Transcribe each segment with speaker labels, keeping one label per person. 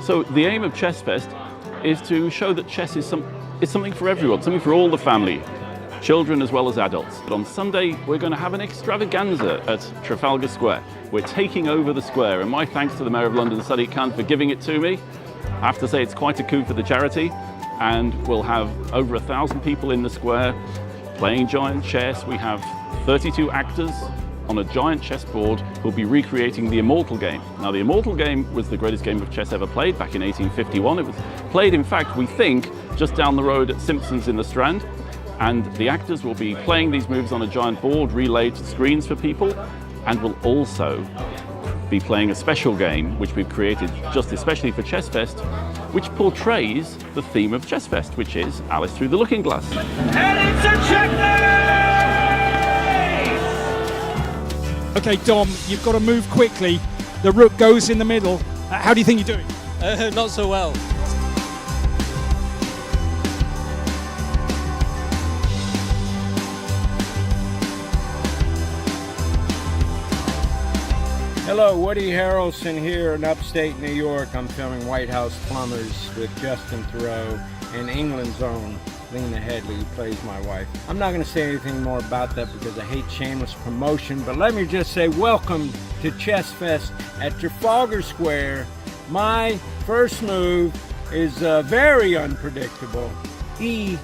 Speaker 1: So the aim of ChessFest is to show that chess is something for everyone, something for all the family, children as well as adults. But on Sunday, we're going to have an extravaganza at Trafalgar Square. We're taking over the square, and my thanks to the Mayor of London, Sadiq Khan, for giving it to me. I have to say it's quite a coup for the charity, and we'll have over 1,000 people in the square playing giant chess. We have 32 actors on a giant chessboard who'll be recreating the Immortal game. Now, the Immortal game was the greatest game of chess ever played back in 1851. It was played, in fact, we think, just down the road at Simpson's in the Strand. And the actors will be playing these moves on a giant board, relayed to screens for people, and will also be playing a special game which we've created just especially for ChessFest, which portrays the theme of ChessFest, which is Alice Through the Looking Glass.
Speaker 2: And it's a checkmate!
Speaker 3: Okay, Dom, you've got to move quickly. The rook goes in the middle. How do you think you're doing?
Speaker 4: Not so well.
Speaker 5: Hello, Woody Harrelson here in upstate New York. I'm filming White House Plumbers with Justin Theroux and England's own Lena Headley, who plays my wife. I'm not going to say anything more about that because I hate shameless promotion, but let me just say welcome to ChessFest at Trafalgar Square. My first move is very unpredictable, E4.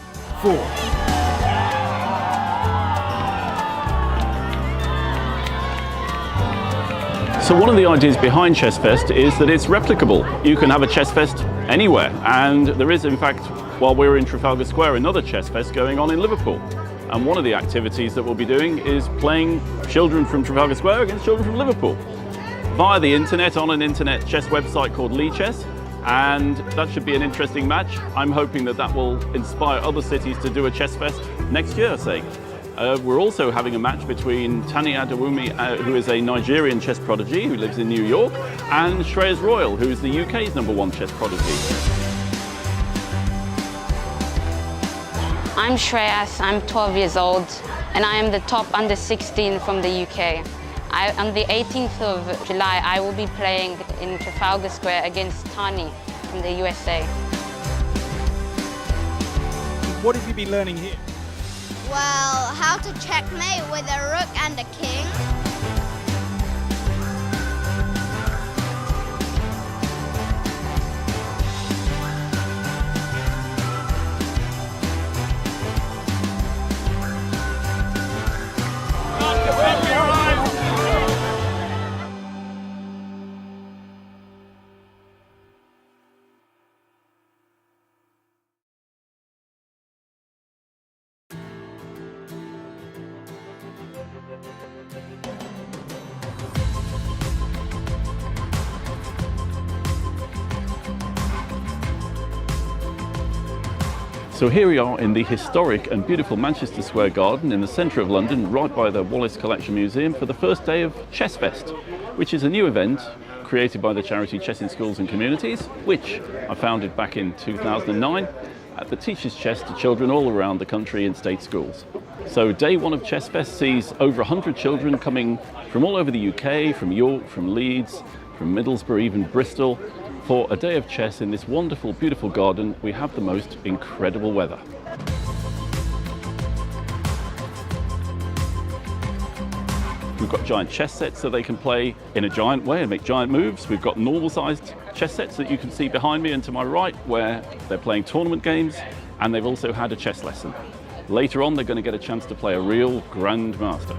Speaker 1: So one of the ideas behind ChessFest is that it's replicable. You can have a ChessFest anywhere, and there is, in fact, while we're in Trafalgar Square, another ChessFest going on in Liverpool. And one of the activities that we'll be doing is playing children from Trafalgar Square against children from Liverpool via the internet on an internet chess website called Lee Chess, and that should be an interesting match. I'm hoping that that will inspire other cities to do a ChessFest next year, say. We're also having a match between Tani Adewumi, who is a Nigerian chess prodigy who lives in New York, and Shreyas Royal, who is the UK's #1 chess prodigy.
Speaker 6: I'm Shreyas, I'm 12 years old, and I am the top under 16 from the UK. On the 18th of July, I will be playing in Trafalgar Square against Tani from the USA.
Speaker 3: What have you been learning here?
Speaker 7: Well, how to checkmate with a rook and a king.
Speaker 1: So here we are in the historic and beautiful Manchester Square Garden in the centre of London, right by the Wallace Collection Museum, for the first day of ChessFest, which is a new event created by the charity Chess in Schools and Communities, which I founded back in 2009, that teaches chess to children all around the country in state schools. So day one of ChessFest sees over 100 children coming from all over the UK, from York, from Leeds, from Middlesbrough, even Bristol, for a day of chess in this wonderful, beautiful garden. We have the most incredible weather. We've got giant chess sets so they can play in a giant way and make giant moves. We've got normal-sized chess sets that you can see behind me and to my right, where they're playing tournament games, and they've also had a chess lesson. Later on, they're going to get a chance to play a real grandmaster.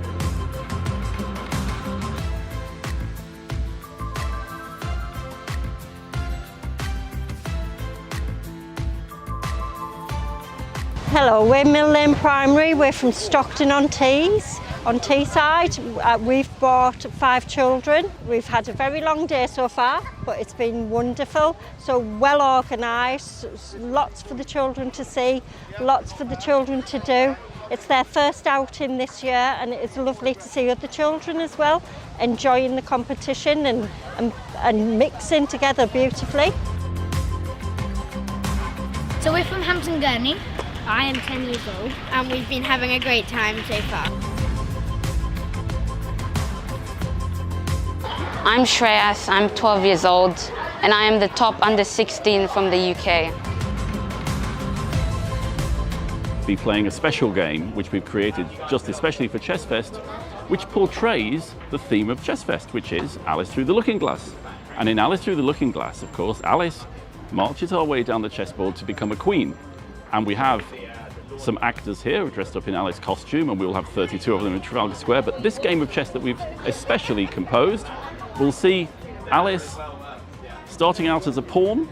Speaker 8: Hello, we're Mill Lane Primary. We're from Stockton-on-Tees. On Teesside, we've brought 5 children. We've had a very long day so far, but it's been wonderful. So well organised, lots for the children to see, lots for the children to do. It's their first outing this year, and it's lovely to see other children as well, enjoying the competition and mixing together beautifully.
Speaker 7: So we're from Hampton Gurney. I am 10 years old, and we've been having a great time so far.
Speaker 6: I'm Shreyas, I'm 12 years old, and I am the top under 16 from the UK.
Speaker 1: Be playing a special game which we've created just especially for ChessFest, which portrays the theme of ChessFest, which is Alice Through the Looking Glass. And in Alice Through the Looking Glass, of course, Alice marches her way down the chessboard to become a queen. And we have some actors here dressed up in Alice costume, and we will have 32 of them in Trafalgar Square. But this game of chess that we've especially composed will see Alice starting out as a pawn,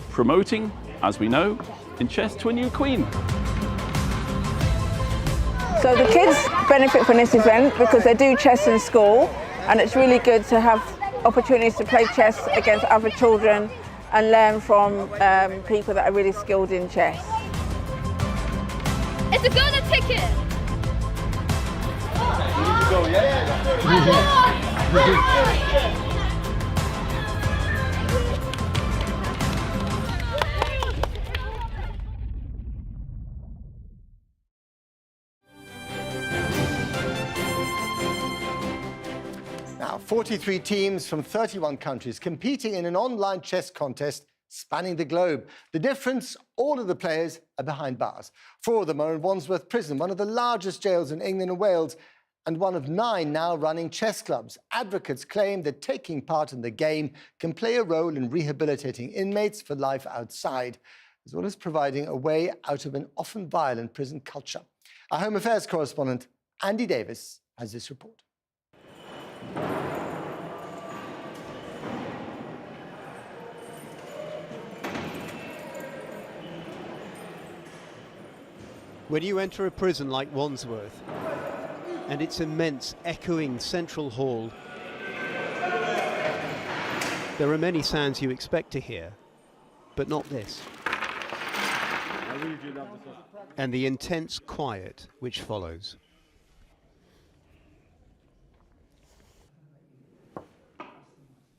Speaker 1: promoting, as we know, in chess to a new queen.
Speaker 4: So the kids benefit from this event because they do chess in school, and it's really good to have opportunities to play chess against other children and learn from people that are really skilled in chess.
Speaker 7: It's a golden ticket!
Speaker 9: Now, 43 teams from 31 countries competing in an online chess contest spanning the globe. The difference, all of the players are behind bars. 4 of them are in Wandsworth Prison, one of the largest jails in England and Wales, and one of 9 now running chess clubs. Advocates claim that taking part in the game can play a role in rehabilitating inmates for life outside, as well as providing a way out of an often violent prison culture. Our Home Affairs correspondent, Andy Davis, has this report.
Speaker 10: When you enter a prison like Wandsworth and its immense echoing central hall, there are many sounds you expect to hear, but not this. And the intense quiet which follows.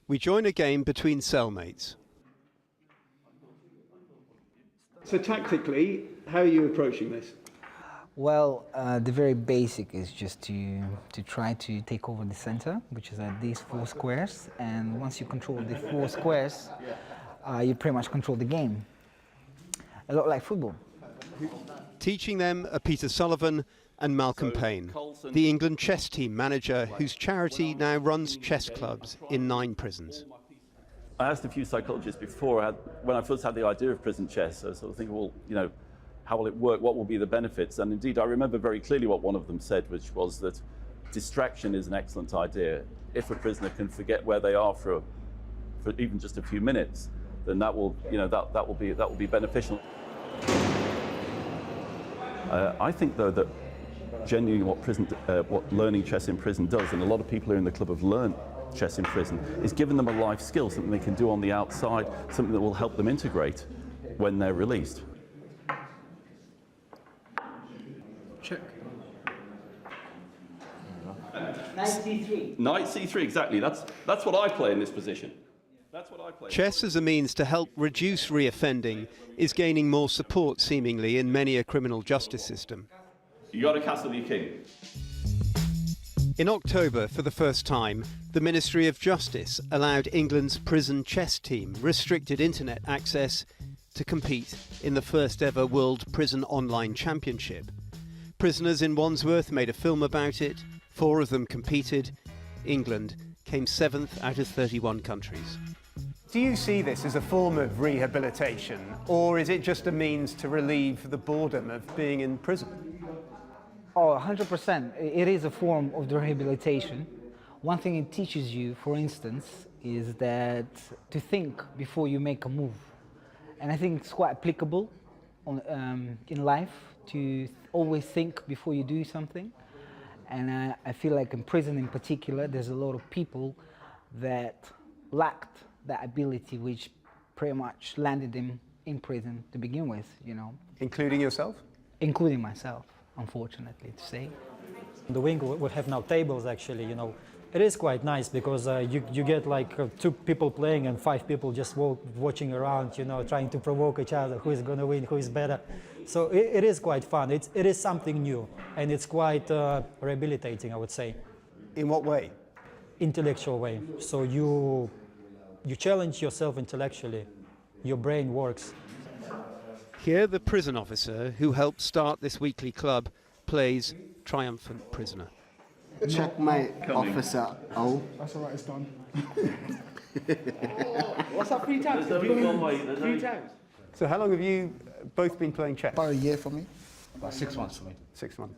Speaker 10: We join a game between cellmates.
Speaker 11: So tactically, how are you approaching this?
Speaker 12: Well, the very basic is just to try to take over the center, which is at these 4 squares. And once you control the 4 squares, you pretty much control the game. A lot like football.
Speaker 10: Teaching them are Peter Sullivan and Malcolm Payne, the England chess team manager whose charity now runs chess clubs in 9 prisons.
Speaker 1: I asked a few psychologists before, when I first had the idea of prison chess, I sort of think, well, you know, how will it work? What will be the benefits? And indeed, I remember very clearly what one of them said, which was that distraction is an excellent idea. If a prisoner can forget where they are for even just a few minutes, then that will, you know, that will be beneficial. I think, though, that genuinely what learning chess in prison does, and a lot of people who are in the club have learned chess in prison, is giving them a life skill, something they can do on the outside, something that will help them integrate when they're released.
Speaker 11: Check.
Speaker 12: Knight c3.
Speaker 1: Knight c3, exactly. That's what I play in this position. That's what I play.
Speaker 10: Chess as a means to help reduce reoffending is gaining more support, seemingly, in many a criminal justice system.
Speaker 1: You got to castle your king.
Speaker 10: In October, for the first time, the Ministry of Justice allowed England's prison chess team restricted internet access to compete in the first ever World Prison Online Championship. Prisoners in Wandsworth made a film about it. 4 of them competed. England came 7th out of 31 countries.
Speaker 11: Do you see this as a form of rehabilitation, or is it just a means to relieve the boredom of being in prison?
Speaker 12: Oh, 100%. It is a form of rehabilitation. One thing it teaches you, for instance, is that to think before you make a move. And I think it's quite applicable in life to always think before you do something. And I feel like in prison in particular, there's a lot of people that lacked that ability, which pretty much landed them in prison to begin with, you know.
Speaker 11: Including yourself?
Speaker 12: Including myself, unfortunately to say.
Speaker 13: The wing will have now tables, actually, you know. It is quite nice because you get like 2 people playing and 5 people just watching around, you know, trying to provoke each other, who is going to win, who is better. So it is quite fun. It is something new, and it's quite rehabilitating, I would say.
Speaker 11: In what way?
Speaker 13: Intellectual way. So you you challenge yourself intellectually, your brain works.
Speaker 10: Here, the prison officer who helped start this weekly club plays triumphant prisoner.
Speaker 14: Checkmate, officer. Oh.
Speaker 15: That's all right, it's done. What's that, 3 times?
Speaker 1: There's only one way.
Speaker 15: 3 times.
Speaker 11: So how long have you both been playing chess?
Speaker 15: About a year for me. About 6 months for me.
Speaker 11: 6 months.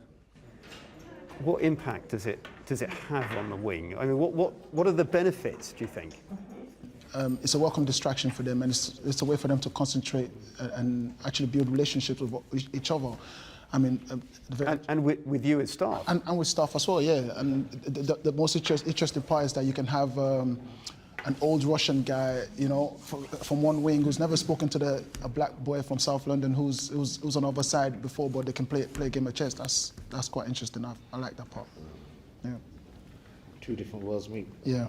Speaker 11: What impact does it have on the wing? I mean, what are the benefits, do you think?
Speaker 15: It's a welcome distraction for them, and it's a way for them to concentrate and actually build relationships with each other. I mean,
Speaker 11: and with you as staff,
Speaker 15: and with staff as well, yeah. And the most interesting part is that you can have an old Russian guy, you know, from one wing who's never spoken to a black boy from South London who's on the other side before, but they can play a game of chess. That's quite interesting. I like that part. Yeah.
Speaker 14: 2 different worlds meet.
Speaker 15: Yeah.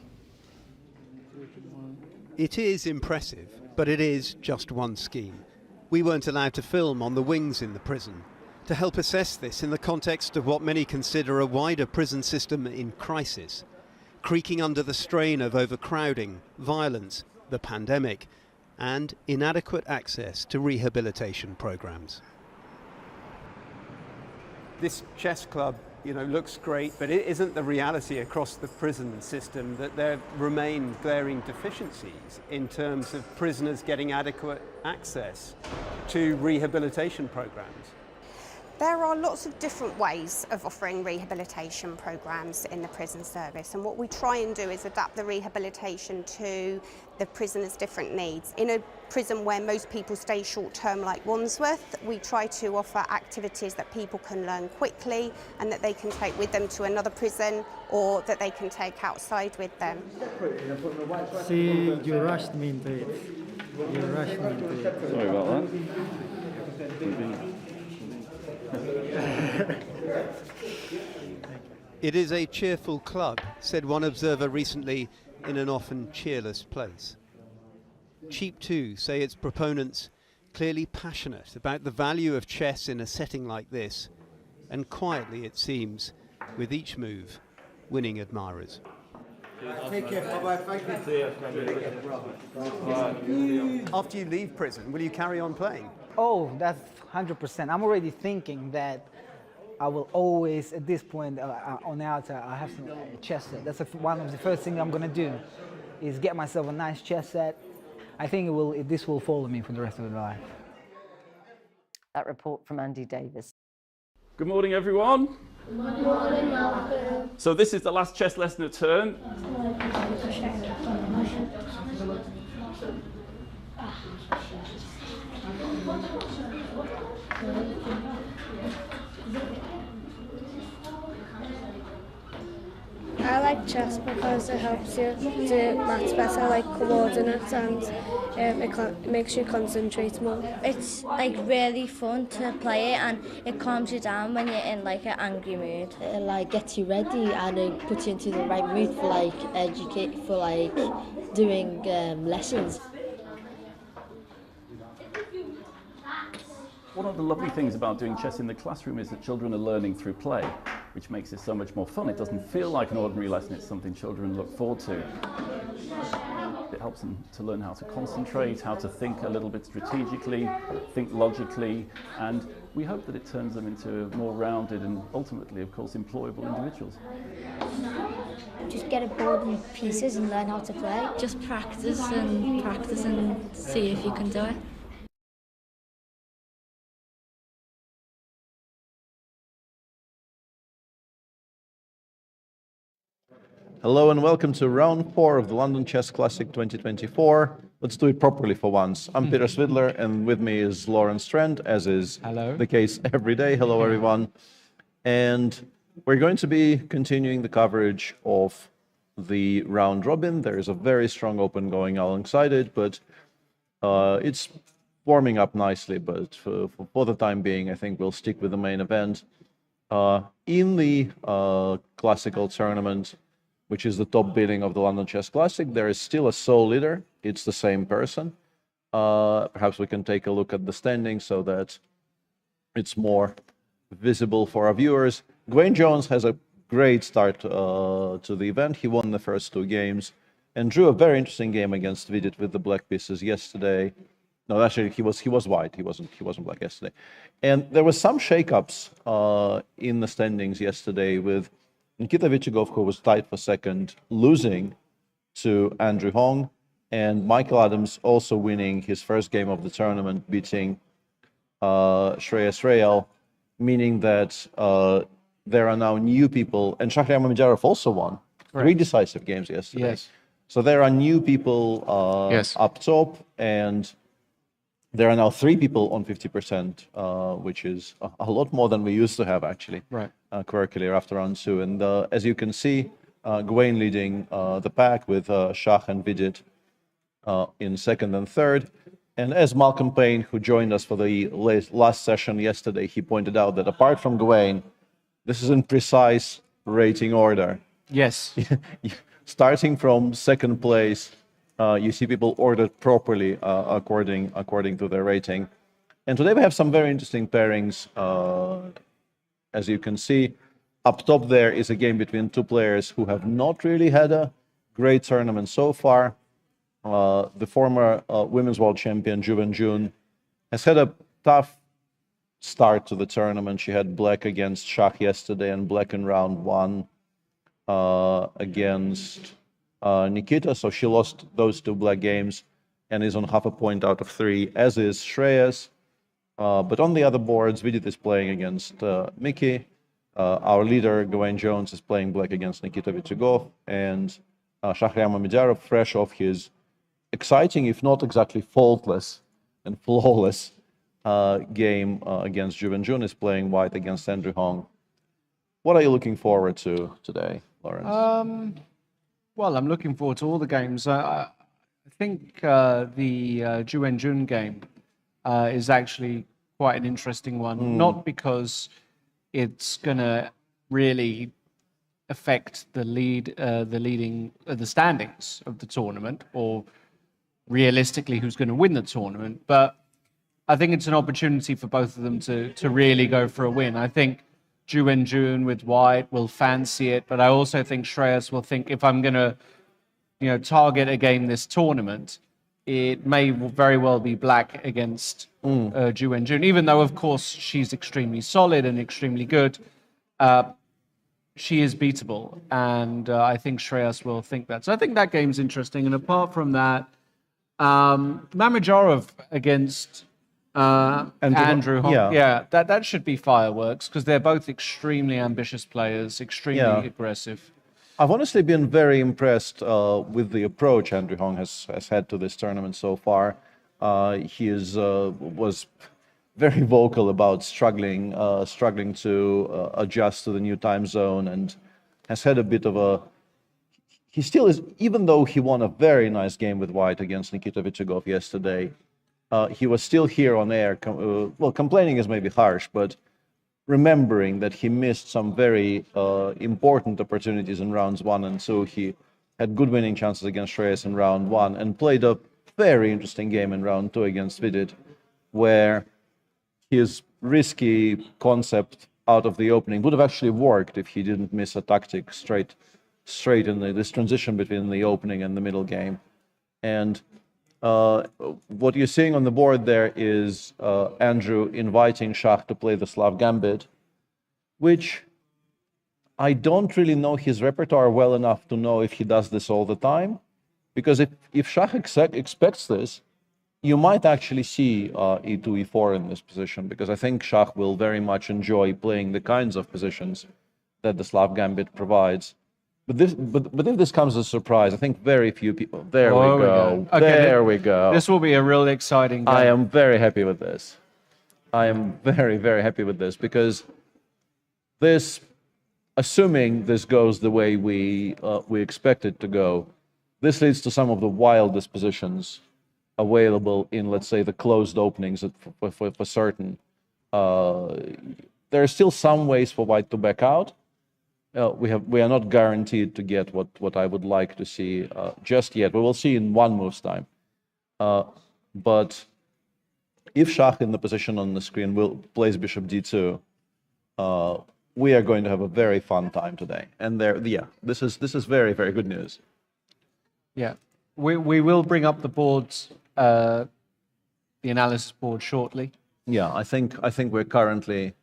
Speaker 10: It is impressive, but it is just one scheme. We weren't allowed to film on the wings in the prison. To help assess this in the context of what many consider a wider prison system in crisis, creaking under the strain of overcrowding, violence, the pandemic, and inadequate access to rehabilitation programs.
Speaker 11: This chess club, you know, looks great, but it isn't the reality across the prison system that there remain glaring deficiencies in terms of prisoners getting adequate access to rehabilitation programs.
Speaker 16: There are lots of different ways of offering rehabilitation programs in the prison service, and what we try and do is adapt the rehabilitation to the prisoners' different needs. In a prison where most people stay short-term like Wandsworth, we try to offer activities that people can learn quickly and that they can take with them to another prison or that they can take outside with them.
Speaker 13: See, you rushed me into it. You rushed me into it.
Speaker 1: Sorry about that.
Speaker 10: It is a cheerful club, said one observer recently in an often cheerless place. Cheap too say its proponents clearly passionate about the value of chess in a setting like this, and quietly, it seems, with each move, winning admirers.
Speaker 14: Take care. Bye-bye. Thank you.
Speaker 11: After you leave prison, will you carry on playing?
Speaker 12: Oh, that's 100%. I'm already thinking that I will always, at this point on out, I have some chess set. That's one of the first things I'm going to do, is get myself a nice chess set. I think this will follow me for the rest of my life.
Speaker 17: That report from Andy Davis.
Speaker 1: Good morning, everyone.
Speaker 7: Good morning, Malcolm.
Speaker 1: So this is the last chess lesson at Turn.
Speaker 7: I like chess because it helps you do maths better, like coordinates, and it makes you concentrate more.
Speaker 18: It's like really fun to play it, and it calms you down when you're in like an angry mood.
Speaker 19: It like gets you ready and it puts you into the right mood for like doing lessons.
Speaker 1: One of the lovely things about doing chess in the classroom is that children are learning through play, which makes it so much more fun. It doesn't feel like an ordinary lesson, it's something children look forward to. It helps them to learn how to concentrate, how to think a little bit strategically, think logically, and we hope that it turns them into more rounded and ultimately, of course, employable individuals.
Speaker 18: Just get a board in pieces and learn how to play.
Speaker 20: Just practice and see if you can do it.
Speaker 21: Hello and welcome to round 4 of the London Chess Classic 2024. Let's do it properly for once. I'm Peter Svidler and with me is Lawrence Trent, as is the case every day. Hello everyone. And we're going to be continuing the coverage of the round robin. There is a very strong open going alongside it, but it's warming up nicely. But for the time being, I think we'll stick with the main event. In the classical tournament, which is the top bidding of the London Chess Classic, there is still a sole leader. It's the same person. Perhaps we can take a look at the standings so that it's more visible for our viewers. Dwayne Jones has a great start to the event. He won the first 2 games and drew a very interesting game against Vidit with the black pieces yesterday. No, actually, he was white. He wasn't black yesterday. And there was some shakeups in the standings yesterday with Nikita Vichigov, who was tied for second, losing to Andrew Hong, and Michael Adams also winning his first game of the tournament, beating Shreyas Rayal, meaning that there are now new people, and Shahryam Mamedjarov also won 3 decisive games yesterday.
Speaker 2: Yes.
Speaker 21: So there are new people up top, and there are now 3 people on 50%, which is a lot more than we used to have, actually, quirkily after round 2. And as you can see, Gawain leading the pack with Shah and Vidit in second and third. And as Malcolm Payne, who joined us for the last session yesterday, he pointed out that apart from Gawain, this is in precise rating order.
Speaker 2: Yes.
Speaker 21: Starting from second place, you see people ordered properly according to their rating. And today we have some very interesting pairings. As you can see, up top there is a game between 2 players who have not really had a great tournament so far. The former Women's World Champion, Ju Wen-jun, has had a tough start to the tournament. She had black against Shah yesterday and black in round 1 against Nikita, so she lost those 2 black games and is on half a point out of 3, as is Shreyas. But on the other boards, Vidit is playing against Miki. Our leader, Gawain Jones, is playing black against Nikita Vichigov, and Shahryam Mamedjarov, fresh off his exciting, if not exactly faultless and flawless game against Ju Wen-jun, is playing white against Andrew Hong. What are you looking forward to today, Lawrence?
Speaker 2: Well, I'm looking forward to all the games. I think the Ju Wen-jun game is actually quite an interesting one, not because it's going to really affect the standings of the tournament, or realistically who's going to win the tournament, but I think it's an opportunity for both of them to really go for a win. I think Ju Wen-jun with white will fancy it, but I also think Shreyas will think, if I'm going to target a game this tournament, it may very well be black against Ju Wen-jun, even though, of course, she's extremely solid and extremely good. She is beatable, and I think Shreyas will think that. So I think that game's interesting. And apart from that, Mamedjarov against Andrew Hong, that should be fireworks, because they're both extremely ambitious players, extremely aggressive.
Speaker 21: I've honestly been very impressed with the approach Andrew Hong has had to this tournament so far. He was very vocal about struggling to adjust to the new time zone, and has had a bit of a... He still is, even though he won a very nice game with white against Nikita Vichigov yesterday, he was still here on air, complaining is maybe harsh, but remembering that he missed some very important opportunities in rounds 1 and 2. He had good winning chances against Shreyas in round 1 and played a very interesting game in round 2 against Vidit, where his risky concept out of the opening would have actually worked if he didn't miss a tactic straight in this transition between the opening and the middle game. And what you're seeing on the board there is Andrew inviting Shah to play the Slav Gambit, which I don't really know his repertoire well enough to know if he does this all the time. Because if Shah expects this, you might actually see e2, e4 in this position, because I think Shah will very much enjoy playing the kinds of positions that the Slav Gambit provides. But if this comes as a surprise, I think very few people... There we go. Okay, there we go.
Speaker 2: This will be a really exciting game.
Speaker 21: I am very happy with this. I am very, very happy with this, because this, assuming this goes the way we expect it to go, this leads to some of the wildest positions available in, let's say, the closed openings for certain. There are still some ways for white to back out. We are not guaranteed to get what I would like to see just yet. We will see in one move's time. But if Shah in the position on the screen plays bishop d2, we are going to have a very fun time today. And this is very, very good news.
Speaker 2: Yeah, we will bring up the boards, the analysis board shortly.
Speaker 21: Yeah, I think we're currently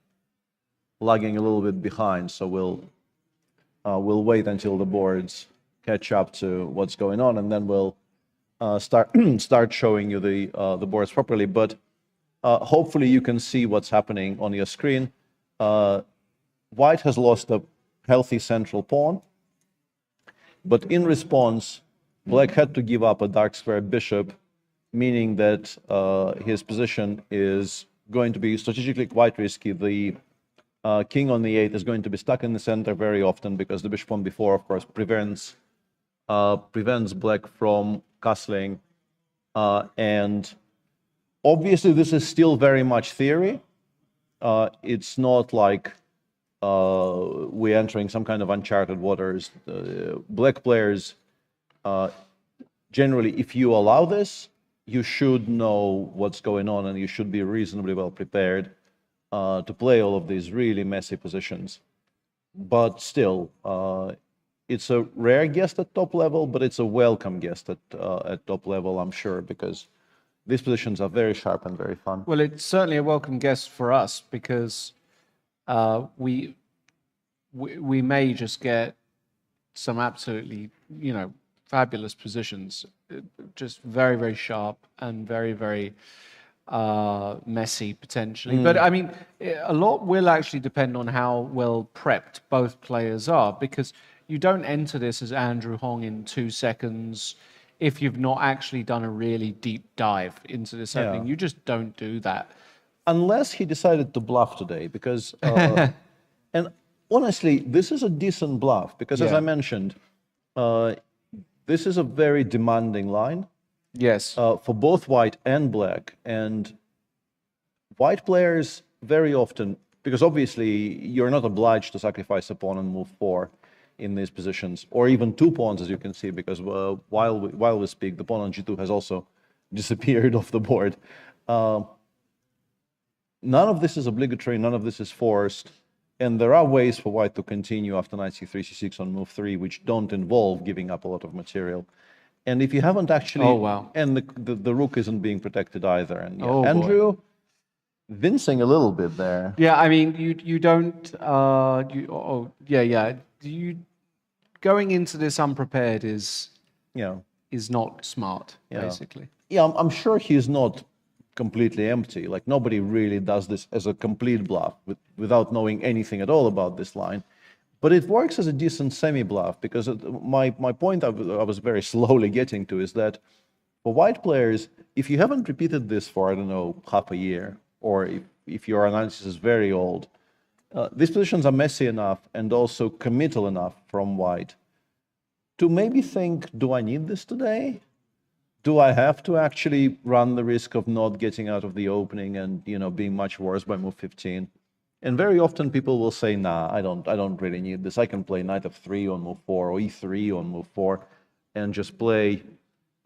Speaker 21: lagging a little bit behind, so we'll wait until the boards catch up to what's going on, and then we'll start showing you the boards properly. But hopefully you can see what's happening on your screen. White has lost a healthy central pawn, but in response, Black had to give up a dark square bishop, meaning that his position is going to be strategically quite risky. The king on the 8 is going to be stuck in the center very often because the bishop on b4, of course, prevents Black from castling. And obviously, this is still very much theory. It's not like we're entering some kind of uncharted waters. Black players, generally, if you allow this, you should know what's going on and you should be reasonably well prepared to play all of these really messy positions. But still, it's a rare guest at top level, but it's a welcome guest at top level, I'm sure, because these positions are very sharp and very fun.
Speaker 2: Well, it's certainly a welcome guest for us because we may just get some absolutely, fabulous positions, just very, very sharp and very, very messy potentially. But I mean, a lot will actually depend on how well prepped both players are, because you don't enter this as Andrew Hong in 2 seconds if you've not actually done a really deep dive into this opening. You just don't do that.
Speaker 21: Unless he decided to bluff today, because, and honestly, this is a decent bluff, because as I mentioned, this is a very demanding line.
Speaker 2: Yes.
Speaker 21: For both White and Black. And White players very often, because obviously you're not obliged to sacrifice a pawn and move 4 in these positions, or even 2 pawns, as you can see, because while we speak, the pawn on g2 has also disappeared off the board. None of this is obligatory, none of this is forced, and there are ways for White to continue after knight c3, c6 on move 3, which don't involve giving up a lot of material. And if you haven't actually...
Speaker 2: Oh, wow.
Speaker 21: And the rook isn't being protected either. And
Speaker 2: Oh,
Speaker 21: Andrew, vincing a little bit there.
Speaker 2: Yeah, I mean, you don't... going into this unprepared is not smart, basically.
Speaker 21: Yeah, I'm sure he's not completely empty. Like, nobody really does this as a complete bluff without knowing anything at all about this line. But it works as a decent semi-bluff, because my point I was very slowly getting to is that for White players, if you haven't repeated this for, I don't know, half a year, or if your analysis is very old, these positions are messy enough and also committal enough from White to maybe think, do I need this today? Do I have to actually run the risk of not getting out of the opening and, being much worse by move 15? And very often people will say, nah, I don't really need this. I can play knight f3 on move 4 or e3 on move 4 and just play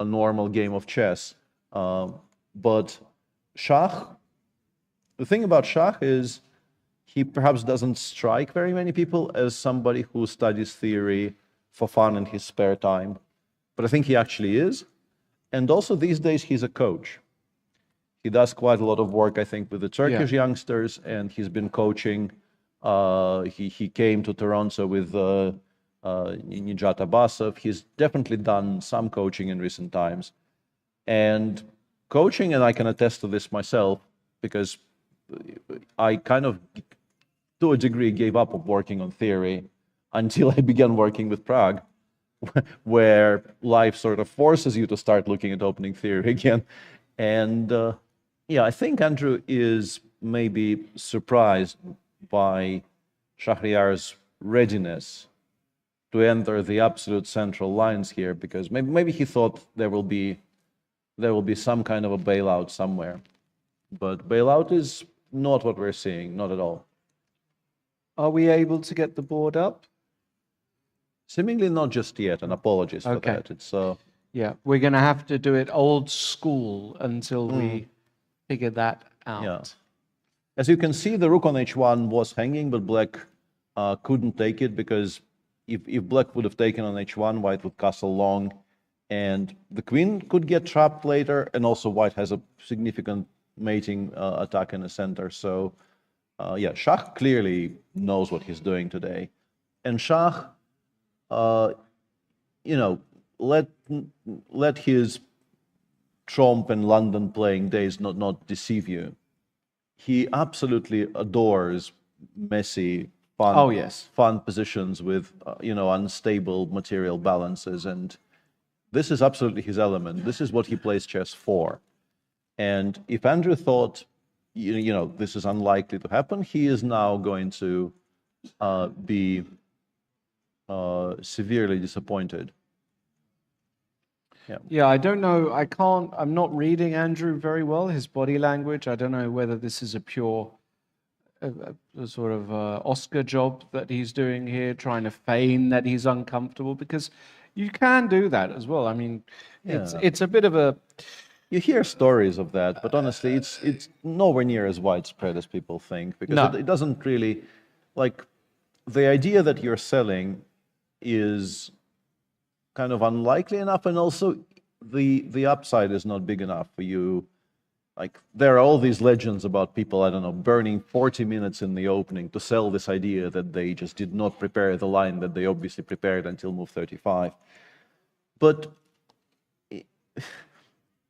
Speaker 21: a normal game of chess. But Shah, the thing about Shah is he perhaps doesn't strike very many people as somebody who studies theory for fun in his spare time. But I think he actually is. And also these days he's a coach. He does quite a lot of work, I think, with the Turkish youngsters, and he's been coaching. He came to Toronto with Nijat Abbasov. He's definitely done some coaching in recent times. And coaching, and I can attest to this myself, because I kind of, to a degree, gave up on working on theory until I began working with Prague, where life sort of forces you to start looking at opening theory again. And I think Andrew is maybe surprised by Shahryar's readiness to enter the absolute central lines here, because maybe he thought there will be some kind of a bailout somewhere. But bailout is not what we're seeing, not at all.
Speaker 2: Are we able to get the board up?
Speaker 21: Seemingly not just yet, and apologies for that. It's
Speaker 2: yeah, we're going to have to do it old school until we figure that out.
Speaker 21: Yeah. As you can see, the rook on h1 was hanging, but Black couldn't take it, because if Black would have taken on h1, White would castle long, And the queen could get trapped later, and also white has a significant mating attack in the center. So yeah, Shah clearly knows what he's doing today. And Shah, you know, let his Trump and London playing days not deceive you. He absolutely adores messy, fun, fun positions with you know, unstable material balances, and this is absolutely his element. This is what he plays chess for. And if Andrew thought, you know, this is unlikely to happen, he is now going to be severely disappointed.
Speaker 2: Yeah, I don't know. I'm not reading Andrew very well, his body language. I don't know whether this is a pure a sort of Oscar job that he's doing here, trying to feign that he's uncomfortable, because you can do that as well. I mean, it's a bit of a...
Speaker 21: You hear stories of that, but honestly, it's nowhere near as widespread as people think, because it doesn't really, like, the idea that you're selling is kind of unlikely enough, and also the upside is not big enough for you. Like, there are all these legends about people, I don't know, burning 40 minutes in the opening to sell this idea that they just did not prepare the line that they obviously prepared until move 35. But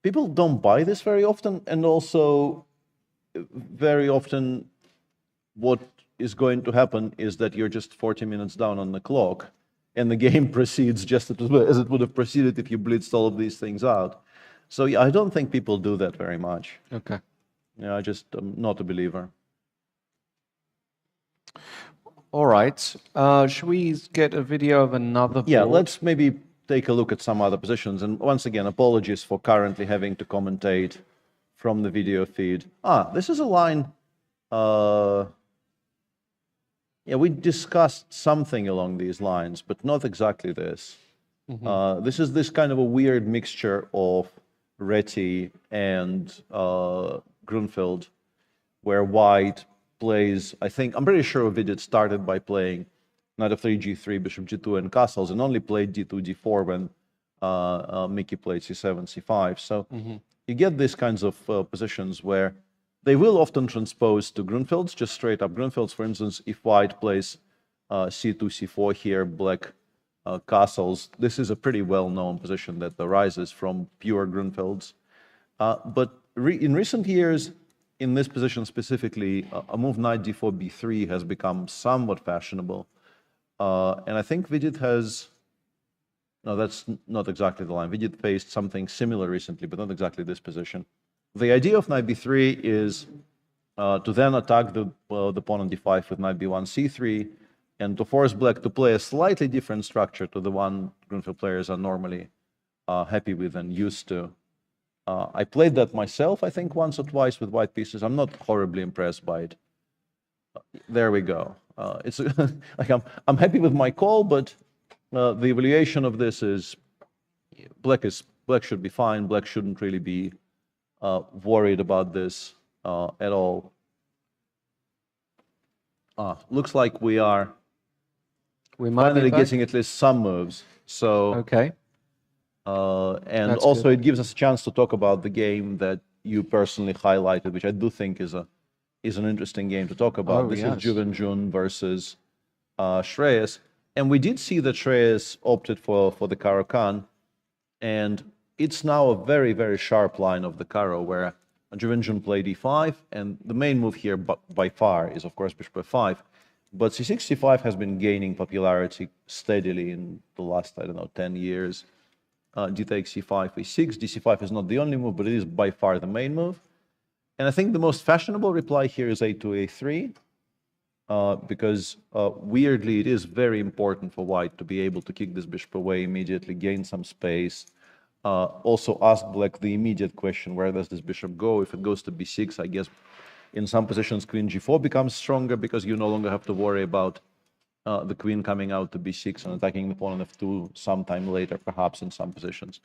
Speaker 21: people don't buy this very often, and also very often what is going to happen is that you're just 40 minutes down on the clock, and the game proceeds just as it would have proceeded if you blitzed all of these things out. So yeah, I don't think people do that very much.
Speaker 2: Okay.
Speaker 21: Yeah, I just am not a believer.
Speaker 2: All right. Should we get a video of another board?
Speaker 21: Yeah, let's maybe take a look at some other positions. And once again, apologies for currently having to commentate from the video feed. This is a line. Yeah, we discussed something along these lines, but not exactly this. This is this kind of a weird mixture of Reti and Grunfeld, where white plays, I'm pretty sure Vidit started by playing knight f3, g3, bishop g2, and castles, and only played d2, d4 when Mickey played c7, c5. So you get these kinds of positions where they will often transpose to Grunfelds, just straight up Grunfelds. For instance, if white plays c2, c4 here, black castles, this is a pretty well-known position that arises from pure Grunfelds. But in recent years, in this position specifically, a move knight d4, b3 has become somewhat fashionable. And I think Vidit has... No, that's not exactly the line. Vidit faced something similar recently, but not exactly this position. The idea of knight b3 is to then attack the pawn on d5 with knight b1, c3, and to force black to play a slightly different structure to the one Grunfeld players are normally happy with and used to. I played that myself, I think, once or twice with white pieces. I'm not horribly impressed by it. There we go. It's like I'm happy with my call, but the evaluation of this is black should be fine. Black shouldn't really be worried about this at all. Looks like we are finally getting at least some moves. So
Speaker 2: okay.
Speaker 21: And
Speaker 2: That's
Speaker 21: also
Speaker 2: good.
Speaker 21: it gives us a chance to talk about the game that you personally highlighted, which I do think is an interesting game to talk about. This is Juven Jun versus Shreyas. And we did see that Shreyas opted for the Caro Kann, and it's now a very, very sharp line of the Caro, where Juven Jun played e5, and the main move here by far is, of course, bishop f5. But c6, c5 has been gaining popularity steadily in the last, 10 years. D takes c5, e6. dc5 is not the only move, but it is by far the main move. And I think the most fashionable reply here is a2, a3, because weirdly, it is very important for white to be able to kick this bishop away immediately, gain some space. Also ask black the immediate question, where does this bishop go? If it goes to b6, I guess in some positions queen g4 becomes stronger, because you no longer have to worry about the queen coming out to b6 and attacking the pawn on f2 sometime later, perhaps in some positions.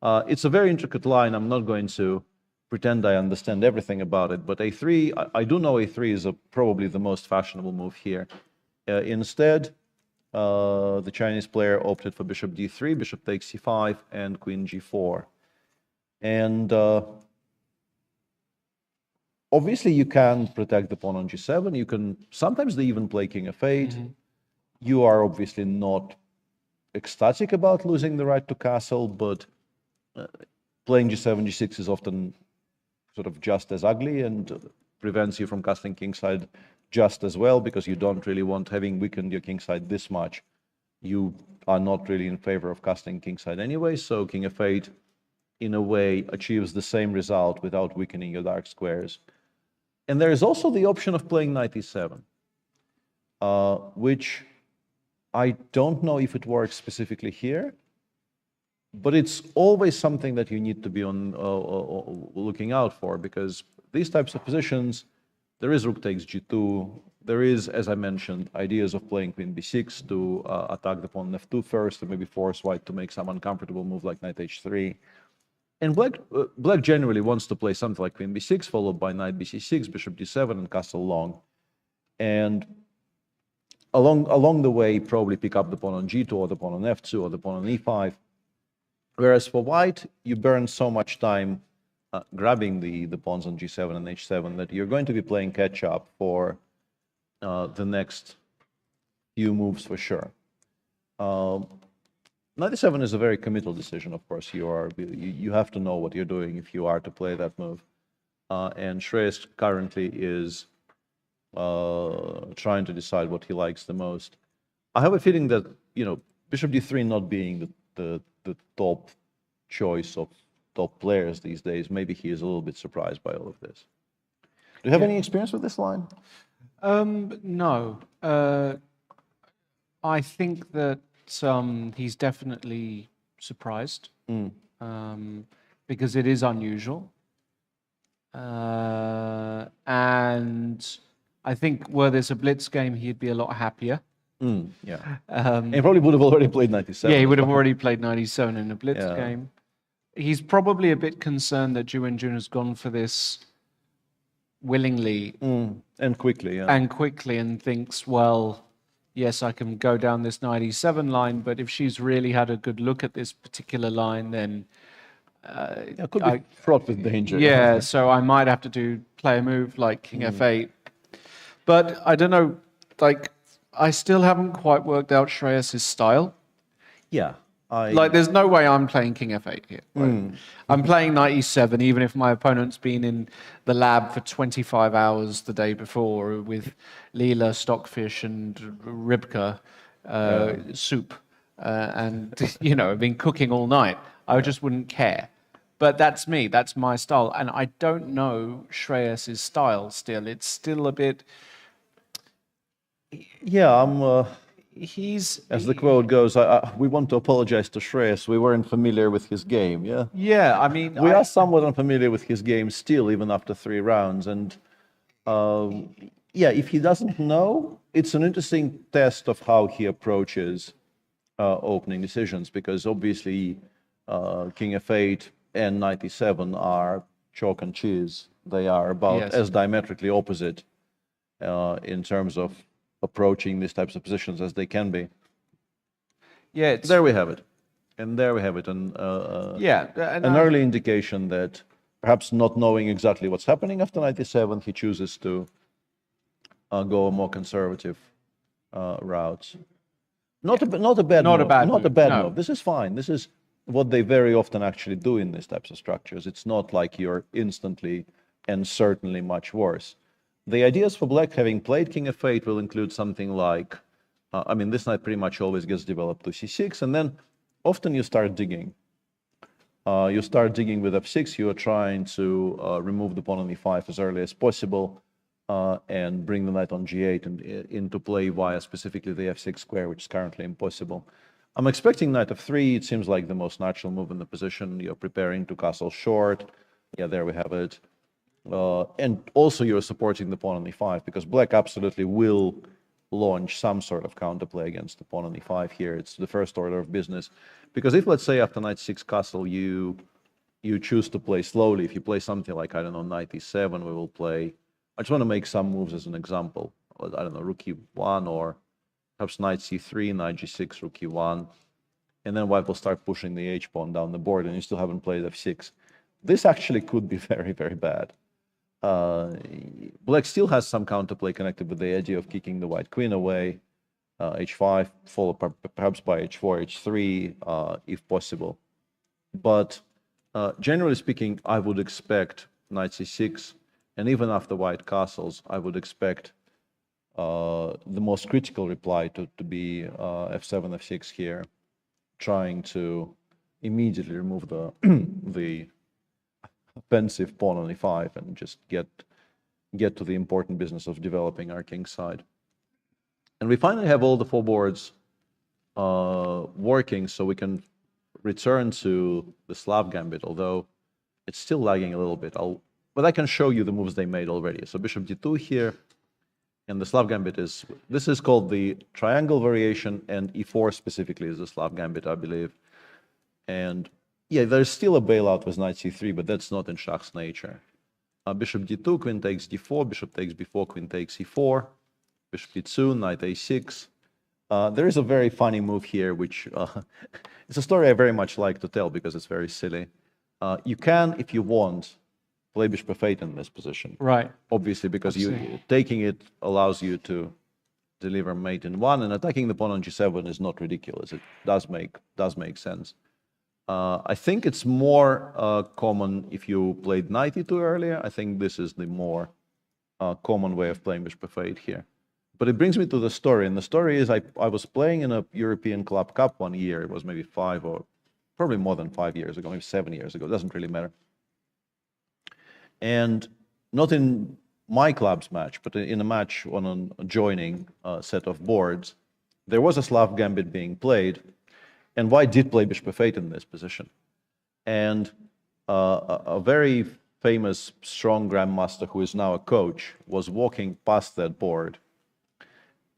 Speaker 21: It's a very intricate line. I'm not going to pretend I understand everything about it, but a3, I do know a3 is probably the most fashionable move here. Instead, the Chinese player opted for bishop d3, bishop takes c5, and queen g4. And obviously you can protect the pawn on g7. You can, sometimes they even play king f8. You are obviously not ecstatic about losing the right to castle, but playing g7, g6 is often sort of just as ugly and prevents you from castling kingside just as well, because you don't really want, having weakened your kingside this much, you are not really in favor of castling kingside anyway, so king f8 in a way achieves the same result without weakening your dark squares. And there is also the option of playing knight e7, which I don't know if it works specifically here, but it's always something that you need to be on looking out for, because these types of positions, there is rook takes g2, there is, as I mentioned, ideas of playing queen b6 to attack the pawn on f2 first, and maybe force white to make some uncomfortable move like knight h3. And black generally wants to play something like queen b6, followed by knight bc6, bishop d7, and castle long. And along the way, probably pick up the pawn on g2, or the pawn on f2, or the pawn on e5. Whereas for white, you burn so much time grabbing the pawns on g7 and h7 that you're going to be playing catch-up for the next few moves for sure. Knight e7 is a very committal decision, of course. You have to know what you're doing if you are to play that move. And Shreyas currently is trying to decide what he likes the most. I have a feeling that, bishop d3 not being the top choice of top players these days, maybe he is a little bit surprised by all of this. Do you have any experience with this line?
Speaker 2: No. I think that he's definitely surprised, because it is unusual. And I think were this a blitz game, he'd be a lot happier.
Speaker 21: Yeah. He probably would have already played 97.
Speaker 2: Yeah, he would have already played 97 in a blitz game. He's probably a bit concerned that Ju Wenjun has gone for this willingly
Speaker 21: and quickly,
Speaker 2: and thinks, well, yes, I can go down this knight e7 line, but if she's really had a good look at this particular line, then
Speaker 21: it could be fraught with danger.
Speaker 2: Yeah, so I might have to play a move like king f8. But I don't know, I still haven't quite worked out Shreyas' style.
Speaker 21: Yeah.
Speaker 2: There's no way I'm playing king f8 here. Right? I'm playing knight e7, even if my opponent's been in the lab for 25 hours the day before with Leela, Stockfish, and Ribka soup. And, I've been cooking all night. I just wouldn't care. But that's me. That's my style. And I don't know Shreyas' style still. It's still a bit...
Speaker 21: Yeah, as the quote goes, we want to apologize to Shreyas. We weren't familiar with his game, yeah?
Speaker 2: Yeah, I mean...
Speaker 21: We are somewhat unfamiliar with his game still, even after 3 rounds. And, if he doesn't know, it's an interesting test of how he approaches opening decisions, because obviously king f8 and knight e7 are chalk and cheese. They are about as diametrically opposite in terms of approaching these types of positions as they can be.
Speaker 2: Yeah,
Speaker 21: there we have it. And there we have it. And an early indication that perhaps not knowing exactly what's happening after knight e7, he chooses to go a more conservative route. Not a bad move. This is fine. This is what they very often actually do in these types of structures. It's not like you're instantly and certainly much worse. The ideas for black, having played king f8, will include something like, this knight pretty much always gets developed to c6, and then often you start digging. You start digging with f6. You are trying to remove the pawn on e5 as early as possible and bring the knight on g8 and into play via specifically the f6 square, which is currently impossible. I'm expecting knight f3. It seems like the most natural move in the position. You're preparing to castle short. Yeah, there we have it. And also you're supporting the pawn on e5, because black absolutely will launch some sort of counterplay against the pawn on e5 here. It's the first order of business. Because if, let's say, after knight 6 castle, you choose to play slowly, if you play something like, I don't know, knight e7, we will play... I just want to make some moves as an example. I don't know, rook e1 or perhaps knight c3, knight g6, rook e1, and then white will start pushing the h-pawn down the board, and you still haven't played f6. This actually could be very, very bad. Black still has some counterplay connected with the idea of kicking the white queen away, h5, followed perhaps by h4, h3, if possible. But generally speaking, I would expect knight c6, and even after white castles, I would expect the most critical reply to be f7, f6 here, trying to immediately remove the the offensive pawn on e5 and just get to the important business of developing our king side. And we finally have all the four boards working, so we can return to the Slav gambit, although it's still lagging a little bit. But I can show you the moves they made already. So bishop d2 here, and the Slav gambit this is called the triangle variation, and e4 specifically is the Slav gambit, I believe. And yeah, there's still a bailout with knight c3, but that's not in Schach's nature. Bishop d2, queen takes d4, bishop takes b4, queen takes e4, bishop e2, knight a6. There is a very funny move here, which it's a story I very much like to tell because it's very silly. You can, if you want, play bishop f8 in this position.
Speaker 2: Right.
Speaker 21: Obviously, because taking it allows you to deliver mate in one, and attacking the pawn on g7 is not ridiculous. It does make sense. I think it's more common if you played knight e2 earlier. I think this is the more common way of playing bishop f8 here. But it brings me to the story, and the story is I was playing in a European Club Cup one year. It was maybe 5 or probably more than 5 years ago, maybe 7 years ago. It doesn't really matter. And not in my club's match, but in a match on an adjoining set of boards, there was a Slav gambit being played, and white did play bishop f8 in this position. And a very famous, strong grandmaster who is now a coach was walking past that board,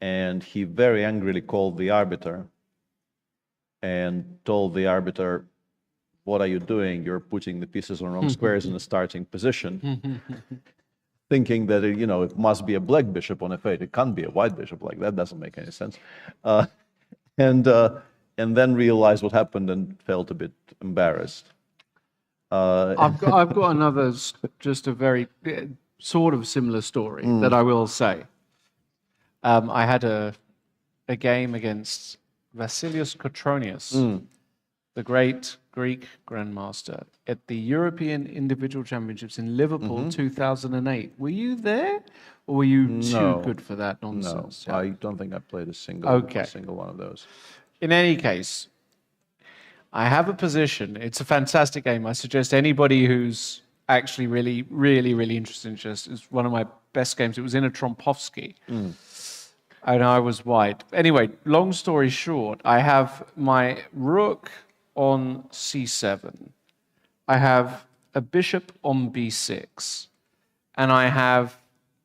Speaker 21: and he very angrily called the arbiter and told the arbiter, "What are you doing? You're putting the pieces on wrong squares in the starting position," thinking that it must be a black bishop on f8. It can't be a white bishop. Like that doesn't make any sense. And then realized what happened and felt a bit embarrassed.
Speaker 2: I've got another, just a very sort of similar story that I will say. I had a game against Vasilios Kotronius, the great Greek grandmaster, at the European Individual Championships in Liverpool 2008. Were you there, or were you too good for that nonsense?
Speaker 21: No, I don't think I played a single one of those.
Speaker 2: In any case, I have a position. It's a fantastic game. I suggest anybody who's actually really, really, really interested in chess. It's one of my best games. It was in a Trompovsky. And I was white. Anyway, long story short, I have my rook on c7. I have a bishop on b6. And I have,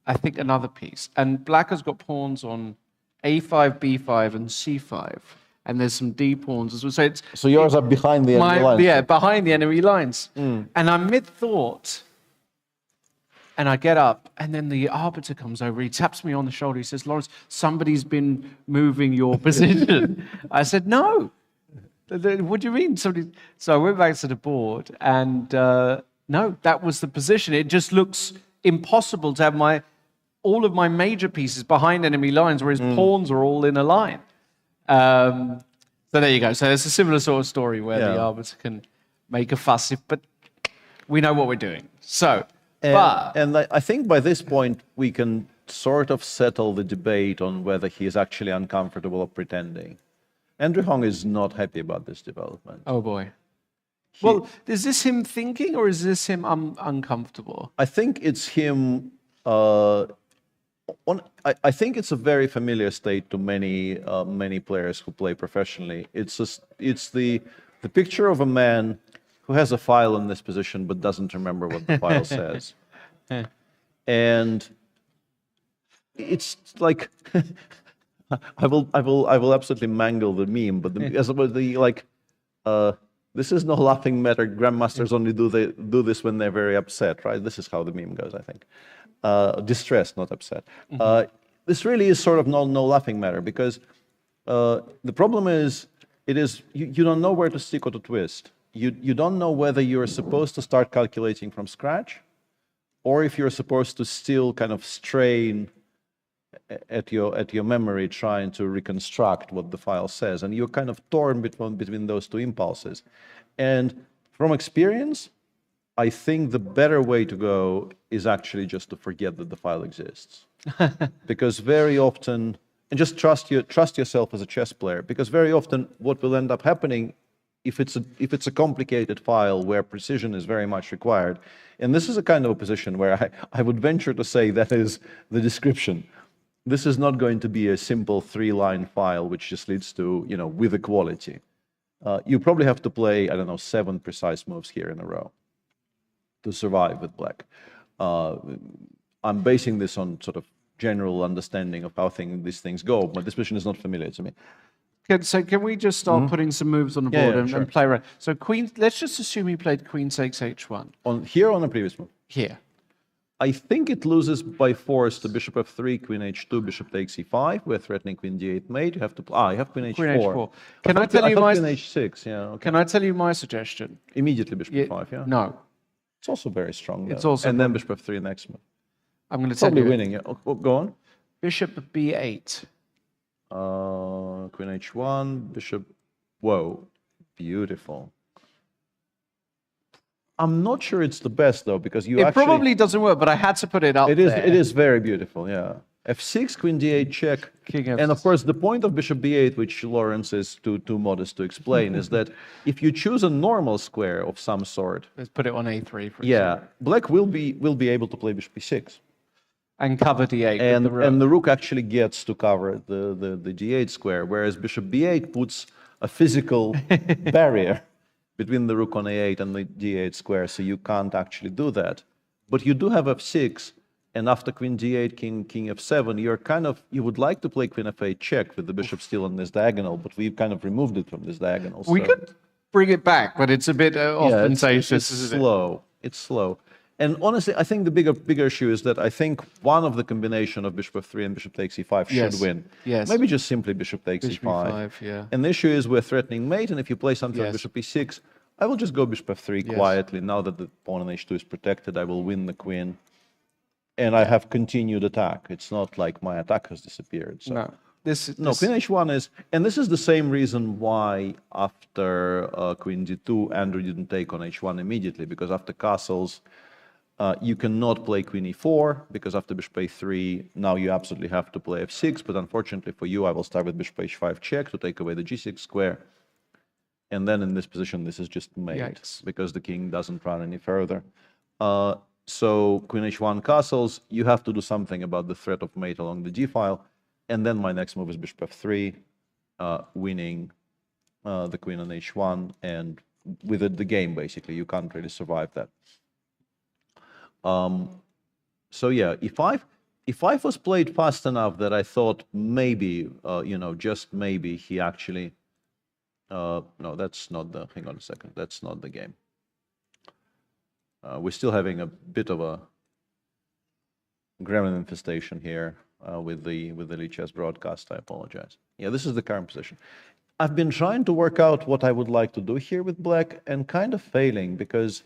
Speaker 2: I think, another piece. And black has got pawns on a5, b5, and c5. And there's some d pawns as well.
Speaker 21: So yours are behind the enemy lines?
Speaker 2: Yeah, behind the enemy lines. And I'm mid-thought. And I get up, and then the arbiter comes over. He taps me on the shoulder. He says, "Lawrence, somebody's been moving your position." I said, "No." What do you mean? So I went back to the board, and no, that was the position. It just looks impossible to have all of my major pieces behind enemy lines, whereas pawns are all in a line. So there you go. So it's a similar sort of story where the arbiter can make a fuss, but we know what we're doing. So.
Speaker 21: And I think by this point, we can sort of settle the debate on whether he is actually uncomfortable or pretending. Andrew Hong is not happy about this development.
Speaker 2: Oh, boy. Well, is this him thinking, or is this him uncomfortable?
Speaker 21: I think it's him... I think it's a very familiar state to many players who play professionally. It's the picture of a man who has a file in this position but doesn't remember what the file says. And it's like I will absolutely mangle the meme, but this is no laughing matter. Grandmasters only do this when they're very upset, right? This is how the meme goes, I think. Distressed, not upset. This really is sort of no laughing matter, because The problem is, you don't know where to stick or to twist. You don't know whether you're supposed to start calculating from scratch, or if you're supposed to still kind of strain at your memory trying to reconstruct what the file says, and you're kind of torn between those two impulses. And from experience, I think the better way to go is actually just to forget that the file exists. Because very often, and just trust yourself as a chess player, because very often what will end up happening, if it's a complicated file where precision is very much required, and this is a kind of a position where I would venture to say that is the description. This is not going to be a simple 3-line file which just leads to, with equality. You probably have to play, I don't know, 7 precise moves here in a row to survive with black. I'm basing this on sort of general understanding of how these things go, but this position is not familiar to me.
Speaker 2: So can we just start putting some moves on the board and play around? So queen, let's just assume he played queen takes h1.
Speaker 21: On the previous move?
Speaker 2: Here.
Speaker 21: I think it loses by force to bishop f3, queen h2, bishop takes e5. We're threatening queen d8 mate. You have to I have queen h4.
Speaker 2: Queen h4. Can I tell you my
Speaker 21: queen h6? Yeah. Okay.
Speaker 2: Can I tell you my suggestion?
Speaker 21: Immediately bishop e5. Yeah.
Speaker 2: No.
Speaker 21: It's also very strong.
Speaker 2: It's also
Speaker 21: and then bishop f3 next move.
Speaker 2: I'm going to tell you.
Speaker 21: Probably winning. Yeah. Oh, go on.
Speaker 2: Bishop b8.
Speaker 21: Queen h1. Bishop. Whoa. Beautiful. I'm not sure it's the best though, because
Speaker 2: it probably doesn't work, but I had to put it up.
Speaker 21: It is very beautiful, yeah. f6, queen d8 check, and of course the point of bishop b8, which Lawrence is too modest to explain, is that if you choose a normal square of some sort,
Speaker 2: let's put it on a3. For
Speaker 21: example. Black will be able to play bishop b6
Speaker 2: and cover d8,
Speaker 21: and the rook actually gets to cover the d8 square, whereas bishop b8 puts a physical barrier between the rook on a8 and the d8 square, so you can't actually do that. But you do have f6, and after queen d8, king f7, you would like to play queen f8 check with the bishop still on this diagonal, but we've kind of removed it from this diagonal.
Speaker 2: We could bring it back, but it's a bit ostentatious.
Speaker 21: It's slow. It's slow. And honestly, I think the bigger issue is that I think one of the combination of bishop f3 and bishop takes e5 should win.
Speaker 2: Yes.
Speaker 21: Maybe just simply bishop takes e5.
Speaker 2: Yeah.
Speaker 21: And the issue is we're threatening mate, and if you play something like bishop e6, I will just go bishop f3 quietly. Now that the pawn on h2 is protected, I will win the queen. And I have continued attack. It's not like my attack has disappeared. So.
Speaker 2: No.
Speaker 21: Queen h1 is, and this is the same reason why after queen d2, Andrew didn't take on h1 immediately, because after castles, you cannot play queen e4, because after bishop a3, now you absolutely have to play f6, but unfortunately for you, I will start with bishop h5 check to take away the g6 square. And then in this position, this is just mate, because the king doesn't run any further. So queen h1 castles, you have to do something about the threat of mate along the g file. And then my next move is bishop f3, winning the queen on h1, and with it, the game, basically. You can't really survive that. So yeah, e5 was played fast enough that I thought maybe, just maybe he actually... no, that's not the... Hang on a second. That's not the game. We're still having a bit of a gremlin infestation here with the Lee Chess broadcast. I apologize. Yeah, this is the current position. I've been trying to work out what I would like to do here with black and kind of failing, because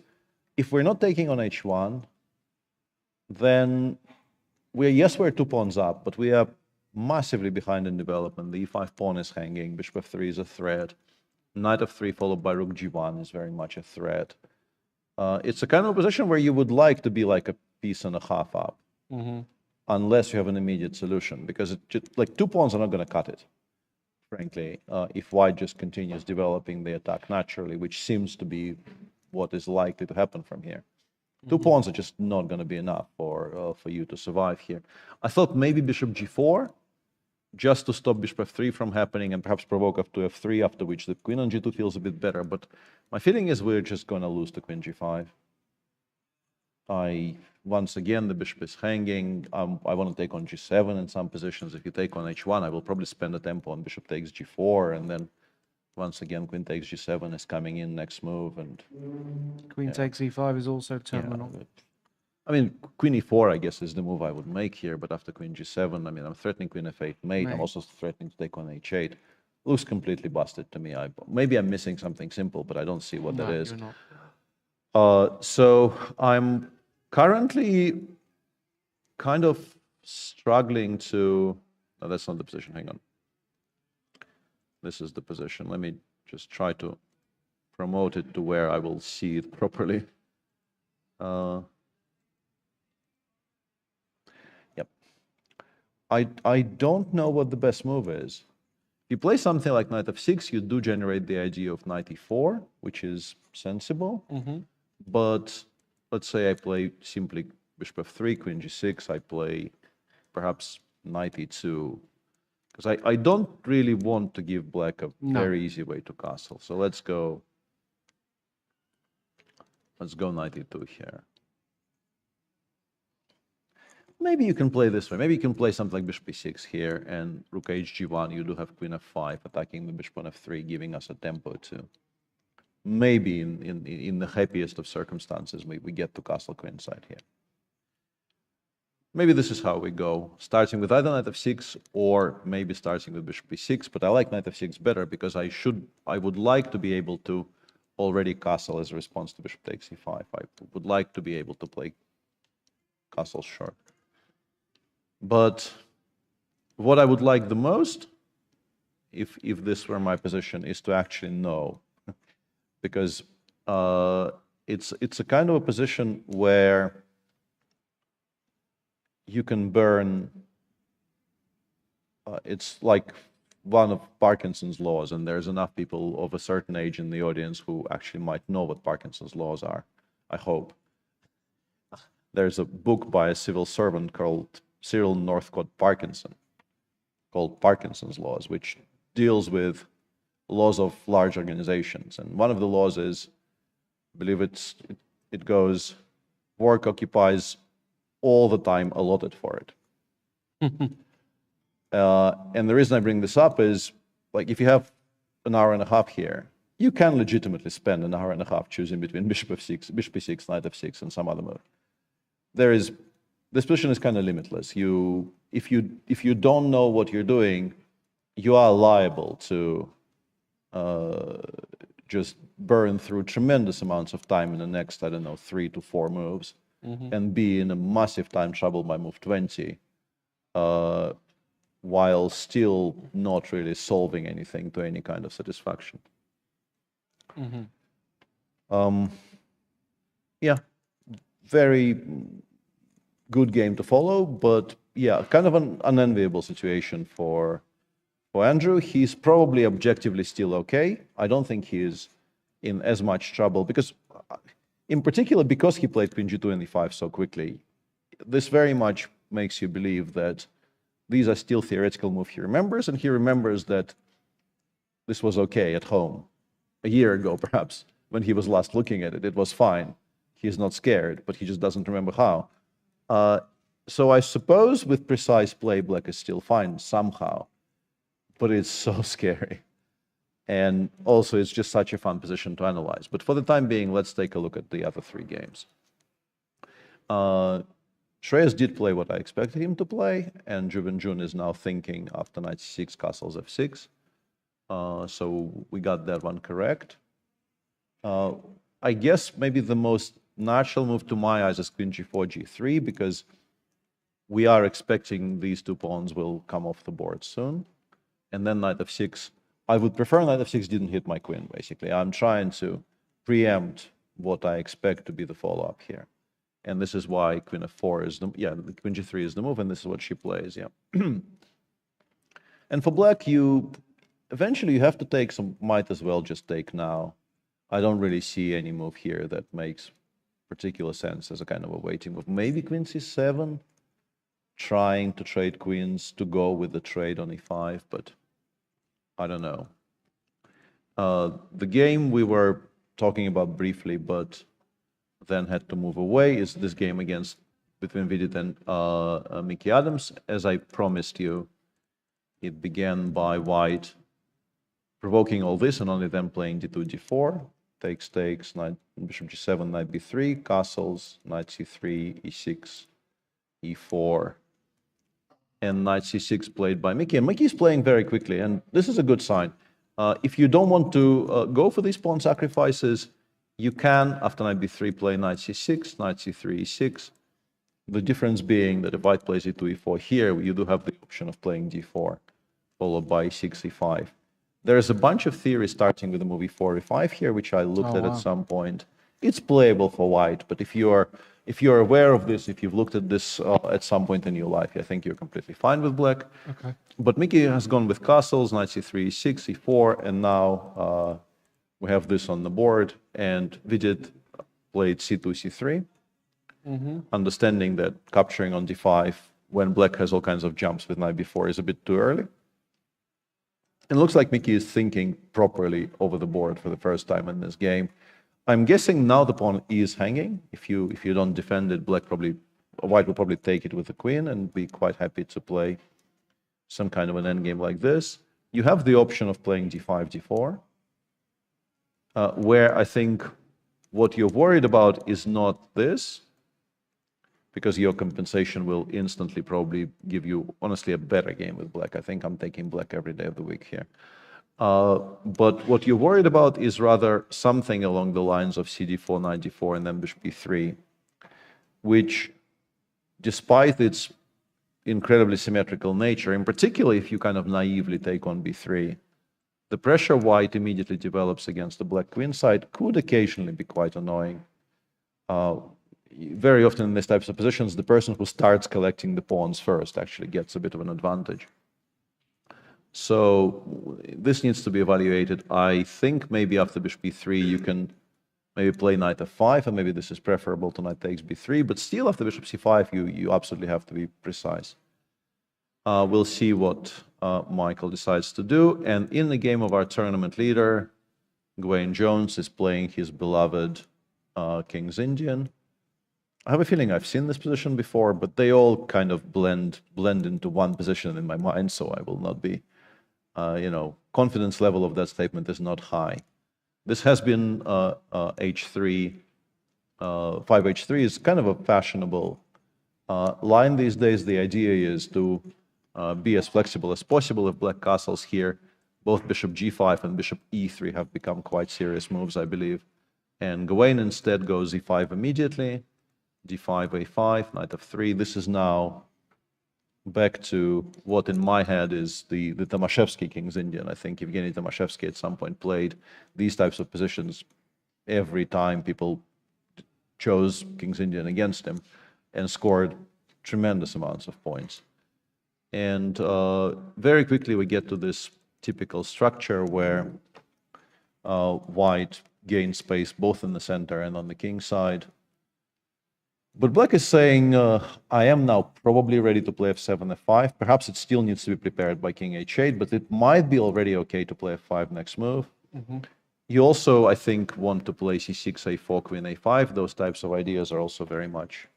Speaker 21: if we're not taking on h1, then we're 2 pawns up, but we are massively behind in development. The e5 pawn is hanging, bishop f3 is a threat. Knight f3 followed by rook g1 is very much a threat. It's a kind of position where you would like to be like a piece and a half up, unless you have an immediate solution, because like 2 pawns are not going to cut it, frankly, if white just continues developing the attack naturally, which seems to be what is likely to happen from here. 2 pawns are just not going to be enough for you to survive here. I thought maybe bishop g4, just to stop bishop f3 from happening and perhaps provoke f2, f3, after which the queen on g2 feels a bit better. But my feeling is we're just going to lose to queen g5. Once again, the bishop is hanging. I want to take on g7 in some positions. If you take on h1, I will probably spend a tempo on bishop takes g4, and then once again, queen takes g7 is coming in next move, and
Speaker 2: queen takes e5 is also terminal.
Speaker 21: I mean, queen e4, I guess, is the move I would make here, but after queen g7, I mean, I'm threatening queen f8 mate. I'm also threatening to take on h8. Looks completely busted to me. Maybe I'm missing something simple, but I don't see what that is.
Speaker 2: You're not.
Speaker 21: So I'm currently kind of struggling to... No, that's not the position. Hang on. This is the position. Let me just try to promote it to where I will see it properly. Yep. I don't know what the best move is. If you play something like knight f6, you do generate the idea of knight e4, which is sensible. But let's say I play simply bishop f3, queen g6, I play perhaps knight e2. Because I don't really want to give black a very easy way to castle. So let's go knight e2 here. Maybe you can play this way. Maybe you can play something like bishop e6 here, and rook hg1. You do have queen f5 attacking the bishop on f3, giving us a tempo too. Maybe in the happiest of circumstances, we get to castle queenside here. Maybe this is how we go, starting with either knight f6 or maybe starting with bishop e6. But I like knight f6 better because I would like to be able to already castle as a response to bishop takes e5. I would like to be able to play castle short. But what I would like the most, if this were my position, is to actually know, because it's a kind of a position where you can burn. It's like one of Parkinson's laws, and there's enough people of a certain age in the audience who actually might know what Parkinson's laws are, I hope. There's a book by a civil servant called Cyril Northcote Parkinson, called Parkinson's Laws, which deals with laws of large organizations. And one of the laws is, I believe it goes, work occupies all the time allotted for it. And the reason I bring this up is, like, if you have an hour and a half here, you can legitimately spend an hour and a half choosing between bishop f6, bishop e6, knight f6, and some other move. This position is kind of limitless. If you don't know what you're doing, you are liable to just burn through tremendous amounts of time in the next, I don't know, 3 to 4 moves, and be in a massive time trouble by move 20, while still not really solving anything to any kind of satisfaction. Yeah, very good game to follow, but yeah, kind of an unenviable situation for Andrew. He's probably objectively still okay. I don't think he's in as much trouble because, in particular, because he played queen g2 and e5 so quickly, this very much makes you believe that these are still theoretical moves he remembers, and he remembers that this was okay at home a year ago, perhaps, when he was last looking at it. It was fine. He's not scared, but he just doesn't remember how. So I suppose with precise play, black is still fine somehow, but it's so scary. And also, it's just such a fun position to analyze. But for the time being, let's take a look at the other 3 games. Shreyas did play what I expected him to play, and Juvenjun is now thinking after knight c6, castles f6. So we got that one correct. I guess maybe the most natural move to my eyes is queen g4, g3, because we are expecting these 2 pawns will come off the board soon. And then knight f6. I would prefer knight f6 didn't hit my queen, basically. I'm trying to preempt what I expect to be the follow-up here. And this is why queen f4 is the, yeah, queen g3 is the move, and this is what she plays, yeah. And for black, eventually you have to take some, might as well just take now. I don't really see any move here that makes particular sense as a kind of a waiting move. Maybe queen c7, trying to trade queens to go with the trade on e5, but I don't know. The game we were talking about briefly, but then had to move away, is this game between Vidit and Mickey Adams. As I promised you, it began by white provoking all this and only then playing d2, d4. takes, knight, bishop g7, knight b3, castles, knight c3, e6, e4, and knight c6 played by Mickey. And Mickey's playing very quickly, and this is a good sign. If you don't want to go for these pawn sacrifices, you can, after knight b3, play knight c6, knight c3, e6. The difference being that if white plays e2, e4 here, you do have the option of playing d4, followed by e6, e5. There's a bunch of theories starting with the move e4, e5 here, which I looked at some point. It's playable for white, but if you're aware of this, if you've looked at this at some point in your life, I think you're completely fine with black.
Speaker 2: Okay.
Speaker 21: But Mickey has gone with castles, knight c3, e6, e4, and now we have this on the board, and Vidit played c2, c3, understanding that capturing on d5 when black has all kinds of jumps with knight b4 is a bit too early. It looks like Mickey is thinking properly over the board for the first time in this game. I'm guessing now the pawn is hanging. If you don't defend it, white will probably take it with the queen and be quite happy to play some kind of an endgame like this. You have the option of playing d5, d4, where I think what you're worried about is not this, because your compensation will instantly probably give you, honestly, a better game with black. I think I'm taking black every day of the week here. But what you're worried about is rather something along the lines of cd4, knight d4, and then bishop e3, which, despite its incredibly symmetrical nature, in particular if you kind of naively take on b3, the pressure white immediately develops against the black queen side could occasionally be quite annoying. Very often in these types of positions, the person who starts collecting the pawns first actually gets a bit of an advantage. So this needs to be evaluated. I think maybe after bishop b3, you can maybe play knight f5, and maybe this is preferable to knight takes b3, but still after bishop c5, you absolutely have to be precise. We'll see what Michael decides to do. And in the game of our tournament leader, Gawain Jones is playing his beloved King's Indian. I have a feeling I've seen this position before, but they all kind of blend into one position in my mind, so I will not be, confidence level of that statement is not high. This has been h3, 5h3 is kind of a fashionable line these days. The idea is to be as flexible as possible. If black castles here, both bishop g5 and bishop e3 have become quite serious moves, I believe. And Gawain instead goes e5 immediately, d5, a5, knight f3. This is now back to what in my head is the Tomaszewski King's Indian. I think Evgeny Tomaszewski at some point played these types of positions every time people chose King's Indian against him and scored tremendous amounts of points. And very quickly we get to this typical structure where white gains space both in the center and on the king side. But black is saying, I am now probably ready to play f7, f5. Perhaps it still needs to be prepared by king h8, but it might be already okay to play f5 next move. You also, I think, want to play c6, a4, queen a5. Those types of ideas are also very much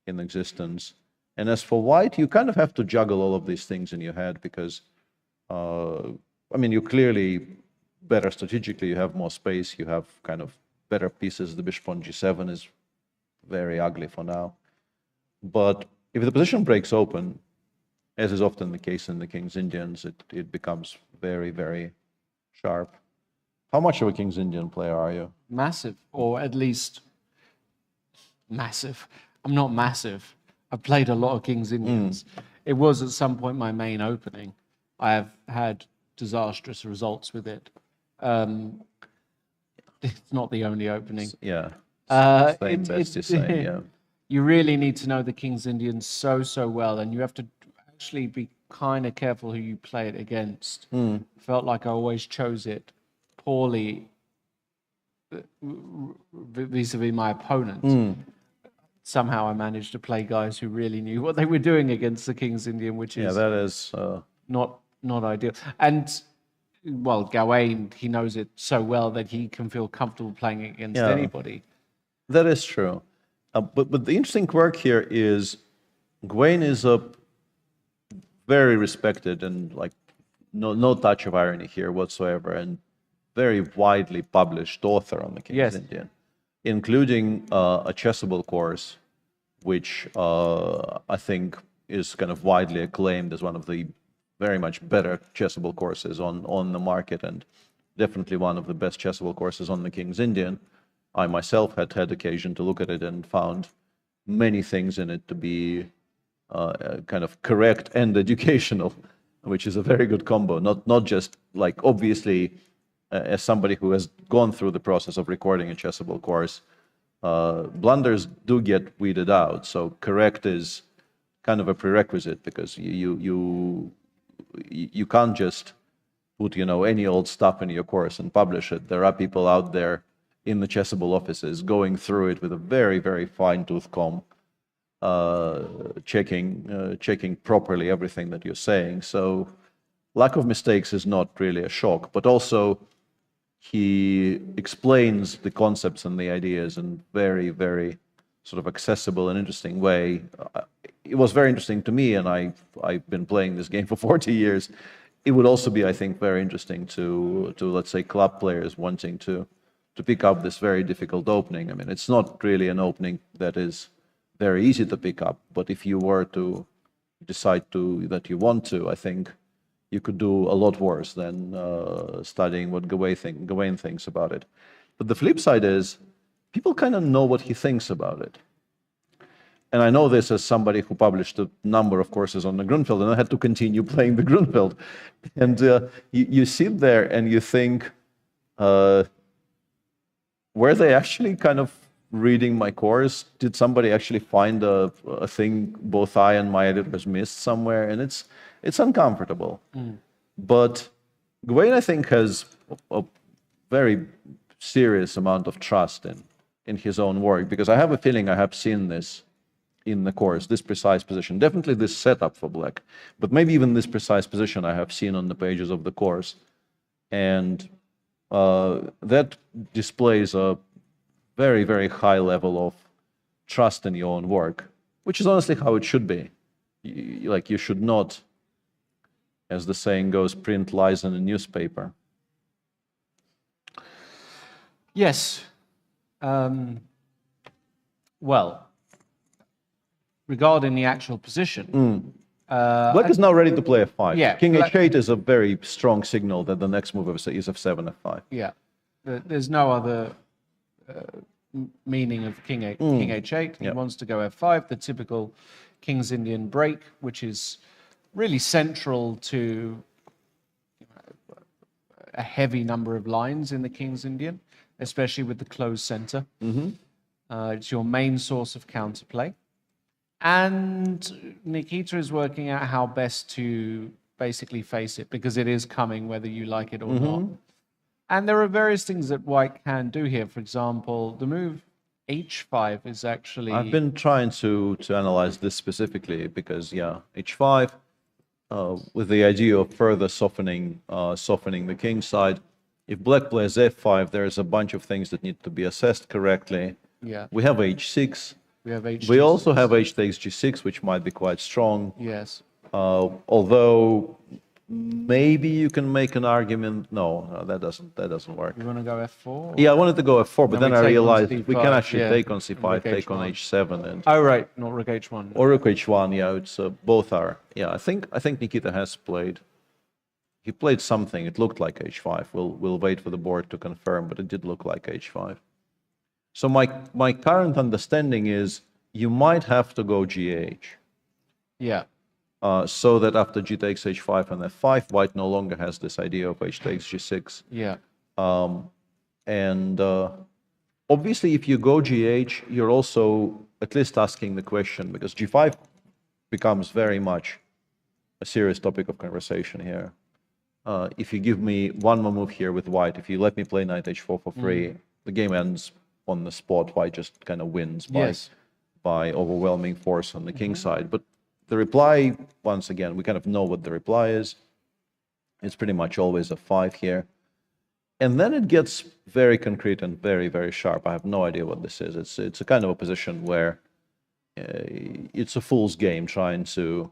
Speaker 21: in existence. And as for white, you kind of have to juggle all of these things in your head because, you're clearly better strategically. You have more space. You have kind of better pieces. The bishop on g7 is very ugly for now. But if the position breaks open, as is often the case in the King's Indians, it becomes very, very sharp. How much of a King's Indian player are you?
Speaker 2: Massive, or at least massive. I'm not massive. I've played a lot of King's Indians. It was at some point my main opening. I have had disastrous results with it. It's not the only opening.
Speaker 21: Yeah.
Speaker 2: You really need to know the King's Indian so well, and you have to actually be kind of careful who you play it against. Felt like I always chose it poorly vis-a-vis my opponent. Somehow I managed to play guys who really knew what they were doing against the King's Indian, which is
Speaker 21: that is
Speaker 2: not ideal. And well, Gawain, he knows it so well that he can feel comfortable playing against anybody.
Speaker 21: That is true. But the interesting quirk here is Gawain is a very respected and like no touch of irony here whatsoever. And very widely published author on the King's Indian, including a chessable course, which I think is kind of widely acclaimed as one of the very much better chessable courses on the market, and definitely one of the best chessable courses on the King's Indian. I myself had occasion to look at it and found many things in it to be kind of correct and educational, which is a very good combo. Not just like, obviously, as somebody who has gone through the process of recording a chessable course, blunders do get weeded out. So correct is kind of a prerequisite, because you can't just put any old stuff in your course and publish it. There are people out there in the chessable offices going through it with a very, very fine-tooth comb, checking properly everything that you're saying. So lack of mistakes is not really a shock, but also he explains the concepts and the ideas in very, very sort of accessible and interesting way. It was very interesting to me, and I've been playing this game for 40 years. It would also be, I think, very interesting to let's say, club players wanting to pick up this very difficult opening. I mean, it's not really an opening that is very easy to pick up, but if you were to decide that you want to, I think you could do a lot worse than studying what Gawain thinks about it. But the flip side is, people kind of know what he thinks about it. And I know this as somebody who published a number of courses on the Grunfeld, and I had to continue playing the Grunfeld. And you sit there and you think, were they actually kind of reading my course? Did somebody actually find a thing both I and my editors missed somewhere? And it's uncomfortable. But Gawain, I think, has a very serious amount of trust in his own work, because I have a feeling I have seen this in the course, this precise position, definitely this setup for black, but maybe even this precise position I have seen on the pages of the course. And that displays a very, very high level of trust in your own work, which is honestly how it should be. You should not, as the saying goes, print lies in a newspaper.
Speaker 2: Yes. Well, regarding the actual position,
Speaker 21: Black is now ready to play f5.
Speaker 2: Yeah,
Speaker 21: King h8 is a very strong signal that the next move is f7, f5.
Speaker 2: Yeah, there's no other meaning of king h8. He wants to go f5, the typical King's Indian break, which is really central to a heavy number of lines in the King's Indian, especially with the closed center. It's your main source of counterplay. And Nikita is working out how best to basically face it, because it is coming whether you like it or not. And there are various things that white can do here. For example, the move h5 is actually...
Speaker 21: I've been trying to analyze this specifically because, h5, with the idea of further softening the king side. If black plays f5, there's a bunch of things that need to be assessed correctly.
Speaker 2: Yeah.
Speaker 21: We have h6.
Speaker 2: We have h6.
Speaker 21: We also have h takes g6, which might be quite strong.
Speaker 2: Yes.
Speaker 21: Although maybe you can make an argument. No, that doesn't work.
Speaker 2: You want to go f4?
Speaker 21: Yeah, I wanted to go f4, but then I realized we can actually take on c5, take on h7, and
Speaker 2: oh right, not rook h1.
Speaker 21: or rook h1. Yeah, it's both are. Yeah, I think Nikita has played. He played something. It looked like h5. We'll wait for the board to confirm, but it did look like h5. So my current understanding is you might have to go gh.
Speaker 2: Yeah.
Speaker 21: So that after g takes h5 and f5, white no longer has this idea of h takes g6.
Speaker 2: Yeah.
Speaker 21: And obviously, if you go gh, you're also at least asking the question, because g5 becomes very much a serious topic of conversation here. If you give me one more move here with white, if you let me play knight h4 for free, the game ends on the spot. White just kind of wins by overwhelming force on the king side. But the reply, once again, we kind of know what the reply is. It's pretty much always a 5 here. And then it gets very concrete and very, very sharp. I have no idea what this is. It's a kind of a position where it's a fool's game trying to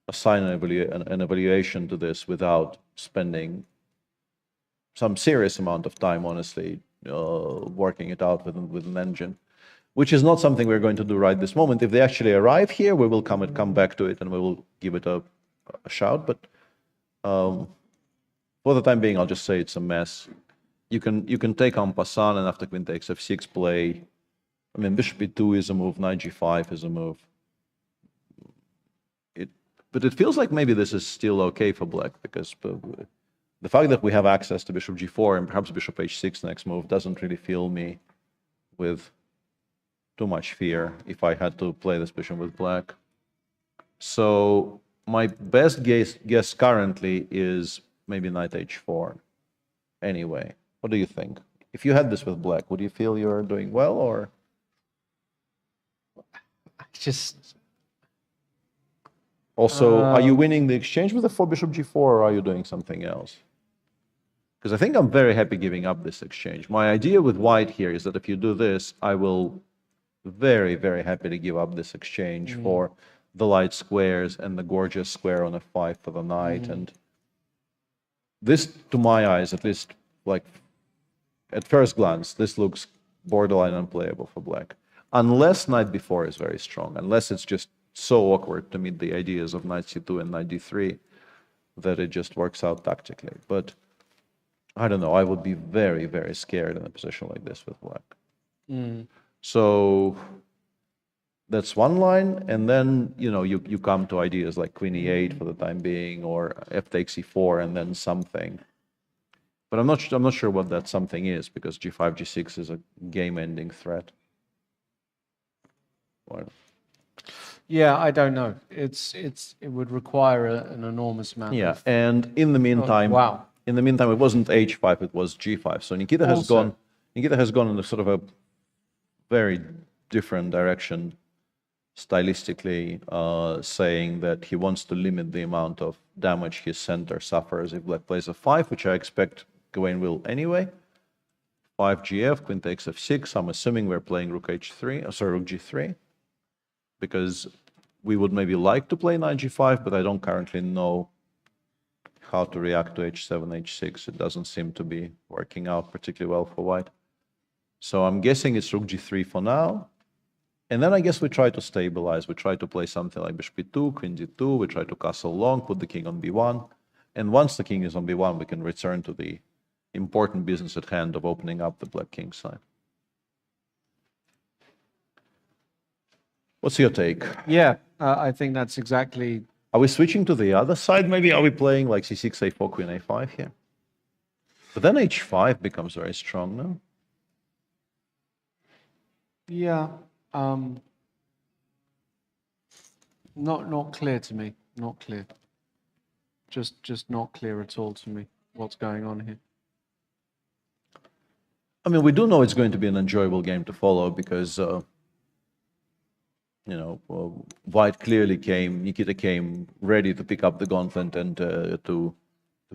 Speaker 21: assign an evaluation to this without spending some serious amount of time, honestly, working it out with an engine, which is not something we're going to do right this moment. If they actually arrive here, we will come back to it and we will give it a shout. But for the time being, I'll just say it's a mess. You can take en passant, and after queen takes f6 play. I mean, bishop e2 is a move, knight g5 is a move. But it feels like maybe this is still okay for black, because the fact that we have access to bishop g4 and perhaps bishop h6 next move doesn't really fill me with too much fear if I had to play this bishop with black. So my best guess currently is maybe knight h4. Anyway, what do you think? If you had this with black, would you feel you're doing well, or?
Speaker 2: Just...
Speaker 21: Also, are you winning the exchange with the 4 bishop g4, or are you doing something else? Because I think I'm very happy giving up this exchange. My idea with white here is that if you do this, I will very, very happy to give up this exchange for the light squares and the gorgeous square on f5 for the knight. And this, to my eyes, at least, like at first glance, this looks borderline unplayable for black. Unless knight b4 is very strong, unless it's just so awkward to meet the ideas of knight c2 and knight d3 that it just works out tactically. But I don't know, I would be very, very scared in a position like this with black. So that's one line, and then you come to ideas like queen e8 for the time being, or f takes e4 and then something. But I'm not sure what that something is, because g5 g6 is a game-ending threat. Well,
Speaker 2: yeah, I don't know. It would require an enormous amount.
Speaker 21: Yeah, and in the meantime, in the meantime, it wasn't h5, it was g5. So Nikita has gone in a sort of a very different direction stylistically, saying that he wants to limit the amount of damage his center suffers if black plays f5, which I expect Gawain will anyway. 5 gf, queen takes f6. I'm assuming we're playing rook h3, sorry, rook g3, because we would maybe like to play knight g5, but I don't currently know how to react to h7, h6. It doesn't seem to be working out particularly well for white. So I'm guessing it's rook g3 for now. And then I guess we try to stabilize. We try to play something like bishop e2, queen d2. We try to castle long, put the king on b1. And once the king is on b1, we can return to the important business at hand of opening up the black king side. What's your take?
Speaker 2: Yeah, I think that's exactly...
Speaker 21: Are we switching to the other side maybe? Are we playing like c6, a4, queen a5 here? But then h5 becomes very strong, no?
Speaker 2: Yeah. Not clear to me. Not clear. Just not clear at all to me what's going on here.
Speaker 21: I mean, we do know it's going to be an enjoyable game to follow, because white clearly Nikita came ready to pick up the gauntlet and to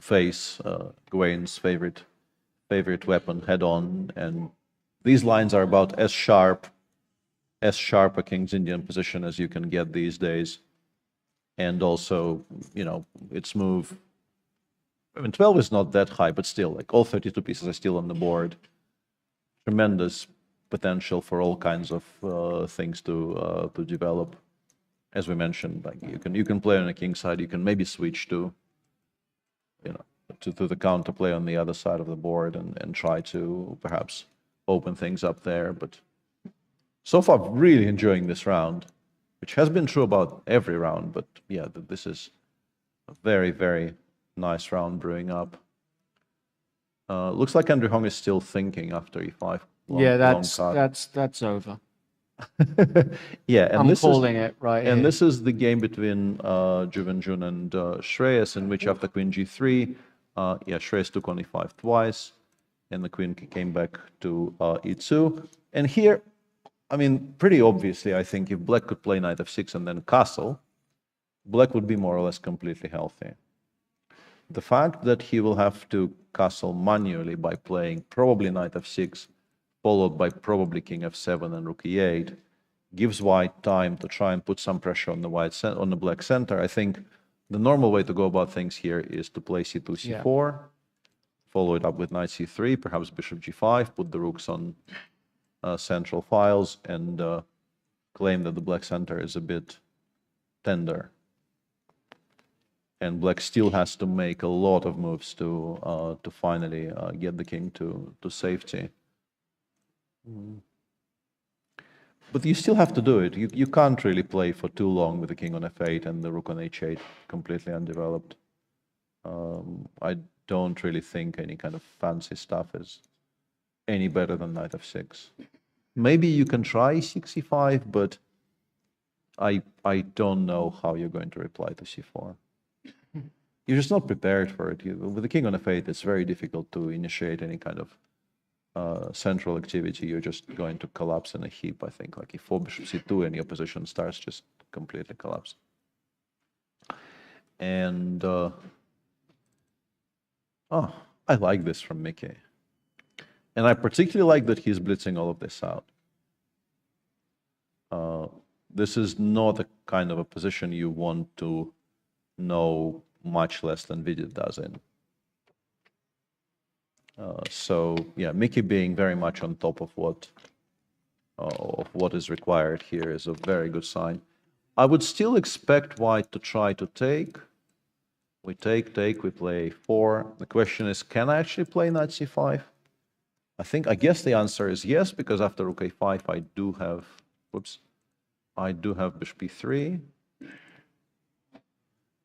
Speaker 21: face Gawain's favorite weapon head on. And these lines are about as sharp a King's Indian position as you can get these days. And also, its move, I mean, 12 is not that high, but still, like, all 32 pieces are still on the board. Tremendous potential for all kinds of things to develop. As we mentioned, like, you can play on the king side, you can maybe switch to the counterplay on the other side of the board and try to perhaps open things up there. But so far, really enjoying this round, which has been true about every round. But yeah, this is a very, very nice round brewing up. Looks like Andrew Hong is still thinking after e5.
Speaker 2: That's over.
Speaker 21: Yeah, and
Speaker 2: I'm calling it right
Speaker 21: and
Speaker 2: here.
Speaker 21: this is the game between Juvenjun and Shreyas, in which after queen g3, Shreyas took on e5 twice, and the queen came back to e2. And here, I mean, pretty obviously, I think if black could play knight f6 and then castle, black would be more or less completely healthy. The fact that he will have to castle manually by playing probably knight f6, followed by probably king f7 and rook e8, gives white time to try and put some pressure on the black center. I think the normal way to go about things here is to play c2, c4, follow it up with knight c3, perhaps bishop g5, put the rooks on central files, and claim that the black center is a bit tender. And black still has to make a lot of moves to finally get the king to safety. But you still have to do it. You can't really play for too long with the king on f8 and the rook on h8 completely undeveloped. I don't really think any kind of fancy stuff is any better than knight f6. Maybe you can try c5, but I don't know how you're going to reply to c4. You're just not prepared for it. With the king on f8, it's very difficult to initiate any kind of central activity. You're just going to collapse in a heap, I think. Like if 4 bishop c2 and your position starts just completely collapse. And oh, I like this from Mickey. And I particularly like that he's blitzing all of this out. This is not a kind of a position you want to know much less than Vidit does in. So yeah, Mickey being very much on top of what is required here is a very good sign. I would still expect white to try to take. We take, we play a4. The question is, can I actually play knight c5? I guess the answer is yes, because after rook a5 I do have, bishop b3.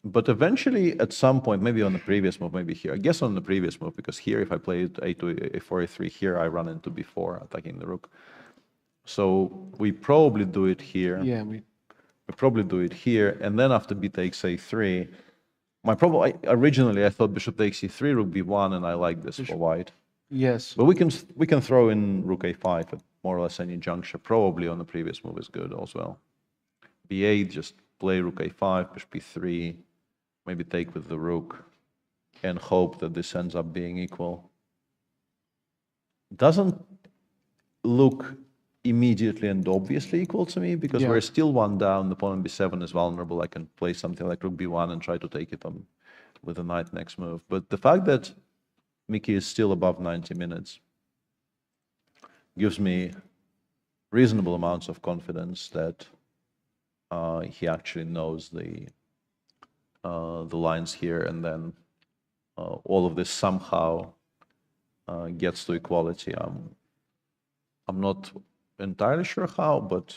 Speaker 21: But eventually, at some point, maybe on the previous move, maybe here. I guess on the previous move, because here, if I play a2, a4, a3 here, I run into b4, attacking the rook. So we probably do it here.
Speaker 2: Yeah,
Speaker 21: we probably do it here, and then after b takes a3, originally I thought bishop takes e3, rook b1, and I like this for white.
Speaker 2: Yes.
Speaker 21: But we can throw in rook a5 at more or less any juncture. Probably on the previous move is good as well. b8, just play rook a5, bishop b3, maybe take with the rook, and hope that this ends up being equal. Doesn't look immediately and obviously equal to me, because we're still one down, the pawn on b7 is vulnerable. I can play something like rook b1 and try to take it on with a knight next move. But the fact that Mickey is still above 90 minutes gives me reasonable amounts of confidence that he actually knows the lines here, and then all of this somehow gets to equality. I'm not entirely sure how, but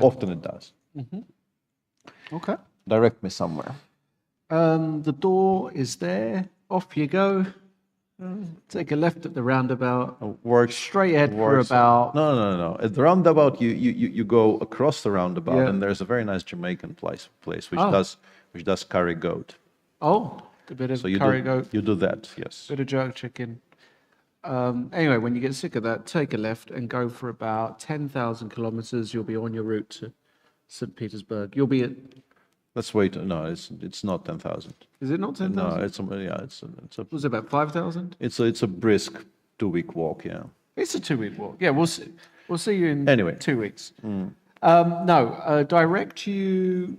Speaker 21: often it does.
Speaker 2: Okay.
Speaker 21: Direct me somewhere.
Speaker 2: The door is there. Off you go. Take a left at the roundabout.
Speaker 21: Works
Speaker 2: straight ahead
Speaker 21: works.
Speaker 2: for about.
Speaker 21: No. At the roundabout, you go across the roundabout, and there's a very nice Jamaican place which does curry goat.
Speaker 2: Oh, a bit of curry goat.
Speaker 21: You do that, yes.
Speaker 2: Bit of jerk chicken. Anyway, when you get sick of that, take a left and go for about 10,000 kilometers. You'll be on your route to St. Petersburg. You'll be at.
Speaker 21: Let's wait. No, it's not 10,000.
Speaker 2: Is it not 10,000?
Speaker 21: No, it's a.
Speaker 2: Was it about 5,000?
Speaker 21: It's a brisk 2-week walk. Yeah.
Speaker 2: It's a 2-week walk. Yeah, we'll see. We'll see you in 2 weeks. Direct you.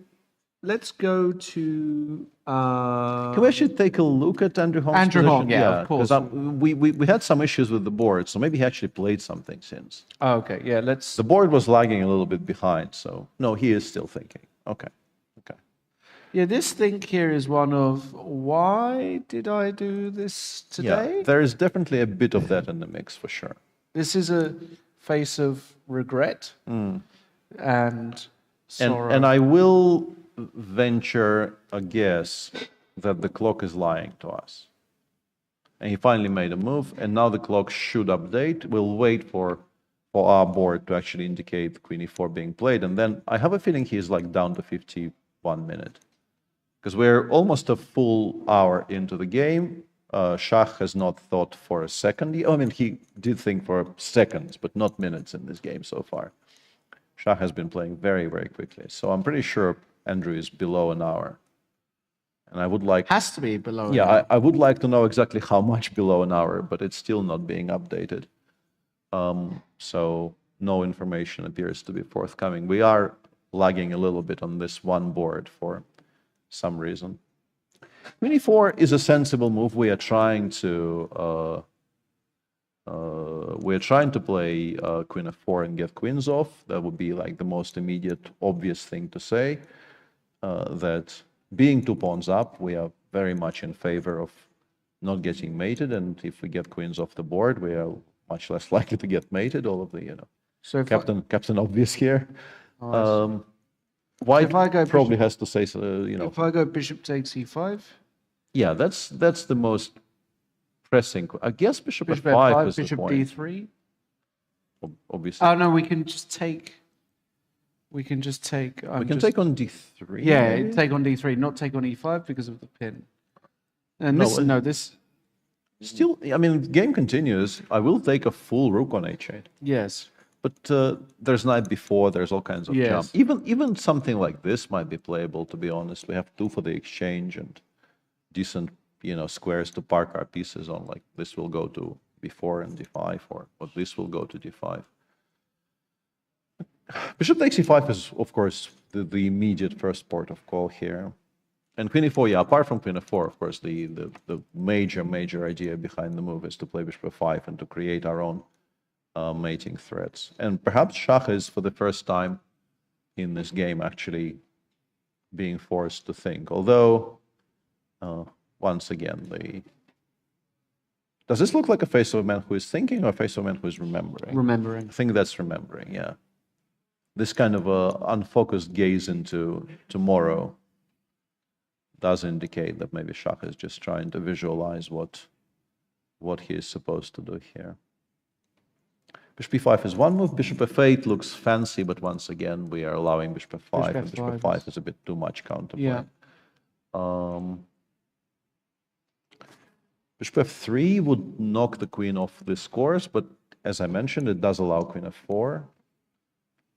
Speaker 2: Let's go to.
Speaker 21: Can we actually take a look at Andrew Hong's
Speaker 2: Andrew
Speaker 21: position?
Speaker 2: Hong, yeah, of course.
Speaker 21: Because we had some issues with the board, so maybe he actually played something since.
Speaker 2: Oh, okay, yeah, let's.
Speaker 21: The board was lagging a little bit behind, so no, he is still thinking. Okay.
Speaker 2: Yeah, this think here is one of, why did I do this today?
Speaker 21: Yeah, there is definitely a bit of that in the mix, for sure.
Speaker 2: This is a face of regret and sorrow.
Speaker 21: And I will venture a guess that the clock is lying to us. And he finally made a move, and now the clock should update. We'll wait for our board to actually indicate queen e4 being played, and then I have a feeling he's like down to 51 minutes. Because we're almost a full hour into the game. Shah has not thought for a second. I mean, he did think for seconds, but not minutes in this game so far. Shah has been playing very, very quickly. So I'm pretty sure Andrew is below an hour. And I would like...
Speaker 2: Has to be below an
Speaker 21: hour.
Speaker 2: hour.
Speaker 21: I would like to know exactly how much below an hour, but it's still not being updated. So no information appears to be forthcoming. We are lagging a little bit on this one board for some reason. Queen e4 is a sensible move. We're trying to play queen f4 and get queens off. That would be like the most immediate, obvious thing to say. That being 2 pawns up, we are very much in favor of not getting mated, and if we get queens off the board, we are much less likely to get mated. All of the,
Speaker 2: So if
Speaker 21: Captain Obvious here.
Speaker 2: Oh,
Speaker 21: White
Speaker 2: if I go
Speaker 21: probably
Speaker 2: bishop-
Speaker 21: has to say,
Speaker 2: If I go bishop takes e5,
Speaker 21: yeah, that's the most pressing. I guess bishop
Speaker 2: bishop
Speaker 21: f5
Speaker 2: f5,
Speaker 21: is the
Speaker 2: bishop
Speaker 21: point.
Speaker 2: d3.
Speaker 21: Obviously.
Speaker 2: Oh no, we can just take. We can just take.
Speaker 21: We can take on d3.
Speaker 2: Yeah,
Speaker 21: maybe?
Speaker 2: take on d3, not take on e5 because of the pin. And
Speaker 21: No,
Speaker 2: this.
Speaker 21: Still, I mean, game continues. I will take a full rook on h8.
Speaker 2: Yes.
Speaker 21: But there's knight b4, there's all kinds of
Speaker 2: Yes.
Speaker 21: jump. Even something like this might be playable, to be honest. We have 2 for the exchange and decent, squares to park our pieces on. Like this will go to b4 and d5, or this will go to d5. Bishop takes e5 is, of course, the immediate first port of call here. And queen e4, yeah, apart from queen f4, of course, the major idea behind the move is to play bishop f5 and to create our own mating threats. And perhaps Shah is, for the first time in this game, actually being forced to think. Although, once again, does this look like a face of a man who is thinking or a face of a man who is remembering?
Speaker 2: Remembering.
Speaker 21: I think that's remembering, yeah. This kind of unfocused gaze into tomorrow does indicate that maybe Shah is just trying to visualize what he is supposed to do here. Bishop b5 is one move. Bishop f8 looks fancy, but once again, we are allowing bishop f5.
Speaker 2: Bishop
Speaker 21: And bishop
Speaker 2: f5
Speaker 21: f5 is a bit too much counterplay.
Speaker 2: Yeah.
Speaker 21: Bishop f3 would knock the queen off this course, but as I mentioned, it does allow queen f4,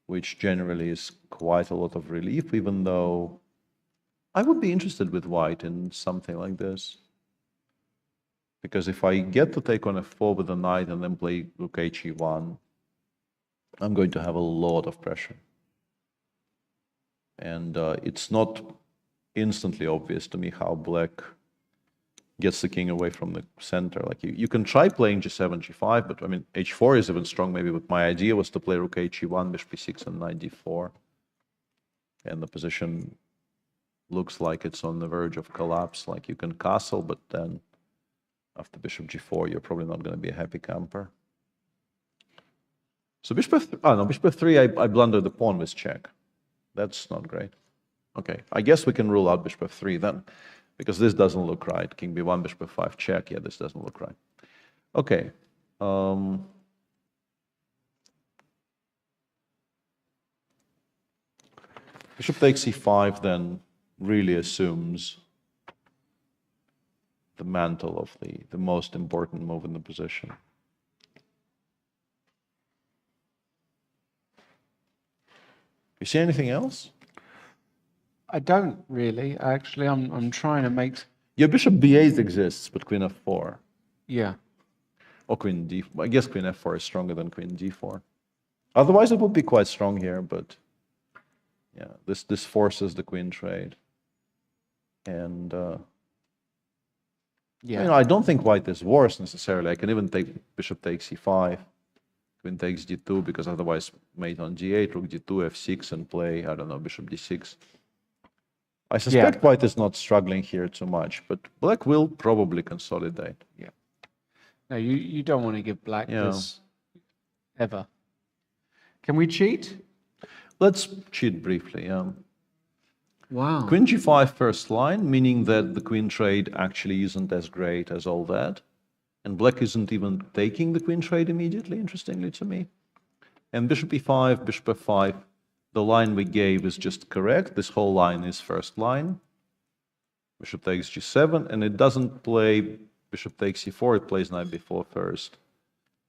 Speaker 21: which generally is quite a lot of relief, even though I would be interested with white in something like this. Because if I get to take on f4 with a knight and then play rook he1, I'm going to have a lot of pressure. And it's not instantly obvious to me how black gets the king away from the center. Like you can try playing g7, g5, but I mean h4 is even strong maybe, but my idea was to play rook he1, bishop e6, and knight d4. And the position looks like it's on the verge of collapse. Like you can castle, but then after bishop g4, you're probably not going to be a happy camper. So bishop f3, I blundered the pawn with check. That's not great. Okay, I guess we can rule out bishop f3 then, because this doesn't look right. King b1, bishop f5, check. Yeah, this doesn't look right. Okay. Bishop takes e5 then really assumes the mantle of the most important move in the position. You see anything else?
Speaker 2: I don't really. Actually, I'm trying to make.
Speaker 21: Yeah, bishop b8 exists, but queen f4.
Speaker 2: Yeah.
Speaker 21: Or queen d4. I guess queen f4 is stronger than queen d4. Otherwise, it would be quite strong here, but yeah, this forces the queen trade. And
Speaker 2: yeah,
Speaker 21: I don't think white is worse necessarily. I can even take bishop takes e5, queen takes d2, because otherwise mate on g8, rook d2, f6, and play, I don't know, bishop d6. I suspect white is not struggling here too much, but black will probably consolidate.
Speaker 2: Yeah. No, you don't want to give black this ever. Can we cheat?
Speaker 21: Let's cheat briefly.
Speaker 2: Wow.
Speaker 21: Queen g5 first line, meaning that the queen trade actually isn't as great as all that. And black isn't even taking the queen trade immediately, interestingly to me. And bishop e5, bishop f5, the line we gave is just correct. This whole line is first line. Bishop takes g7, and it doesn't play bishop takes e4, it plays knight b4 first,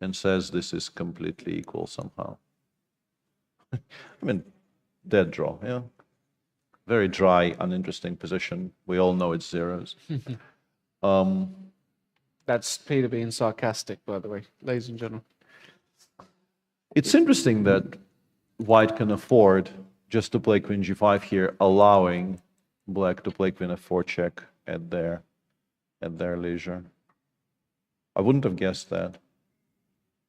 Speaker 21: and says this is completely equal somehow. I mean, dead draw, yeah. Very dry, uninteresting position. We all know it's zeros.
Speaker 2: That's Peter being sarcastic, by the way, ladies and gentlemen.
Speaker 21: It's interesting that white can afford just to play queen g5 here, allowing black to play queen f4 check at their leisure. I wouldn't have guessed that.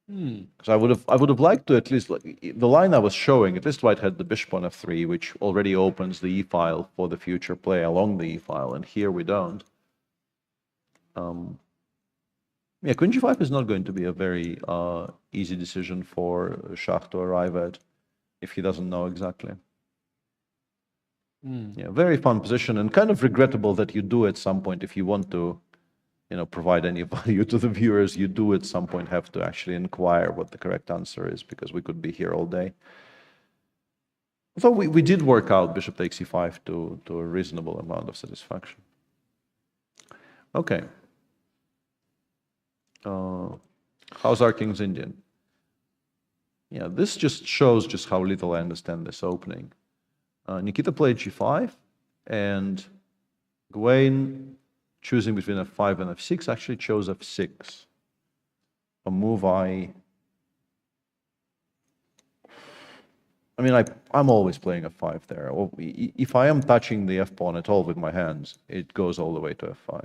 Speaker 21: Because I would have liked to at least, like, the line I was showing, at least white had the bishop on f3, which already opens the e-file for the future play along the e-file, and here we don't. Yeah, queen g5 is not going to be a very easy decision for Shah to arrive at if he doesn't know exactly. Yeah, very fun position, and kind of regrettable that you do at some point if you want to, you know, provide any value to the viewers, you do at some point have to actually inquire what the correct answer is, because we could be here all day. Although we did work out bishop takes e5 to a reasonable amount of satisfaction. Okay. How's our King's Indian? Yeah, this just shows just how little I understand this opening. Nikita played g5, and Gawain, choosing between f5 and f6, actually chose f6. A move I mean, I'm always playing f5 there. If I am touching the f-pawn at all with my hands, it goes all the way to f5.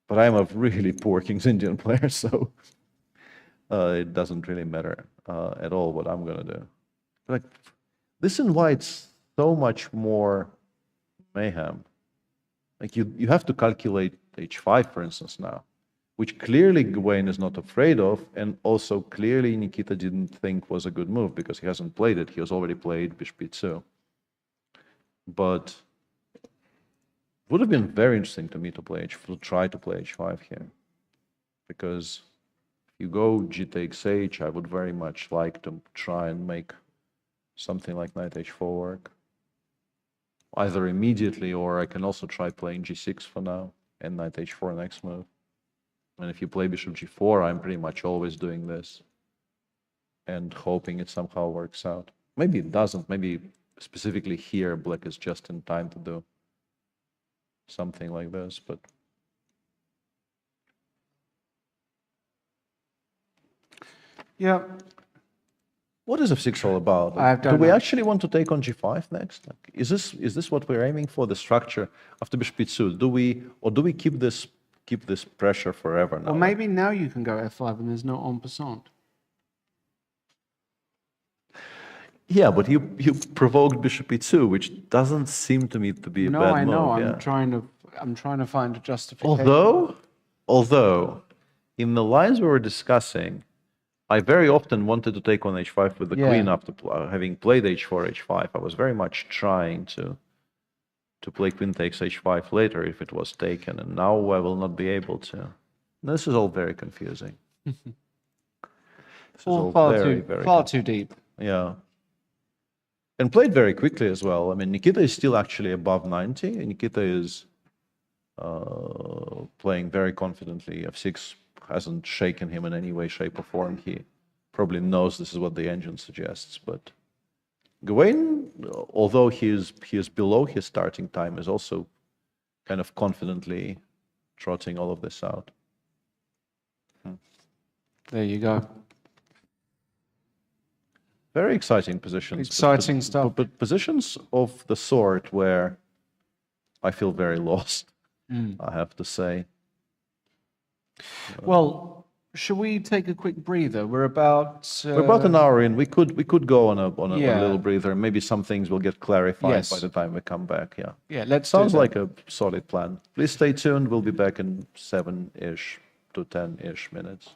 Speaker 21: But I'm a really poor King's Indian player, so it doesn't really matter at all what I'm going to do. Like, this in white's so much more mayhem. Like, you have to calculate h5, for instance, now, which clearly Gawain is not afraid of, and also clearly Nikita didn't think was a good move because he hasn't played it. He has already played bishop e2. But it would have been very interesting to me to try to play h5 here, because if you go g takes h, I would very much like to try and make something like knight h4 work, either immediately, or I can also try playing g6 for now and knight h4 next move. And if you play bishop g4, I'm pretty much always doing this and hoping it somehow works out. Maybe it doesn't. Maybe specifically here, black is just in time to do something like this, but
Speaker 2: yeah.
Speaker 21: What is f6 all about? Do we actually want to take on g5 next? Like, is this what we're aiming for? The structure after bishop e2? Do we keep this pressure forever now?
Speaker 2: Well, maybe now you can go f5 and there's no en passant.
Speaker 21: Yeah, but you provoked bishop e2, which doesn't seem to me to be a bad move.
Speaker 2: No, I know.
Speaker 21: Yeah.
Speaker 2: I'm trying to find a justification.
Speaker 21: Although, in the lines we were discussing, I very often wanted to take on h5 with the queen after having played h4, h5. I was very much trying to play queen takes h5 later if it was taken, and now I will not be able to. This is all very confusing. This is all
Speaker 2: far too deep.
Speaker 21: Yeah. And played very quickly as well. I mean, Nikita is still actually above 90, and Nikita is playing very confidently. f6 hasn't shaken him in any way, shape, or form. He probably knows this is what the engine suggests, but Gawain, although he is below his starting time, is also kind of confidently trotting all of this out.
Speaker 2: There you go.
Speaker 21: Very exciting positions.
Speaker 2: Exciting stuff.
Speaker 21: But positions of the sort where I feel very lost, I have to say.
Speaker 2: Well, should we take a quick breather? We're about
Speaker 21: an hour in. We could go on a little breather. Maybe some things will get clarified by the time we come back. Yeah.
Speaker 2: Yeah. Let's.
Speaker 21: Sounds like a solid plan. Please stay tuned. We'll be back in 7-ish to 10-ish minutes.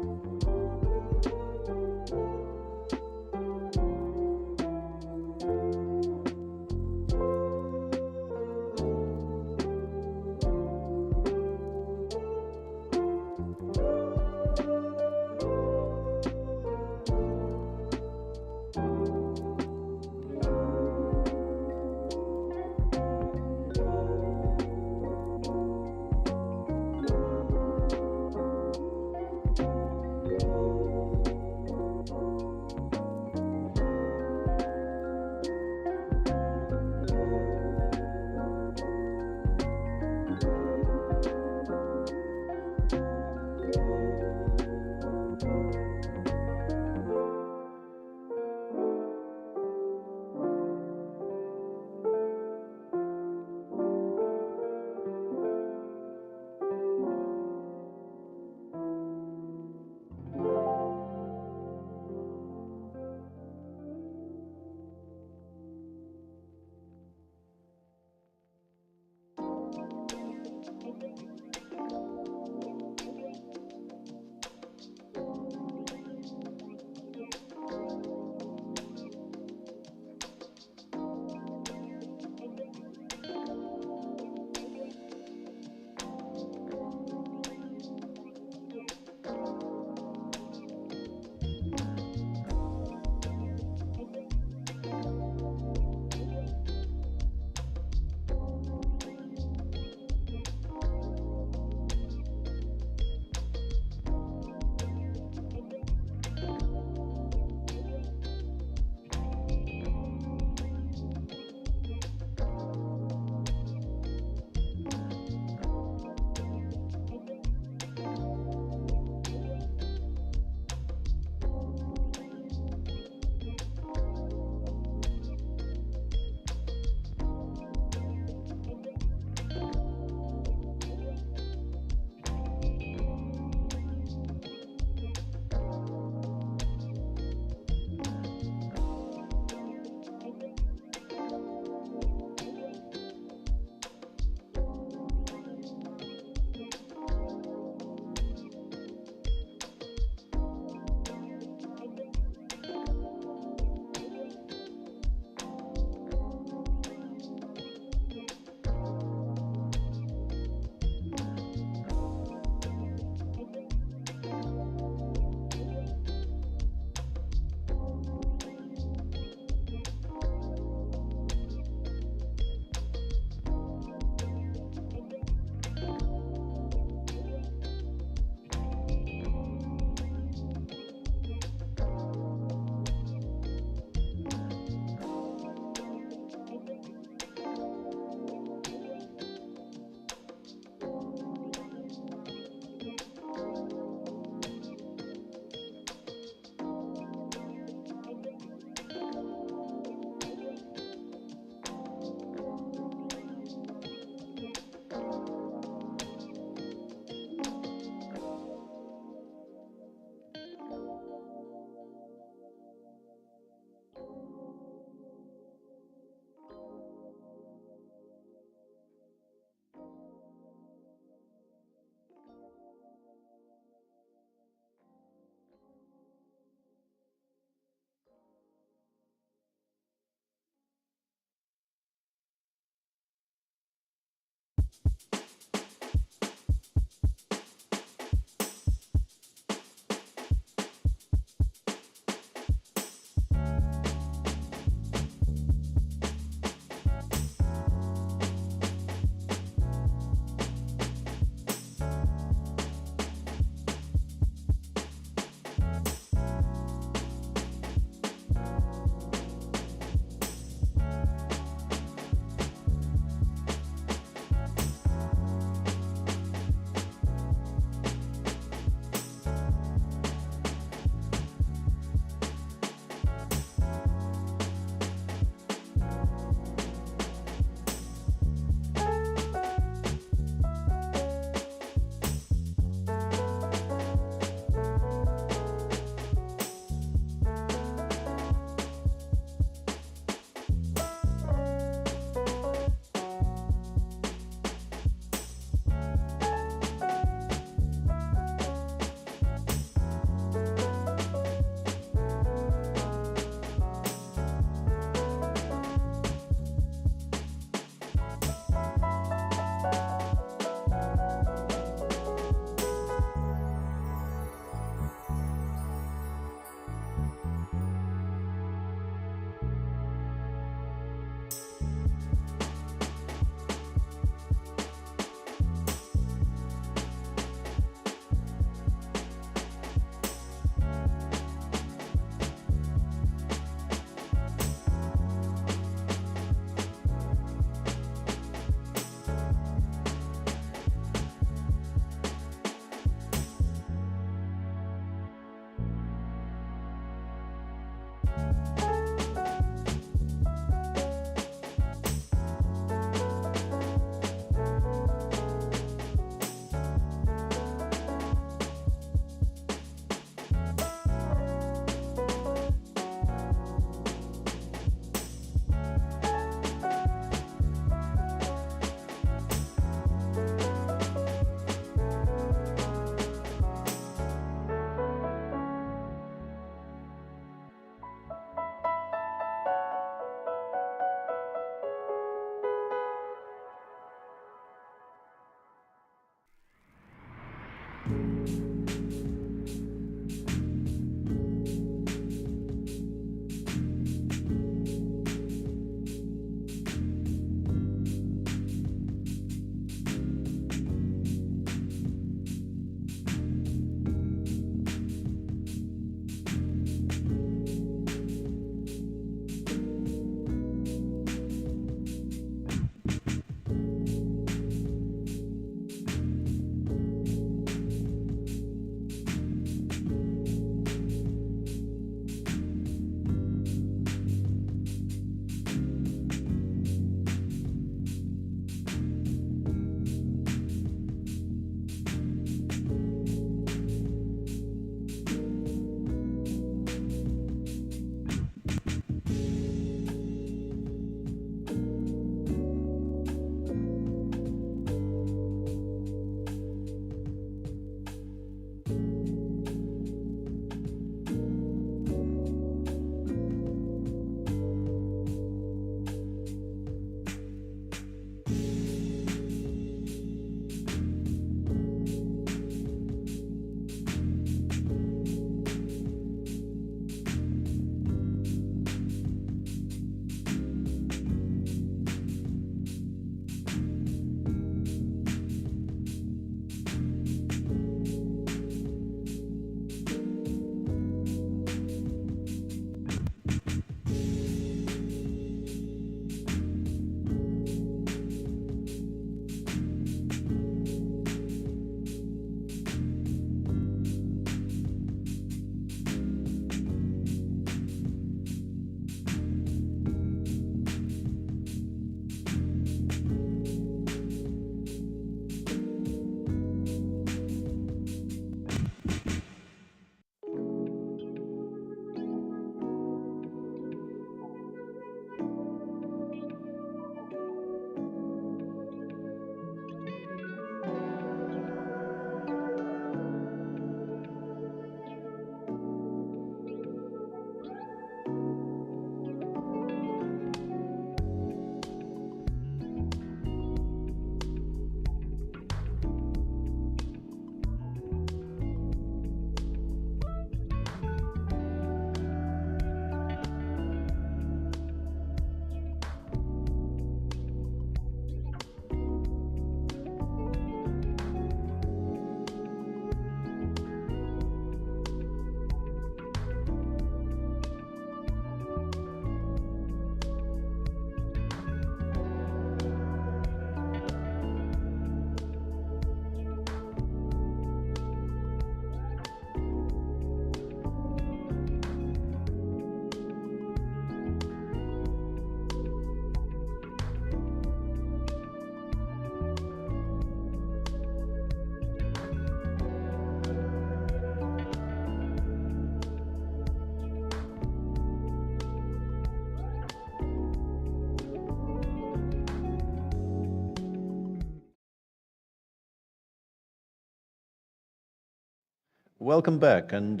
Speaker 21: welcome back, and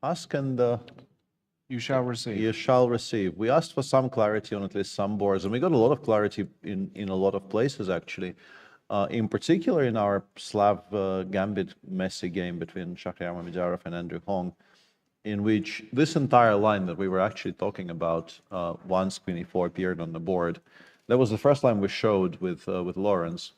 Speaker 21: ask and
Speaker 2: you shall receive.
Speaker 21: You shall receive. We asked for some clarity on at least some boards, and we got a lot of clarity in a lot of places, actually. In particular, in our Slav Gambit messy game between Shahryar Mamedjarov and Andrew Hong, in which this entire line that we were actually talking about once Queen e4 appeared on the board, that was the first line we showed with Lawrence.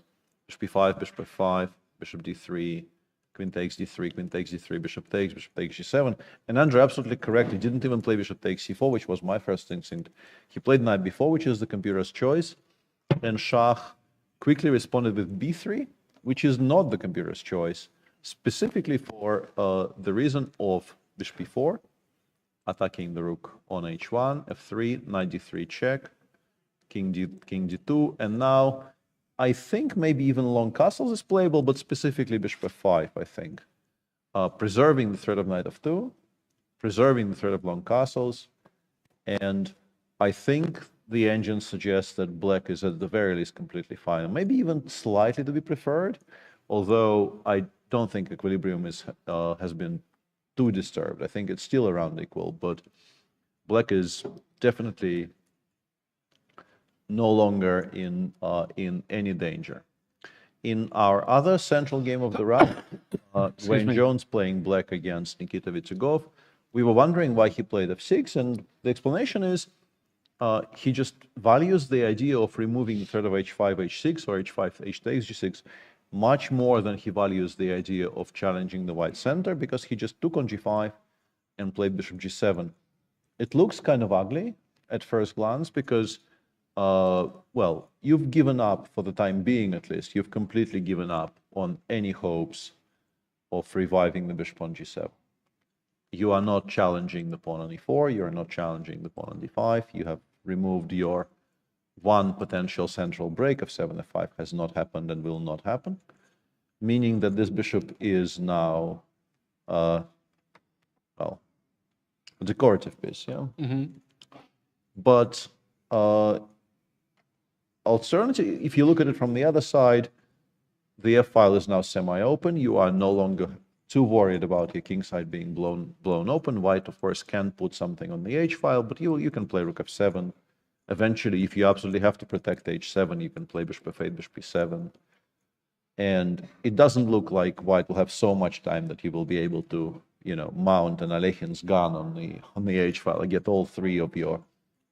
Speaker 21: Bishop b5, bishop f5, bishop d3, queen takes d3, queen takes d3, bishop takes g7. And Andrew absolutely correct. He didn't even play bishop takes c4, which was my first instinct. He played knight b4, which is the computer's choice. And Shah quickly responded with b3, which is not the computer's choice, specifically for the reason of bishop b4, attacking the rook on h1, f3, knight d3 check, king d2, and now I think maybe even long castles is playable, but specifically bishop f5, I think. Preserving the threat of knight f2, preserving the threat of long castles, and I think the engine suggests that black is at the very least completely fine, maybe even slightly to be preferred, although I don't think equilibrium has been too disturbed. I think it's still around equal, but black is definitely no longer in any danger. In our other central game of the round, Wayne Jones playing black against Nikita Vitsugov, we were wondering why he played f6, and the explanation is he just values the idea of removing the threat of h5, h6, or h5, h takes g6 much more than he values the idea of challenging the white center, because he just took on g5 and played bishop g7. It looks kind of ugly at first glance because well, you've given up, for the time being at least, you've completely given up on any hopes of reviving the bishop on g7. You are not challenging the pawn on e4, you are not challenging the pawn on d5, you have removed your one potential central break of 7 f5 has not happened and will not happen, meaning that this bishop is now, well, a decorative piece, yeah? But alternative, if you look at it from the other side, the f file is now semi-open. You are no longer too worried about your king side being blown open. White, of course, can put something on the h file, but you can play rook f7. Eventually, if you absolutely have to protect h7, you can play bishop f8, bishop e7. And it doesn't look like white will have so much time that he will be able to, you know, mount an Alekhin's gun on the h file and get all three of your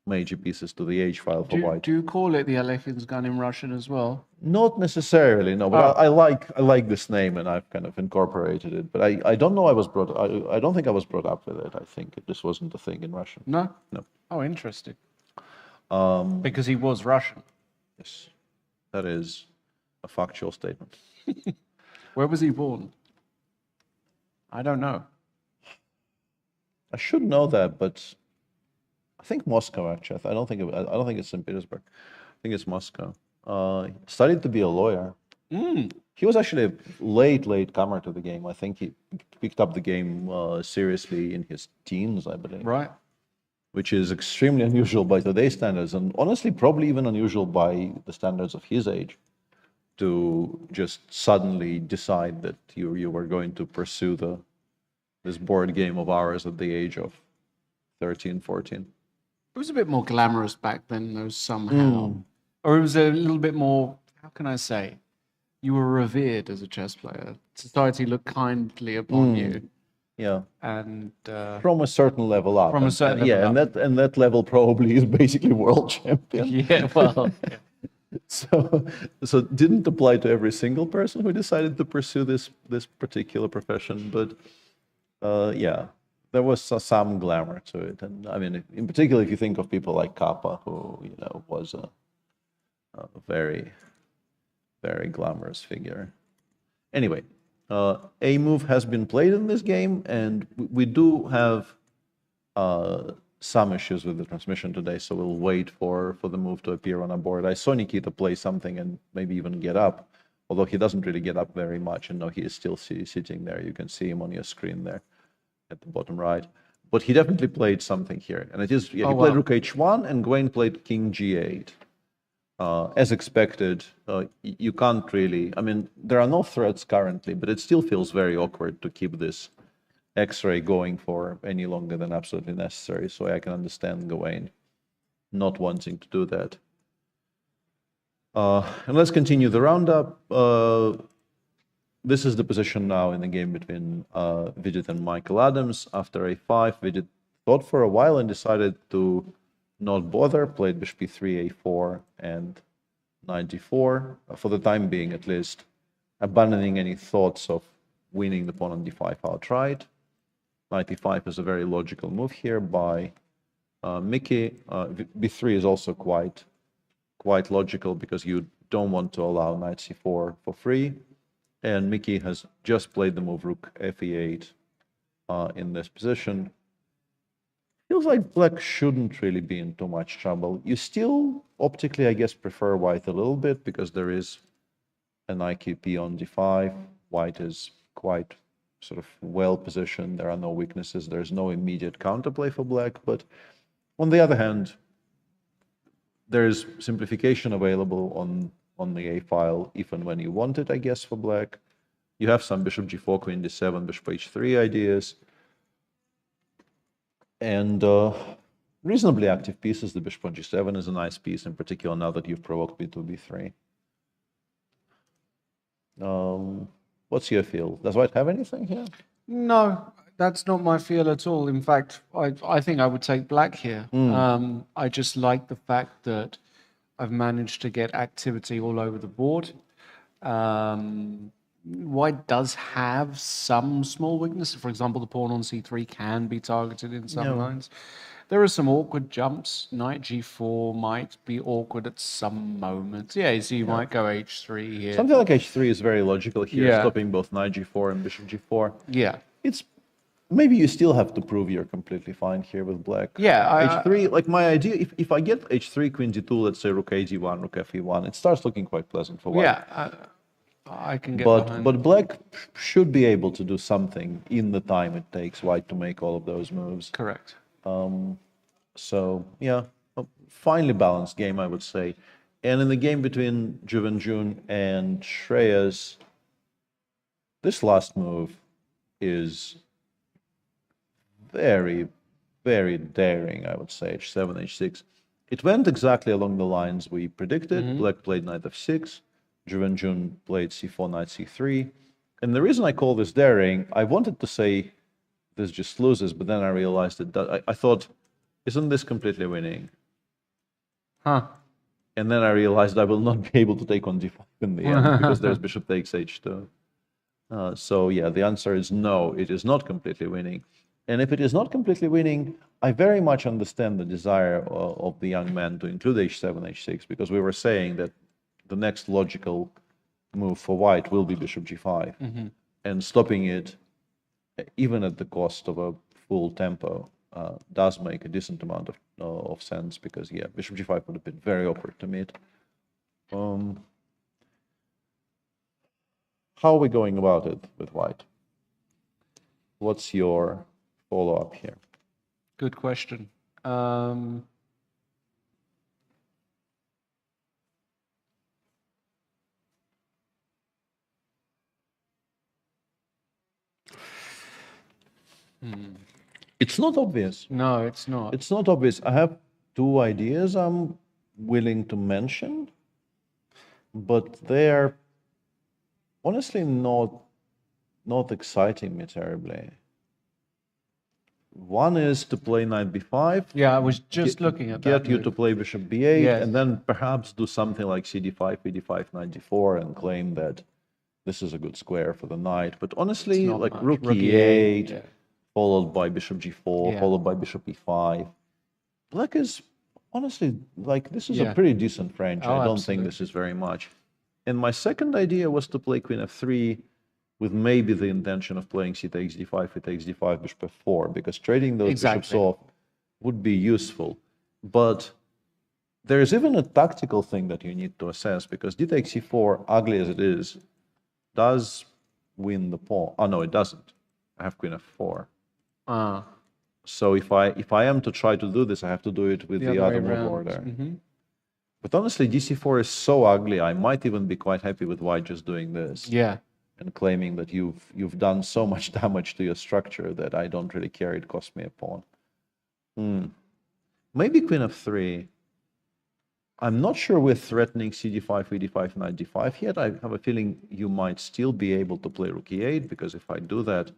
Speaker 21: major pieces to the h file for white.
Speaker 2: Do you call it the Alekhin's gun in Russian as well?
Speaker 21: Not necessarily, no. But I like this name, and I've kind of incorporated it. But I don't know. I don't think I was brought up with it. I think this wasn't a thing in Russian.
Speaker 2: No.
Speaker 21: No.
Speaker 2: Oh, interesting. Because he was Russian.
Speaker 21: Yes, that is a factual statement.
Speaker 2: Where was he born? I don't know.
Speaker 21: I should know that, but I think Moscow, actually. I don't think it's St. Petersburg. I think it's Moscow. Studied to be a lawyer. He was actually a late comer to the game. I think he picked up the game seriously in his teens, I believe.
Speaker 2: Right.
Speaker 21: Which is extremely unusual by today's standards, and honestly, probably even unusual by the standards of his age, to just suddenly decide that you were going to pursue this board game of ours at the age of 13, 14.
Speaker 2: It was a bit more glamorous back then, though, somehow. Or it was a little bit more, how can I say? You were revered as a chess player. Society looked kindly upon you.
Speaker 21: Yeah.
Speaker 2: And
Speaker 21: from a certain level up.
Speaker 2: From a certain level up.
Speaker 21: And that level probably is basically world champion.
Speaker 2: Yeah, well.
Speaker 21: So it didn't apply to every single person who decided to pursue this particular profession, but yeah. There was some glamour to it, and I mean, in particular, if you think of people like Kappa, who was a very, very glamorous figure. Anyway, a move has been played in this game, and we do have some issues with the transmission today, so we'll wait for the move to appear on our board. I saw Nikita play something and maybe even get up, although he doesn't really get up very much, and no, he is still sitting there. You can see him on your screen there at the bottom right, but he definitely played something here, and it is he played rook h1, and Gwaine played king g8. as expected, you can't really, I mean, there are no threats currently, but it still feels very awkward to keep this X-ray going for any longer than absolutely necessary. So I can understand Gawain not wanting to do that. And let's continue the roundup. This is the position now in the game between Vidit and Michael Adams. After a5, Vidit thought for a while and decided to not bother, played bishop e3, a4, and knight d4, for the time being at least, abandoning any thoughts of winning the pawn on d5 outright. Knight e5 is a very logical move here by Mickey. b3 is also quite logical because you don't want to allow knight c4 for free. And Mickey has just played the move rook fe8 in this position. Feels like black shouldn't really be in too much trouble. You still optically, I guess, prefer white a little bit because there is an IQP on d5. White is quite sort of well positioned. There are no weaknesses. There's no immediate counterplay for black. But on the other hand, there's simplification available on the A file if and when you want it, I guess, for black. You have some bishop g4, queen d7, bishop h3 ideas. And reasonably active pieces. The bishop on g7 is a nice piece, in particular now that you've provoked b2, b3. What's your feel? Does white have anything here?
Speaker 2: No, that's not my feel at all. In fact, I think I would take black here. I just like the fact that I've managed to get activity all over the board. White does have some small weaknesses. For example, the pawn on c3 can be targeted in some lines. There are some awkward jumps. Knight g4 might be awkward at some moments. Yeah, so you might go h3 here.
Speaker 21: Something like h3 is very logical here, stopping both knight g4 and bishop g4.
Speaker 2: Yeah.
Speaker 21: It's maybe you still have to prove you're completely fine here with black.
Speaker 2: Yeah.
Speaker 21: h3, like my idea, if I get h3, queen d2, let's say rook a d1, rook fe1, it starts looking quite pleasant for white.
Speaker 2: Yeah, I can get behind.
Speaker 21: But black should be able to do something in the time it takes white to make all of those moves.
Speaker 2: Correct.
Speaker 21: So, yeah, a finely balanced game, I would say. And in the game between Juvenjun and Shreyas, this last move is very, very daring, I would say, h7, h6. It went exactly along the lines we predicted. Black played knight f6. Juvenjun played c4, knight c3. And the reason I call this daring, I wanted to say this just loses, but then I realized that I thought, isn't this completely winning?
Speaker 2: Huh.
Speaker 21: And then I realized I will not be able to take on d5 in the end because there's bishop takes h2. So yeah, the answer is no, it is not completely winning. And if it is not completely winning, I very much understand the desire of the young man to include h7, h6, because we were saying that the next logical move for white will be bishop g5. And stopping it, even at the cost of a full tempo, does make a decent amount of sense, because, yeah, bishop g5 would have been very awkward to meet. How are we going about it with white? What's your follow-up here?
Speaker 2: Good question.
Speaker 21: It's not obvious.
Speaker 2: No, it's not.
Speaker 21: It's not obvious. I have two ideas I'm willing to mention, but they're honestly not exciting me terribly. One is to play knight b5.
Speaker 2: Yeah, I was just looking at that.
Speaker 21: Get you to play bishop b8,
Speaker 2: Yes.
Speaker 21: and then perhaps do something like cd5, e5, knight d4, and claim that this is a good square for the knight. But honestly, like
Speaker 2: much.
Speaker 21: rook
Speaker 2: Rook
Speaker 21: e8,
Speaker 2: yeah.
Speaker 21: followed by bishop g4,
Speaker 2: Yeah.
Speaker 21: followed by bishop e5. Black is honestly, like, this is
Speaker 2: Yeah.
Speaker 21: a pretty decent range.
Speaker 2: Oh,
Speaker 21: I don't think this is very much. And my second idea was to play queen f3 with maybe the intention of playing c takes d5, e takes d5, bishop f4, because trading those bishops off would be useful. But there's even a tactical thing that you need to assess, because d takes c4, ugly as it is, does win the pawn. Oh, no, it doesn't. I have queen f4. So if I am to try to do this, I have to do it with the other move order. But honestly, dc4 is so ugly, I might even be quite happy with white just doing this.
Speaker 2: Yeah.
Speaker 21: And claiming that you've done so much damage to your structure that I don't really care, it cost me a pawn. Maybe queen f3. I'm not sure we're threatening cd5, ed5, knight d5 yet. I have a feeling you might still be able to play rook e8, because if I do that,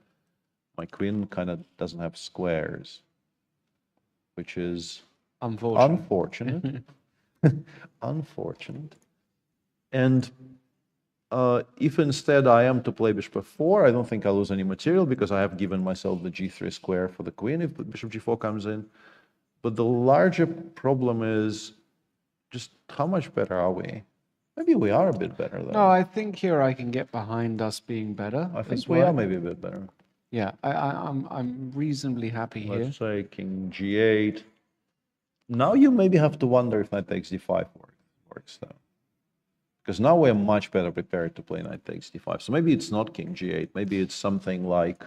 Speaker 21: my queen kind of doesn't have squares, which is unfortunate. Unfortunate. And if instead I am to play bishop f4, I don't think I'll lose any material, because I have given myself the g3 square for the queen if bishop g4 comes in. But the larger problem is just how much better are we? Maybe we are a bit better, though.
Speaker 2: No, I think here I can get behind us being better.
Speaker 21: I think we are maybe a bit better.
Speaker 2: Yeah, I'm reasonably happy here.
Speaker 21: Let's say king g8. Now you maybe have to wonder if knight takes d5 works, though. Because now we're much better prepared to play knight takes d5. So maybe it's not king g8. Maybe it's something like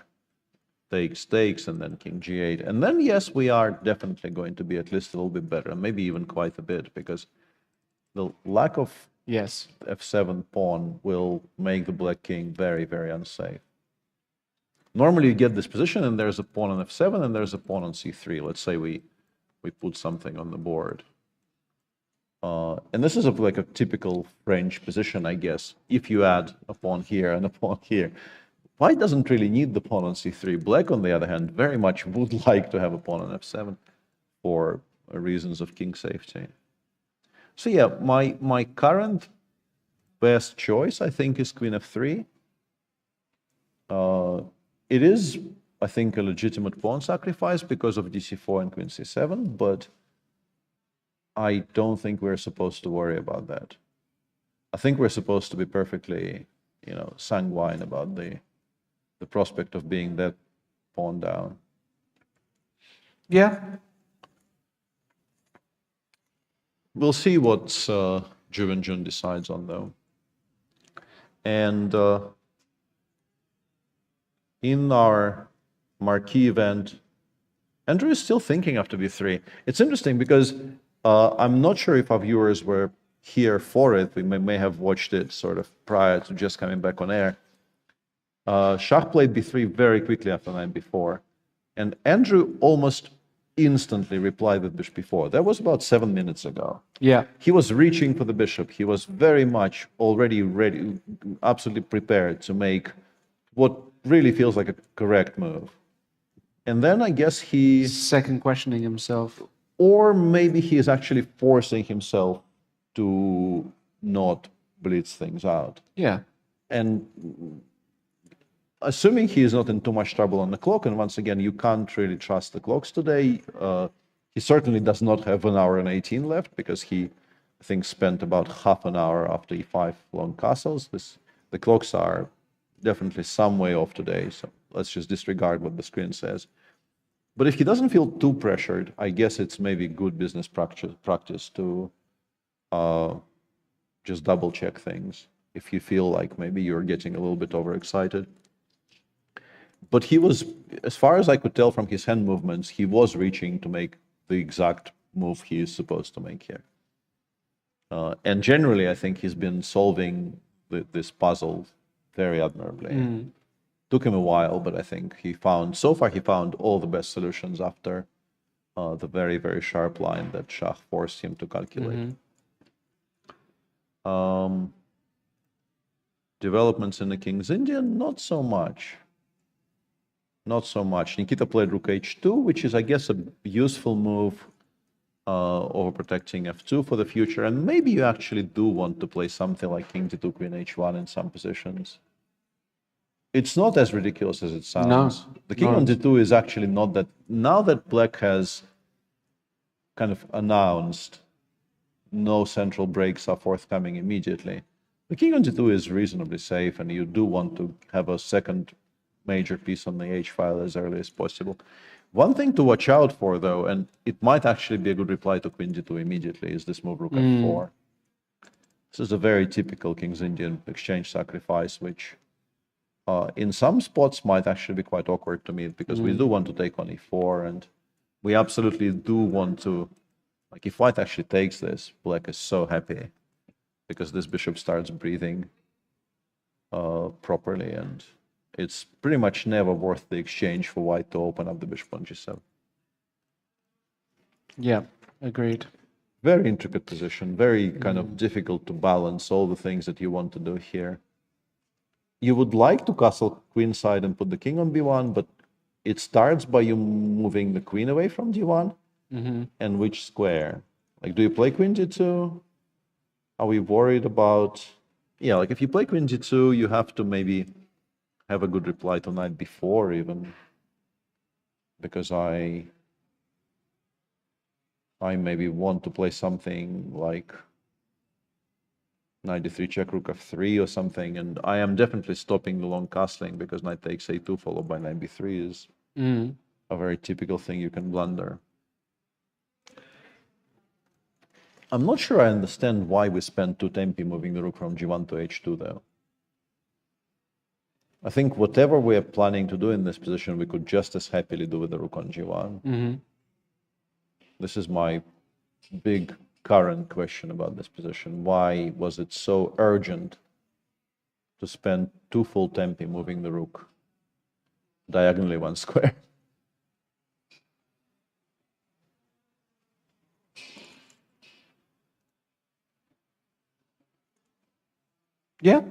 Speaker 21: takes and then king g8. And then, yes, we are definitely going to be at least a little bit better, maybe even quite a bit, because the lack of f7 pawn will make the black king very, very unsafe. Normally you get this position and there's a pawn on f7 and there's a pawn on c3. Let's say we put something on the board. And this is like a typical French position, I guess, if you add a pawn here and a pawn here. White doesn't really need the pawn on c3. Black, on the other hand, very much would like to have a pawn on f7 for reasons of king safety. So yeah, my current best choice, I think, is queen f3. It is, I think, a legitimate pawn sacrifice because of dc4 and queen c7, but I don't think we're supposed to worry about that. I think we're supposed to be perfectly, sanguine about the prospect of being that pawn down.
Speaker 2: Yeah.
Speaker 21: We'll see what Jun decides on, though. And in our marquee event, Andrew is still thinking after b3. It's interesting because I'm not sure if our viewers were here for it. We may have watched it sort of prior to just coming back on air. Shah played b3 very quickly after knight b4, and Andrew almost instantly replied with bishop b4. That was about 7 minutes ago.
Speaker 2: Yeah.
Speaker 21: He was reaching for the bishop. He was very much already ready, absolutely prepared to make what really feels like a correct move. And then I guess he's
Speaker 2: second questioning himself.
Speaker 21: Or maybe he is actually forcing himself to not blitz things out.
Speaker 2: Yeah.
Speaker 21: And assuming he is not in too much trouble on the clock, and once again, you can't really trust the clocks today. He certainly does not have 1 hour and 18 left, because he, I think, spent about half an hour after e5 long castles. The clocks are definitely some way off today, so let's just disregard what the screen says. But if he doesn't feel too pressured, I guess it's maybe good business practice to just double check things if you feel like maybe you're getting a little bit overexcited. But he was, as far as I could tell from his hand movements, he was reaching to make the exact move he is supposed to make here. And generally, I think he's been solving this puzzle very admirably. Took him a while, but I think so far he found all the best solutions after the very, very sharp line that Shah forced him to calculate. Developments in the King's Indian, not so much. Not so much. Nikita played rook h2, which is, I guess, a useful move over protecting f2 for the future. And maybe you actually do want to play something like king d2, queen h1 in some positions. It's not as ridiculous as it sounds.
Speaker 2: No,
Speaker 21: the king on d2 is actually not that. Now that black has kind of announced no central breaks are forthcoming immediately, the king on d2 is reasonably safe, and you do want to have a second major piece on the h file as early as possible. One thing to watch out for, though, and it might actually be a good reply to queen d2 immediately, is this move rook f4. This is a very typical King's Indian exchange sacrifice, which in some spots might actually be quite awkward to meet, because we do want to take on e4, and we absolutely do want to Like if white actually takes this, black is so happy because this bishop starts breathing properly, and it's pretty much never worth the exchange for white to open up the bishop on g7.
Speaker 2: Yeah, agreed.
Speaker 21: Very intricate position, very kind of difficult to balance all the things that you want to do here. You would like to castle queenside and put the king on b1, but it starts by you moving the queen away from d1. And which square? Like, do you play queen g2? Are we worried about... Yeah, like if you play queen g2, you have to maybe have a good reply to knight b4 even. Because I maybe want to play something like knight d3 check rook f3 or something, and I am definitely stopping the long castling because knight takes a2 followed by knight b3 is a very typical thing you can blunder. I'm not sure I understand why we spent 2 tempi moving the rook from g1 to h2 though. I think whatever we are planning to do in this position, we could just as happily do with the rook on g1. This is my big current question about this position. Why was it so urgent to spend 2 full tempi moving the rook diagonally 1 square? Yeah.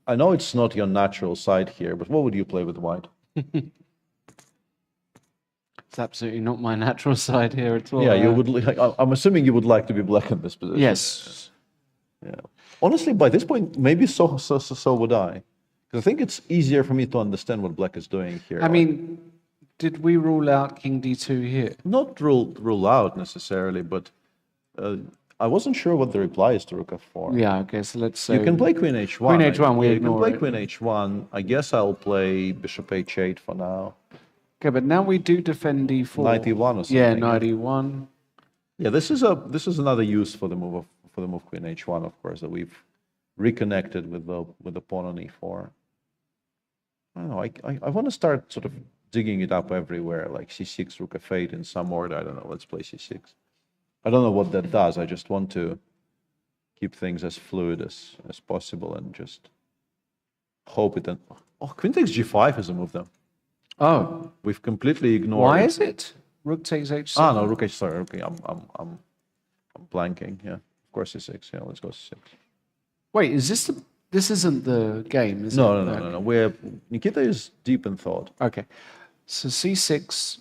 Speaker 21: I know it's not your natural side here, but what would you play with white?
Speaker 2: It's absolutely not my natural side here at all.
Speaker 21: Yeah, you would. I'm assuming you would like to be black in this position.
Speaker 2: Yes.
Speaker 21: Yeah. Honestly, by this point, maybe so would I. Because I think it's easier for me to understand what black is doing here.
Speaker 2: I mean, did we rule out king d2 here?
Speaker 21: Not rule out necessarily, but I wasn't sure what the reply is to rook f4.
Speaker 2: Yeah, okay, so let's say...
Speaker 21: You can play queen h1.
Speaker 2: Queen h1, we
Speaker 21: You
Speaker 2: ignore
Speaker 21: can play queen h1. I guess I'll play bishop h8 for now.
Speaker 2: Okay, but now we do defend d4.
Speaker 21: Knight e1 or something.
Speaker 2: Yeah, knight e1.
Speaker 21: Yeah, this is another use for the move queen h1, of course, that we've reconnected with the pawn on e4. I don't know. I want to start sort of digging it up everywhere, like c6, rook f8 in some order. I don't know. Let's play c6. I don't know what that does. I just want to keep things as fluid as possible and just hope it. Oh, queen takes g5 is a move though.
Speaker 2: Oh,
Speaker 21: we've completely ignored.
Speaker 2: Why
Speaker 21: it.
Speaker 2: is it? Rook takes h6.
Speaker 21: Ah no, rook h. Sorry, okay, I'm blanking. Yeah, of course c6. Yeah, let's go c6.
Speaker 2: Wait, is this the? This isn't the game, is it?
Speaker 21: No. We're Nikita is deep in thought.
Speaker 2: Okay, so c6.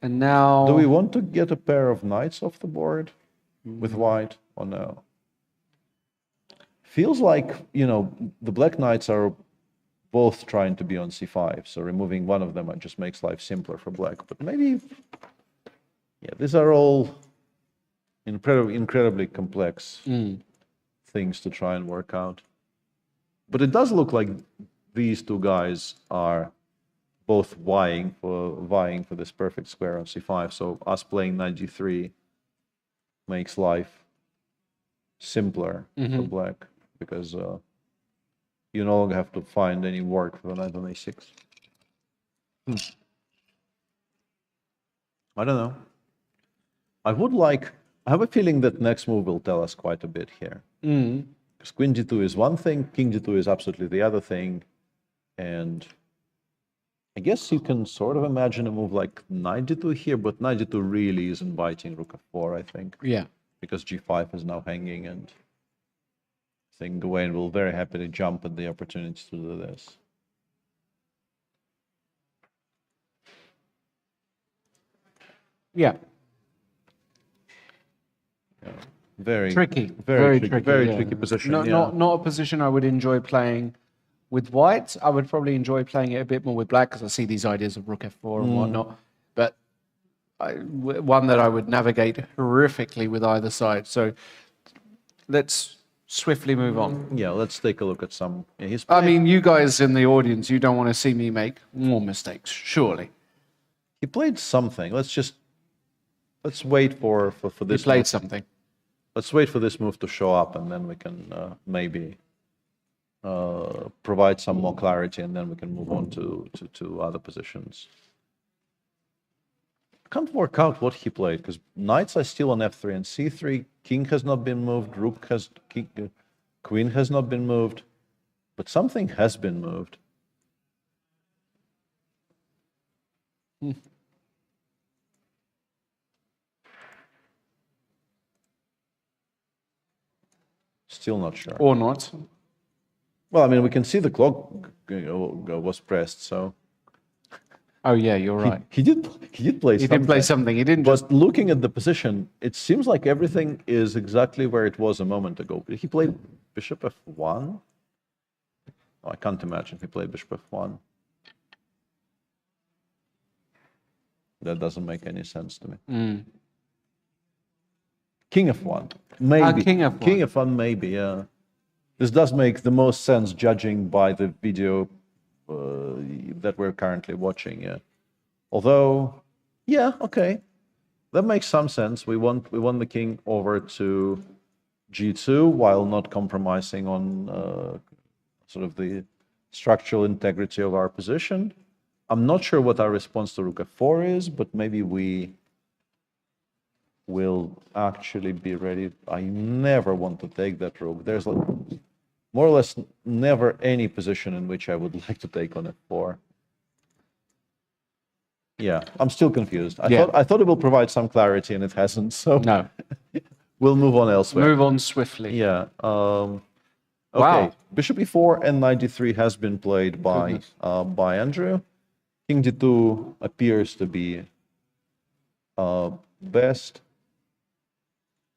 Speaker 2: And now...
Speaker 21: Do we want to get a pair of knights off the board with white or no? Feels like, the black knights are both trying to be on c5, so removing one of them just makes life simpler for black. But maybe, yeah, these are all incredibly complex things to try and work out. But it does look like these two guys are both vying for this perfect square on c5. So us playing knight g3 makes life simpler for black because you no longer have to find any work for the knight on a6. I don't know. I have a feeling that next move will tell us quite a bit here. Because queen g2 is one thing, king g2 is absolutely the other thing, and I guess you can sort of imagine a move like knight g2 here, but knight g2 really is inviting rook f4, I think.
Speaker 2: Yeah.
Speaker 21: Because g5 is now hanging, and I think Gawain will very happily jump at the opportunity to do this.
Speaker 2: Yeah.
Speaker 21: Very
Speaker 2: tricky.
Speaker 21: Very
Speaker 2: tricky,
Speaker 21: tricky position.
Speaker 2: Not a position I would enjoy playing with white. I would probably enjoy playing it a bit more with black because I see these ideas of rook f4 and whatnot. But one that I would navigate horrifically with either side. So let's swiftly move on.
Speaker 21: Yeah, let's take a look at some. Yeah,
Speaker 2: I mean, you guys in the audience, you don't want to see me make more mistakes, surely.
Speaker 21: He played something. Let's wait for this.
Speaker 2: He played something.
Speaker 21: Let's wait for this move to show up, and then we can maybe provide some more clarity, and then we can move on to other positions. can't work out what he played because knights are still on f3 and c3. King has not been moved. Queen has not been moved, but something has been moved. Still not sure.
Speaker 2: Or not.
Speaker 21: Well, I mean, we can see the clock was pressed, so.
Speaker 2: Oh yeah, you're right.
Speaker 21: He did play something.
Speaker 2: He did play something. He didn't.
Speaker 21: But looking at the position, it seems like everything is exactly where it was a moment ago. He played bishop f1. Oh, I can't imagine he played bishop f1. That doesn't make any sense to me. King f1, maybe.
Speaker 2: King f1.
Speaker 21: King f1, maybe. Yeah. This does make the most sense, judging by the video that we're currently watching. Yeah. Although, yeah, okay, that makes some sense. We won the king over to g2 while not compromising on sort of the structural integrity of our position. I'm not sure what our response to rook f4 is, but maybe we will actually be ready. I never want to take that rook. There's like, more or less never any position in which I would like to take on f4. Yeah, I'm still confused. I thought it will provide some clarity, and it hasn't. So
Speaker 2: no,
Speaker 21: we'll move on elsewhere.
Speaker 2: Move on swiftly.
Speaker 21: Yeah. Okay.
Speaker 2: Wow.
Speaker 21: Bishop e4 and knight d3 has been played by Andrew. King d2 appears to be best.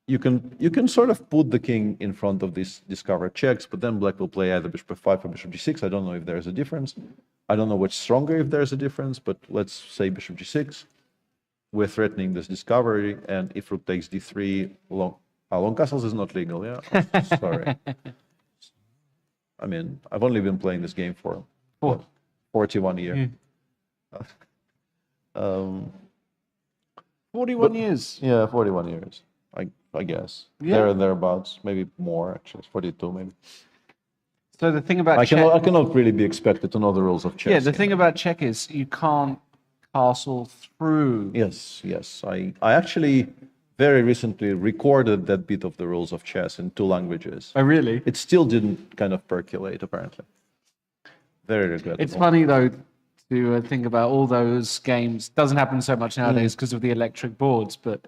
Speaker 21: You can sort of put the king in front of these discovered checks, but then black will play either bishop f5 or bishop g6. I don't know if there's a difference. I don't know which stronger if there's a difference, but let's say bishop g6. We're threatening this discovery, and if rook takes d3, long castles is not legal. Yeah, sorry. I mean, I've only been playing this game for 41 years.
Speaker 2: 41 years.
Speaker 21: Yeah, 41 years. I guess.
Speaker 2: Yeah.
Speaker 21: There and thereabouts. Maybe more, actually. 42, maybe.
Speaker 2: So the thing about
Speaker 21: I cannot really be expected to know the rules of chess.
Speaker 2: Yeah, the thing about check is you can't castle through.
Speaker 21: Yes. I actually very recently recorded that bit of the rules of chess in 2 languages.
Speaker 2: Oh, really?
Speaker 21: It still didn't kind of percolate, apparently. Very regrettable.
Speaker 2: It's funny, though, to think about all those games. Doesn't happen so much nowadays because of the electric boards, but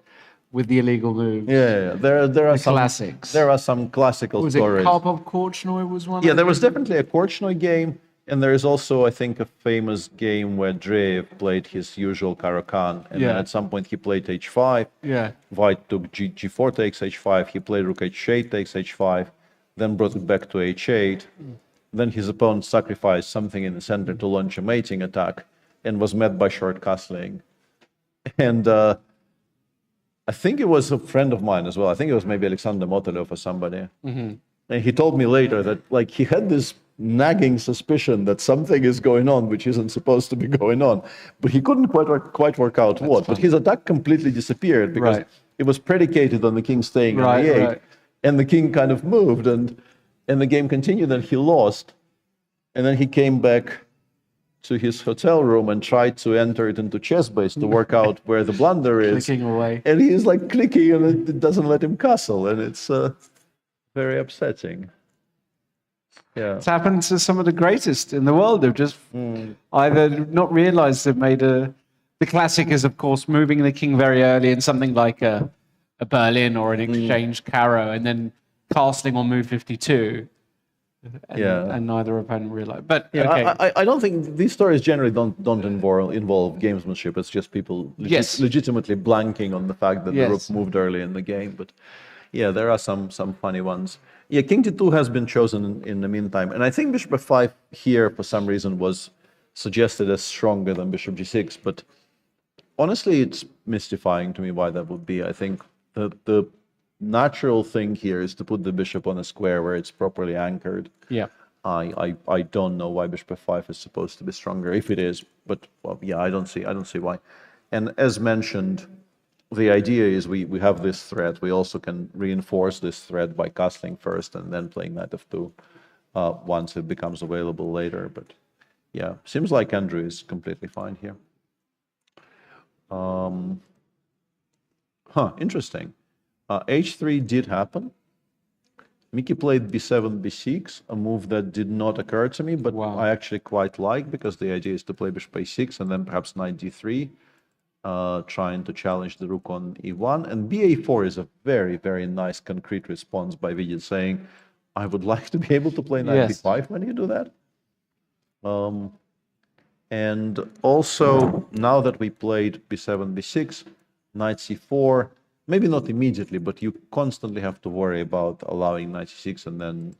Speaker 2: with the illegal moves.
Speaker 21: Yeah. There are some
Speaker 2: classics.
Speaker 21: There are some classical stories.
Speaker 2: Was it Karpov Korchnoi was one?
Speaker 21: Yeah, there was definitely a Korchnoi game, and there is also, I think, a famous game where Dreyev played his usual Caro-Kann, and then at some point he played h5.
Speaker 2: Yeah.
Speaker 21: White took g4 takes h5. He played rook h8 takes h5, then brought it back to h8. Then his opponent sacrificed something in the center to launch a mating attack, and was met by short castling. And I think it was a friend of mine as well. I think it was maybe Alexander Motelov or somebody. And he told me later that like he had this nagging suspicion that something is going on which isn't supposed to be going on, but he couldn't quite work out what. But his attack completely disappeared because it was predicated on the king staying on the 8, and the king kind of moved, and the game continued, and he lost. And then he came back to his hotel room and tried to enter it into ChessBase to work out where the blunder is.
Speaker 2: Clicking away.
Speaker 21: And he is like clicking, and it doesn't let him castle, and it's very upsetting. Yeah.
Speaker 2: It's happened to some of the greatest in the world. They've just either not realized they've made a... The classic is, of course, moving the king very early in something like a Berlin or an exchange Caro, and then castling on move 52. And neither opponent realized. But okay.
Speaker 21: I don't think these stories generally don't involve gamesmanship. It's just people legitimately blanking on the fact that the rook moved early in the game. But yeah, there are some funny ones. Yeah, king d2 has been chosen in the meantime, and I think bishop f5 here for some reason was suggested as stronger than bishop g6. But honestly, it's mystifying to me why that would be. I think the natural thing here is to put the bishop on a square where it's properly anchored.
Speaker 2: Yeah.
Speaker 21: I don't know why bishop f5 is supposed to be stronger, if it is, but well, yeah, I don't see why. And as mentioned, the idea is we have this threat. We also can reinforce this threat by castling first and then playing knight f2 once it becomes available later. But yeah, seems like Andrew is completely fine here. Interesting. H3 did happen. Mickey played b7, b6, a move that did not occur to me, but I actually quite like, because the idea is to play bishop a6 and then perhaps knight d3, trying to challenge the rook on e1. And ba4 is a very, very nice concrete response by Vidit, saying, I would like to be able to play knight b5 when you do that. And also, now that we played b7, b6, knight c4, maybe not immediately, but you constantly have to worry about allowing knight c6 and then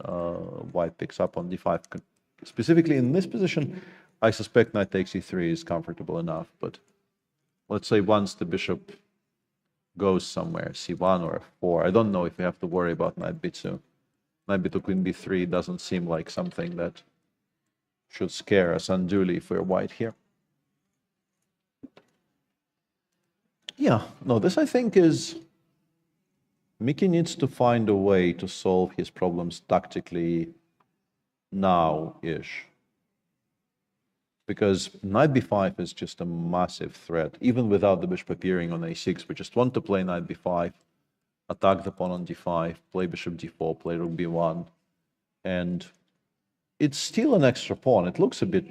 Speaker 21: white picks up on d5. Specifically in this position, I suspect knight takes e3 is comfortable enough, but let's say once the bishop goes somewhere, c1 or f4, I don't know if we have to worry about knight b2. Knight b2, queen b3 doesn't seem like something that should scare us unduly if we're white here. Yeah, no, this I think is... Mickey needs to find a way to solve his problems tactically now-ish. Because knight b5 is just a massive threat, even without the bishop appearing on a6. We just want to play knight b5, attack the pawn on d5, play bishop d4, play rook b1, and it's still an extra pawn. It looks a bit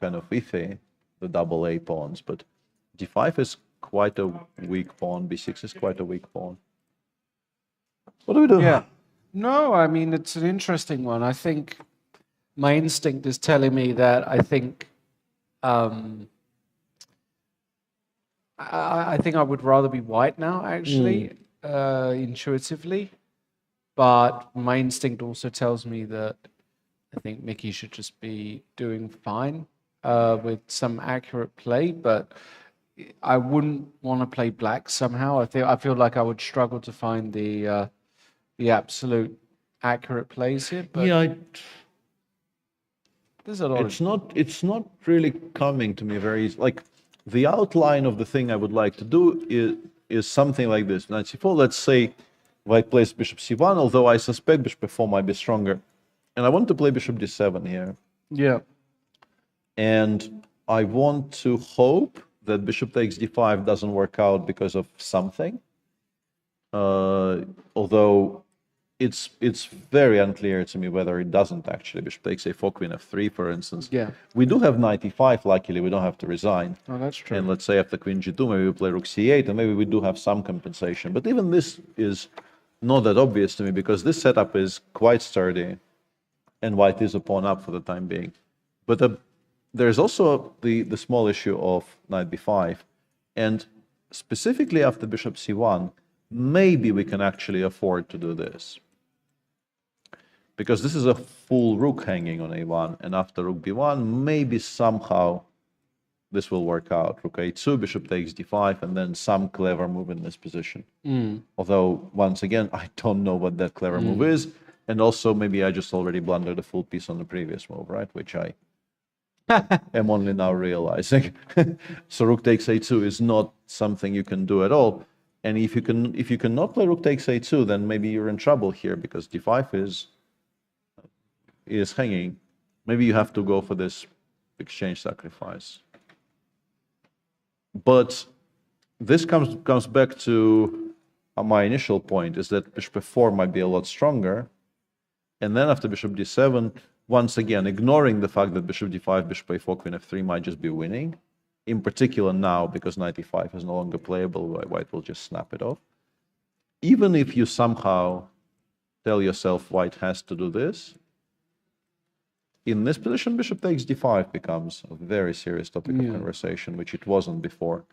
Speaker 21: kind of iffy, the double A pawns, but d5 is quite a weak pawn, b6 is quite a weak pawn. What do we do?
Speaker 2: Yeah. No, I mean, it's an interesting one. I think my instinct is telling me that I think I think I would rather be white now, actually, intuitively. But my instinct also tells me that I think Mickey should just be doing fine with some accurate play, but I wouldn't want to play black somehow. I feel like I would struggle to find the absolute accurate plays here. But
Speaker 21: yeah,
Speaker 2: there's a lot.
Speaker 21: It's not really coming to me very easy. Like the outline of the thing I would like to do is something like this: knight c4. Let's say white plays bishop c1, although I suspect bishop f4 might be stronger. And I want to play bishop d7 here.
Speaker 2: Yeah.
Speaker 21: And I want to hope that bishop takes d5 doesn't work out because of something. Although it's very unclear to me whether it doesn't actually. Bishop takes a4, queen f3, for instance.
Speaker 2: Yeah.
Speaker 21: We do have knight e5, luckily. We don't have to resign.
Speaker 2: Oh, that's true.
Speaker 21: And let's say after queen g2, maybe we play rook c8, and maybe we do have some compensation. But even this is not that obvious to me, because this setup is quite sturdy, and white is a pawn up for the time being. But there's also the small issue of knight b5. And specifically after bishop c1, maybe we can actually afford to do this. Because this is a full rook hanging on a1, and after rook b1, maybe somehow this will work out. Rook a2, bishop takes d5, and then some clever move in this position. Although, once again, I don't know what that clever move is. And also, maybe I just already blundered a full piece on the previous move, right? Which I am only now realizing. So rook takes a2 is not something you can do at all. And if you cannot play rook takes a2, then maybe you're in trouble here, because d5 is hanging. Maybe you have to go for this exchange sacrifice. But this comes back to my initial point, is that bishop f4 might be a lot stronger. And then after bishop d7, once again, ignoring the fact that bishop d5, bishop a4, queen f3 might just be winning, in particular now, because knight e5 is no longer playable, white will just snap it off. Even if you somehow tell yourself white has to do this, in this position, bishop takes d5 becomes a very serious topic of conversation, which it wasn't before,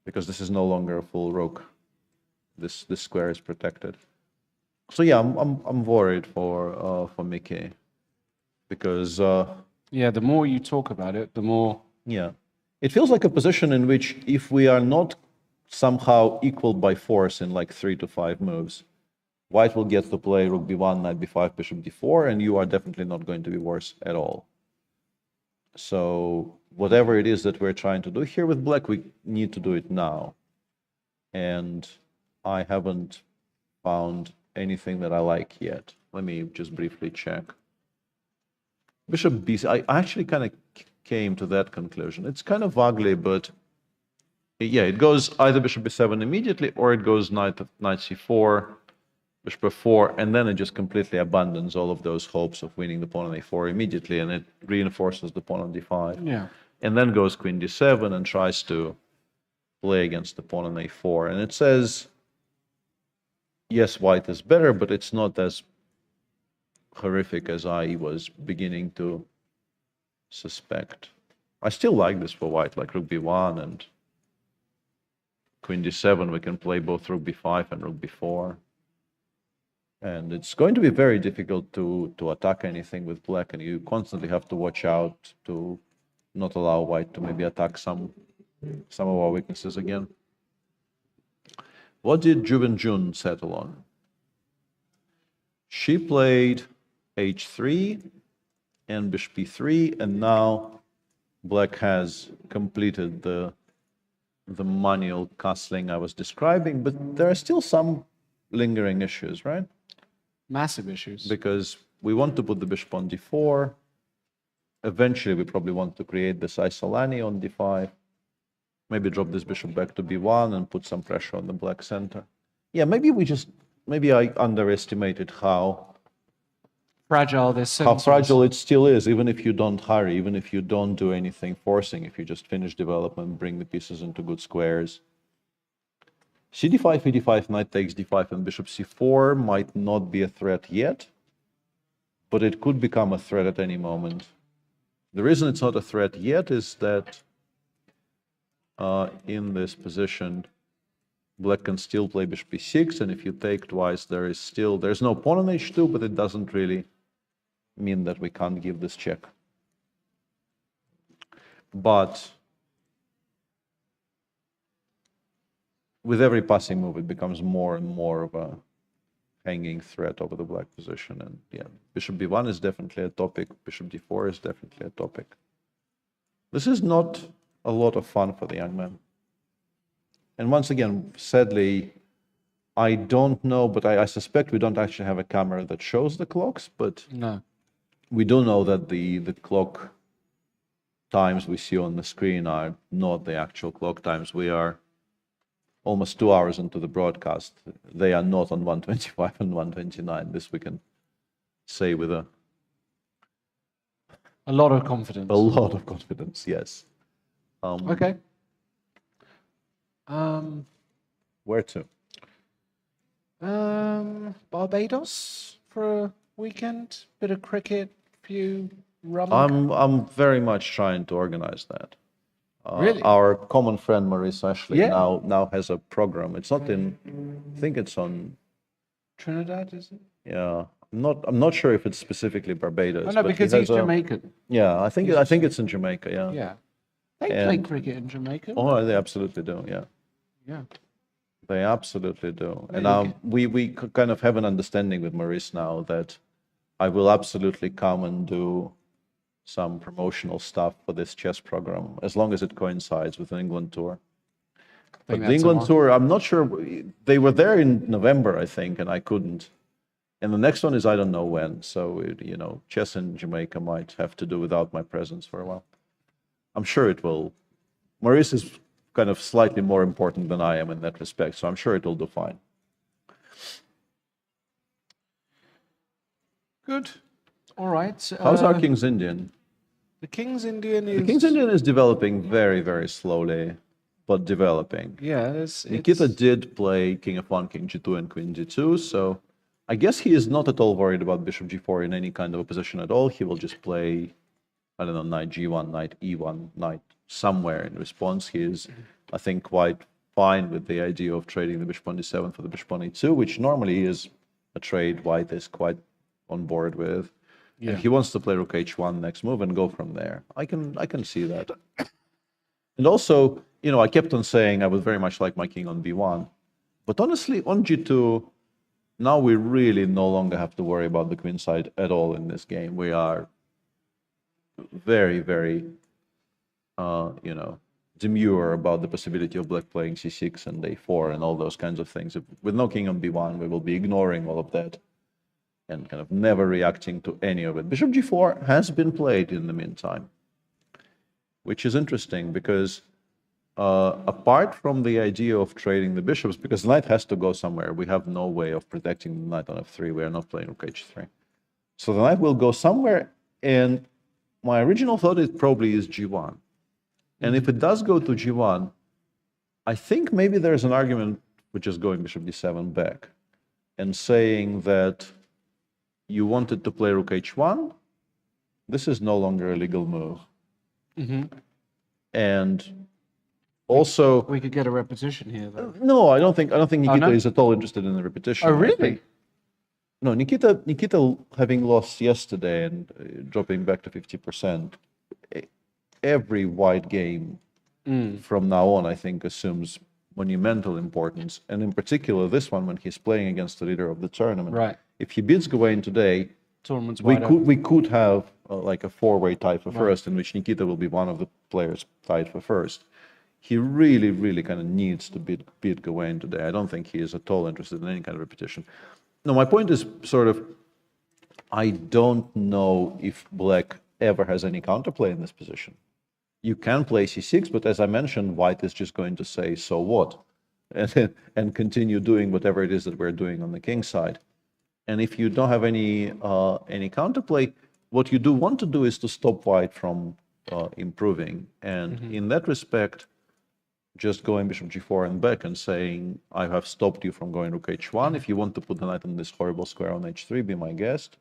Speaker 21: because this is no longer a full rook. This square is protected. So yeah, I'm worried for Mickey, because
Speaker 2: yeah, the more you talk about it, the more
Speaker 21: it feels like a position in which if we are not somehow equal by force in like 3 to 5 moves, white will get to play rook b1, knight b5, bishop d4, and you are definitely not going to be worse at all. So whatever it is that we're trying to do here with black, we need to do it now. And I haven't found anything that I like yet. Let me just briefly check. Bishop b6, I actually kind of came to that conclusion. It's kind of ugly, but Yeah, it goes either bishop b7 immediately, or it goes knight c4, bishop f4, and then it just completely abandons all of those hopes of winning the pawn on a4 immediately, and it reinforces the pawn on d5.
Speaker 2: Yeah.
Speaker 21: And then goes queen d7 and tries to play against the pawn on a4. And it says, yes, white is better, but it's not as horrific as I was beginning to suspect. I still like this for white, like rook b1 and queen d7. We can play both rook b5 and rook b4. And it's going to be very difficult to attack anything with black, and you constantly have to watch out to not allow white to maybe attack some of our weaknesses again. What did Jun settle on? She played h3 and bishop b3, and now black has completed the manual castling I was describing, but there are still some lingering issues, right?
Speaker 2: Massive issues.
Speaker 21: Because we want to put the bishop on d4. Eventually, we probably want to create this isolani on d5. Maybe drop this bishop back to b1 and put some pressure on the black center. Yeah, maybe I underestimated how
Speaker 2: fragile this
Speaker 21: how fragile it still is, even if you don't hurry, even if you don't do anything forcing, if you just finish development, bring the pieces into good squares. cd5, e5, knight takes d5, and bishop c4 might not be a threat yet, but it could become a threat at any moment. The reason it's not a threat yet is that in this position, black can still play bishop b6, and if you take twice, there's no pawn on h2, but it doesn't really mean that we can't give this check. But with every passing move, it becomes more and more of a hanging threat over the black position. And yeah, bishop b1 is definitely a topic. Bishop d4 is definitely a topic. This is not a lot of fun for the young man. And once again, sadly, I don't know, but I suspect we don't actually have a camera that shows the clocks, but
Speaker 2: no.
Speaker 21: We do know that the clock times we see on the screen are not the actual clock times. We are almost 2 hours into the broadcast. They are not on 1:25 and 1:29. This we can say with a
Speaker 2: lot of confidence.
Speaker 21: A lot of confidence, yes.
Speaker 2: Okay.
Speaker 21: Where to?
Speaker 2: Barbados for a weekend, bit of cricket, few rum.
Speaker 21: I'm very much trying to organize that.
Speaker 2: Really?
Speaker 21: Our common friend Maurice Ashley
Speaker 2: Yeah.
Speaker 21: now has a program. It's not in. I think it's on
Speaker 2: Trinidad, is it?
Speaker 21: Yeah, I'm not sure if it's specifically Barbados.
Speaker 2: Oh, no,
Speaker 21: but
Speaker 2: because
Speaker 21: he
Speaker 2: he's
Speaker 21: has
Speaker 2: Jamaican.
Speaker 21: Yeah, I think it's in Jamaica. Yeah.
Speaker 2: Yeah. They play cricket in Jamaica.
Speaker 21: Oh, they absolutely do. Yeah.
Speaker 2: Yeah.
Speaker 21: They absolutely do.
Speaker 2: There
Speaker 21: And
Speaker 2: you
Speaker 21: we kind of have an understanding with Maurice now that I will absolutely come and do some promotional stuff for this chess program, as long as it coincides with the England tour. But the England tour, I'm not sure. They were there in November, I think, and I couldn't. And the next one is I don't know when. So, chess in Jamaica might have to do without my presence for a while. I'm sure it will. Maurice is kind of slightly more important than I am in that respect, so I'm sure it will do fine.
Speaker 2: Good. All right.
Speaker 21: How's our King's Indian?
Speaker 2: The King's Indian is...
Speaker 21: The King's Indian is developing very, very slowly, but developing.
Speaker 2: Yeah,
Speaker 21: Nikita did play King f1, King g2, and Queen g2, so I guess he is not at all worried about Bishop g4 in any kind of a position at all. He will just play, I don't know, Knight g1, Knight e1, Knight somewhere in response. He is, I think, quite fine with the idea of trading the Bishop on d7 for the Bishop on e2, which normally is a trade White is quite on board with.
Speaker 2: Yeah.
Speaker 21: And he wants to play Rook h1 next move and go from there. I can see that. And also, I kept on saying I would very much like my king on b1. But honestly, on g2, now we really no longer have to worry about the queen side at all in this game. We are very, very, demure about the possibility of black playing c6 and a4 and all those kinds of things. With no king on b1, we will be ignoring all of that and kind of never reacting to any of it. Bishop g4 has been played in the meantime, which is interesting because apart from the idea of trading the bishops, because the knight has to go somewhere, we have no way of protecting the knight on f3. We are not playing rook h3. So the knight will go somewhere, and my original thought is probably is g1. And if it does go to g1, I think maybe there's an argument which is going bishop d7 back and saying that you wanted to play rook h1. This is no longer a legal move. And also,
Speaker 2: we could get a repetition here, though.
Speaker 21: No, I don't think Nikita
Speaker 2: no?
Speaker 21: is at all interested in the repetition.
Speaker 2: Oh, really?
Speaker 21: No, Nikita having lost yesterday and dropping back to 50%, every white game from now on, I think, assumes monumental importance. And in particular, this one, when he's playing against the leader of the tournament.
Speaker 2: Right.
Speaker 21: If he beats Gawain today,
Speaker 2: Tournament's
Speaker 21: we
Speaker 2: wide open.
Speaker 21: could have like a four-way tie for first, in which Nikita will be one of the players tied for first. He really, really kind of needs to beat Gawain today. I don't think he is at all interested in any kind of repetition. No, my point is sort of, I don't know if black ever has any counterplay in this position. You can play c6, but as I mentioned, white is just going to say, so what? And continue doing whatever it is that we're doing on the king side. And if you don't have any counterplay, what you do want to do is to stop white from improving. And in that respect, just going bishop g4 and back and saying, I have stopped you from going rook h1. If you want to put the knight on this horrible square on h3, be my guest.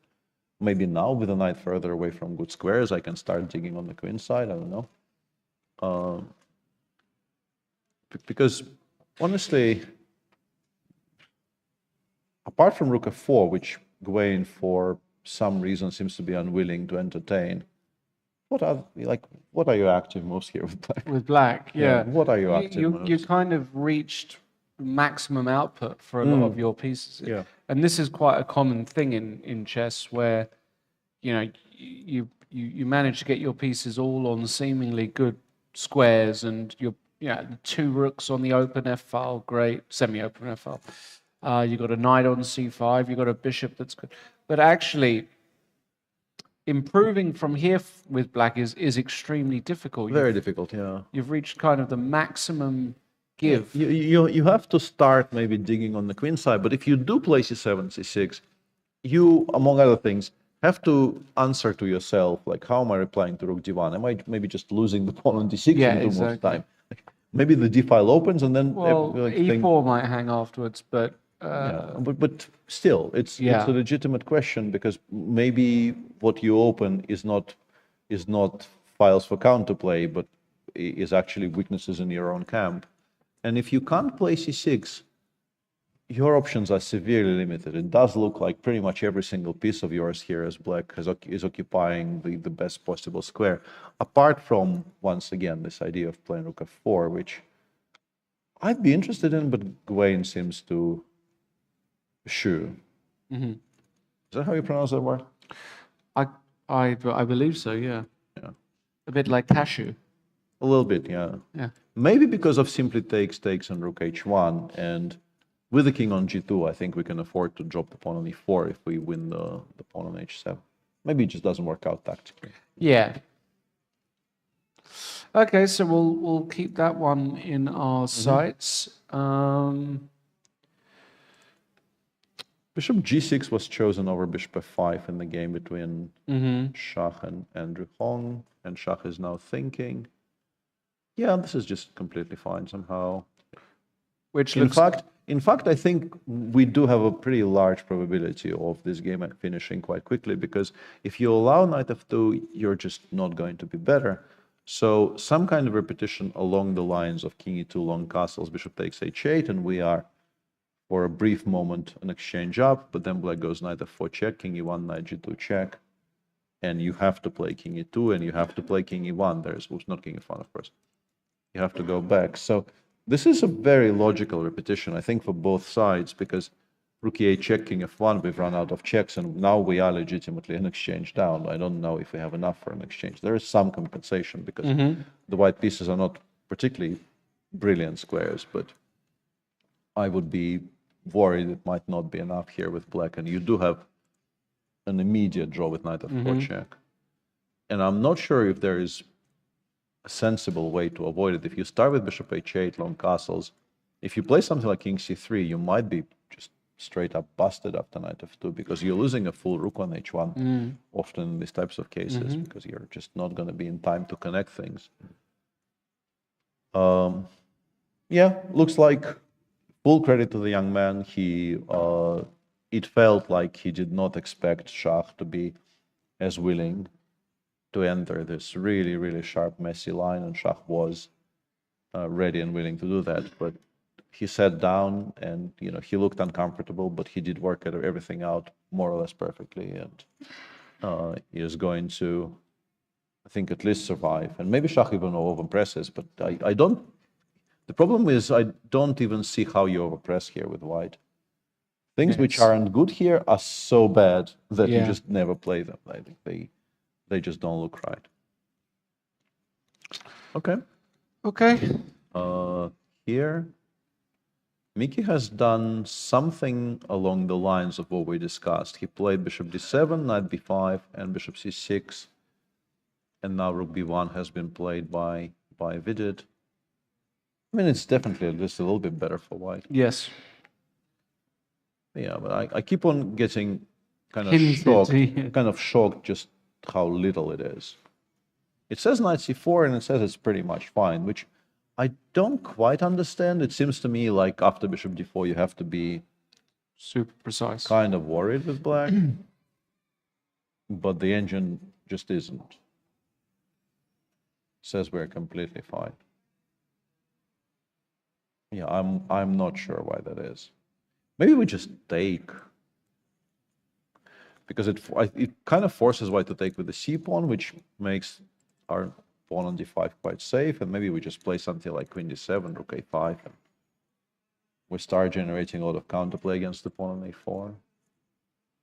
Speaker 21: Maybe now, with the knight further away from good squares, I can start digging on the queen side. I don't know. Because, honestly, apart from rook f4, which Gawain, for some reason, seems to be unwilling to entertain, what are your active moves here with black?
Speaker 2: With black, yeah.
Speaker 21: What are your active moves?
Speaker 2: You kind of reached maximum output for a lot of your pieces.
Speaker 21: Yeah.
Speaker 2: And this is quite a common thing in chess, where you manage to get your pieces all on seemingly good squares, and the two rooks on the open f file, great, semi-open f file. You got a knight on c5. You got a bishop that's good, but actually, improving from here with black is extremely difficult.
Speaker 21: Very difficult, yeah.
Speaker 2: You've reached kind of the maximum give.
Speaker 21: You have to start maybe digging on the queen side, but if you do play c7, c6, you, among other things, have to answer to yourself, like, how am I replying to rook d1? Am I maybe just losing the pawn on d6 most of the time? Maybe the d file opens and then...
Speaker 2: Well, e4 might hang afterwards, but...
Speaker 21: But still, it's a legitimate question, because maybe what you open is not files for counterplay, but is actually weaknesses in your own camp. And if you can't play c6, your options are severely limited. It does look like pretty much every single piece of yours here as black is occupying the best possible square, apart from, once again, this idea of playing rook f4, which I'd be interested in, but Gawain seems to... Sure. Is that how you pronounce that word?
Speaker 2: I believe so, yeah. A bit like cashew.
Speaker 21: A little bit, yeah. Maybe because of simply takes on rook h1, and with the king on g2, I think we can afford to drop the pawn on e4 if we win the pawn on h7. Maybe it just doesn't work out tactically.
Speaker 2: Yeah. Okay, so we'll keep that one in our sights.
Speaker 21: Bishop g6 was chosen over bishop f5 in the game between Shah and Andrew Hong, and Shah is now thinking, yeah, this is just completely fine somehow.
Speaker 2: Which
Speaker 21: in fact, I think we do have a pretty large probability of this game finishing quite quickly, because if you allow knight f2, you're just not going to be better. So some kind of repetition along the lines of king e2, long castles, bishop takes h8, and we are, for a brief moment, an exchange up, but then black goes knight f4 check, king e1, knight g2 check, and you have to play king e2, and you have to play king e1. There's not king e1, of course. You have to go back. So this is a very logical repetition, I think, for both sides, because rook e8 check, king f1, we've run out of checks, and now we are legitimately an exchange down. I don't know if we have enough for an exchange. There is some compensation, because the white pieces are not particularly brilliant squares, but I would be worried it might not be enough here with black, and you do have an immediate draw with knight f4 check. And I'm not sure if there is a sensible way to avoid it. If you start with bishop h8, long castles, if you play something like king c3, you might be just straight up busted after knight f2 because you're losing a full rook on h1 often in these types of cases because you're just not going to be in time to connect things. Yeah, looks like full credit to the young man. It felt like he did not expect Shah to be as willing to enter this really, really sharp, messy line, and Shah was ready and willing to do that. But he sat down, and he looked uncomfortable, but he did work everything out more or less perfectly, and he is going to, I think, at least survive. And maybe Shah even overpresses, but I don't. The problem is I don't even see how you overpress here with white. Things which aren't good here are so bad that you just never play them. I think they just don't look right. Okay.
Speaker 2: Okay.
Speaker 21: Here, Mickey has done something along the lines of what we discussed. He played bishop d7, knight b5, and bishop c6, and now rook b1 has been played by Vidit. I mean, it's definitely just a little bit better for white.
Speaker 2: Yes.
Speaker 21: Yeah, but I keep on getting kind of shocked just how little it is. It says knight c4 and it says it's pretty much fine, which I don't quite understand. It seems to me like after bishop d4 you have to be
Speaker 2: super precise,
Speaker 21: kind of worried with black, but the engine just isn't. It says we're completely fine. Yeah, I'm not sure why that is. Maybe we just take, because it kind of forces white to take with the c pawn, which makes our pawn on d5 quite safe, and maybe we just play something like queen d7, rook a5, and we start generating a lot of counterplay against the pawn on a4.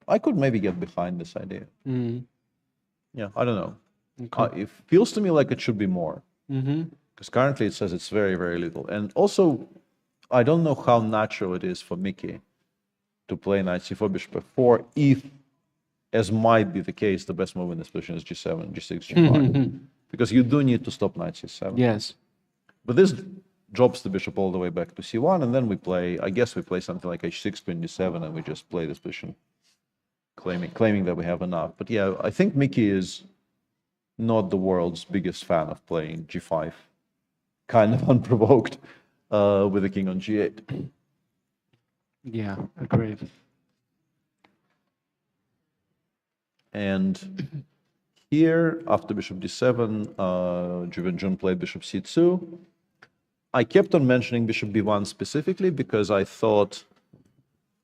Speaker 21: I could maybe get behind this idea. Yeah, I don't know. It feels to me like it should be more, because currently it says it's very, very little. And also, I don't know how natural it is for Mickey to play knight c4, bishop f4, if, as might be the case, the best move in this position is g7, g6, g5. Because you do need to stop knight c7.
Speaker 2: Yes.
Speaker 21: But this drops the bishop all the way back to c1, and then we play, I guess we play something like h6, queen d7, and we just play this position, claiming that we have enough. But yeah, I think Mickey is not the world's biggest fan of playing g5, kind of unprovoked, with the king on g8.
Speaker 2: Yeah, agreed.
Speaker 21: And here, after bishop d7, Jun played bishop c2. I kept on mentioning bishop b1 specifically because I thought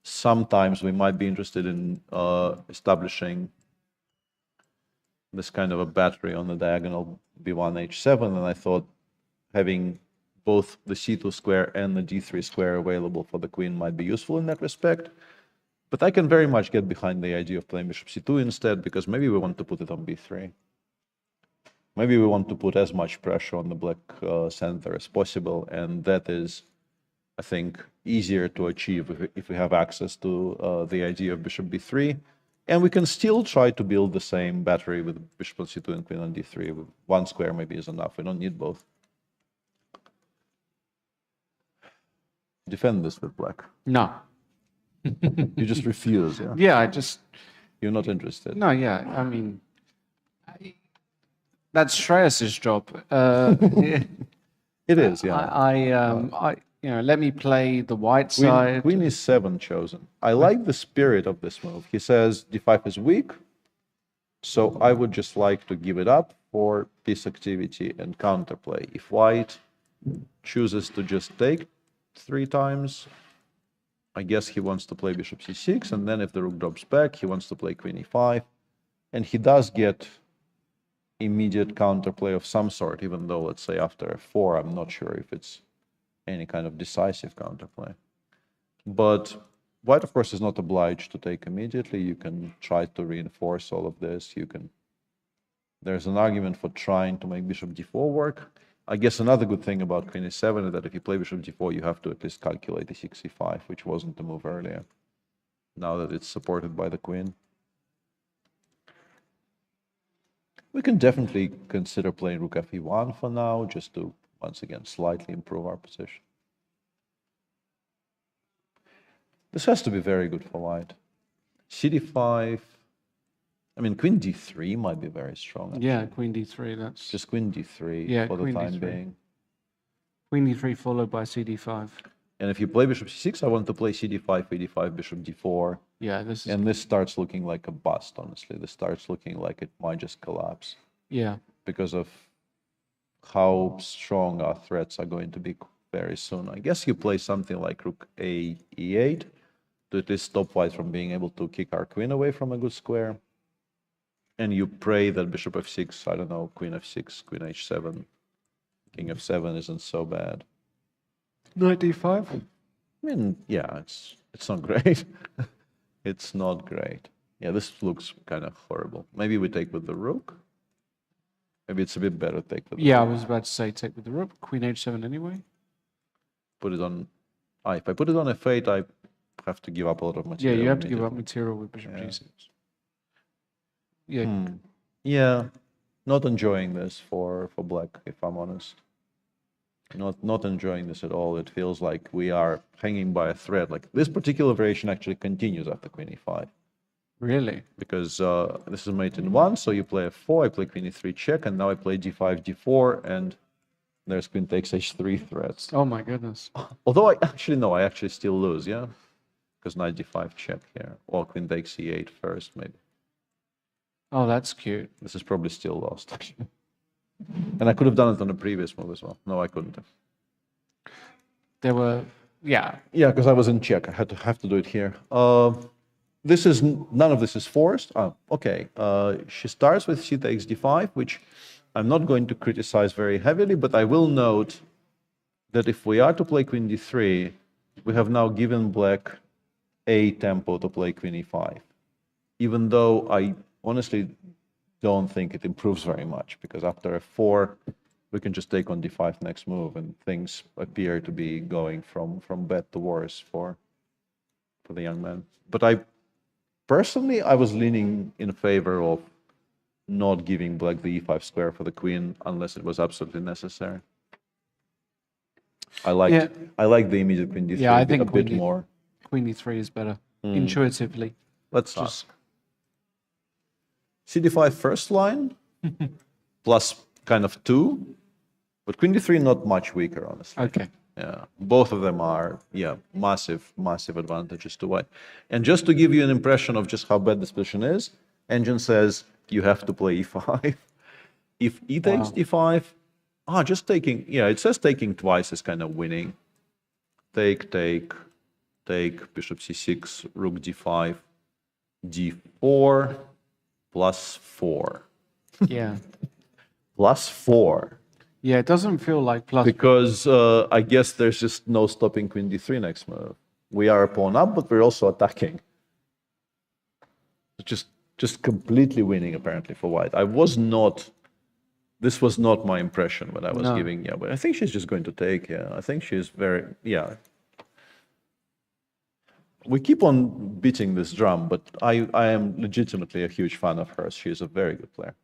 Speaker 21: sometimes we might be interested in establishing this kind of a battery on the diagonal b1, h7, and I thought having both the c2 square and the d3 square available for the queen might be useful in that respect. But I can very much get behind the idea of playing bishop c2 instead, because maybe we want to put it on b3. Maybe we want to put as much pressure on the black center as possible, and that is, I think, easier to achieve if we have access to the idea of bishop b3. And we can still try to build the same battery with bishop on c2 and queen on d3. One square maybe is enough. We don't need both. Defend this with black.
Speaker 2: No.
Speaker 21: You just refuse, yeah?
Speaker 2: Yeah,
Speaker 21: You're not interested.
Speaker 2: No, yeah. I mean, that's Shreyas's job.
Speaker 21: It is, yeah.
Speaker 2: Let me play the white side.
Speaker 21: Queen is 7 chosen. I like the spirit of this move. He says d5 is weak, so I would just like to give it up for piece activity and counterplay. If white chooses to just take 3 times, I guess he wants to play bishop c6, and then if the rook drops back, he wants to play queen e5, and he does get immediate counterplay of some sort, even though, let's say, after f4, I'm not sure if it's any kind of decisive counterplay. But white, of course, is not obliged to take immediately. You can try to reinforce all of this. There's an argument for trying to make bishop d4 work. I guess another good thing about queen e7 is that if you play bishop d4, you have to at least calculate the e6, e5, which wasn't the move earlier, now that it's supported by the queen. We can definitely consider playing rook fe1 for now, just to, once again, slightly improve our position. This has to be very good for white. cd5. I mean, queen d3 might be very strong. Actually.
Speaker 2: Yeah, queen d3. That's
Speaker 21: just queen d3
Speaker 2: yeah,
Speaker 21: for the
Speaker 2: queen
Speaker 21: time
Speaker 2: d3.
Speaker 21: being.
Speaker 2: Queen d3 followed by cd5.
Speaker 21: And if you play bishop c6, I want to play cd5, e5, bishop d4.
Speaker 2: Yeah, this is.
Speaker 21: And this starts looking like a bust. Honestly, this starts looking like it might just collapse.
Speaker 2: Yeah.
Speaker 21: Because of how strong our threats are going to be very soon. I guess you play something like rook a e8 to at least stop white from being able to kick our queen away from a good square. And you pray that bishop f6, I don't know, queen f6, queen h7, king f7 isn't so bad.
Speaker 2: Knight d5?
Speaker 21: I mean, yeah, it's not great. It's not great. Yeah, this looks kind of horrible. Maybe we take with the rook. Maybe it's a bit better to take with the
Speaker 2: Yeah,
Speaker 21: rook.
Speaker 2: I was about to say take with the rook. Queen h7 anyway.
Speaker 21: Put it on... if I put it on f8, I have to give up a lot of material.
Speaker 2: Yeah, you have to give up material with bishop g6. Yeah.
Speaker 21: Yeah, not enjoying this for black, if I'm honest. Not enjoying this at all. It feels like we are hanging by a thread. Like this particular variation actually continues after queen e5.
Speaker 2: Really?
Speaker 21: Because this is mate in 1, so you play f4, I play queen e3 check, and now I play d5, d4, and there's queen takes h3 threats.
Speaker 2: Oh my goodness.
Speaker 21: Although I actually still lose, yeah? Because knight d5 check here, or queen takes e8 first, maybe.
Speaker 2: Oh, that's cute.
Speaker 21: This is probably still lost, actually. And I could have done it on the previous move as well. No, I couldn't have.
Speaker 2: There were, yeah.
Speaker 21: Yeah, because I was in check. I have to do it here. This is, none of this is forced. Oh, okay. She starts with c takes d5, which I'm not going to criticize very heavily, but I will note that if we are to play queen d3, we have now given black a tempo to play queen e5. Even though I honestly don't think it improves very much, because after f4, we can just take on d5 next move, and things appear to be going from bad to worse for the young man. But personally, I was leaning in favor of not giving black the e5 square for the queen unless it was absolutely necessary. I like the immediate queen d3
Speaker 2: I think
Speaker 21: a bit more.
Speaker 2: Queen e3 is better, intuitively.
Speaker 21: Let's ask. cd5 first line, plus kind of 2, but queen d3 not much weaker, honestly.
Speaker 2: Okay.
Speaker 21: Yeah, both of them are, massive advantages to white. And just to give you an impression of just how bad this position is, Engine says you have to play e5. If e takes d5, just taking, it says taking twice is kind of winning. Take, bishop c6, rook d5, d4, plus 4.
Speaker 2: Yeah.
Speaker 21: Plus 4.
Speaker 2: Yeah, it doesn't feel like plus.
Speaker 21: Because I guess there's just no stopping queen d3 next move. We are a pawn up, but we're also attacking. Just completely winning, apparently, for white. This was not my impression when I was giving, but I think she's just going to take, I think she's very, We keep on beating this drum, but I am legitimately a huge fan of hers. She is a very good player.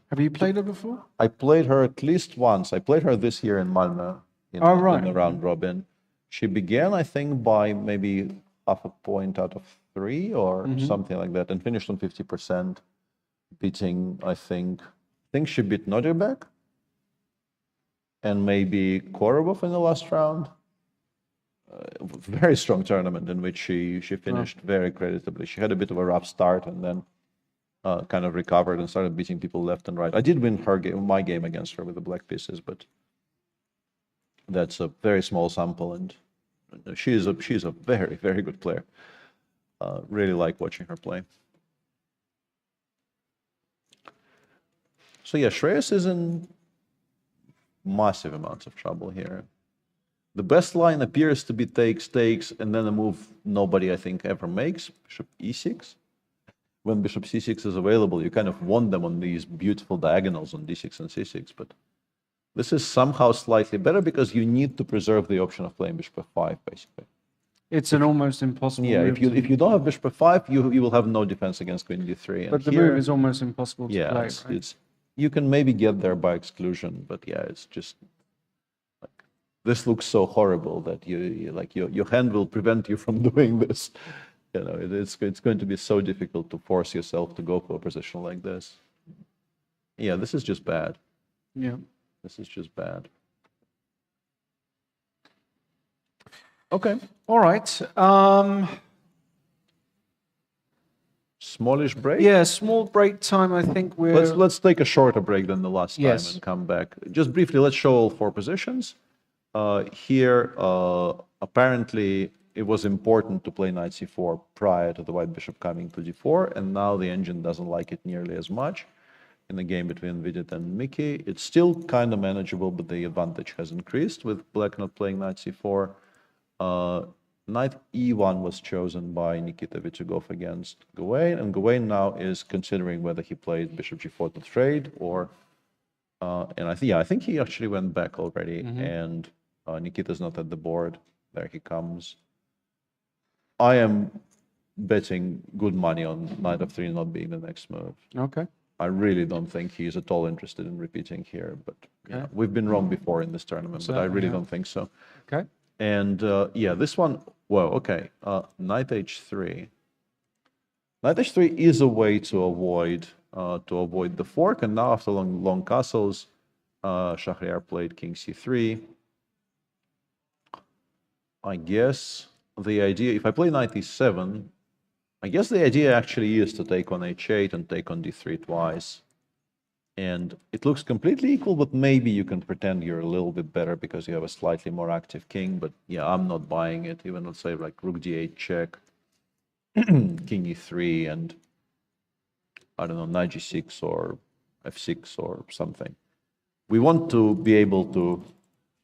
Speaker 2: Have you played her before?
Speaker 21: I played her at least once. I played her this year in Malmö in the round robin. She began, I think, by maybe half a point out of 3 or something like that, and finished on 50%, beating, I think she beat Nodirbek and maybe Korobov in the last round. Very strong tournament in which she finished very creditably. She had a bit of a rough start and then kind of recovered and started beating people left and right. I did win my game against her with the black pieces, but that's a very small sample, and she's a very, very good player. Really like watching her play. So yeah, Shreyas is in massive amounts of trouble here. The best line appears to be takes, and then a move nobody, I think, ever makes, bishop e6. When bishop c6 is available, you kind of want them on these beautiful diagonals on d6 and c6, but this is somehow slightly better because you need to preserve the option of playing bishop f5, basically.
Speaker 2: It's an almost impossible
Speaker 21: Yeah,
Speaker 2: move.
Speaker 21: if you don't have bishop f5, you will have no defense against queen d3. And
Speaker 2: But the
Speaker 21: here,
Speaker 2: move is almost impossible to
Speaker 21: yeah,
Speaker 2: play.
Speaker 21: it's,
Speaker 2: Right?
Speaker 21: it's you can maybe get there by exclusion, but yeah, it's just like this looks so horrible that your hand will prevent you from doing this. You know, it's going to be so difficult to force yourself to go for a position like this. Yeah, this is just bad.
Speaker 2: Yeah.
Speaker 21: This is just bad.
Speaker 2: Okay. All right.
Speaker 21: Smallish break?
Speaker 2: Yeah, small break time. I think we're.
Speaker 21: Let's take a shorter break than the last time
Speaker 2: Yes.
Speaker 21: and come back. Just briefly, let's show all 4 positions. Here, apparently, it was important to play knight c4 prior to the white bishop coming to d4, and now the engine doesn't like it nearly as much. In the game between Vidit and Mickey, it's still kind of manageable, but the advantage has increased with black not playing knight c4. Knight e1 was chosen by Nikita Vitsugov against Gawain, and Gawain now is considering whether he plays bishop g4 to trade or, and I think he actually went back already, and Nikita's not at the board. There he comes. I am betting good money on knight f3 not being the next move.
Speaker 2: Okay.
Speaker 21: I really don't think he's at all interested in repeating here, but yeah, we've been wrong before in this tournament, but I really don't think so.
Speaker 2: Okay.
Speaker 21: And yeah, this one, well, okay, knight h3. Knight h3 is a way to avoid the fork, and now after long castles, Shahryar played king c3. I guess the idea, if I play knight e7, I guess the idea actually is to take on h8 and take on d3 twice. And it looks completely equal, but maybe you can pretend you're a little bit better because you have a slightly more active king. But yeah, I'm not buying it. Even let's say like rook d8 check, king e3, and I don't know, knight g6 or f6 or something. We want to be able to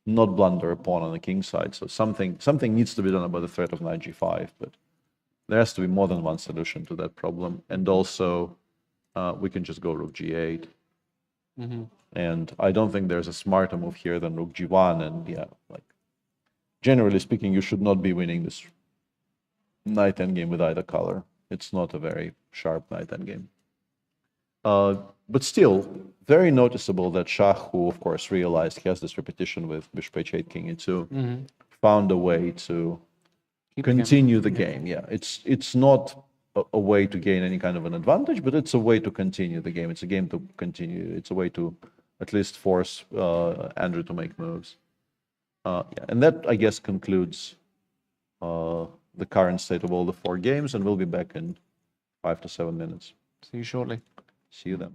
Speaker 21: not blunder a pawn on the king side. So something needs to be done about the threat of knight g5, but there has to be more than one solution to that problem. And also, we can just go rook g8. And I don't think there's a smarter move here than rook g1. And yeah, like generally speaking, you should not be winning this knight endgame with either color. It's not a very sharp knight endgame. But still, very noticeable that Shah, who of course realized he has this repetition with bishop h8, king e2, found a way to continue the game. Yeah, it's not a way to gain any kind of an advantage, but it's a way to continue the game. It's a game to continue. It's a way to at least force Andrew to make moves. Yeah, and that, I guess, concludes the current state of all the 4 games, and we'll be back in 5 to 7 minutes.
Speaker 2: See you shortly.
Speaker 21: See you then.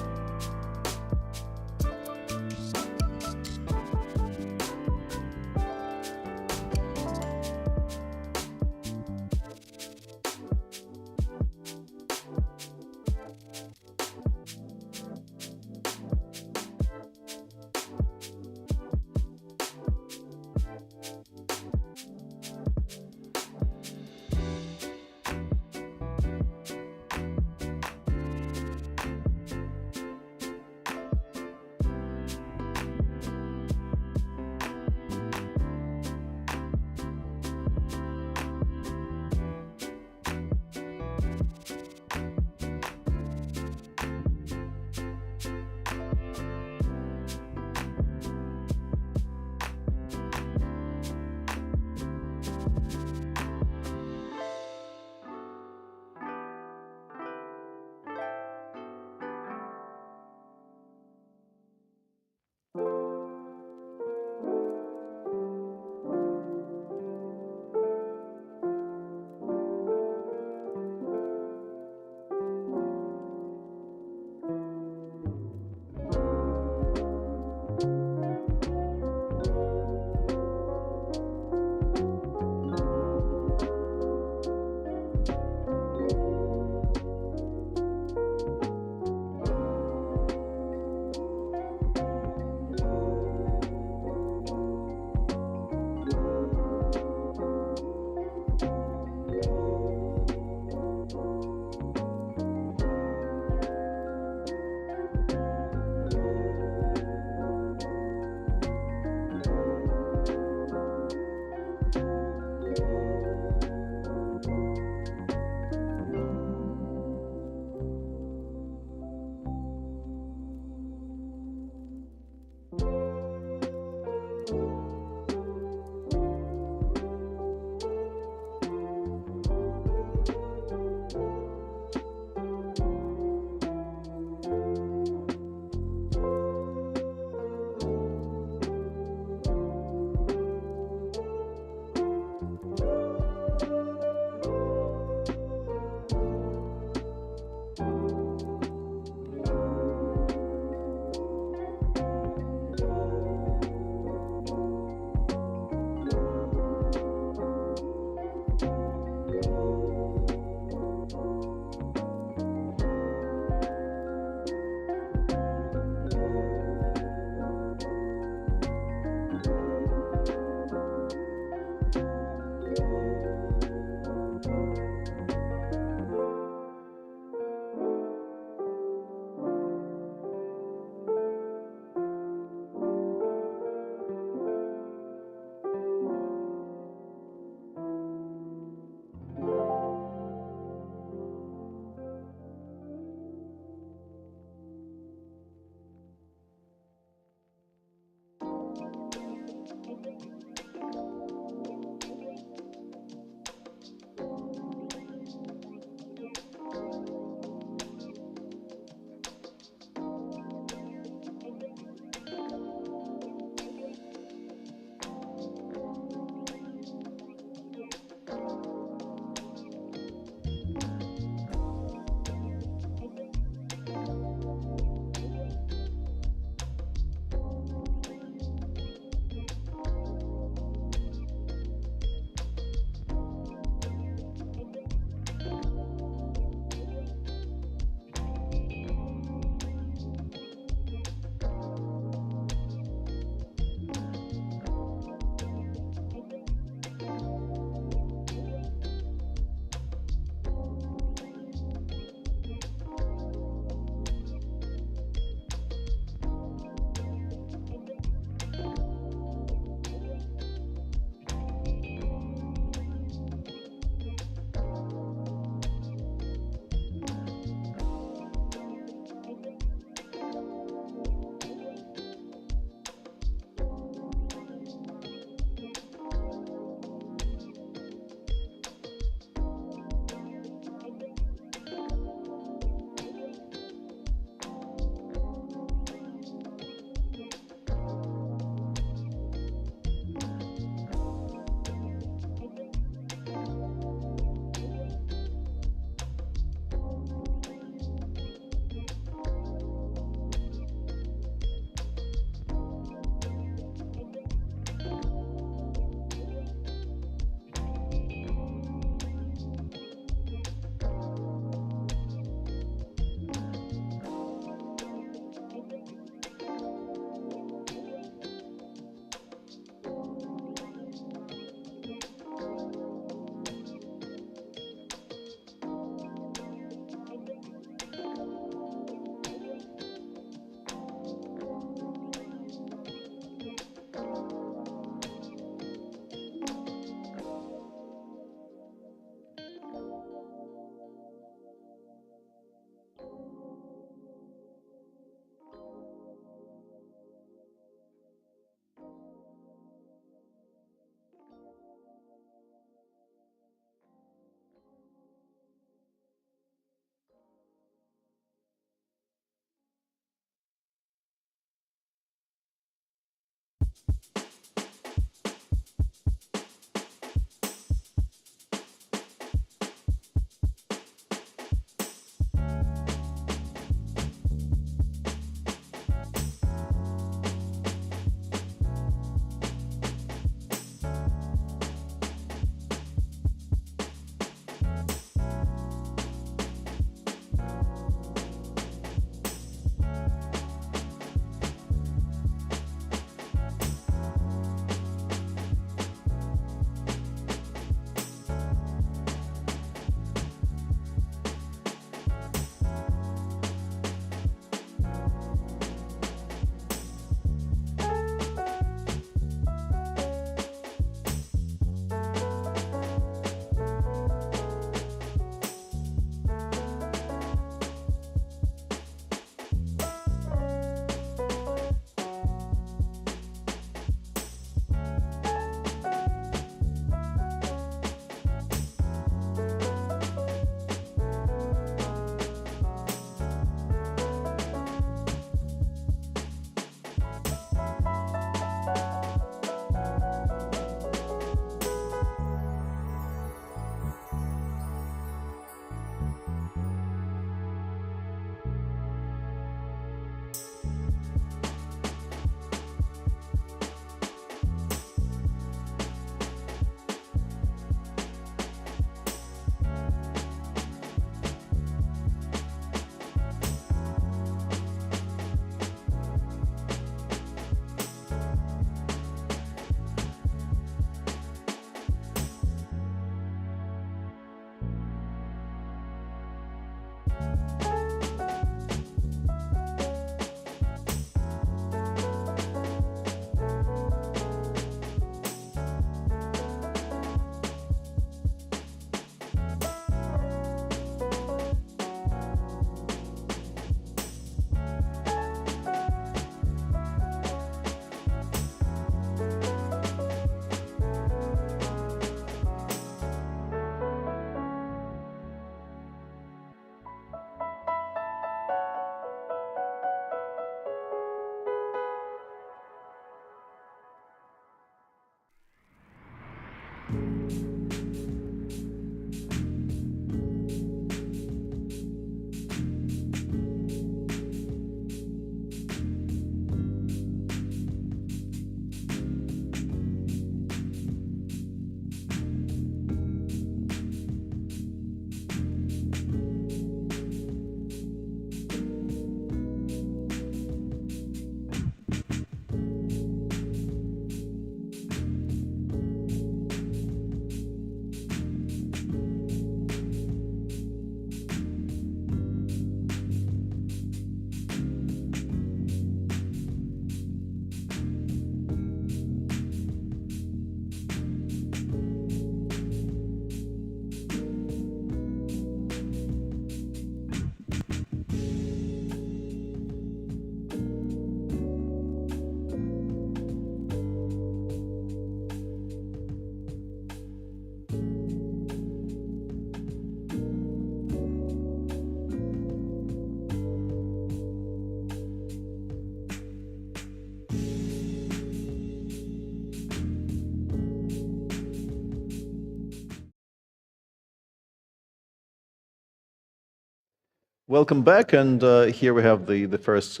Speaker 21: Welcome back, and here we have the first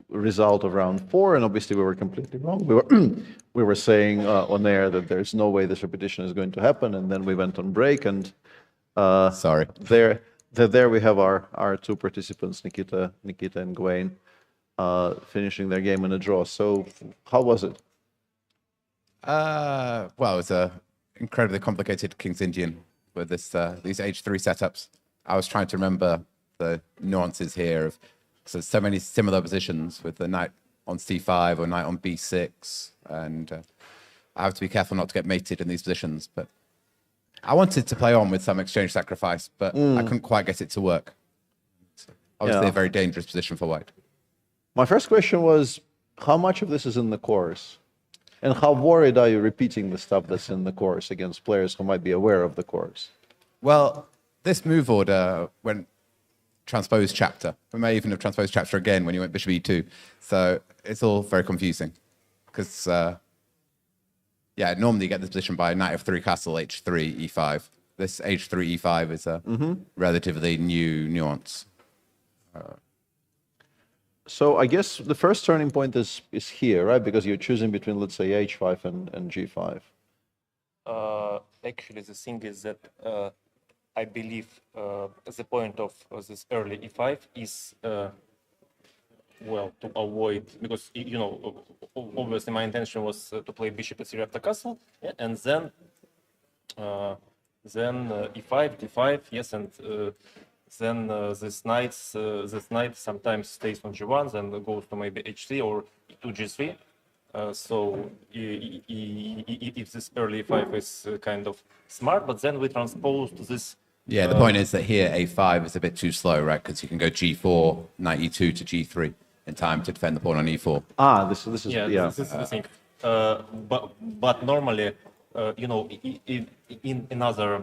Speaker 21: result of round 4, and obviously we were completely wrong. We were saying on air that there's no way this repetition is going to happen, and then we went on break, and
Speaker 5: sorry,
Speaker 21: there we have our two participants, Nikita and Gawain, finishing their game in a draw. So how was it?
Speaker 5: Well, it was a incredibly complicated King's Indian with these H3 setups. I was trying to remember the nuances here of so many similar positions with the knight on c5 or knight on b6, and I have to be careful not to get mated in these positions. But I wanted to play on with some exchange sacrifice, but I couldn't quite get it to work. So obviously, a very dangerous position for white.
Speaker 21: My first question was, how much of this is in the course? And how worried are you repeating the stuff that's in the course against players who might be aware of the course?
Speaker 5: Well, this move order went transposed chapter. We may even have transposed chapter again when you went bishop e2. So it's all very confusing. Because, normally you get this position by knight f3 castle, h3, e5. This h3, e5 is a relatively new nuance.
Speaker 21: So I guess the first turning point is here, right? Because you're choosing between, let's say, h5 and g5.
Speaker 22: Actually, the thing is that I believe the point of this early e5 is, well, to avoid, because, you know, obviously my intention was to play bishop e3 after castle, and then e5, d5, yes, and then this knight sometimes stays on g1, then goes to maybe h3 or to g3. So if this early e5 is kind of smart, but then we transpose to this.
Speaker 5: Yeah, the point is that here a5 is a bit too slow, right? Because you can go g4, knight e2 to g3 in time to defend the pawn on e4.
Speaker 21: This is
Speaker 22: this is the thing. But normally, you know, in another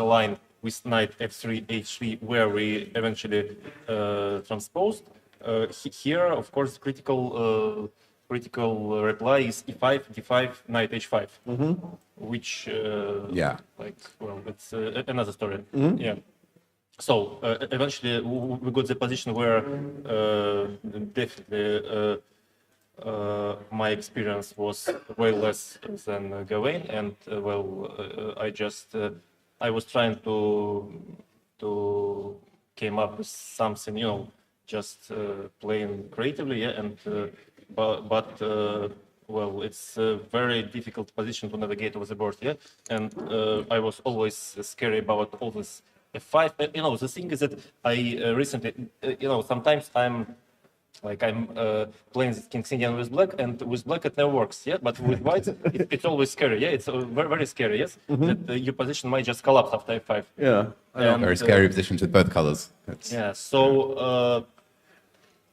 Speaker 22: line with knight f3, h3, where we eventually transposed, here, of course, critical reply is e5, d5, knight h5, which like, well, it's another story. Yeah. So eventually we got the position where definitely my experience was way less than Gawain, and I was trying to came up with something, you know, just playing creatively, and well, it's a very difficult position to navigate over the board, and I was always scary about all this f5. You know, the thing is that I recently, you know, sometimes I'm playing this King's Indian with black, and with black it never works, but with white it's always scary, it's very, very scary, that your position might just collapse after f5.
Speaker 5: And, very scary positions with both colors.
Speaker 22: So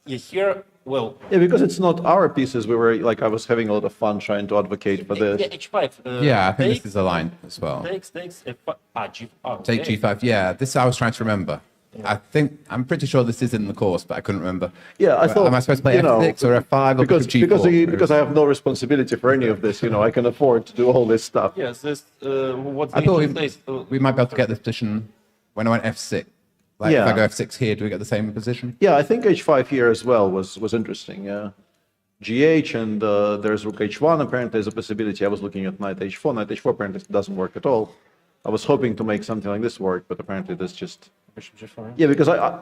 Speaker 22: here, well,
Speaker 21: because it's not our pieces. We were like, I was having a lot of fun trying to advocate for this.
Speaker 22: h5.
Speaker 5: I think this is a line as well.
Speaker 22: Takes f5.
Speaker 5: Take g5. Yeah, this I was trying to remember. I'm pretty sure this is in the course, but I couldn't remember.
Speaker 21: I thought.
Speaker 5: Am I supposed to play f6 or f5 or g4?
Speaker 21: Because I have no responsibility for any of this. You know, I can afford to do all this stuff.
Speaker 22: Yes, this.
Speaker 5: I thought we might be able to get this position when I went f6. Like if I go f6 here, do we get the same position?
Speaker 21: Yeah, I think h5 here as well was interesting. Yeah, gh and there's rook h1. Apparently, there's a possibility. I was looking at knight h4. Knight h4 apparently doesn't work at all. I was hoping to make something like this work, but apparently this just. Yeah, because I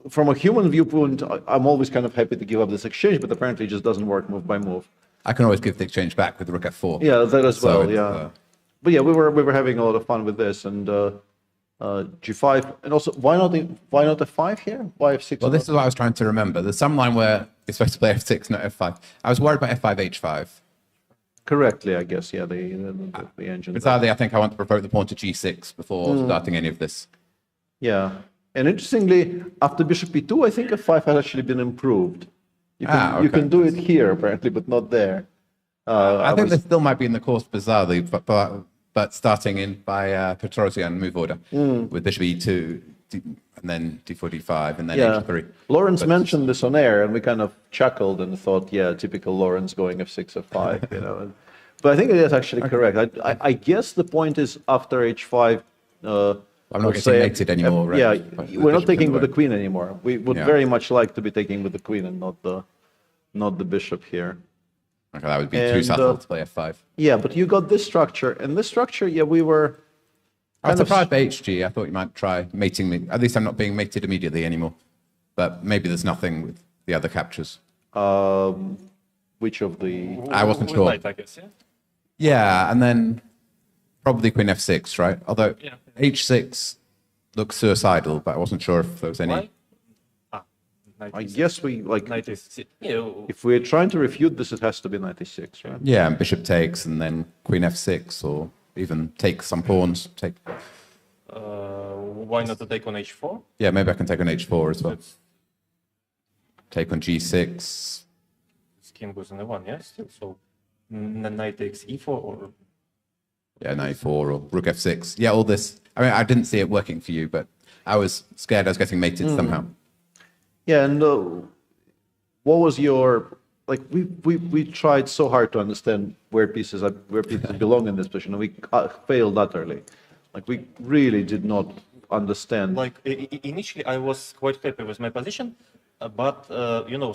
Speaker 21: from a human viewpoint, I'm always kind of happy to give up this exchange, but apparently it just doesn't work move by move.
Speaker 5: I can always give the exchange back with rook f4.
Speaker 21: Yeah, that as well. But yeah, we were having a lot of fun with this, and g5, and also why not f5 here? Why f6?
Speaker 5: Well, this is what I was trying to remember. There's some line where you're supposed to play f6, not f5. I was worried about f5, h5.
Speaker 21: Correctly, I guess. Yeah, the engine.
Speaker 5: Bizarrely, I think I want to provoke the pawn to g6 before starting any of this.
Speaker 21: Yeah, and interestingly, after bishop e2, I think f5 has actually been improved. You can do it here apparently, but not there.
Speaker 5: I think this still might be in the course bizarrely, but starting in by Petrosian move order with bishop e2 and then d4, d5, and then h3.
Speaker 21: Lawrence mentioned this on air, and we kind of chuckled and thought, yeah, typical Lawrence going f6, f5, you know. But I think it is actually correct. I guess the point is after h5,
Speaker 5: I'm not getting mated anymore, right?
Speaker 21: Yeah,
Speaker 5: But
Speaker 21: we're not
Speaker 5: bishop
Speaker 21: taking
Speaker 5: in the
Speaker 21: with the
Speaker 5: way.
Speaker 21: queen anymore. We would
Speaker 5: Yeah.
Speaker 21: very much like to be taking with the queen and not the bishop here.
Speaker 5: Okay, that would be too
Speaker 21: And,
Speaker 5: subtle to play f5.
Speaker 21: Yeah, but you got this structure, and this structure, yeah, we were.
Speaker 5: I was
Speaker 21: kind of
Speaker 5: surprised by HG. I thought you might try mating me. At least I'm not being mated immediately anymore. But maybe there's nothing with the other captures.
Speaker 21: Which of the?
Speaker 5: I wasn't
Speaker 22: With
Speaker 5: sure.
Speaker 22: knight, I guess, yeah?
Speaker 5: Yeah, and then probably queen f6, right? Although
Speaker 22: Yeah.
Speaker 5: h6 looks suicidal, but I wasn't sure if there was any.
Speaker 22: Why? Knight
Speaker 21: I
Speaker 22: is-
Speaker 21: guess we like.
Speaker 22: Knight is... Yeah,
Speaker 21: If we're trying to refute this, it has to be 96, right?
Speaker 5: Yeah, and bishop takes, and then queen f6, or even take some pawns. Take.
Speaker 22: why not to take on h4?
Speaker 5: Yeah, maybe I can take on h4 as well. Take on g6.
Speaker 22: This king goes on a1, yeah, still. So knight takes e4 or...
Speaker 5: Yeah, knight 4 or rook f6. Yeah, all this. I mean, I didn't see it working for you, but I was scared I was getting mated somehow.
Speaker 21: Yeah, and what was your like? We tried so hard to understand where pieces belong in this position, and we failed utterly. Like we really did not understand.
Speaker 22: Like initially, I was quite happy with my position, but you know,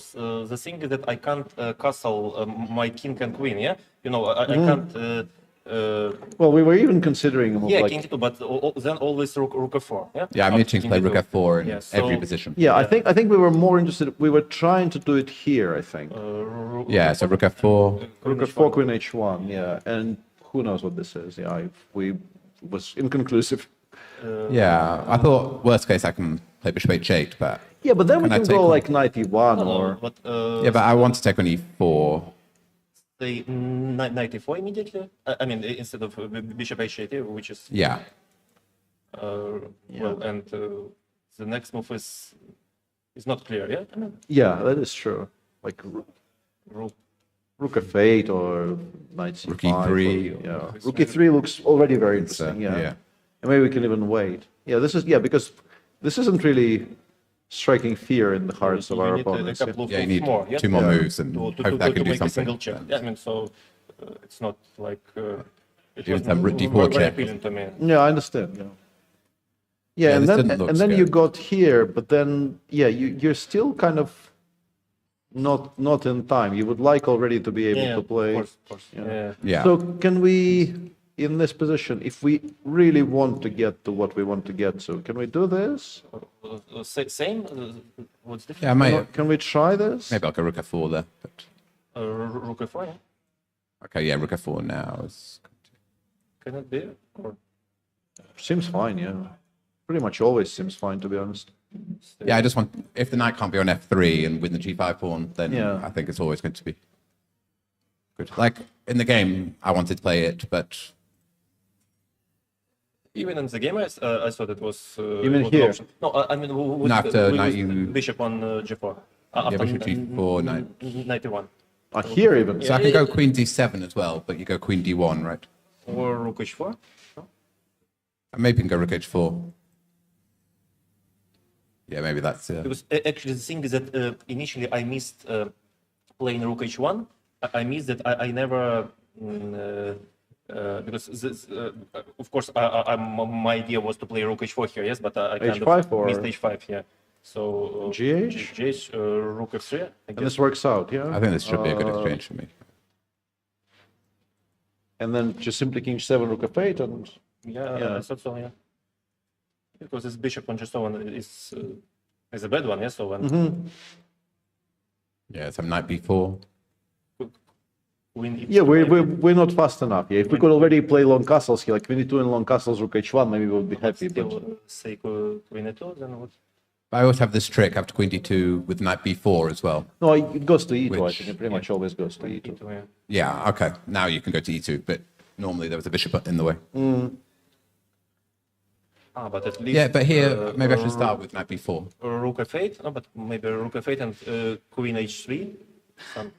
Speaker 22: the thing is that I can't castle my king and queen. Yeah, you know, I can't.
Speaker 21: Well, we were even considering.
Speaker 22: Yeah,
Speaker 21: like,
Speaker 22: king to 2, but then always rook f4. Yeah.
Speaker 5: Yeah, I'm itching to play rook f4 in
Speaker 22: Yeah,
Speaker 5: every
Speaker 22: so-
Speaker 5: position.
Speaker 21: Yeah, I think we were more interested. We were trying to do it here. I think.
Speaker 5: Yeah, so rook f4.
Speaker 21: Rook f4, queen h1. Yeah, and who knows what this is? Yeah, we was inconclusive.
Speaker 5: Yeah, I thought worst case I can play bishop h8, but
Speaker 21: Yeah, but then we
Speaker 5: Can I
Speaker 21: can
Speaker 5: take
Speaker 21: go
Speaker 5: on-
Speaker 21: like knight e1 or.
Speaker 22: But
Speaker 5: yeah, but I want to take on e4.
Speaker 22: say knight e4 immediately. I mean, instead of bishop h8, which is
Speaker 5: Yeah.
Speaker 22: well, and the next move is not clear. Yeah. I mean,
Speaker 21: Yeah, that is true. Like
Speaker 22: rook.
Speaker 21: rook f8 or knight c5.
Speaker 5: Rook e3.
Speaker 21: Or, yeah, rook e3 looks already very interesting. Yeah.
Speaker 5: yeah.
Speaker 21: And maybe we can even wait. Yeah, this is because this isn't really striking fear in the hearts of
Speaker 22: You
Speaker 21: our
Speaker 22: need
Speaker 21: opponents.
Speaker 22: a couple of
Speaker 5: Yeah, you
Speaker 22: moves
Speaker 5: need
Speaker 22: more. Yeah?
Speaker 5: two more
Speaker 21: Yeah.
Speaker 5: moves and hope that can do
Speaker 22: make a
Speaker 5: something.
Speaker 22: single check. Yeah, I mean, so it's not like it
Speaker 5: Even
Speaker 22: was
Speaker 5: some rook d4
Speaker 22: very
Speaker 5: check.
Speaker 22: appealing to me.
Speaker 21: Yeah, I understand. Yeah. Yeah,
Speaker 5: Yeah,
Speaker 21: and
Speaker 5: this
Speaker 21: then
Speaker 5: didn't look
Speaker 21: and then you
Speaker 5: scary.
Speaker 21: got here, but then yeah, you're still kind of not in time. You would like already to be able
Speaker 22: Yeah,
Speaker 21: to play.
Speaker 22: of course. Yeah.
Speaker 5: Yeah.
Speaker 21: So can we, in this position, if we really want to get to what we want to get to, can we do this?
Speaker 22: Same. What's different?
Speaker 5: Yeah, I might.
Speaker 21: Can we try this?
Speaker 5: Maybe I'll go rook f4 there. But
Speaker 22: Rook f4. Yeah.
Speaker 5: okay, yeah, rook f4 now.
Speaker 22: Can it be? Or
Speaker 21: Seems fine. Yeah, pretty much always seems fine, to be honest.
Speaker 5: Yeah, I just want, if the knight can't be on f3 and win the g5 pawn, then
Speaker 21: Yeah.
Speaker 5: I think it's always going to be good. Like in the game, I wanted to play it, but
Speaker 22: even in the game, I thought it was.
Speaker 21: Even
Speaker 22: was an
Speaker 21: here?
Speaker 22: option. No, I mean,
Speaker 5: No, after
Speaker 22: with
Speaker 5: knight you-
Speaker 22: bishop on g4.
Speaker 5: yeah, bishop g4, knight.
Speaker 22: 91.
Speaker 21: Here even.
Speaker 5: So I can go queen d7 as well, but you go queen d1, right?
Speaker 22: Or rook h4.
Speaker 5: And maybe you can go rook h4. Yeah, maybe that's
Speaker 22: Because actually the thing is that initially I missed playing rook h1. I missed that I never because this, of course my idea was to play rook h4 here, yes, but I kind
Speaker 21: H5
Speaker 22: of
Speaker 21: or-
Speaker 22: missed h5 here. So
Speaker 21: GH?
Speaker 22: GH, rook f3. I
Speaker 21: And
Speaker 22: guess.
Speaker 21: this works out. Yeah.
Speaker 5: I think this should be a good exchange for me.
Speaker 21: And then just simply king 7 rook f8 and
Speaker 22: Yeah, I thought so. Yeah, because this bishop on g7 is a bad one. Yeah, so when
Speaker 5: Yeah, some knight b4.
Speaker 22: queen
Speaker 21: yeah, we're not fast enough. Yeah, if we could already play long castles here, like queen e2 and long castles, rook h1, maybe we would be happy. But
Speaker 22: still say queen e2, then what?
Speaker 5: I always have this trick after queen d2 with knight b4 as well.
Speaker 21: no, it goes to e2. I
Speaker 5: Which-
Speaker 21: think it pretty much always goes to e2.
Speaker 22: Yeah.
Speaker 5: Yeah, okay. Now you can go to e2, but normally there was a bishop in the way.
Speaker 22: But at least.
Speaker 5: Yeah, but here maybe I should start with knight b4.
Speaker 22: Rook f8, no, but maybe rook f8 and queen h3. Some,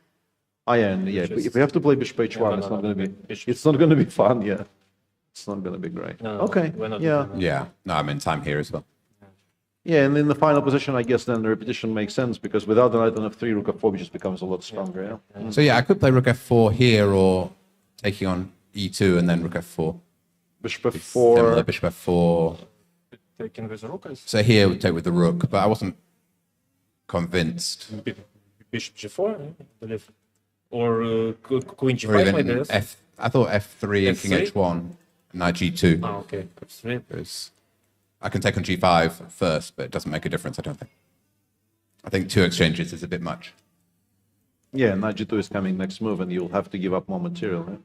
Speaker 21: And yeah, if we have to play bishop h1,
Speaker 22: Yeah,
Speaker 21: it's
Speaker 22: no,
Speaker 21: not going to be.
Speaker 22: bishop.
Speaker 21: It's not going to be fun. Yeah, it's not going to be great.
Speaker 22: No,
Speaker 21: Okay.
Speaker 22: we're not
Speaker 21: Yeah.
Speaker 22: doing
Speaker 5: Yeah, no, I'm in time here as well.
Speaker 21: Yeah, and in the final position, I guess then the repetition makes sense because without the knight on f3, rook f4 just becomes a lot stronger. Yeah.
Speaker 5: So yeah, I could play rook f4 here or taking on e2 and then rook f4.
Speaker 21: Bishop
Speaker 5: Similar,
Speaker 21: f4.
Speaker 5: bishop f4.
Speaker 22: taking with the rook.
Speaker 5: So here we take with the rook, but I wasn't convinced.
Speaker 22: Bishop G4, I believe. Or Queen G5,
Speaker 5: Or even
Speaker 22: I guess.
Speaker 5: I thought F3 and King
Speaker 22: F3?
Speaker 5: H1, Knight G2.
Speaker 22: Ah, okay. F3.
Speaker 5: Because I can take on G5 first, but it doesn't make a difference, I don't think. I think 2 exchanges is a bit much.
Speaker 21: Yeah, Knight G2 is coming next move, and you'll have to give up more material. Yeah?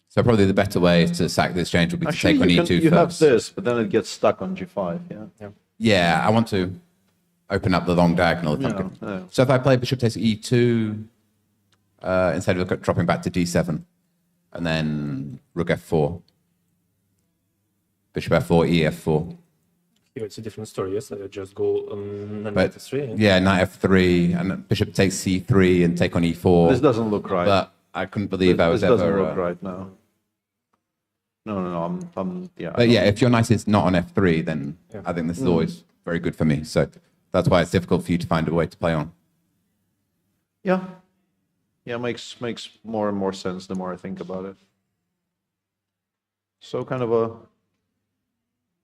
Speaker 5: So probably the better way to sack the exchange would be
Speaker 21: Actually,
Speaker 5: to take on
Speaker 21: you
Speaker 5: E2
Speaker 21: can, you
Speaker 5: first.
Speaker 21: have this, but then it gets stuck on G5. Yeah.
Speaker 5: Yeah, I want to open up the long diagonal. If I'm
Speaker 21: Yeah,
Speaker 5: good.
Speaker 21: yeah.
Speaker 5: So if I play bishop takes E2, instead of dropping back to D7, and then rook F4, bishop F4, E F4.
Speaker 22: Here it's a different story, yes? I just go on Knight
Speaker 5: But
Speaker 22: F3.
Speaker 5: yeah, Knight F3, and bishop takes C3 and take on E4.
Speaker 21: This doesn't look right.
Speaker 5: But I couldn't believe I was
Speaker 21: this
Speaker 5: ever.
Speaker 21: doesn't look right now. No. Yeah.
Speaker 5: But yeah, if your knight is not on F3, then
Speaker 22: Yeah.
Speaker 5: I think this is always very good for me. So that's why it's difficult for you to find a way to play on.
Speaker 21: Yeah. Yeah, makes more and more sense the more I think about it. So kind of a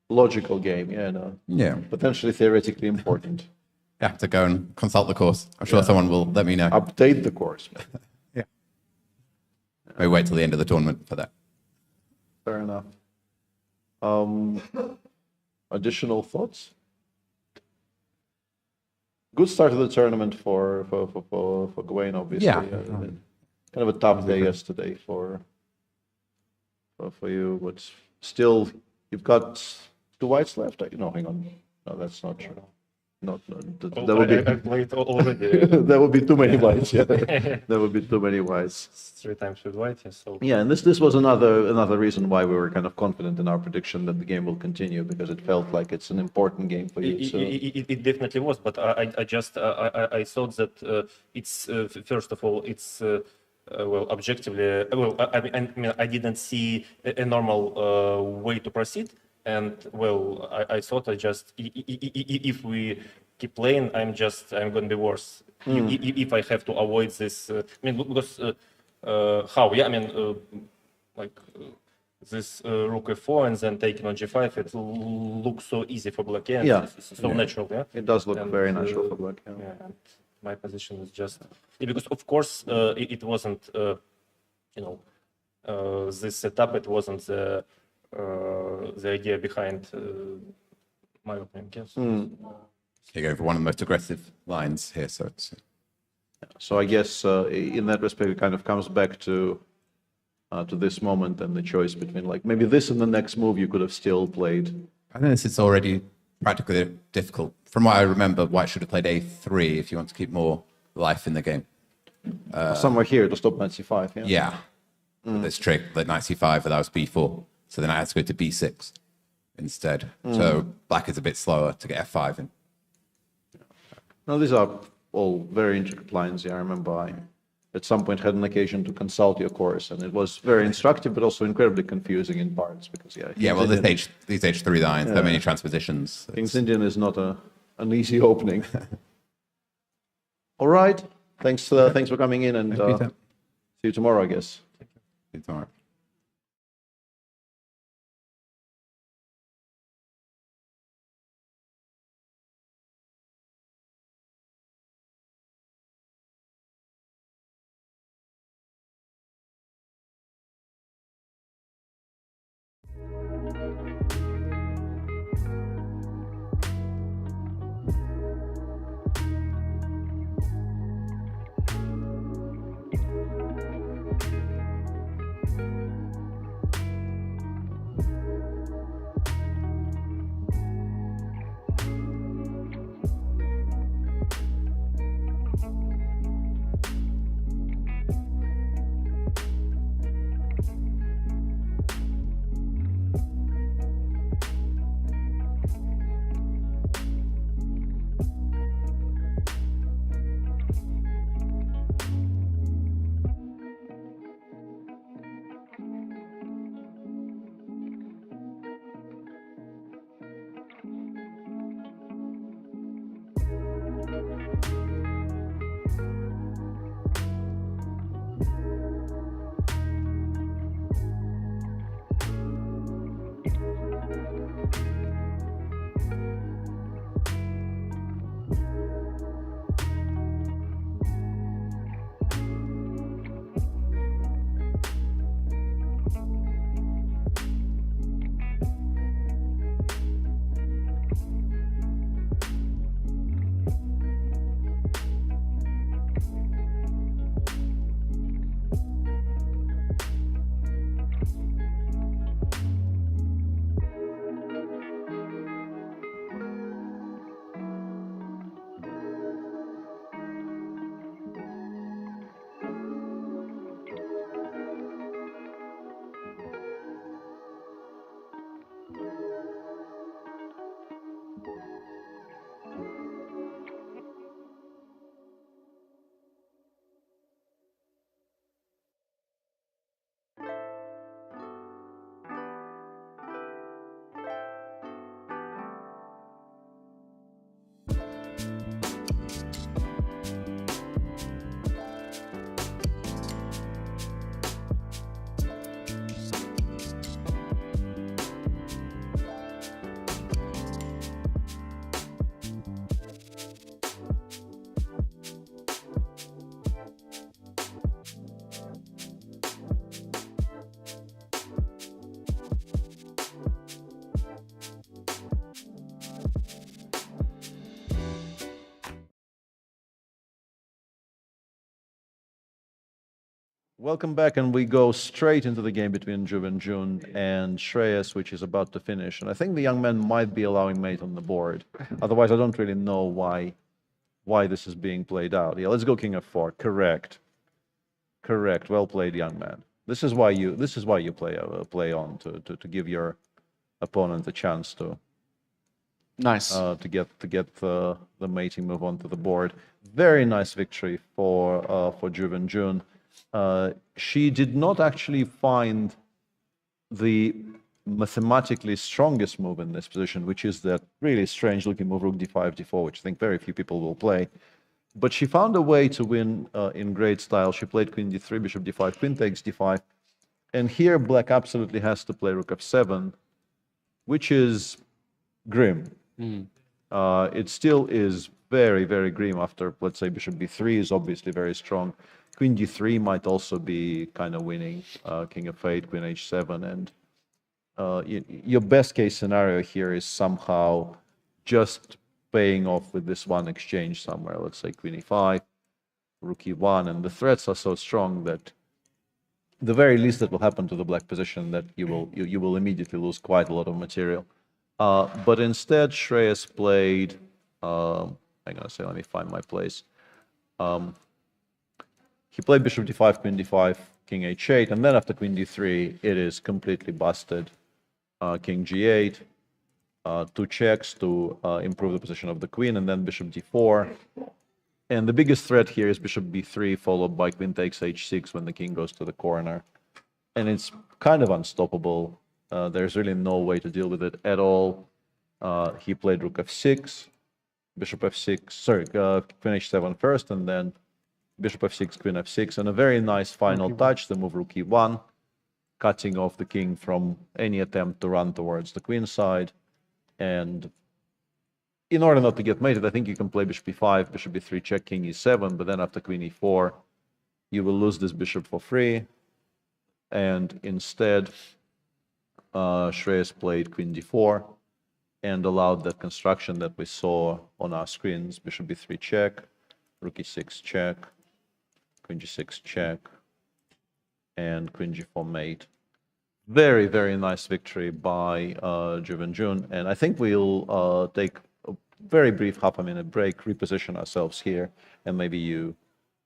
Speaker 21: logical game, yeah, no.
Speaker 5: Yeah.
Speaker 21: Potentially theoretically important.
Speaker 5: You have to go and consult the course. I'm sure someone will let me know.
Speaker 21: Update the course.
Speaker 5: Yeah. Maybe wait till the end of the tournament for that.
Speaker 21: Fair enough. Additional thoughts? Good start of the tournament for Gawain, obviously.
Speaker 5: Yeah.
Speaker 21: Kind of a tough day yesterday for you, but still, you've got 2 whites left. No, hang on. No, that's not true. That would be.
Speaker 22: I played already.
Speaker 21: That would be too many whites. Yeah, that would be too many whites.
Speaker 22: 3 times with white, yes. So.
Speaker 21: Yeah, and this was another reason why we were kind of confident in our prediction that the game will continue, because it felt like it's an important game for you.
Speaker 22: It definitely was, but I thought that it's first of all it's well objectively well I mean I didn't see a normal way to proceed, and well I thought if we keep playing I'm going to be worse if I have to avoid this. I mean because how yeah I mean like. This rook f4 and then taking on g5, it looks so easy for black. Yeah, it's so natural. Yeah,
Speaker 21: it does look very natural for black.
Speaker 22: Yeah, and my position is just because, of course, it wasn't. This setup. It wasn't the idea behind my opening. Yes.
Speaker 5: You're going for one of the most aggressive lines here, so it's.
Speaker 21: So I guess in that respect, it kind of comes back to this moment and the choice between like maybe this and the next move you could have still played.
Speaker 5: I think this is already practically difficult. From what I remember, white should have played a3 if you want to keep more life in the game.
Speaker 21: Somewhere here to stop knight c5, yeah?
Speaker 5: Yeah. This trick, that knight c5 allows b4. So then I had to go to b6 instead. So black is a bit slower to get f5 in.
Speaker 21: Now these are all very intricate lines. Yeah, I remember I at some point had an occasion to consult your course, and it was very instructive, but also incredibly confusing in parts because
Speaker 5: Well, these H3 lines, there are many transpositions.
Speaker 21: King's Indian is not an easy opening. All right, thanks for coming in, and see you tomorrow, I guess.
Speaker 5: See you tomorrow.
Speaker 21: Welcome back, and we go straight into the game between Juven Jun and Shreyas, which is about to finish. And I think the young man might be allowing mate on the board. Otherwise, I don't really know why this is being played out. Yeah, let's go King F4. Correct. Correct. Well played, young man. This is why you play on to give your opponent a chance to to get the mating move onto the board. Very nice victory for Juven Jun. She did not actually find the mathematically strongest move in this position, which is that really strange looking move rook d5 d4, which I think very few people will play. But she found a way to win in great style. She played queen d3, bishop d5, queen takes d5, and here black absolutely has to play rook f7, which is grim. It still is very, very grim after, let's say, bishop b3 is obviously very strong. Queen d3 might also be kind of winning. King f8, queen h7, and your best case scenario here is somehow just paying off with this one exchange somewhere. Let's say queen e5, rook e1, and the threats are so strong that the very least that will happen to the black position that you will immediately lose quite a lot of material. But instead, Shreyas played. I'm gonna say, let me find my place. He played bishop d5, queen d5, king h8, and then after queen d3, it is completely busted. King g8, 2 checks to improve the position of the queen, and then bishop d4. And the biggest threat here is bishop b3, followed by queen takes h6 when the king goes to the corner. And it's kind of unstoppable. There's really no way to deal with it at all. He played rook f6, bishop f6, sorry, queen h7 first, and then bishop f6, queen f6, and a very nice final touch, the move rook e1, cutting off the king from any attempt to run towards the queen side. And in order not to get mated, I think you can play bishop e5, bishop e3, check, king e7, but then after queen e4, you will lose this bishop for free. And instead, Shreyas played queen d4 and allowed that construction that we saw on our screens, bishop b3 check, rook e6 check, queen g6 check, and queen g4 mate. Very, very nice victory by Juven Jun. And I think we'll take a very brief half-a-minute break, reposition ourselves here, and maybe you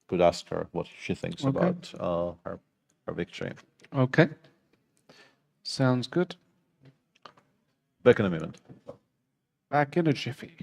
Speaker 21: could ask her what she thinks about her victory.
Speaker 2: Okay. Sounds good.
Speaker 21: Back in a minute.
Speaker 2: Back in a jiffy.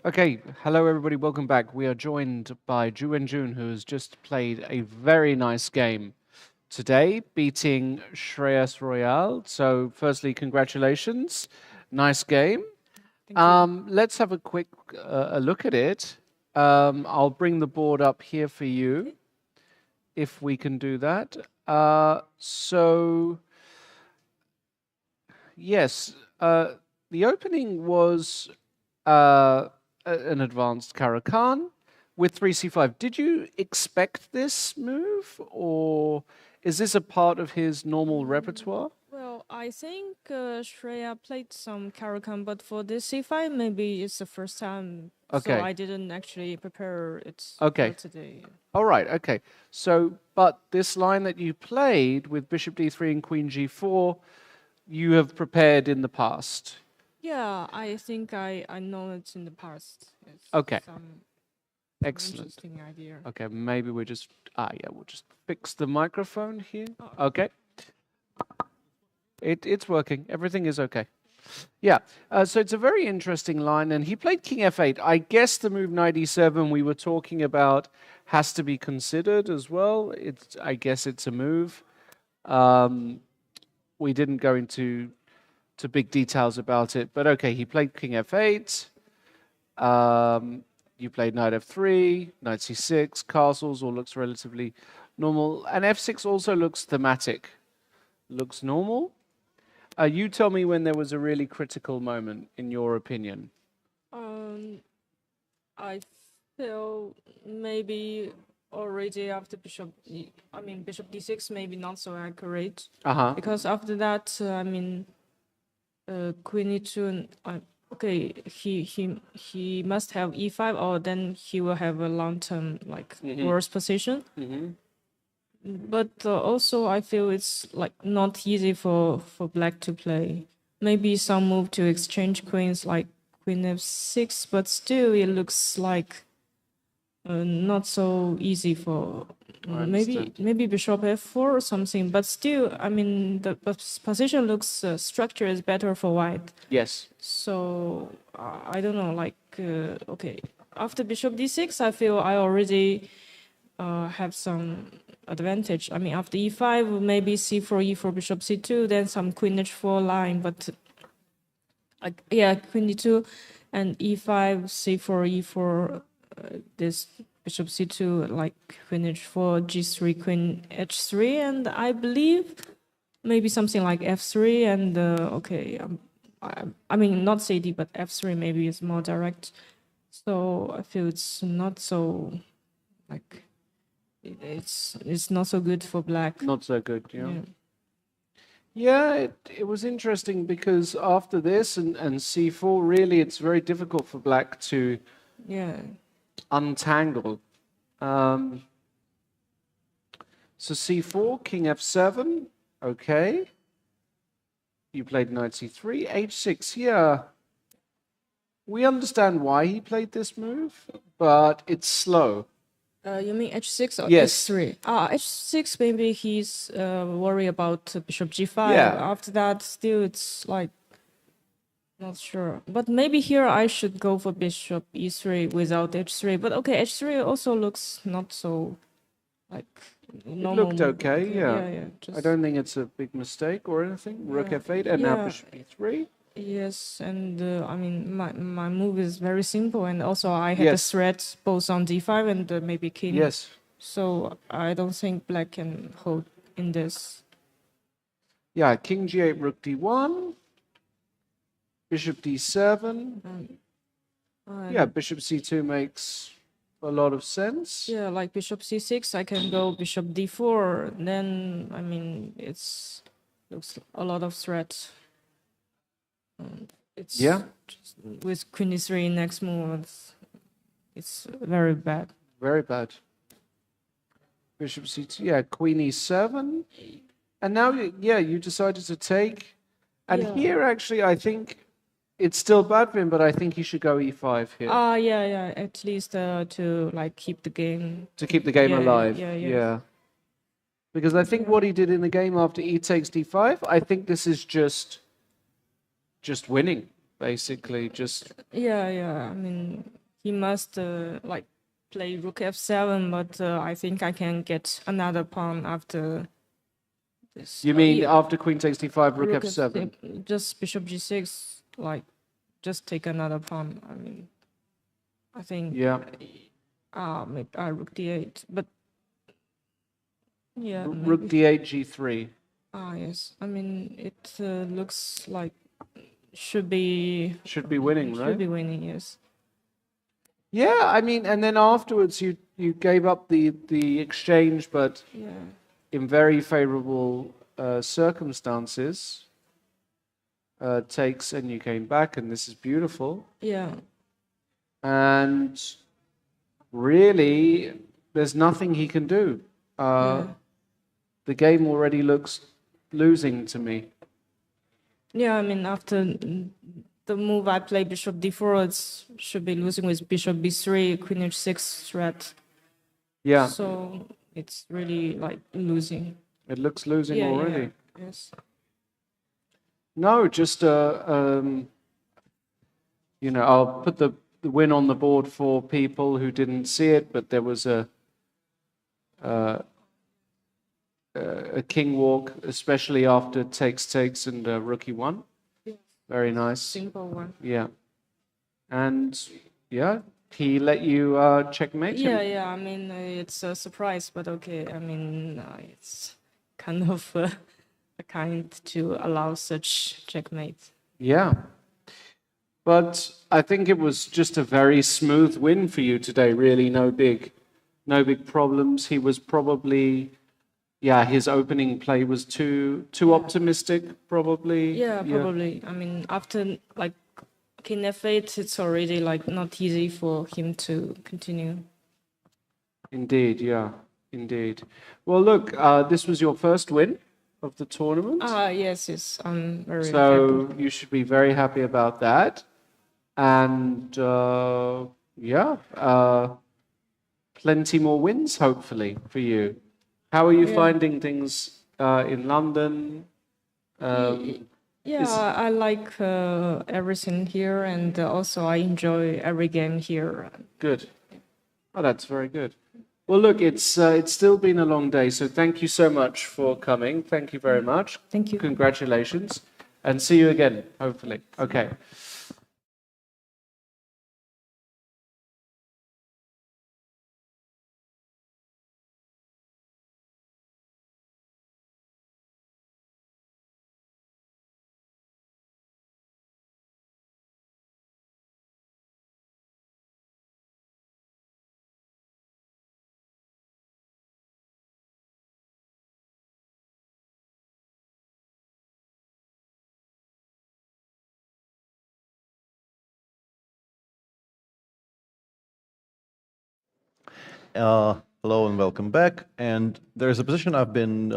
Speaker 2: Okay, hello everybody, welcome back. We are joined by Juven Jun, who has just played a very nice game today, beating Shreyas Royal. So firstly, congratulations. Nice game. Let's have a quick look at it. I'll bring the board up here for you, if we can do that. So, yes, the opening was an advanced Caro-Kann with 3c5. Did you expect this move, or is this a part of his normal repertoire?
Speaker 20: Well, I think Shreya played some Caro-Kann, but for this c5, maybe it's the first time.
Speaker 2: Okay.
Speaker 20: So I didn't actually prepare it
Speaker 2: for
Speaker 20: today.
Speaker 2: All right, okay. So, but this line that you played with bishop d3 and queen g4, you have prepared in the past.
Speaker 20: Yeah, I think I know it in the past. It's
Speaker 2: Okay.
Speaker 20: some
Speaker 2: Excellent.
Speaker 20: interesting idea.
Speaker 2: Okay, maybe we'll just, we'll just fix the microphone here. Okay. It's working. Everything is okay. Yeah, so it's a very interesting line, and he played King F8. I guess the move knight e7 we were talking about has to be considered as well. I guess it's a move. We didn't go into big details about it, but okay, he played King F8. You played knight F3, knight C6, castles, all looks relatively normal, and F6 also looks thematic. Looks normal. You tell me when there was a really critical moment, in your opinion.
Speaker 20: I feel maybe already after bishop d6 maybe not so accurate. Because after that, queen e2 and okay, he must have e5, or then he will have a long-term worse position. But also I feel it's not easy for black to play. Maybe some move to exchange queens like queen f6, but still it looks like not so easy for maybe bishop f4 or something. But still, the position looks structure is better for white.
Speaker 2: Yes.
Speaker 20: So I don't know. Okay, after bishop d6, I feel I already have some advantage. After e5, maybe c4, e4, bishop c2, then some queen h4 line. But queen d2 and e5, c4, e4, this bishop c2, queen h4, g3, queen h3, and I believe maybe something like f3 and not cd, but f3 maybe is more direct. So I feel it's not so it's not so good for black.
Speaker 2: Not so good, yeah. Yeah, it was interesting because after this and c4, really it's very difficult for black to untangle. So c4, king f7, okay. You played knight c3, h6, yeah. We understand why he played this move, but it's slow.
Speaker 20: You mean h6 or
Speaker 2: yes.
Speaker 20: h3? H6 maybe he's worried about bishop g5.
Speaker 2: Yeah.
Speaker 20: After that, still it's not sure. But maybe here I should go for bishop e3 without h3. But okay, h3 also looks not so normal.
Speaker 2: It looked okay, yeah.
Speaker 20: Yeah,
Speaker 2: I don't think it's a big mistake or anything. Rook f8 and now bishop e3.
Speaker 20: Yes, and my move is very simple, and also I had a threat both on d5 and maybe king.
Speaker 2: Yes.
Speaker 20: So I don't think black can hold in this.
Speaker 2: Yeah, king g8, rook d1, bishop d7. Yeah, bishop c2 makes a lot of sense.
Speaker 20: Yeah, like bishop c6, I can go bishop d4. Then it's looks a lot of threat. It's just with queen e3 next move. It's very bad.
Speaker 2: Very bad. Bishop c2, yeah, queen e7. And now, you decided to take. And here, actually, I think it's still bad for him, but I think he should go e5 here.
Speaker 20: At least to keep the game.
Speaker 2: To keep the game alive.
Speaker 20: Yeah.
Speaker 2: Because I think what he did in the game after e takes d5, I think this is just winning, basically.
Speaker 20: He must play rook f7, but I think I can get another pawn after this.
Speaker 2: You mean after queen takes d5, rook f7?
Speaker 20: Just bishop g6, just take another pawn. I think.
Speaker 2: Yeah.
Speaker 20: Maybe rook d8, but
Speaker 2: rook d8, g3.
Speaker 20: Yes. It looks like should be
Speaker 2: winning, right?
Speaker 20: Should be winning, yes.
Speaker 2: Yeah, and then afterwards you gave up the exchange, but in very favorable circumstances. Takes and you came back, and this is beautiful.
Speaker 20: Yeah.
Speaker 2: And really, there's nothing he can do. The game already looks losing to me.
Speaker 20: Yeah, after the move I play bishop d4, it should be losing with bishop b3, queen h6 threat.
Speaker 2: Yeah.
Speaker 20: So it's really losing.
Speaker 2: It looks losing already.
Speaker 20: Yes.
Speaker 2: No, just I'll put the win on the board for people who didn't see it, but there was a king walk, especially after takes and rookie won. Very nice.
Speaker 20: Simple one.
Speaker 2: Yeah. And yeah, he let you checkmate him.
Speaker 20: Yeah. I mean, it's a surprise, but okay. I mean, it's kind of kind to allow such checkmate.
Speaker 2: Yeah. But I think it was just a very smooth win for you today. Really, no big problems. He was probably, his opening play was too optimistic, probably.
Speaker 20: Yeah, probably. I mean, after like King F8, it's already like not easy for him to continue.
Speaker 2: Indeed, yeah, indeed. Well, look, this was your first win of the tournament.
Speaker 20: Yes. I'm very
Speaker 2: So
Speaker 20: happy.
Speaker 2: you should be very happy about that. And plenty more wins, hopefully, for you. How are you finding things in London?
Speaker 20: I like everything here, and also I enjoy every game here.
Speaker 2: Good. Oh, that's very good. Well, look, it's still been a long day, so thank you so much for coming. Thank you very much.
Speaker 20: Thank you.
Speaker 2: Congratulations, and see you again, hopefully. Okay.
Speaker 21: Hello and welcome back. And there's a position I've been,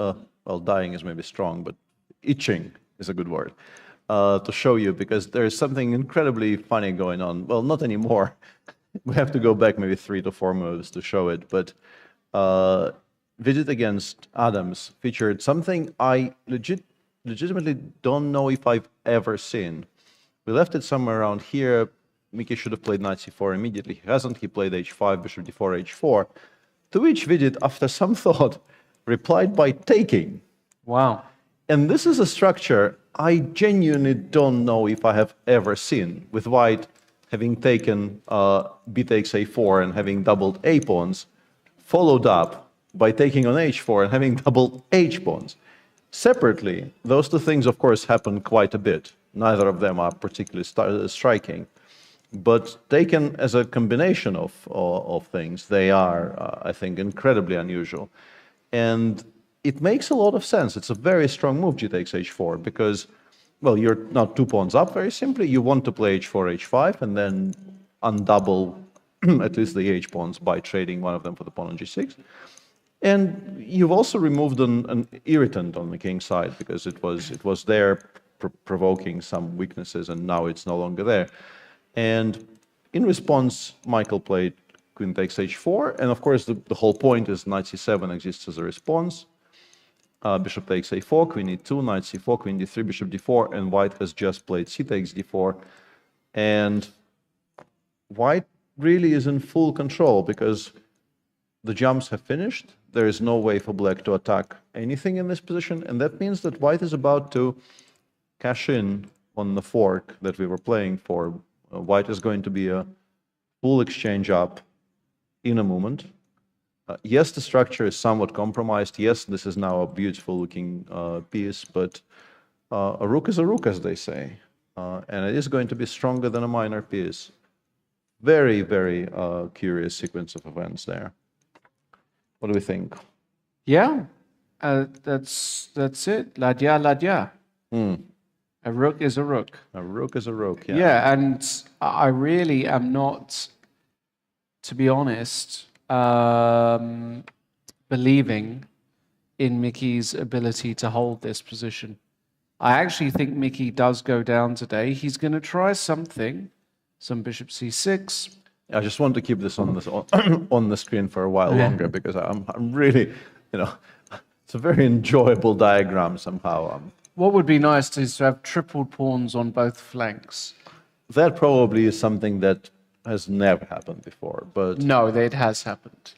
Speaker 21: dying is maybe strong, but itching is a good word, to show you, because there's something incredibly funny going on. Well, not anymore. We have to go back maybe 3 to 4 moves to show it. But Vidit against Adams featured something I legitimately don't know if I've ever seen. We left it somewhere around here. Mickey should have played knight c4 immediately. He hasn't. He played h5, bishop d4, h4. To which Vidit, after some thought, replied by taking.
Speaker 2: Wow.
Speaker 21: And this is a structure I genuinely don't know if I have ever seen, with white having taken b takes a4 and having doubled a pawns, followed up by taking on h4 and having doubled h pawns. Separately, those two things, of course, happen quite a bit. Neither of them are particularly striking. But taken as a combination of things, they are, I think, incredibly unusual. And it makes a lot of sense. It's a very strong move, g takes h4, because, well, you're not 2 pawns up, very simply. You want to play h4, h5, and then undouble at least the h pawns by trading one of them for the pawn on g6. And you've also removed an irritant on the king side, because it was there provoking some weaknesses, and now it's no longer there. And in response, Michael played queen takes h4, and of course the whole point is knight c7 exists as a response. Bishop takes a4, queen e2, knight c4, queen d3, bishop d4, and white has just played c takes d4. And white really is in full control, because the jumps have finished. There is no way for black to attack anything in this position, and that means that white is about to cash in on the fork that we were playing for. White is going to be a full exchange up in a moment. Yes, the structure is somewhat compromised. Yes, this is now a beautiful looking piece, but a rook is a rook, as they say. And it is going to be stronger than a minor piece. Very, very curious sequence of events there. What do we think?
Speaker 2: Yeah, that's it. Ladya, ladya. A rook is a rook.
Speaker 21: A rook is a rook, yeah.
Speaker 2: Yeah, and I really am not, to be honest, believing in Mickey's ability to hold this position. I actually think Mickey does go down today. He's going to try something, some bishop c6.
Speaker 21: I just want to keep this on the screen for a while longer, because I'm really, it's a very enjoyable diagram somehow.
Speaker 2: What would be nice is to have tripled pawns on both flanks.
Speaker 21: That probably is something that has never happened before, but...
Speaker 2: No, it has happened.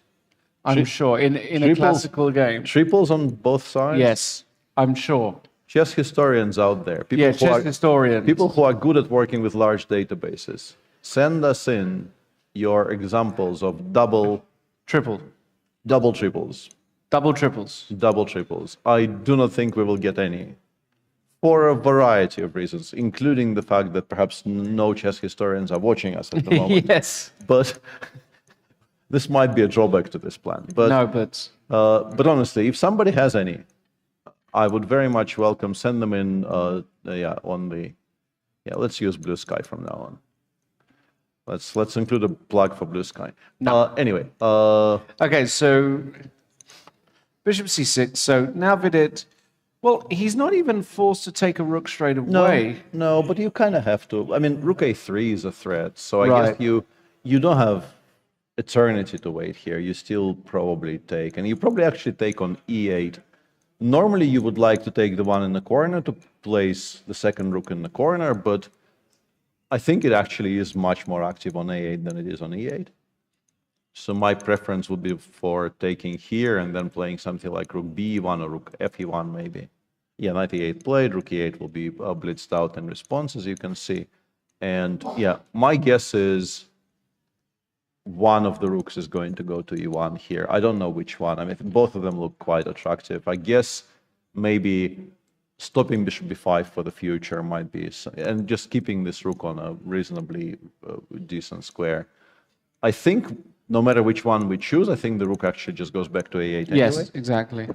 Speaker 2: I'm sure, in a classical game.
Speaker 21: Triples on both sides?
Speaker 2: Yes, I'm sure.
Speaker 21: Chess historians out there, people who are good at working with large databases, send us in your examples of double triples. Double triples. I do not think we will get any, for a variety of reasons, including the fact that perhaps no chess historians are watching us at the moment.
Speaker 2: Yes.
Speaker 21: But this might be a drawback to this plan. But honestly, if somebody has any, I would very much welcome, send them in, let's use Blue Sky from now on. Let's include a plug for Blue Sky. Anyway.
Speaker 2: Okay, so Bishop c6, so now Vidit, well, he's not even forced to take a rook straight away.
Speaker 21: No, but you kind of have to. I mean, rook a3 is a threat, so I guess you don't have eternity to wait here. You still probably take, and you probably actually take on e8. Normally, you would like to take the one in the corner to place the second rook in the corner, but I think it actually is much more active on a8 than it is on e8. So my preference would be for taking here and then playing something like rook b1 or rook fe1 maybe. Yeah, knight e8 played, rook e8 will be blitzed out in response, as you can see. And yeah, my guess is one of the rooks is going to go to e1 here. I don't know which one. I mean, both of them look quite attractive. I guess maybe stopping bishop b5 for the future might be, and just keeping this rook on a reasonably decent square. I think no matter which one we choose, I think the rook actually just goes back to a8 anyway.
Speaker 2: Yes, exactly.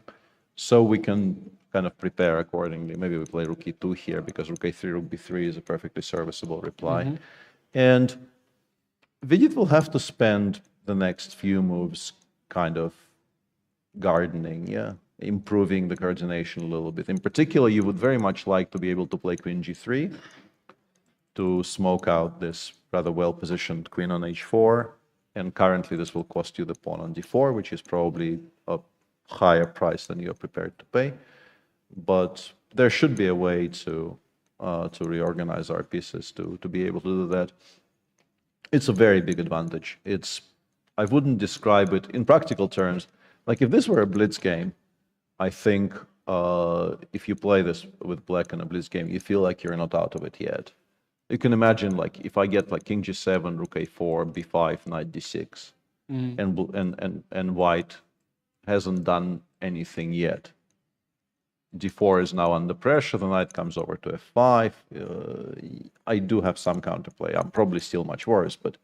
Speaker 21: So we can kind of prepare accordingly. Maybe we play rook e2 here because rook a3, rook b3 is a perfectly serviceable reply. And Vidit will have to spend the next few moves kind of gardening, improving the coordination a little bit. In particular, you would very much like to be able to play queen g3 to smoke out this rather well-positioned queen on h4. And currently, this will cost you the pawn on d4, which is probably a higher price than you're prepared to pay. But there should be a way to reorganize our pieces to be able to do that. It's a very big advantage. I wouldn't describe it in practical terms. Like if this were a blitz game, I think if you play this with black in a blitz game, you feel like you're not out of it yet. You can imagine, like, if I get like king g7, rook a4, b5, knight d6, and white hasn't done anything yet. d4 is now under pressure, the knight comes over to f5. I do have some counterplay. I'm probably still much worse, but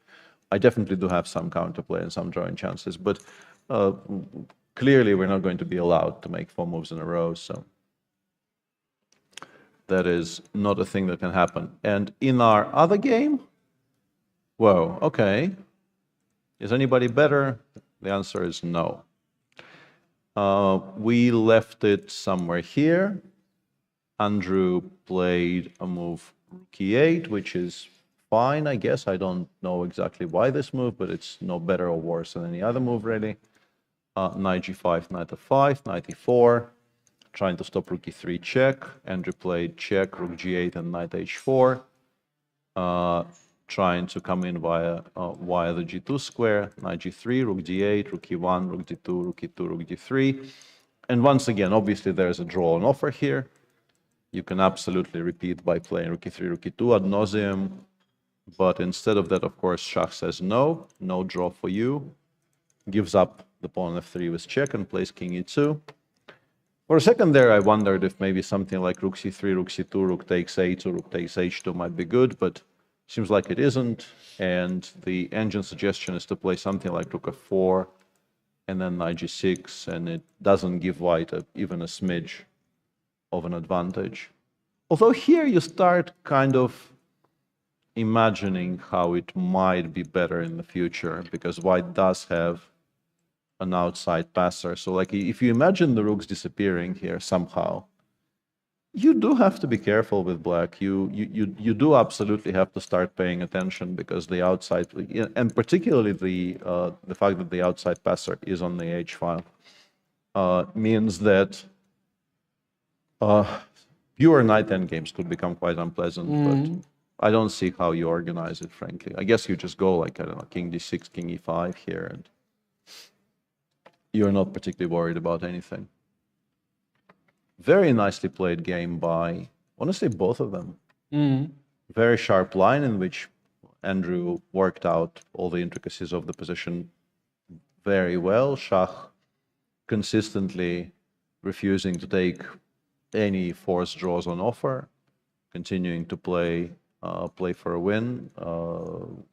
Speaker 21: I definitely do have some counterplay and some drawing chances. But clearly, we're not going to be allowed to make 4 moves in a row, so that is not a thing that can happen. And in our other game, whoa, okay. Is anybody better? The answer is no. We left it somewhere here. Andrew played a move rook e8, which is fine, I guess. I don't know exactly why this move, but it's no better or worse than any other move, really. Knight g5, knight f5, knight e4. Trying to stop rook e3 check. Andrew played check, rook g8, and knight h4. Trying to come in via the g2 square. Knight g3, rook d8, rook e1, rook d2, rook e2, rook d3. And once again, obviously, there's a draw on offer here. You can absolutely repeat by playing rook e3, rook e2 ad nauseum. But instead of that, of course, Shah says no draw for you. Gives up the pawn f3 with check and plays king e2. For a second there, I wondered if maybe something like rook c3, rook c2, rook takes a2, rook takes h2 might be good, but seems like it isn't. And the engine suggestion is to play something like rook f4 and then knight g6, and it doesn't give white even a smidge of an advantage. Although here you start kind of imagining how it might be better in the future, because white does have an outside passer. So like if you imagine the rooks disappearing here somehow, you do have to be careful with black. You do absolutely have to start paying attention, because the outside, and particularly the fact that the outside passer is on the H file, means that pure knight endgames could become quite unpleasant, but I don't see how you organize it, frankly. I guess you just go like, I don't know, king d6, king e5 here, and you're not particularly worried about anything. Very nicely played game by, honestly, both of them. Very sharp line in which Andrew worked out all the intricacies of the position very well. Shah consistently refusing to take any forced draws on offer, continuing to play for a win,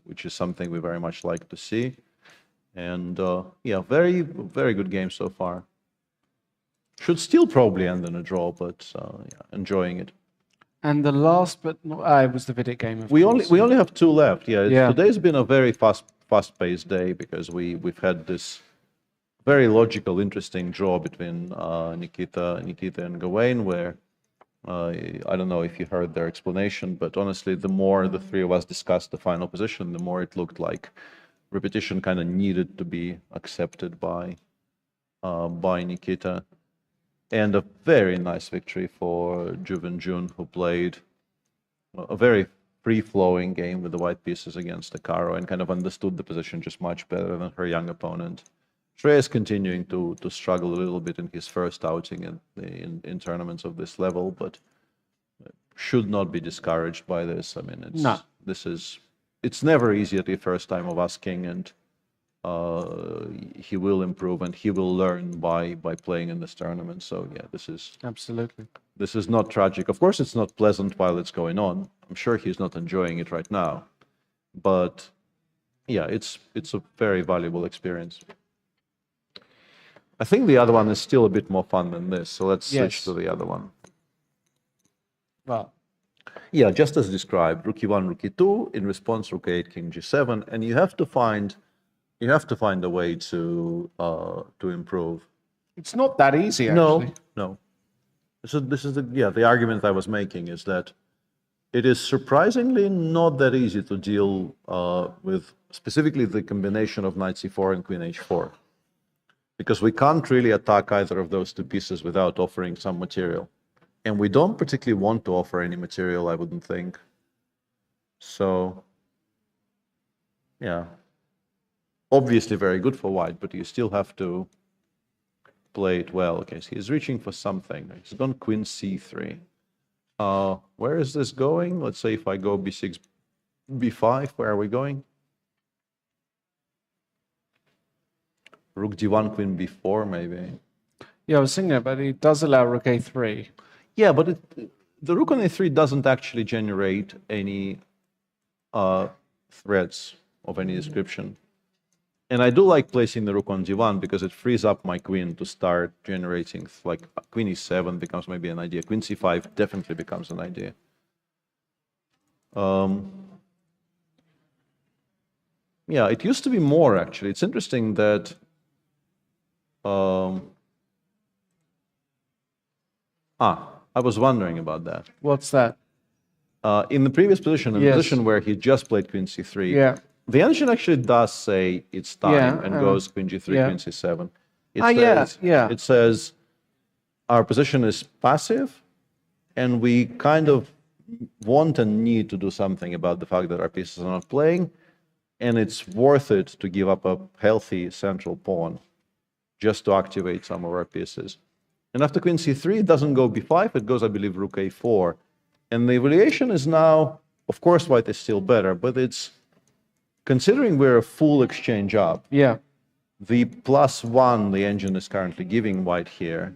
Speaker 21: which is something we very much like to see. And yeah, very, very good game so far. Should still probably end in a draw, but yeah, enjoying it.
Speaker 2: And the last, but it was the Vidic game. Of
Speaker 21: we
Speaker 2: course.
Speaker 21: only have two left. Yeah,
Speaker 2: Yeah.
Speaker 21: Today's been a very fast-paced day because we've had this very logical, interesting draw between Nikita and Gawain, where I don't know if you heard their explanation, but honestly, the more the three of us discussed the final position, the more it looked like repetition kind of needed to be accepted by Nikita. And a very nice victory for Juven Jun, who played a very free-flowing game with the white pieces against the Caro and kind of understood the position just much better than her young opponent. Shreya is continuing to struggle a little bit in his first outing in tournaments of this level, but should not be discouraged by this. I mean, it's never easy at the first time of asking, and he will improve and he will learn by playing in this tournament. So yeah, this is
Speaker 2: absolutely.
Speaker 21: This is not tragic. Of course, it's not pleasant while it's going on. I'm sure he's not enjoying it right now, but yeah, it's a very valuable experience. I think the other one is still a bit more fun than this, so let's switch to the other one.
Speaker 2: Well,
Speaker 21: yeah, just as described, rook e1, rook e2, in response, rook e8, king g7, and you have to find a way to improve.
Speaker 2: It's not that easy, actually.
Speaker 21: No. This is the argument I was making, is that it is surprisingly not that easy to deal with specifically the combination of knight c4 and queen h4, because we can't really attack either of those two pieces without offering some material, and we don't particularly want to offer any material, I wouldn't think. So yeah, obviously very good for white, but you still have to play it well. Okay, so he's reaching for something. He's gone queen c3. Where is this going? Let's say if I go b6, b5, where are we going? Rook d1, queen b4, maybe.
Speaker 2: Yeah, I was thinking about it. It does allow rook a3.
Speaker 21: Yeah, but the rook on a3 doesn't actually generate any threats of any description. And I do like placing the rook on d1 because it frees up my queen to start generating, like queen e7 becomes maybe an idea. Queen c5 definitely becomes an idea. Yeah, it used to be more, actually. It's interesting that I was wondering about that.
Speaker 2: What's that?
Speaker 21: In the previous position, in the position where he just played queen c3, the engine actually does say it's time and goes queen g3, queen c7. It says our position is passive, and we kind of want and need to do something about the fact that our pieces are not playing, and it's worth it to give up a healthy central pawn just to activate some of our pieces. And after queen c3, it doesn't go b5, it goes, I believe, rook a4. And the evaluation is now, of course, white is still better, but it's, considering we're a full exchange up, the +1 the engine is currently giving white here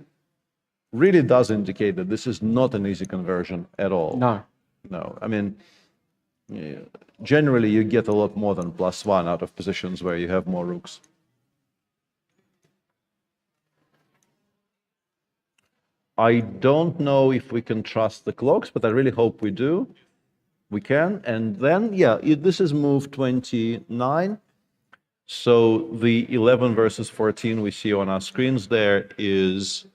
Speaker 21: really does indicate that this is not an easy conversion at all. No. I mean, generally you get a lot more than +1 out of positions where you have more rooks. I don't know if we can trust the clocks, but I really hope we do. We can. And then, this is move 29. So the 11 versus 14 we see on our screens there is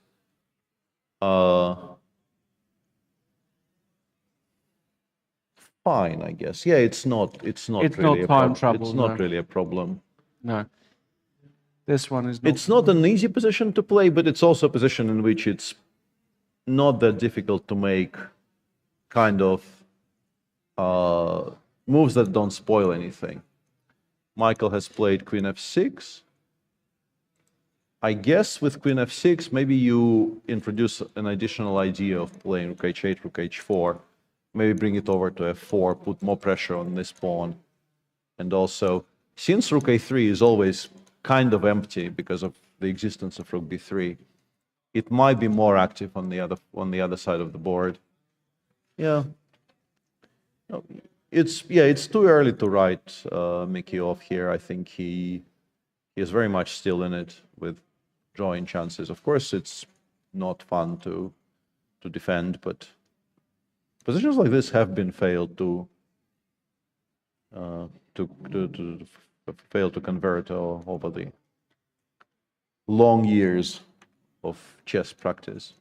Speaker 21: fine, I guess. Yeah, it's not really a problem. It's not really a problem.
Speaker 2: No. This one is not.
Speaker 21: It's not an easy position to play, but it's also a position in which it's not that difficult to make kind of moves that don't spoil anything. Michael has played queen f6. I guess with queen f6, maybe you introduce an additional idea of playing rook h8, rook h4, maybe bring it over to f4, put more pressure on this pawn. And also, since rook a3 is always kind of empty because of the existence of rook b3, it might be more active on the other side of the board. Yeah. No, it's too early to write Mickey off here. I think he is very much still in it with drawing chances. Of course, it's not fun to defend, but positions like this have been failed to convert over the long years of chess practice.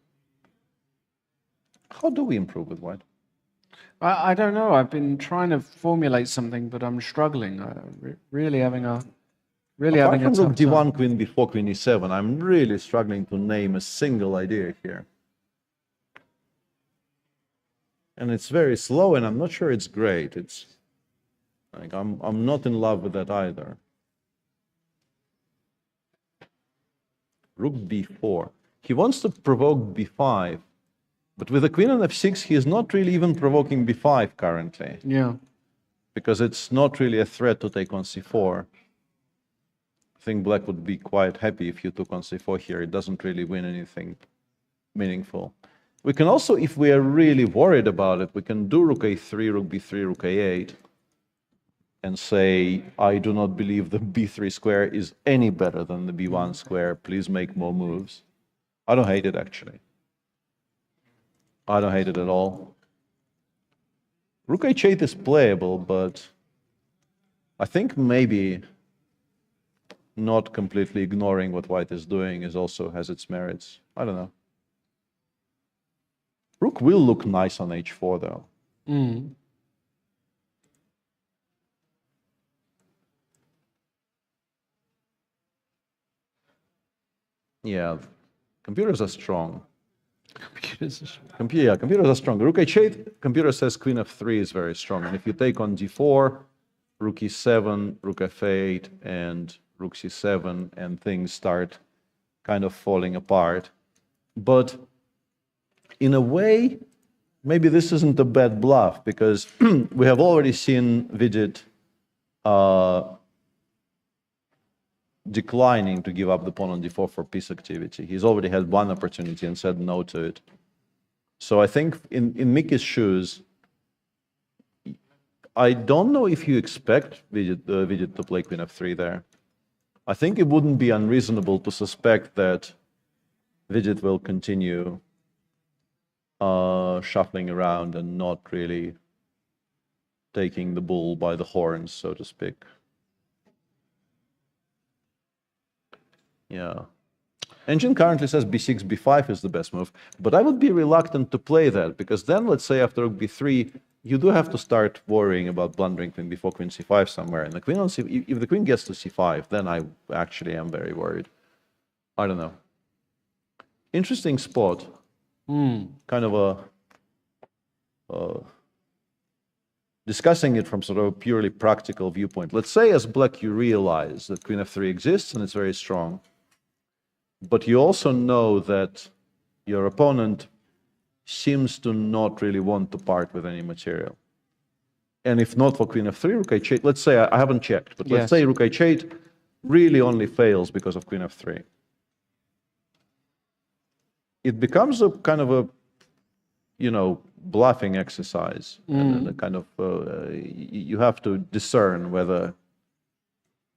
Speaker 21: How do we improve with white?
Speaker 2: I don't know. I've been trying to formulate something, but I'm struggling. Really having a
Speaker 21: Apart from
Speaker 2: tough
Speaker 21: rook d1, queen b4, queen e7, I'm really struggling to name a single idea here. And it's very slow, and I'm not sure it's great. It's like I'm not in love with that either. Rook b4. He wants to provoke b5, but with the queen on f6, he is not really even provoking b5 currently.
Speaker 2: Yeah.
Speaker 21: Because it's not really a threat to take on c4. I think black would be quite happy if you took on c4 here. It doesn't really win anything meaningful. We can also, if we are really worried about it, we can do rook a3, rook b3, rook a8, and say, I do not believe the b3 square is any better than the b1 square. Please make more moves. I don't hate it, actually. I don't hate it at all. Rook h8 is playable, but I think maybe not completely ignoring what white is doing also has its merits. I don't know. Rook will look nice on h4, though.
Speaker 2: Mm.
Speaker 21: Yeah, computers are strong. Computers are strong. Rook h8, computer says queen f3 is very strong. And if you take on d4, rook e7, rook f8, and rook c7, and things start kind of falling apart. But in a way, maybe this isn't a bad bluff, because we have already seen Vidit declining to give up the pawn on d4 for piece activity. He's already had one opportunity and said no to it. So I think in Mickey's shoes, I don't know if you expect Vidit to play queen f3 there. I think it wouldn't be unreasonable to suspect that Vidit will continue shuffling around and not really taking the bull by the horns, so to speak. Yeah. Engine currently says b6, b5 is the best move, but I would be reluctant to play that, because then, let's say, after rook b3, you do have to start worrying about blundering queen b4, queen c5 somewhere. And the queen on if the queen gets to c5, then I actually am very worried. I don't know. Interesting spot. Kind of discussing it from sort of a purely practical viewpoint. Let's say as black you realize that queen f3 exists and it's very strong, but you also know that your opponent seems to not really want to part with any material. And if not for queen f3, rook h8, let's say, I haven't checked, but let's say rook h8 really only fails because of queen f3. It becomes a kind of a, bluffing exercise. And a kind of, you have to discern whether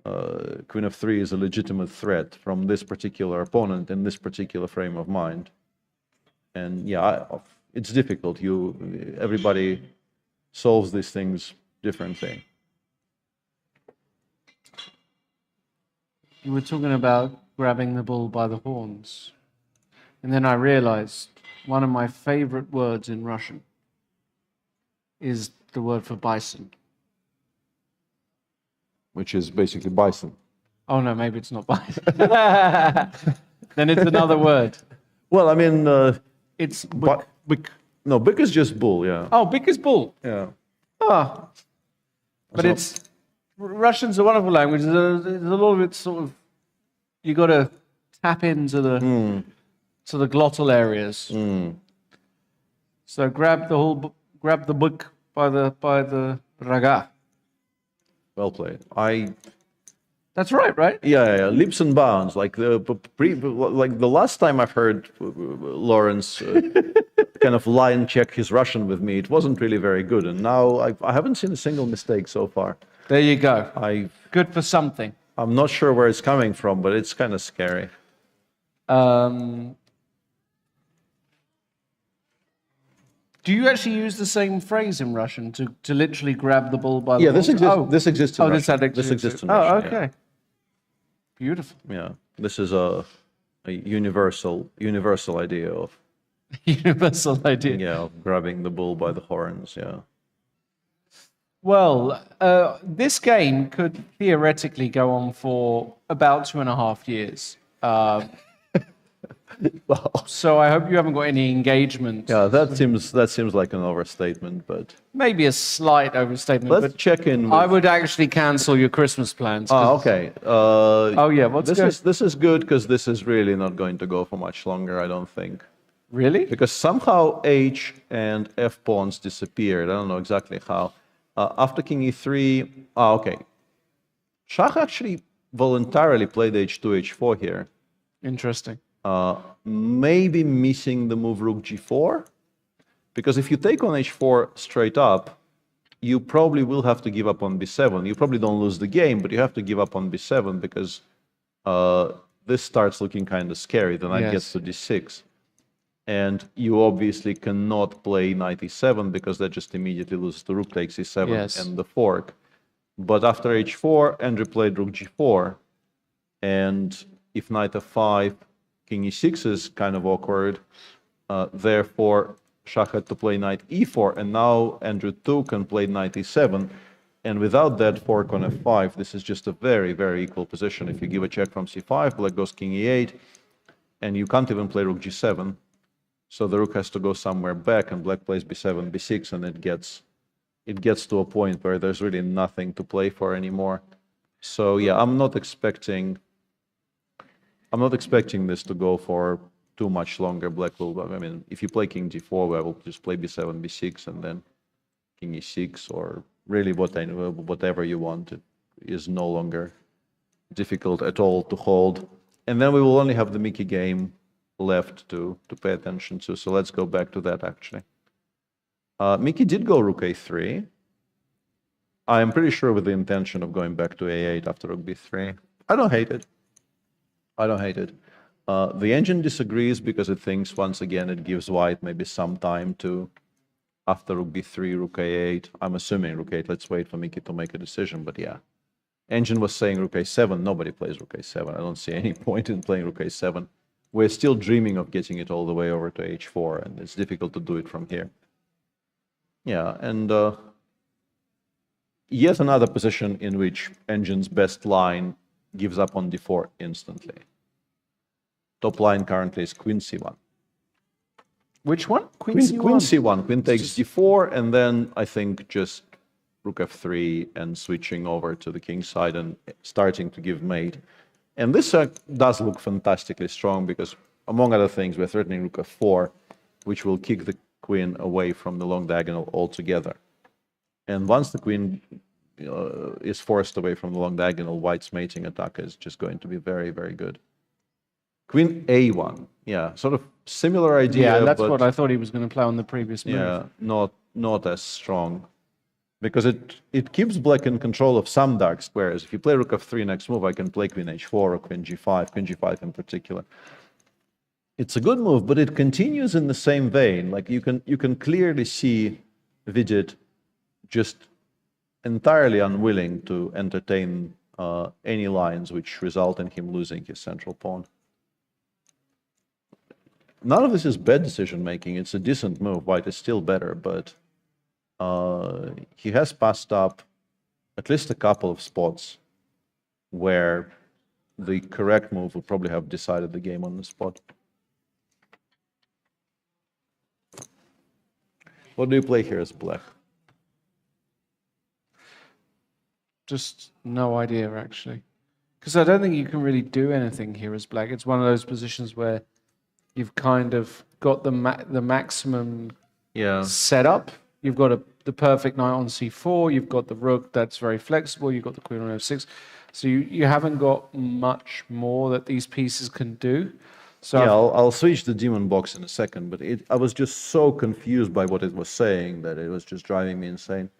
Speaker 21: queen f3 is a legitimate threat from this particular opponent in this particular frame of mind. And yeah, it's difficult. Everybody solves these things differently.
Speaker 2: You were talking about grabbing the bull by the horns. And then I realized one of my favorite words in Russian is the word for bison.
Speaker 21: Which is basically bison.
Speaker 2: Oh, no, maybe it's not bison. Then it's another word.
Speaker 21: Well, I mean,
Speaker 2: It's
Speaker 21: no, Bik is just bull, yeah.
Speaker 2: Oh, Bik is bull.
Speaker 21: Yeah.
Speaker 2: Ah. But
Speaker 21: So-
Speaker 2: it's Russian's a wonderful language. There's a lot of it sort of you got to tap into the to the glottal areas. So grab the book by the raga.
Speaker 21: Well played.
Speaker 2: That's right?
Speaker 21: Yeah, leaps and bounds. Like the last time I've heard Lawrence kind of line check his Russian with me, it wasn't really very good. And now I haven't seen a single mistake so far.
Speaker 2: There you go. Good for something.
Speaker 21: I'm not sure where it's coming from, but it's kind of scary.
Speaker 2: Do you actually use the same phrase in Russian to literally grab the bull by the
Speaker 21: Yeah,
Speaker 2: balls?
Speaker 21: this exists in Russian.
Speaker 2: This
Speaker 21: exists in
Speaker 2: Oh,
Speaker 21: Russian,
Speaker 2: okay.
Speaker 21: yeah.
Speaker 2: Beautiful.
Speaker 21: Yeah, this is a universal idea of
Speaker 2: universal idea.
Speaker 21: Yeah, of grabbing the bull by the horns. Yeah.
Speaker 2: Well, this game could theoretically go on for about 2.5 years. So I hope you haven't got any engagement.
Speaker 21: Yeah, that seems like an overstatement, but
Speaker 2: Maybe a slight overstatement.
Speaker 21: let's
Speaker 2: but
Speaker 21: check in.
Speaker 2: I would actually cancel your Christmas plans.
Speaker 21: Okay.
Speaker 2: Oh yeah,
Speaker 21: This is good because this is really not going to go for much longer. I don't think.
Speaker 2: Really?
Speaker 21: Because somehow H and F pawns disappeared. I don't know exactly how. After King E3. Okay. Shah actually voluntarily played H2, H4 here.
Speaker 2: Interesting.
Speaker 21: Maybe missing the move Rook G4, because if you take on H4 straight up, you probably will have to give up on B7. You probably don't lose the game, but you have to give up on B7 because this starts looking kind of scary. The knight gets to D6. And you obviously cannot play knight E7 because that just immediately loses to rook takes E7 and the fork. But after H4, Andrew played Rook G4. And if knight F5, King E6 is kind of awkward. Therefore, Shah had to play knight E4. And now Andrew too can play knight E7. And without that fork on F5, this is just a very, very equal position. If you give a check from C5, black goes King E8. And you can't even play Rook G7. So the rook has to go somewhere back, and black plays B7, B6, and it gets to a point where there's really nothing to play for anymore. So yeah, I'm not expecting this to go for too much longer. Black will, I mean, if you play King G4, I will just play B7, B6, and then King E6, or really whatever you want. It is no longer difficult at all to hold. And then we will only have the Mickey game left to pay attention to. So let's go back to that, actually. Mickey did go Rook A3. I am pretty sure with the intention of going back to A8 after Rook B3. I don't hate it. The engine disagrees because it thinks, once again, it gives white maybe some time to, after Rook B3, Rook A8. I'm assuming Rook 8. Let's wait for Mickey to make a decision, but yeah. Engine was saying Rook A7. Nobody plays Rook A7. I don't see any point in playing Rook A7. We're still dreaming of getting it all the way over to H4, and it's difficult to do it from here. Yeah, and yet another position in which Engine's best line gives up on D4 instantly. Top line currently is Queen C1.
Speaker 2: Which one?
Speaker 21: Queen C1. Queen takes D4, and then I think just Rook F3 and switching over to the king side and starting to give mate. And this does look fantastically strong because, among other things, we're threatening Rook F4, which will kick the queen away from the long diagonal altogether. And once the queen is forced away from the long diagonal, white's mating attack is just going to be very, very good. Queen A1, yeah, sort of similar idea.
Speaker 2: Yeah, that's
Speaker 21: but,
Speaker 2: what I thought he was going to play on the previous move.
Speaker 21: Yeah, not as strong. Because it keeps black in control of some dark squares. If you play Rook F3 next move, I can play Queen H4 or Queen G5 in particular. It's a good move, but it continues in the same vein. Like you can clearly see Vidit just entirely unwilling to entertain any lines which result in him losing his central pawn. None of this is bad decision making. It's a decent move. White is still better, but he has passed up at least a couple of spots where the correct move would probably have decided the game on the spot. What do you play here as black?
Speaker 2: Just no idea, actually. Because I don't think you can really do anything here as black. It's one of those positions where you've kind of got the maximum setup. You've got the perfect knight on c4. You've got the rook that's very flexible. You've got the queen on f6. So you haven't got much more that these pieces can do. So
Speaker 21: yeah, I'll switch the demon box in a second, but I was just so confused by what it was saying that it was just driving me insane.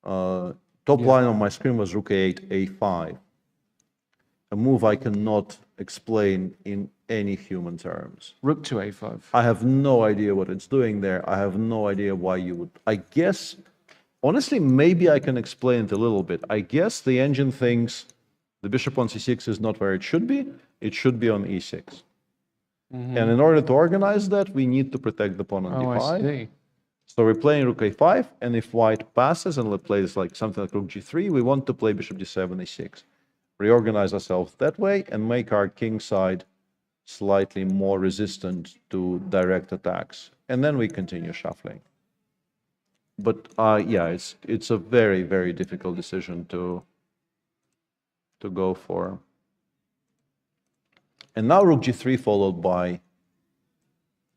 Speaker 21: Top line on my screen was rook a8, a5. A move I cannot explain in any human terms.
Speaker 2: Rook to a5.
Speaker 21: I have no idea what it's doing there. I have no idea why you would. I guess, honestly, maybe I can explain it a little bit. I guess the engine thinks the bishop on c6 is not where it should be. It should be on e6.
Speaker 2: Mm-hmm.
Speaker 21: And in order to organize that, we need to protect the pawn on d5.
Speaker 2: I see.
Speaker 21: So we're playing rook a5, and if white passes and plays like something like rook g3, we want to play bishop d7, a6. Reorganize ourselves that way and make our king side slightly more resistant to direct attacks. And then we continue shuffling. But yeah, it's a very, very difficult decision to go for. And now rook g3 followed by,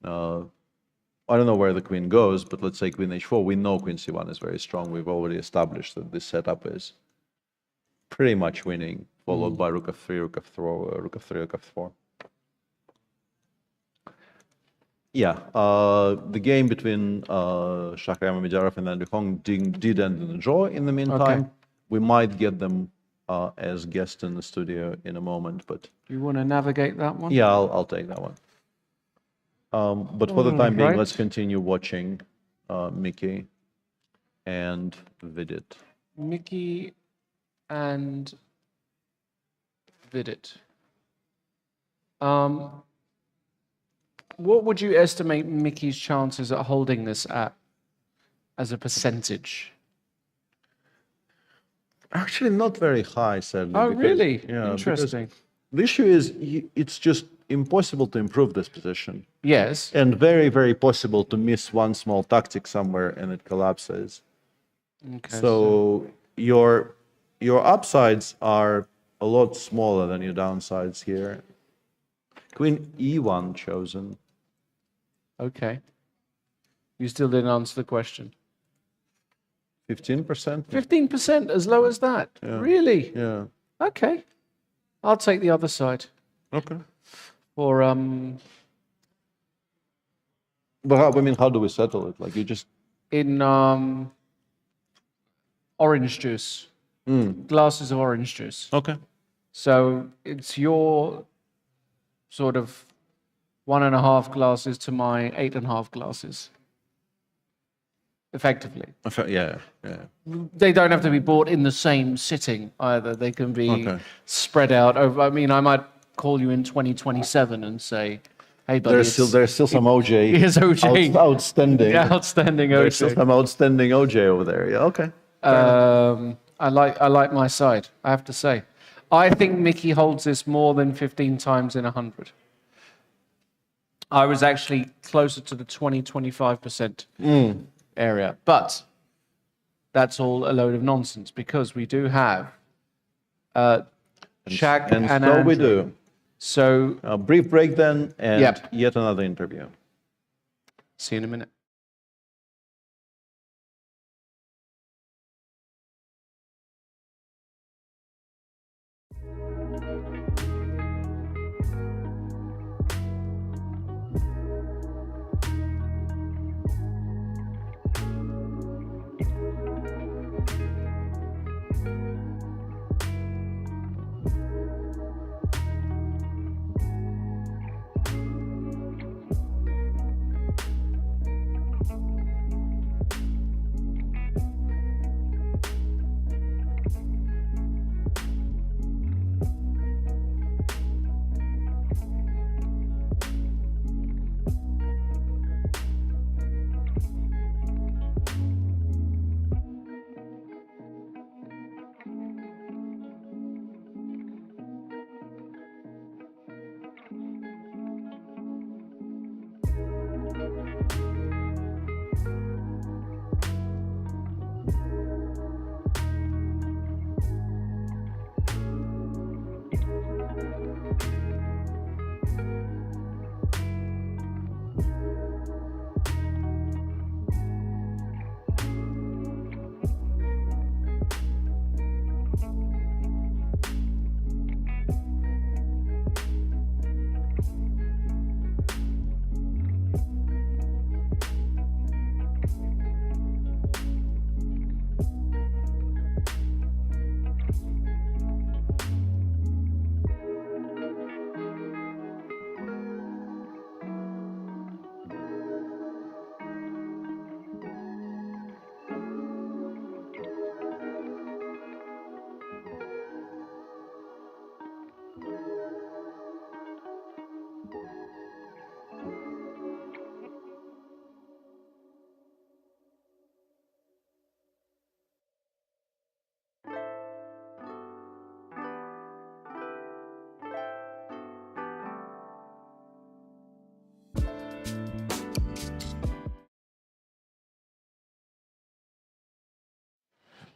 Speaker 21: I don't know where the queen goes, but let's say queen h4. We know queen c1 is very strong. We've already established that this setup is pretty much winning, followed by rook f3, rook f4, rook f3, rook f4. Yeah, the game between Shahryam Amidyarov and Andrew Hong did end in a draw in the meantime.
Speaker 2: Okay.
Speaker 21: We might get them as guests in the studio in a moment, but...
Speaker 2: Do you want to navigate that one?
Speaker 21: Yeah, I'll take that one. But for the time being,
Speaker 2: Right.
Speaker 21: let's continue watching Mickey and Vidit.
Speaker 2: Mickey and Vidit. What would you estimate Mickey's chances at holding this at as a percentage?
Speaker 21: Actually, not very high, sadly.
Speaker 2: Oh,
Speaker 21: because-
Speaker 2: really?
Speaker 21: Yeah,
Speaker 2: Interesting.
Speaker 21: because the issue is it's just impossible to improve this position.
Speaker 2: Yes.
Speaker 21: And very, very possible to miss one small tactic somewhere and it collapses.
Speaker 2: Okay,
Speaker 21: So your upsides are a lot smaller than your downsides here. Queen e1 chosen.
Speaker 2: Okay. You still didn't answer the question.
Speaker 21: 15%?
Speaker 2: 15%, as low as that?
Speaker 21: Yeah.
Speaker 2: Really?
Speaker 21: Yeah.
Speaker 2: Okay. I'll take the other side.
Speaker 21: Okay.
Speaker 2: Or
Speaker 21: But how do we settle it? Like you just
Speaker 2: in orange juice. Glasses of orange juice.
Speaker 21: Okay.
Speaker 2: So it's your sort of 1.5 glasses to my 8.5 glasses. Effectively.
Speaker 21: Yeah.
Speaker 2: They don't have to be bought in the same sitting either. They can be
Speaker 21: Okay.
Speaker 2: spread out over. I mean, I might call you in 2027 and say, "Hey, buddy,
Speaker 21: There's still some OJ.
Speaker 2: Here's OJ.
Speaker 21: Outstanding.
Speaker 2: Yeah, outstanding
Speaker 21: There's still
Speaker 2: OJ.
Speaker 21: some outstanding OJ over there. Yeah. Okay.
Speaker 2: I like my side. I have to say, I think Mickey holds this more than 15 times in 100. I was actually closer to the 20-25% area, but that's all a load of nonsense because we do have Shaq and
Speaker 21: so
Speaker 2: Andrew.
Speaker 21: we do.
Speaker 2: So
Speaker 21: A brief break then, and
Speaker 2: Yep.
Speaker 21: yet another interview.
Speaker 2: See you in a minute.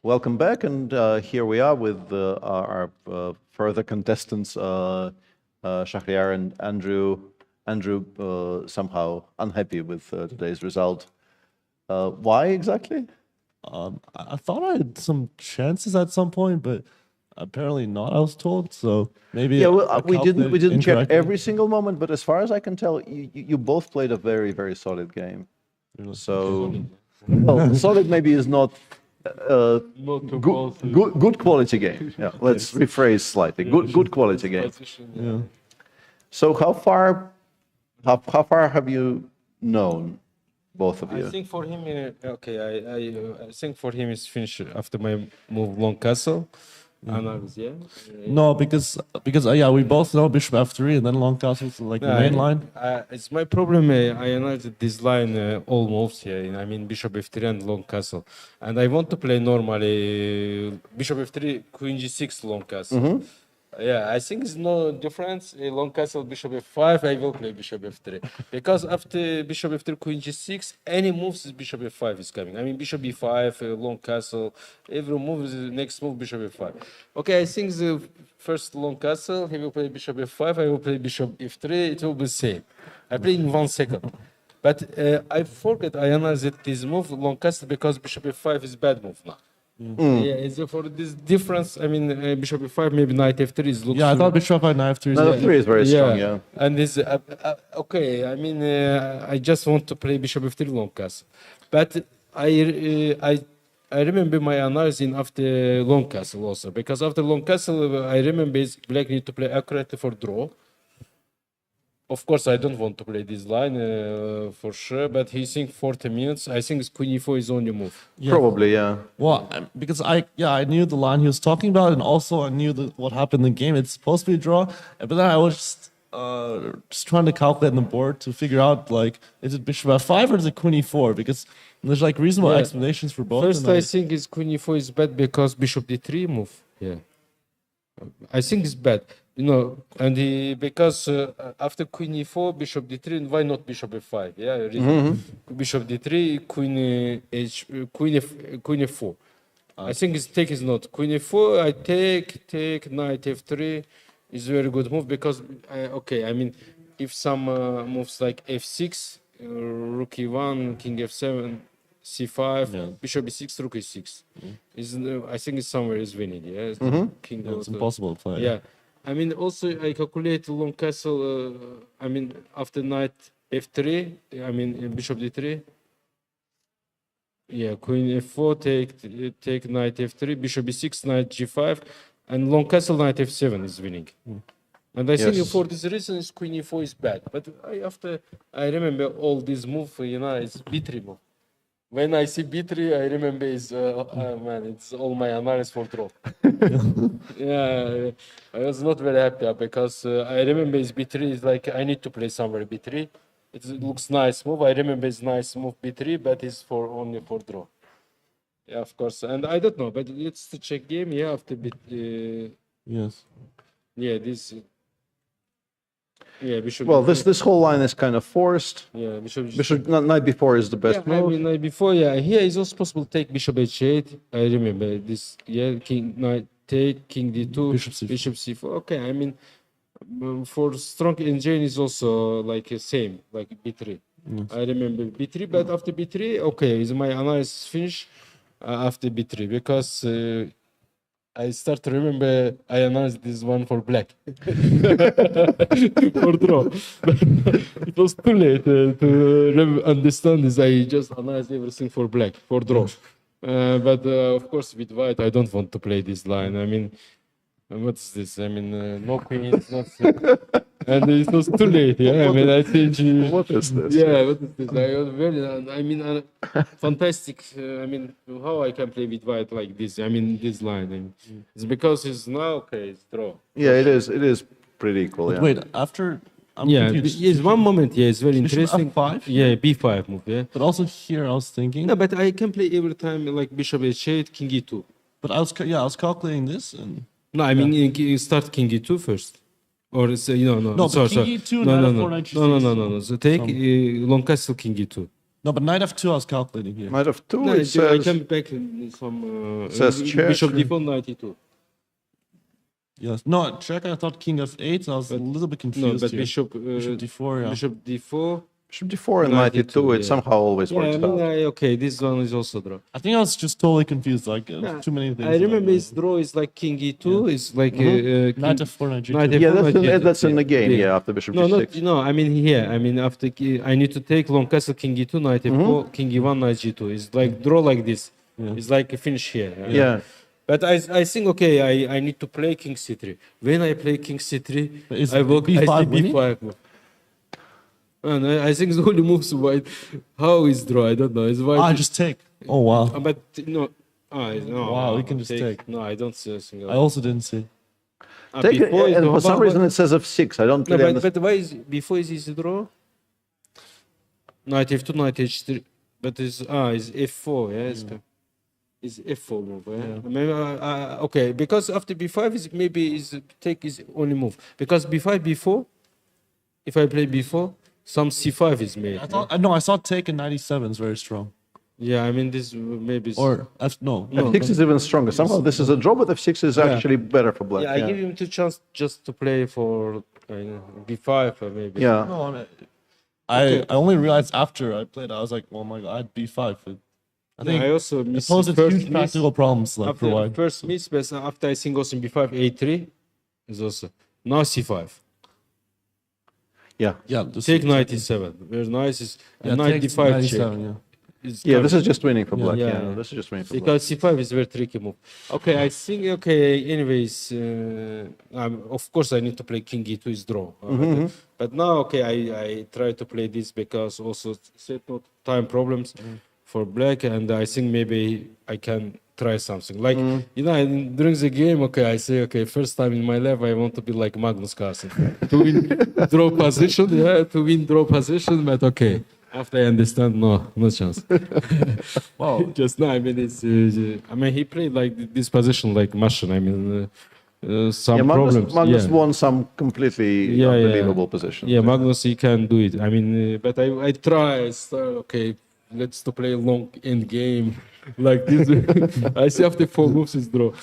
Speaker 21: Welcome back, and here we are with our further contestants, Shahriar and Andrew. Andrew somehow unhappy with today's result. Why exactly?
Speaker 3: I thought I had some chances at some point, but apparently not, I was told. So maybe
Speaker 21: Yeah, well, we didn't check
Speaker 3: incorrectly.
Speaker 21: every single moment, but as far as I can tell, you both played a very, very solid game. So, well, solid maybe is not good quality game. Yeah, let's rephrase slightly. Good quality game.
Speaker 3: Yeah.
Speaker 21: So how far have you known, both of you?
Speaker 8: I think for him, I think for him it's finished after my move long castle.
Speaker 3: No, because yeah, we both know bishop f3 and then long castle's like the main line.
Speaker 8: It's my problem. I analyzed this line all moves here. I mean bishop f3 and long castle, and I want to play normally bishop f3, queen g6, long castle. Yeah, I think it's no difference. Long castle, bishop f5, I will play bishop f3. Because after bishop f3, queen g6, any moves is bishop f5 is coming. I mean, bishop e5, long castle, every move is the next move, bishop f5. Okay, I think the first long castle, he will play bishop f5, I will play bishop f3, it will be the same. I play in 1 second. But I forget, I analyzed this move, long castle, because bishop f5 is bad move now. Yeah, and so for this difference, I mean, bishop f5, maybe knight f3 is looks.
Speaker 3: Yeah, I thought bishop f5, knight f3 is
Speaker 21: Knight f3 is very strong, yeah.
Speaker 8: And this, okay, I mean, I just want to play bishop f3 long castle, but I remember my analysis after long castle also, because after long castle, I remember black need to play accurately for draw. Of course, I don't want to play this line for sure, but he think 40 minutes. I think queen e4 is only move.
Speaker 3: Yeah.
Speaker 21: Probably, yeah.
Speaker 3: Well, because I knew the line he was talking about, and also I knew what happened in the game. It's supposed to be a draw, but then I was just trying to calculate on the board to figure out, like, is it bishop f5 or is it queen e4? Because there's like reasonable explanations for both.
Speaker 8: First, I think is queen e4 is bad because bishop d3 move. Yeah, I think it's bad. You know, and because after queen e4, bishop d3, and why not bishop f5? Yeah, bishop d3, queen f4. I think his take is not queen f4. I take knight f3 is a very good move because I mean, if some moves like f6, rook e1, king f7, c5, bishop e6, rook e6, I think it's somewhere is winning. Yeah, king
Speaker 3: it's impossible to play.
Speaker 8: Yeah. I mean, also I calculate long castle. I mean, after knight f3, I mean bishop d3. Yeah, queen f4, take knight f3, bishop b6, knight g5, and long castle knight f7 is winning. And I think for this reason, queen e4 is bad. But after I remember all these moves, you know, it's b3 move. When I see b3, I remember it's all my analysis for draw. Yeah, I was not very happy because I remember it's b3 is like I need to play somewhere b3. It looks nice move. I remember it's nice move b3, but it's only for draw. Yeah, of course. And I don't know, but it's the check game. Yeah, after
Speaker 3: yes.
Speaker 8: Yeah, this. Yeah, bishop.
Speaker 21: Well, this whole line is kind of forced.
Speaker 8: Yeah,
Speaker 21: bishop knight b4 is the best move.
Speaker 8: I mean, knight b4. Yeah, here is also possible to take bishop h8. I remember this. Yeah, king knight take king d2, bishop c4. Okay, I mean, for strong engine is also like same like b3. I remember b3, but after b3, okay, is my analysis finished after b3 because. I start to remember I announced this one for black. For draw. But it was too late to understand this. I just announced everything for black, for draw. But of course with white I don't want to play this line. I mean, what's this? I mean, no queen, it's not... And it was too late, yeah. I mean, I think...
Speaker 21: What is this?
Speaker 8: Yeah, what is this? I was very... I mean, fantastic. I mean, how I can play with white like this? I mean, this line. I mean, it's because it's now, okay, it's draw.
Speaker 21: Yeah, it is. It is pretty equal, yeah.
Speaker 3: Wait, after... I'm
Speaker 8: confused. Yes, one moment, yeah, it's very interesting.
Speaker 3: F5?
Speaker 8: Yeah, b5 move, yeah.
Speaker 3: But also here I was thinking...
Speaker 8: No, but I can play every time like bishop h8, king e2.
Speaker 3: But I was calculating this and...
Speaker 8: No, I mean, start king e2 first. Or say, no,
Speaker 3: king e2,
Speaker 8: no. So take long castle king e2.
Speaker 3: No, but knight f2 I was calculating here.
Speaker 21: Knight f2,
Speaker 8: No,
Speaker 21: it
Speaker 8: I
Speaker 21: says...
Speaker 8: can back in some
Speaker 21: says check.
Speaker 8: bishop d4 92.
Speaker 3: Yes. No, check. I thought king f8. I was a little bit confused.
Speaker 8: No, but
Speaker 3: here.
Speaker 8: bishop
Speaker 3: d4. Yeah.
Speaker 8: bishop d4.
Speaker 21: Bishop d4 and 92, it somehow always
Speaker 8: Yeah,
Speaker 21: works
Speaker 8: I mean,
Speaker 21: out.
Speaker 8: okay, this one is also draw.
Speaker 3: I think I was just totally confused. Like too many things.
Speaker 8: I remember his draw is like king e2. It's like
Speaker 3: knight f4, knight g2.
Speaker 21: Yeah, that's in the game. Yeah, after bishop
Speaker 8: no,
Speaker 21: g6.
Speaker 8: no. I mean here. I mean after I need to take long castle, king e2, knight f4, king e1, knight g2. It's like draw like this. It's like a finish here.
Speaker 21: Yeah.
Speaker 8: But I think okay. I need to play king c3. When I play king c3,
Speaker 3: Is
Speaker 8: I walk
Speaker 3: b5
Speaker 8: I see
Speaker 3: winning?
Speaker 8: b5. And I think the only moves white. How is draw? I don't know. It's white.
Speaker 3: Just take. Oh wow.
Speaker 8: But no. No.
Speaker 3: Wow, we can just take.
Speaker 8: No, I don't see a single.
Speaker 3: I also didn't see.
Speaker 21: Take it, and for some reason it says f6. I don't really understand.
Speaker 8: But why is before is easy draw? Knight f2, knight h3. But it's f4. Yeah, it's f4 move. Yeah. Maybe, okay, because after b5 is maybe is take is only move because b5 before. If I play b4, some c5 is made.
Speaker 3: I saw take and 97 is very strong.
Speaker 8: Yeah, I mean this maybe.
Speaker 3: Or
Speaker 8: no.
Speaker 21: f6 is even stronger. Somehow this is a draw, but f6 is actually better for black.
Speaker 8: Yeah, I give him two chances just to play for b5 or maybe.
Speaker 21: Yeah.
Speaker 3: No, I only realized after I played. I was like, oh my god, I had b5. I think
Speaker 8: I also
Speaker 3: it poses huge practical problems like for white.
Speaker 8: First miss, but after I think also b5, a3 is also now c5.
Speaker 21: Yeah.
Speaker 3: Yeah.
Speaker 8: Take 97. Very nice is 95 check.
Speaker 21: Yeah, this is just winning for black. Yeah, this is just winning for black.
Speaker 8: Because c5 is very tricky move. Okay, I think anyways, of course I need to play king e2 is draw. But now okay, I try to play this because also set not time problems for black, and I think maybe I can try something like during the game. Okay, I say okay, first time in my life I want to be like Magnus Carlsen to win draw position. Yeah, to win draw position, but okay. After I understand, no chance.
Speaker 3: Wow.
Speaker 8: Just no. I mean, it's. I mean, he played like this position like machine. I mean, some problems.
Speaker 21: Magnus won some completely unbelievable positions.
Speaker 8: Yeah, Magnus he can do it. I mean, but I try. So, okay, let's to play long end game like this. I see after 4 moves is draw.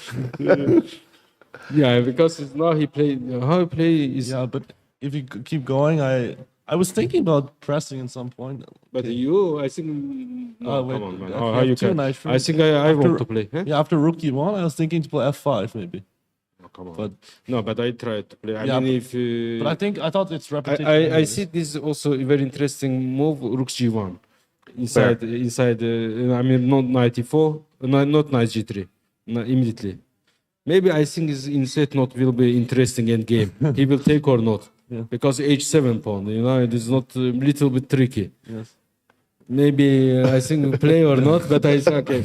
Speaker 8: Yeah, because now he played. How he play is.
Speaker 3: Yeah, but if you keep going, I was thinking about pressing at some point.
Speaker 8: But you, I think. No, come on, man. How you can? I think I want to play. Huh?
Speaker 3: Yeah, after rook e1, I was thinking to play f5 maybe.
Speaker 8: Oh, come on. But I tried to play. I mean, if.
Speaker 3: But I thought it's repetition.
Speaker 8: I see this also a very interesting move. Rook g1, inside. I mean, not knight e4, not knight g3, immediately. Maybe I think his inset not will be interesting end game. He will take or not. Yeah. Because h7 pawn, it is not a little bit tricky.
Speaker 3: Yes.
Speaker 8: Maybe I think play or not, but I say okay.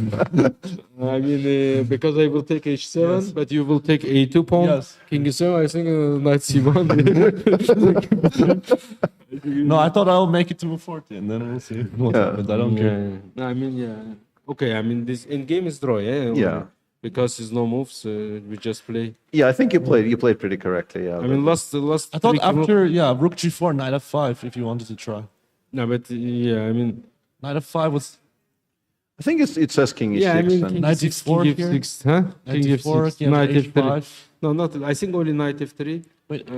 Speaker 8: I mean, because I will take h7, but you will take a2 pawn, king e7. I think knight c1.
Speaker 3: No, I thought I'll make it to move 40, and then we'll see what happens. I don't care.
Speaker 8: I mean, okay. I mean, this end game is draw. Yeah. Because there's no moves, we just play.
Speaker 21: Yeah, I think you played pretty correctly. Yeah.
Speaker 8: I mean, last.
Speaker 3: I thought after rook g4, knight f5, if you wanted to try.
Speaker 8: No, but yeah, I mean,
Speaker 3: knight f5 was.
Speaker 21: I think it says king e6.
Speaker 8: Yeah, I mean,
Speaker 21: and
Speaker 8: knight e4 king f6, huh?
Speaker 3: King f4,
Speaker 8: knight
Speaker 3: f5.
Speaker 8: f3. No, not. I think only knight f3.
Speaker 3: Wait.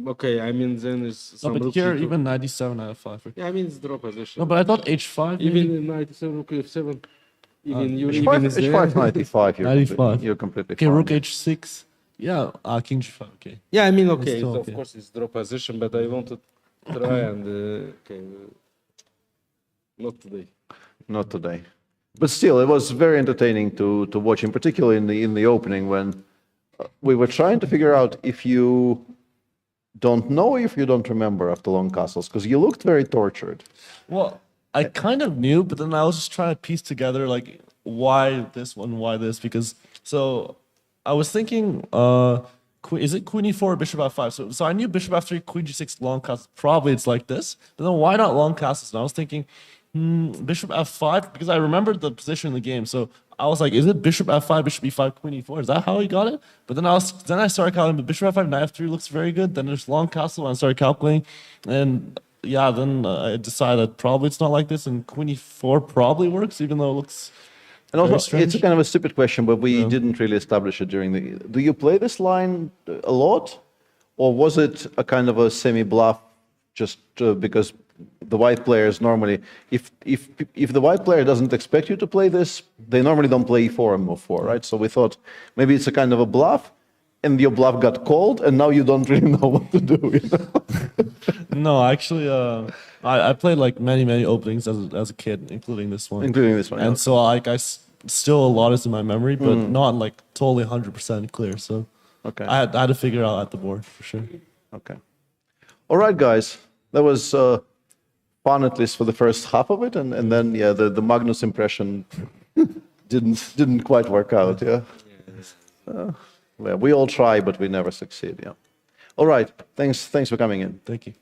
Speaker 8: Okay. I mean, then it's some.
Speaker 3: No, but here even knight e7, knight f5.
Speaker 8: Yeah, I mean it's draw position.
Speaker 3: No, but I thought h5.
Speaker 8: Even knight e7, rook f7. Even
Speaker 21: h5, knight e5. You're completely
Speaker 3: okay.
Speaker 21: fine.
Speaker 3: Rook h6. Yeah, king g5. Okay.
Speaker 8: Yeah, I mean, okay. Of course, it's draw position, but I want to try and okay. Not today.
Speaker 21: Not today. But still, it was very entertaining to watch, in particular in the opening when we were trying to figure out if you don't know, if you don't remember after long castles, because you looked very tortured.
Speaker 3: Well, I kind of knew, but then I was just trying to piece together like why this one, why this, because so I was thinking, is it queen e4 or bishop f5? So I knew bishop f3, queen g6, long castles. Probably it's like this, but then why not long castles? And I was thinking, bishop f5, because I remembered the position in the game. So I was like, is it bishop f5, bishop e5, queen e4? Is that how he got it? But then I started calculating, but bishop f5, knight f3 looks very good. Then there's long castle, and I started calculating, and yeah, then I decided probably it's not like this, and queen e4 probably works, even though it looks
Speaker 21: And
Speaker 3: very
Speaker 21: also,
Speaker 3: strange.
Speaker 21: it's a kind of a stupid question, but we didn't really establish it during the. Do you play this line a lot, or was it a kind of a semi-bluff, just because the white players normally, if the white player doesn't expect you to play this, they normally don't play e4 and move 4, right? So we thought maybe it's a kind of a bluff, and your bluff got called, and now you don't really know what to do. You know?
Speaker 3: No, actually, I played like many openings as a kid, including this one.
Speaker 21: Including this one,
Speaker 3: and
Speaker 21: yeah.
Speaker 3: so like still a lot is in my memory, but not like totally 100% clear. So
Speaker 21: okay,
Speaker 3: I had to figure it out at the board for sure.
Speaker 21: Okay, all right, guys, that was fun at least for the first half of it, and then yeah, the Magnus impression didn't quite work out. Yeah, well, we all try, but we never succeed. Yeah. All right, thanks for coming in.
Speaker 3: Thank you.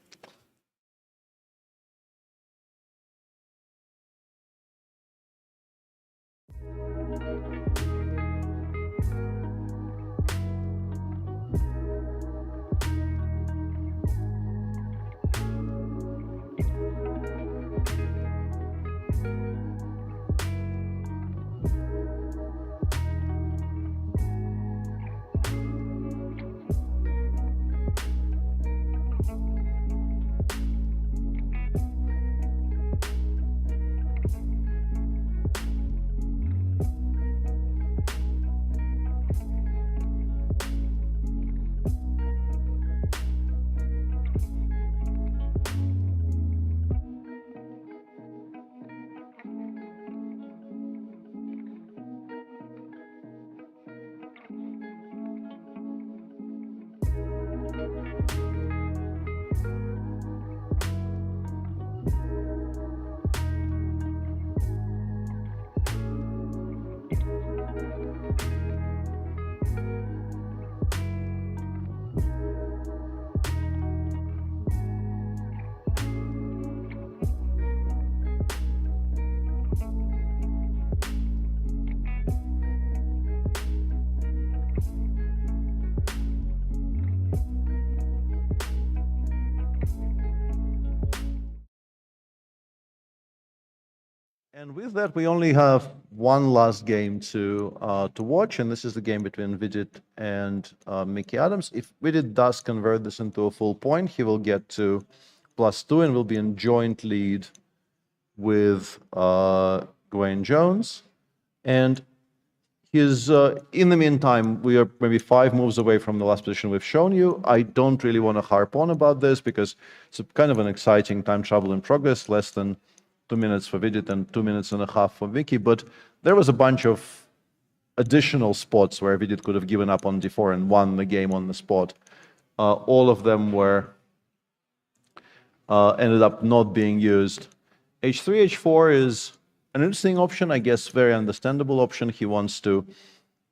Speaker 21: And with that, we only have one last game to watch, and this is the game between Vidit and Mickey Adams. If Vidit does convert this into a full point, he will get to +2 and will be in joint lead with Dwayne Jones. And he's in the meantime, we are maybe 5 moves away from the last position we've shown you. I don't really want to harp on about this because it's a kind of an exciting time travel in progress, less than 2 minutes for Vidit and 2.5 minutes for Vicky, but there was a bunch of additional spots where Vidit could have given up on d4 and won the game on the spot. All of them were ended up not being used. h3, h4 is an interesting option, I guess, very understandable option. He wants to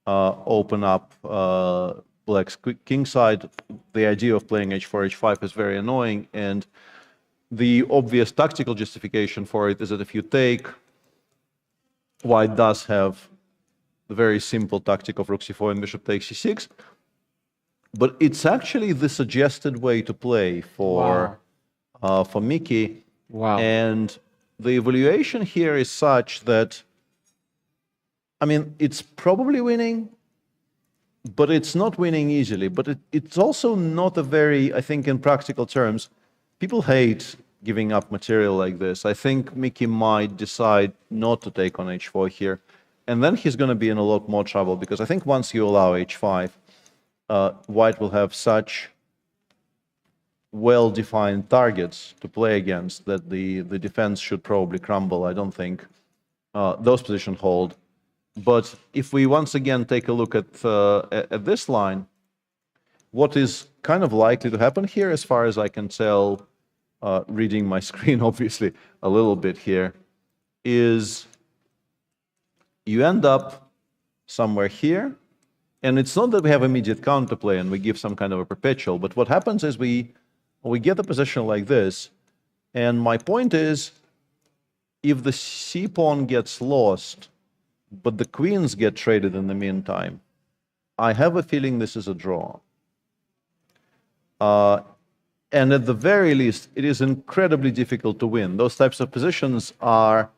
Speaker 21: open up Black's king side. The idea of playing h4, h5 is very annoying, and the obvious tactical justification for it is that if you take, White does have the very simple tactic of rook c4 and bishop takes c6, but it's actually the suggested way to play for Mickey.
Speaker 2: Wow.
Speaker 21: And the evaluation here is such that, I mean, it's probably winning, but it's not winning easily. But it's also not a very, I think in practical terms, people hate giving up material like this. I think Mickey might decide not to take on h4 here. And then he's going to be in a lot more trouble, because I think once you allow h5, White will have such well-defined targets to play against that the defense should probably crumble. I don't think those positions hold. But if we once again take a look at this line, what is kind of likely to happen here, as far as I can tell, reading my screen obviously a little bit here, is you end up somewhere here, and it's not that we have immediate counterplay and we give some kind of a perpetual, but what happens is we get a position like this, and my point is, if the c-pawn gets lost, but the queens get traded in the meantime, I have a feeling this is a draw. And at the very least, it is incredibly difficult to win. Those types of positions are,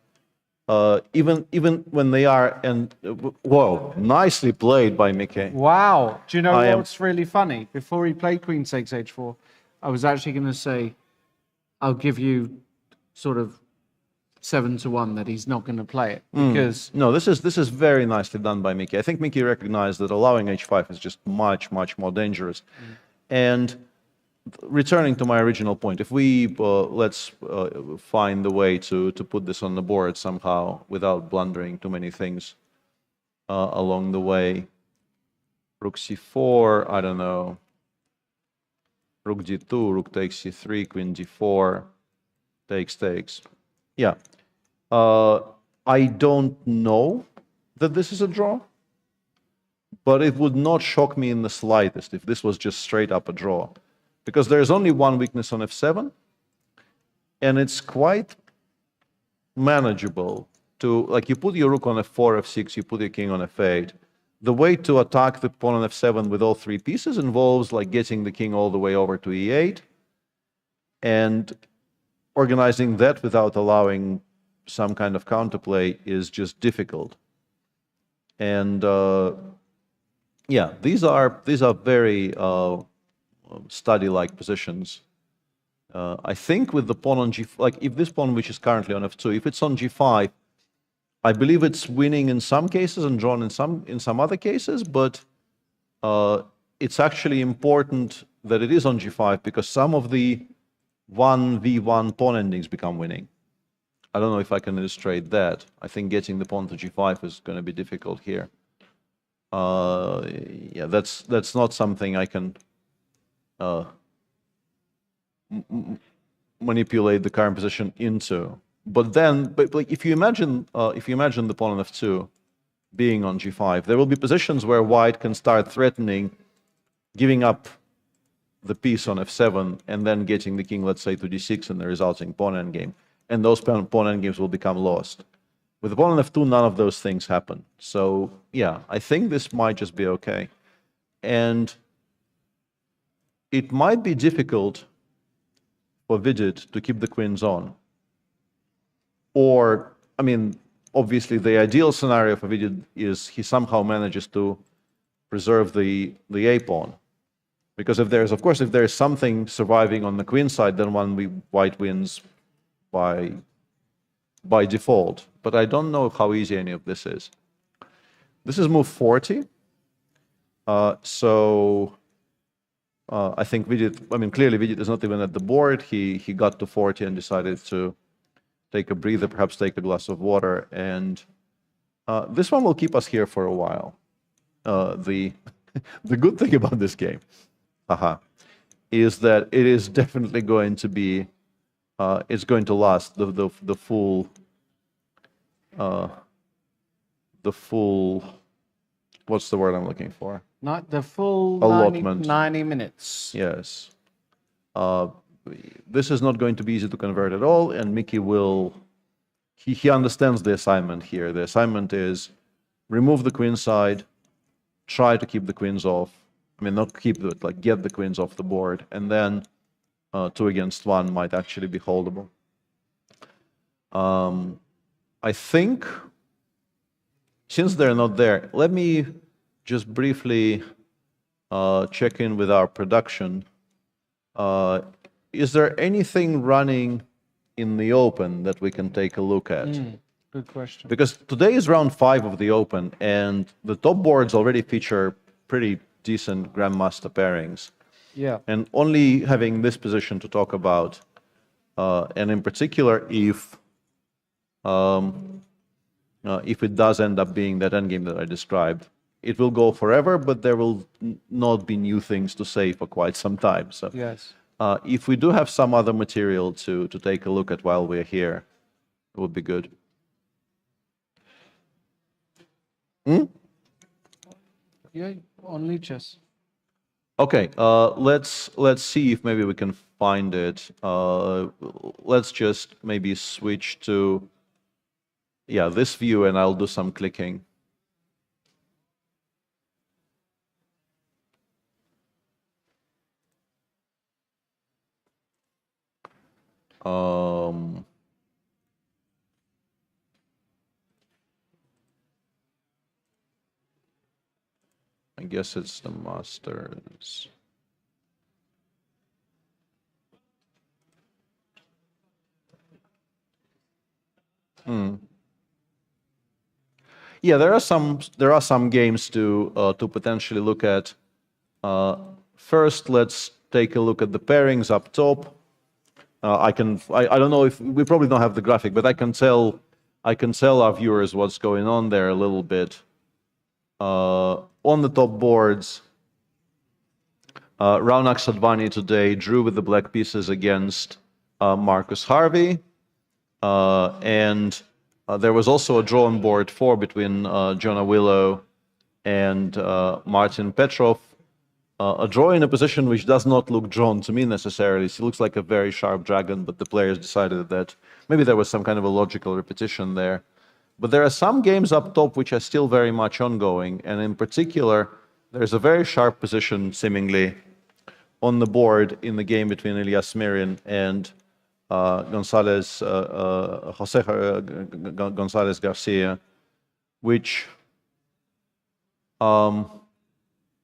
Speaker 21: even when they are, and whoa, nicely played by Mickey.
Speaker 2: Wow. Do you know
Speaker 21: I am-
Speaker 2: what's really funny? Before he played Queen takes H4, I was actually going to say, I'll give you sort of 7-1 that he's not going to play it because
Speaker 21: No, this is very nicely done by Mickey. I think Mickey recognized that allowing H5 is just much more dangerous. And returning to my original point, if we let's find a way to put this on the board somehow without blundering too many things along the way. Rook c4, I don't know. Rook d2, rook takes c3, queen d4, takes. Yeah. I don't know that this is a draw, but it would not shock me in the slightest if this was just straight up a draw. Because there's only one weakness on f7, and it's quite manageable to, like, you put your rook on f4, f6, you put your king on f8. The way to attack the pawn on f7 with all three pieces involves, like, getting the king all the way over to e8, and organizing that without allowing some kind of counterplay is just difficult. And yeah, these are very study-like positions. I think with the pawn on g, like if this pawn which is currently on f2, if it's on g5, I believe it's winning in some cases and drawn in some other cases, but it's actually important that it is on g5 because some of the 1v1 pawn endings become winning. I don't know if I can illustrate that. I think getting the pawn to g5 is going to be difficult here. Yeah, that's not something I can manipulate the current position into. But like if you imagine the pawn on f2 being on g5, there will be positions where white can start threatening giving up the piece on f7 and then getting the king, let's say, to d6 and the resulting pawn endgame. And those pawn endgames will become lost. With the pawn on f2, none of those things happen. So yeah, I think this might just be okay. And it might be difficult for Vidit to keep the queens on. Or, I mean, obviously the ideal scenario for Vidit is he somehow manages to preserve the a pawn. Because if there's something surviving on the queen side, then white wins by default. But I don't know how easy any of this is. This is move 40. So I think clearly Vidit is not even at the board. He got to 40 and decided to take a breather, perhaps take a glass of water. And this one will keep us here for a while. The good thing about this game is that it is definitely going to be, it's going to last the full, what's the word I'm looking for?
Speaker 2: Not the full
Speaker 21: allotment.
Speaker 2: 90 minutes.
Speaker 21: Yes. This is not going to be easy to convert at all, and Mickey will, he understands the assignment here. The assignment is remove the queen side, try to keep the queens off. I mean, not keep it, like get the queens off the board, and then 2 against 1 might actually be holdable. I think, since they're not there, let me just briefly check in with our production. Is there anything running in the Open that we can take a look at?
Speaker 2: Good question.
Speaker 21: Because today is round 5 of the Open, and the top boards already feature pretty decent Grandmaster pairings.
Speaker 2: Yeah.
Speaker 21: And only having this position to talk about, and in particular, if it does end up being that endgame that I described, it will go forever, but there will not be new things to say for quite some time. So
Speaker 2: yes.
Speaker 21: If we do have some other material to take a look at while we're here, it would be good.
Speaker 2: Yeah, only chess.
Speaker 21: Okay, let's see if maybe we can find it. Let's just maybe switch to this view, and I'll do some clicking. I guess it's the Masters. Yeah, there are some games to potentially look at. First, let's take a look at the pairings up top. I don't know if we probably don't have the graphic, but I can tell our viewers what's going on there a little bit. On the top boards, Raunak Sadvani today drew with the black pieces against Marcus Harvey, and there was also a draw on board 4 between Jonah Willow and Martin Petrov. A draw in a position which does not look drawn to me necessarily. It looks like a very sharp dragon, but the players decided that maybe there was some kind of a logical repetition there. But there are some games up top which are still very much ongoing, and in particular, there's a very sharp position, seemingly, on the board in the game between Elias Mirin and Jose Gonzalez Garcia, which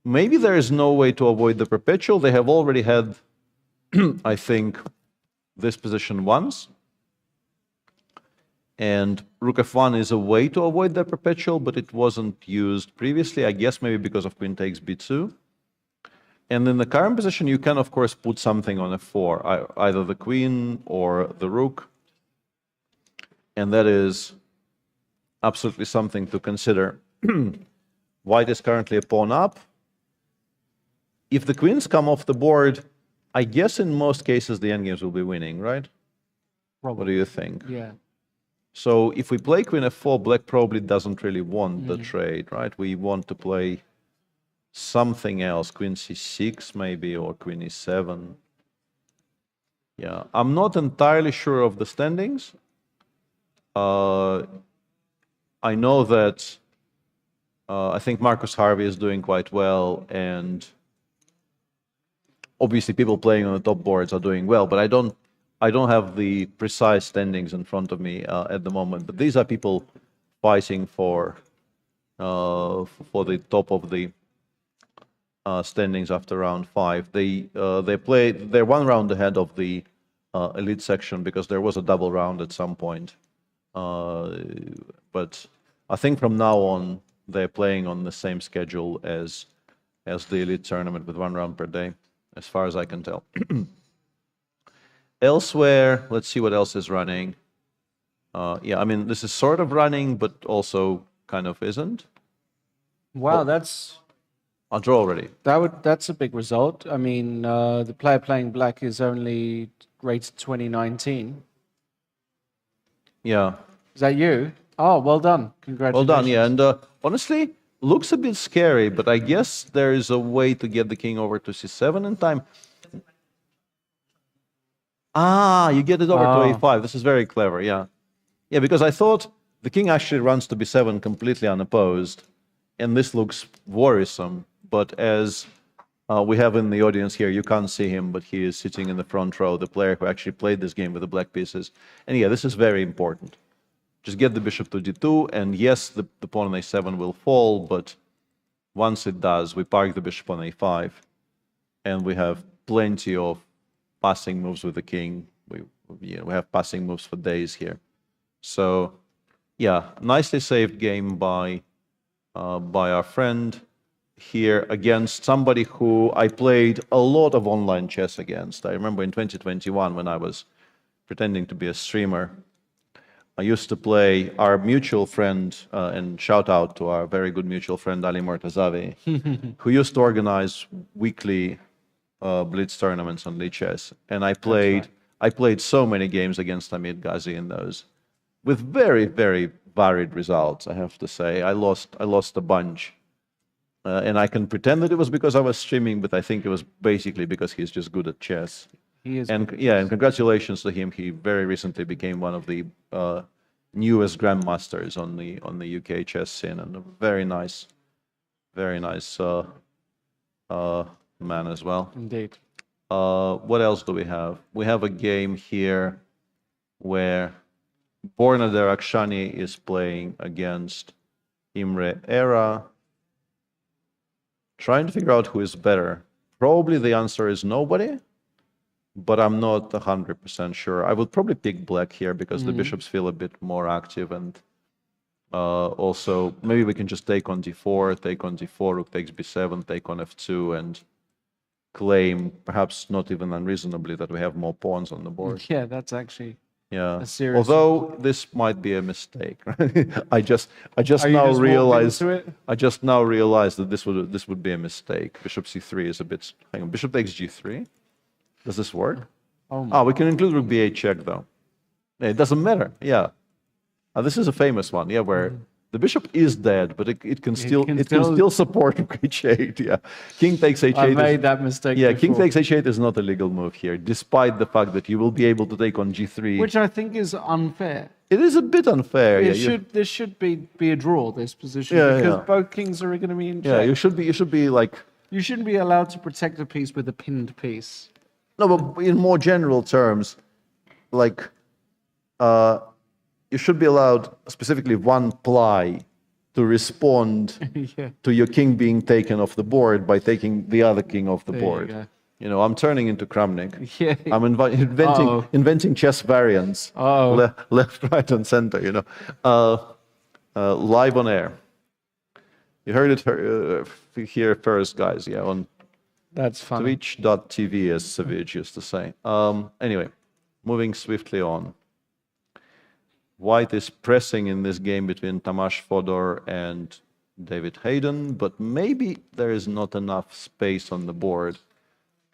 Speaker 21: maybe there is no way to avoid the perpetual. They have already had, I think, this position once. And Rook F1 is a way to avoid the perpetual, but it wasn't used previously, I guess maybe because of Queen takes B2. And in the current position, you can, of course, put something on F4, either the Queen or the Rook. And that is absolutely something to consider. White is currently a pawn up. If the queens come off the board, I guess in most cases the endgames will be winning, right? Probably. What do you think?
Speaker 2: Yeah.
Speaker 21: So if we play Queen F4, Black probably doesn't really want the trade, right? We want to play something else, Queen C6 maybe, or Queen E7. Yeah, I'm not entirely sure of the standings. I know that I think Marcus Harvey is doing quite well, and obviously people playing on the top boards are doing well, but I don't have the precise standings in front of me at the moment. But these are people fighting for the top of the standings after round 5. They're 1 round ahead of the elite section because there was a double round at some point. But I think from now on they're playing on the same schedule as the elite tournament with 1 round per day, as far as I can tell. Elsewhere, let's see what else is running. Yeah, I mean, this is sort of running, but also kind of isn't.
Speaker 2: Wow, that's...
Speaker 21: I'll draw already.
Speaker 2: That's a big result. I mean, the player playing black is only rated 2019.
Speaker 21: Yeah.
Speaker 2: Is that you? Oh, well done. Congratulations.
Speaker 21: Well done, yeah. And honestly, looks a bit scary, but I guess there is a way to get the king over to C7 in time. Ah, you get it over to A5. This is very clever, yeah. Yeah, because I thought the king actually runs to B7 completely unopposed, and this looks worrisome. But as we have in the audience here, you can't see him, but he is sitting in the front row, the player who actually played this game with the black pieces. And yeah, this is very important. Just get the bishop to D2, and yes, the pawn on A7 will fall, but once it does, we park the bishop on A5, and we have plenty of passing moves with the king. We have passing moves for days here. So, yeah, nicely saved game by our friend here against somebody who I played a lot of online chess against. I remember in 2021 when I was pretending to be a streamer, I used to play our mutual friend, and shout out to our very good mutual friend Ali Mortazavi, who used to organize weekly blitz tournaments on Lichess, and I played so many games against Hamid Ghazi in those, with very, very varied results. I have to say, I lost a bunch, and I can pretend that it was because I was streaming, but I think it was basically because he's just good at chess.
Speaker 2: He is.
Speaker 21: And yeah, and congratulations to him. He very recently became one of the newest grandmasters on the UK chess scene, and a very nice man as well.
Speaker 2: Indeed.
Speaker 21: What else do we have? We have a game here where Bornader Akshani is playing against Imre Era. Trying to figure out who is better. Probably the answer is nobody, but I'm not 100% sure. I would probably pick black here because the bishops feel a bit more active, and also maybe we can just take on d4, take on d4, rook takes b7, take on f2, and claim, perhaps not even unreasonably, that we have more pawns on the board.
Speaker 2: Yeah, that's actually
Speaker 21: Yeah.
Speaker 2: a serious.
Speaker 21: Although this might be a mistake. I just
Speaker 2: Oh, you
Speaker 21: now
Speaker 2: just walked
Speaker 21: realized
Speaker 2: into it?
Speaker 21: I just now realized that this would be a mistake. Bishop c3 is a bit. Hang on. Bishop takes g3. Does this work?
Speaker 2: Oh,
Speaker 21: we can include rook b8 check though. It doesn't matter. Yeah. This is a famous one. Yeah, where the bishop is dead, but it can still support rook h8. Yeah. King takes h8.
Speaker 2: I made that mistake.
Speaker 21: Yeah,
Speaker 2: before.
Speaker 21: king takes h8 is not a legal move here, despite the fact that you will be able to take on g3.
Speaker 2: Which I think is unfair.
Speaker 21: It is a bit unfair.
Speaker 2: There should be a draw, this position,
Speaker 21: Yeah,
Speaker 2: because
Speaker 21: yeah.
Speaker 2: both kings are going to be in check.
Speaker 21: Yeah, you should be like.
Speaker 2: You shouldn't be allowed to protect a piece with a pinned piece.
Speaker 21: No, but in more general terms, like, you should be allowed specifically one ply to respond
Speaker 2: Yeah.
Speaker 21: to your king being taken off the board by taking the other king off the
Speaker 2: There you
Speaker 21: board.
Speaker 2: go.
Speaker 21: You know, I'm turning into Kramnik.
Speaker 2: Yeah.
Speaker 21: I'm inventing chess variants, left, right, and center. You know, live on air. You heard it here first, guys. Yeah, on
Speaker 2: That's funny.
Speaker 21: Twitch.tv, as Savage used to say. Anyway, moving swiftly on. White is pressing in this game between Tamas Fodor and David Hayden, but maybe there is not enough space on the board.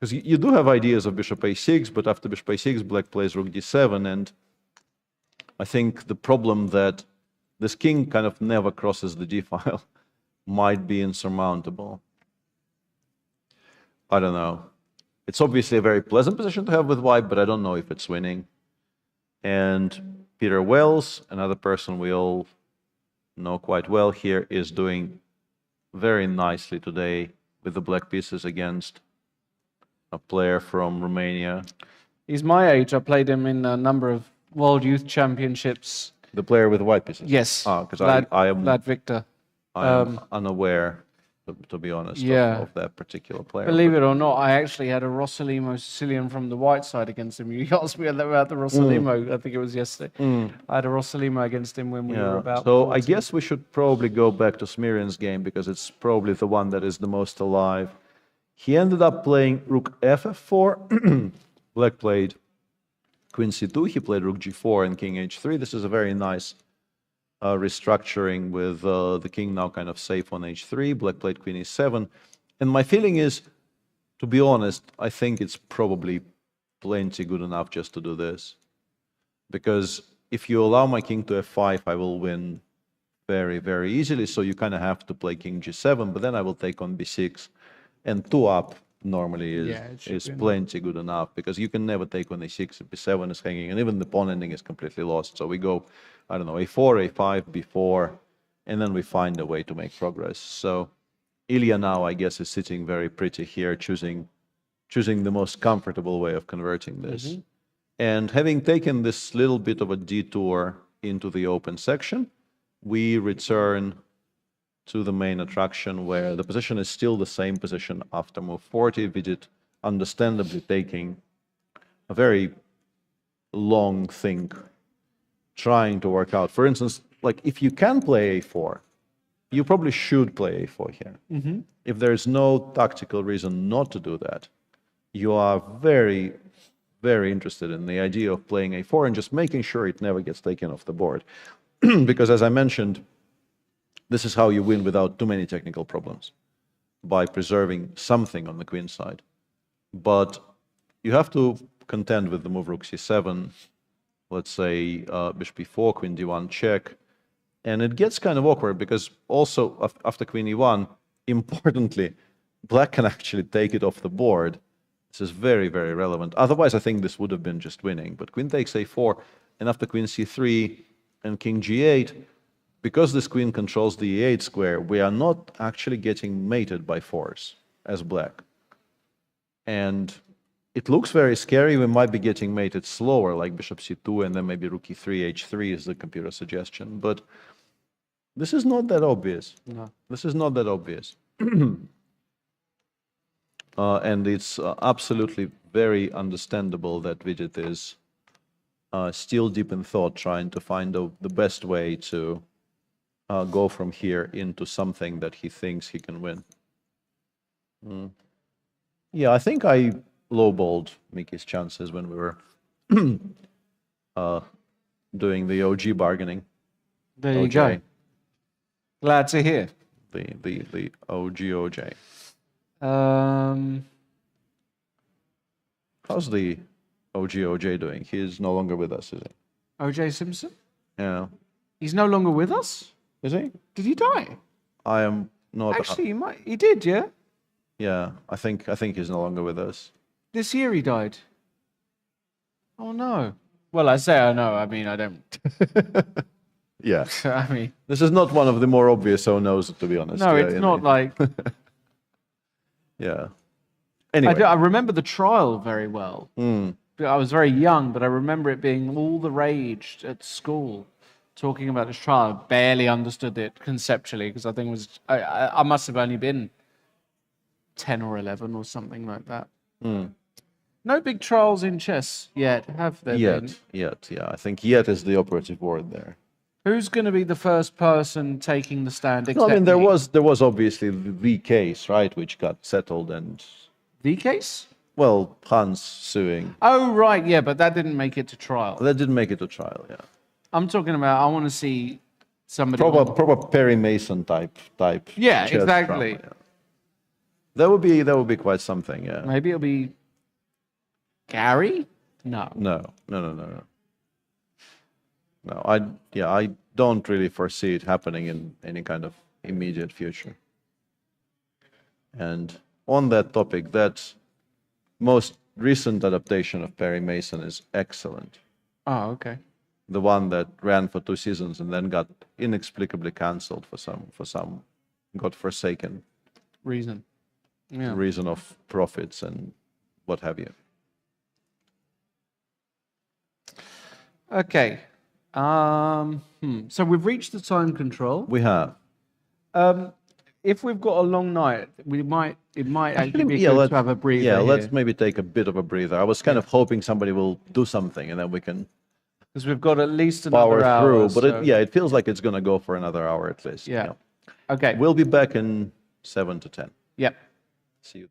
Speaker 21: Because you do have ideas of bishop a6, but after bishop a6, black plays rook d7, and I think the problem that this king kind of never crosses the d-file might be insurmountable. I don't know. It's obviously a very pleasant position to have with white, but I don't know if it's winning. And Peter Wells, another person we all know quite well here, is doing very nicely today with the black pieces against a player from Romania.
Speaker 2: He's my age. I played him in a number of World Youth Championships.
Speaker 21: The player with the white pieces?
Speaker 2: Yes.
Speaker 21: Because I am
Speaker 2: Vlad Victor.
Speaker 21: I am unaware, to be honest, of that particular player.
Speaker 2: Believe it or not, I actually had a Rossolimo Sicilian from the white side against him. You asked me about the Rossolimo, I think it was yesterday. I had a Rossolimo against him when we were about...
Speaker 21: So
Speaker 2: 14.
Speaker 21: I guess we should probably go back to Smirian's game because it's probably the one that is the most alive. He ended up playing rook ff4. Black played queen c2. He played rook g4 and king h3. This is a very nice restructuring with the king now kind of safe on h3. Black played queen e7. And my feeling is, to be honest, I think it's probably plenty good enough just to do this. Because if you allow my king to f5, I will win very, very easily. So you kind of have to play king g7, but then I will take on b6. And 2 up normally is plenty good enough, because you can never take on a6, b7 is hanging, and even the pawn ending is completely lost. So we go, I don't know, a4, a5, b4, and then we find a way to make progress. So Ilya now, I guess, is sitting very pretty here, choosing the most comfortable way of converting this. And having taken this little bit of a detour into the open section, we return to the main attraction, where the position is still the same position after move 40. Vidit understandably taking a very long think, trying to work out. For instance, like if you can play a4, you probably should play a4 here. If there's no tactical reason not to do that, you are very, very interested in the idea of playing a4 and just making sure it never gets taken off the board. Because as I mentioned, this is how you win without too many technical problems, by preserving something on the queen side. But you have to contend with the move rook c7, let's say bishop e4, queen d1 check. And it gets kind of awkward because also after queen e1, importantly, black can actually take it off the board. This is very, very relevant. Otherwise, I think this would have been just winning. But queen takes a4, and after queen c3 and king g8, because this queen controls the e8 square, we are not actually getting mated by force as black. And it looks very scary. We might be getting mated slower, like bishop c2, and then maybe rook e3, h3 is the computer suggestion. But this is not that obvious.
Speaker 2: No.
Speaker 21: This is not that obvious. And it's absolutely very understandable that Vidit is still deep in thought, trying to find the best way to go from here into something that he thinks he can win. Yeah, I think I lowballed Mickey's chances when we were doing the OG bargaining.
Speaker 2: There you go. Glad to hear.
Speaker 21: The OG. How's the OG doing? He's no longer with us, is he?
Speaker 2: OJ Simpson?
Speaker 21: Yeah.
Speaker 2: He's no longer with us?
Speaker 21: Is he?
Speaker 2: Did he die?
Speaker 21: I am not.
Speaker 2: Actually, he did, yeah?
Speaker 21: Yeah, I think he's no longer with us.
Speaker 2: This year he died. Oh no. Well, I say I know. I mean, I don't.
Speaker 21: Yeah.
Speaker 2: I mean,
Speaker 21: this is not one of the more obvious oh no's, to be honest.
Speaker 2: No,
Speaker 21: yeah,
Speaker 2: it's not like.
Speaker 21: Yeah. Anyway.
Speaker 2: I remember the trial very well. I was very young, but I remember it being all the rage at school, talking about this trial. I barely understood it conceptually because I think it was I must have only been 10 or 11 or something like that. No big trials in chess yet, have there been?
Speaker 21: Yet, yeah. I think yet is the operative word there.
Speaker 2: Who's going to be the first person taking the stand?
Speaker 21: No, I mean, there was obviously the case, right, which got settled and...
Speaker 2: The case?
Speaker 21: Well, Hans suing.
Speaker 2: Oh, right, yeah, but that didn't make it to trial.
Speaker 21: That didn't make it to trial, yeah.
Speaker 2: I'm talking about, I want to see somebody...
Speaker 21: Proper Perry Mason type.
Speaker 2: Yeah,
Speaker 21: chess
Speaker 2: exactly.
Speaker 21: drama, yeah. That would be quite something, yeah.
Speaker 2: Maybe it'll be Gary? No.
Speaker 21: No. No, I don't really foresee it happening in any kind of immediate future. And on that topic, that most recent adaptation of Perry Mason is excellent.
Speaker 2: Oh, okay.
Speaker 21: The one that ran for 2 seasons and then got inexplicably cancelled for some godforsaken
Speaker 2: reason. Yeah.
Speaker 21: Reason of profits and what have you.
Speaker 2: Okay. So we've reached the time control.
Speaker 21: We have.
Speaker 2: If we've got a long night, it might actually be good to have a breather.
Speaker 21: Yeah, let's maybe take a bit of a breather. I was kind of hoping somebody will do something and then we can...
Speaker 2: Because we've got at least another
Speaker 21: power
Speaker 2: hour.
Speaker 21: through, but it feels like it's going to go for another hour at least.
Speaker 2: Yeah. Okay.
Speaker 21: We'll be back in 7 to 10.
Speaker 2: Yep.
Speaker 21: See you then.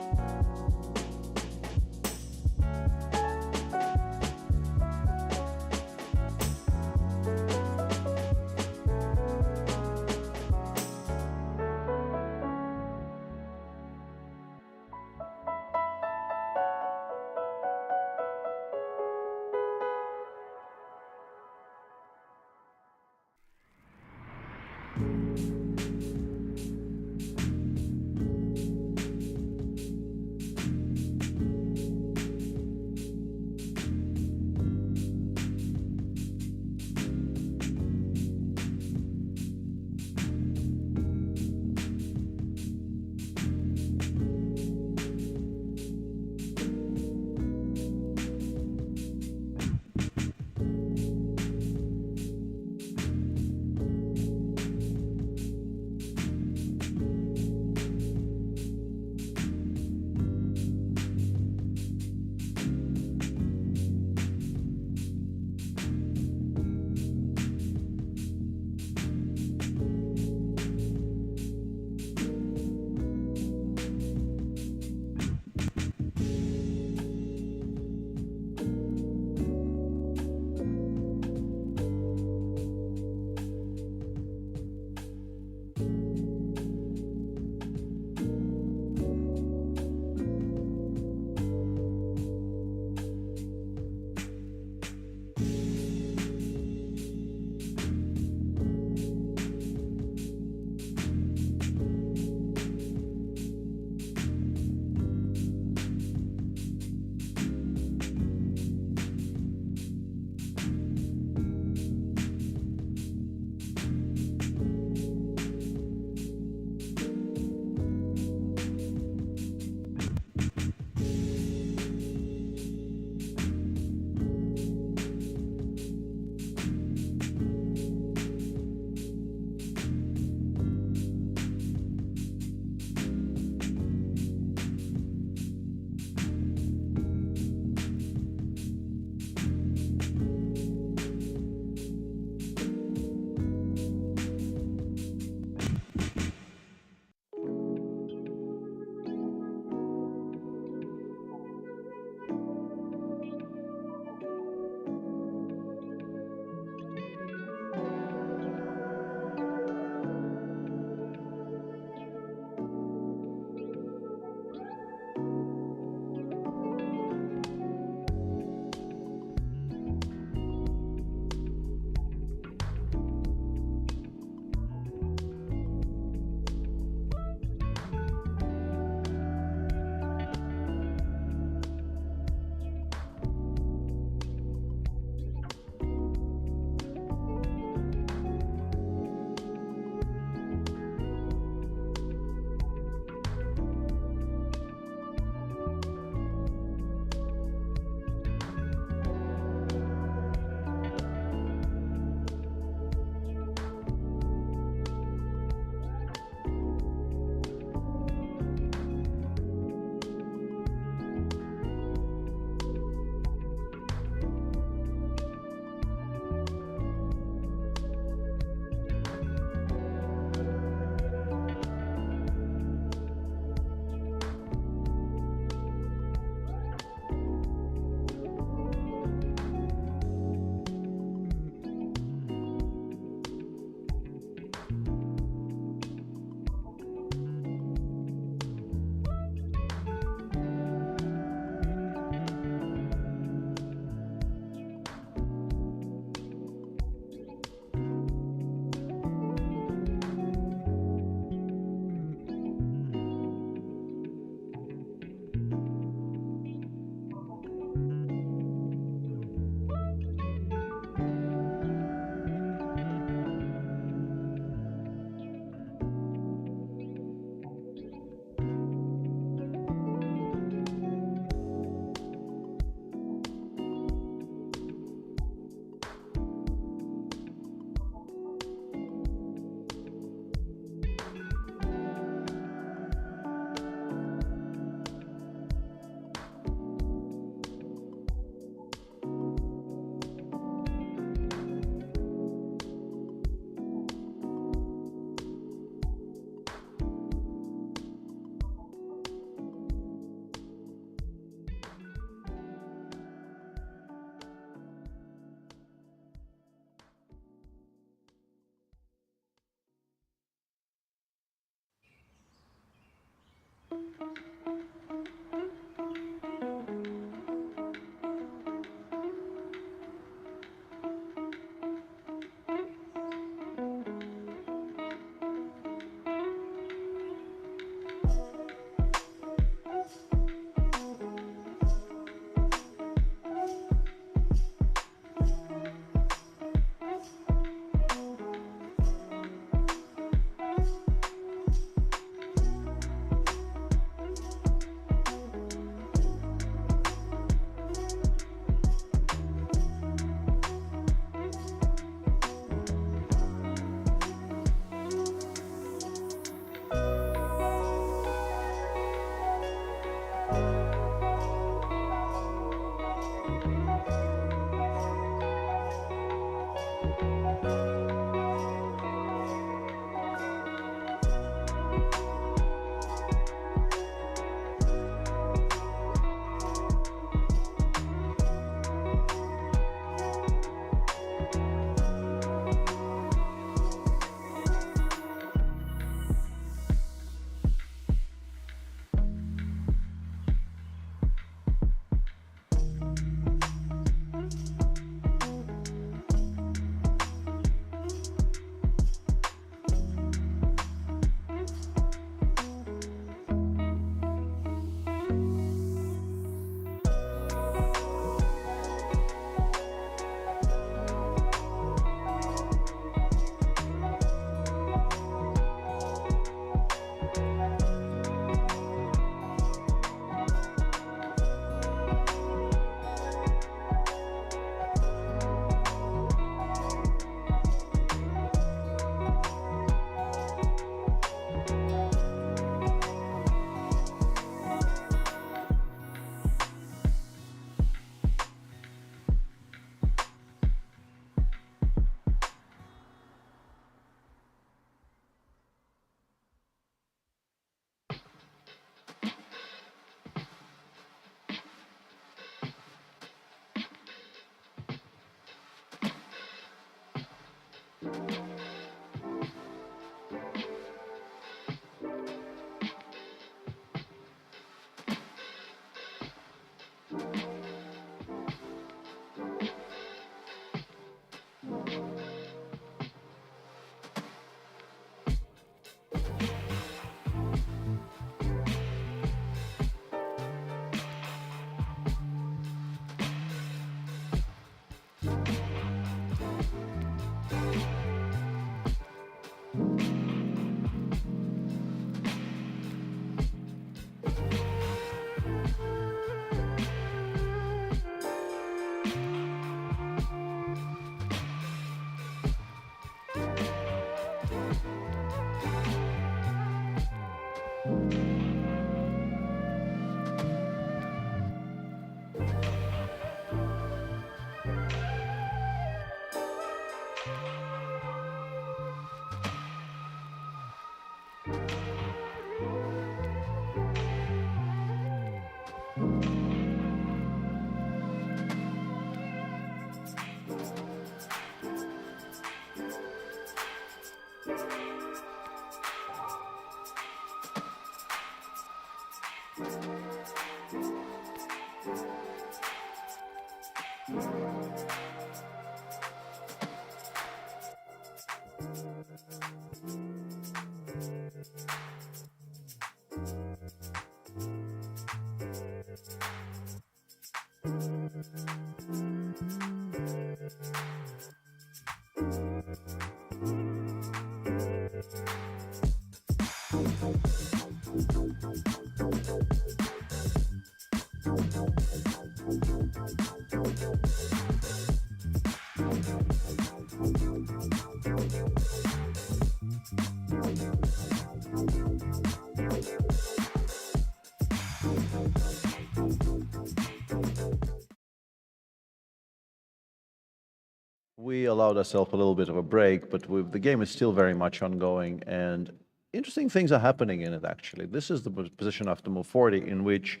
Speaker 21: We allowed ourselves a little bit of a break, but the game is still very much ongoing, and interesting things are happening in it, actually. This is the position after move 40 in which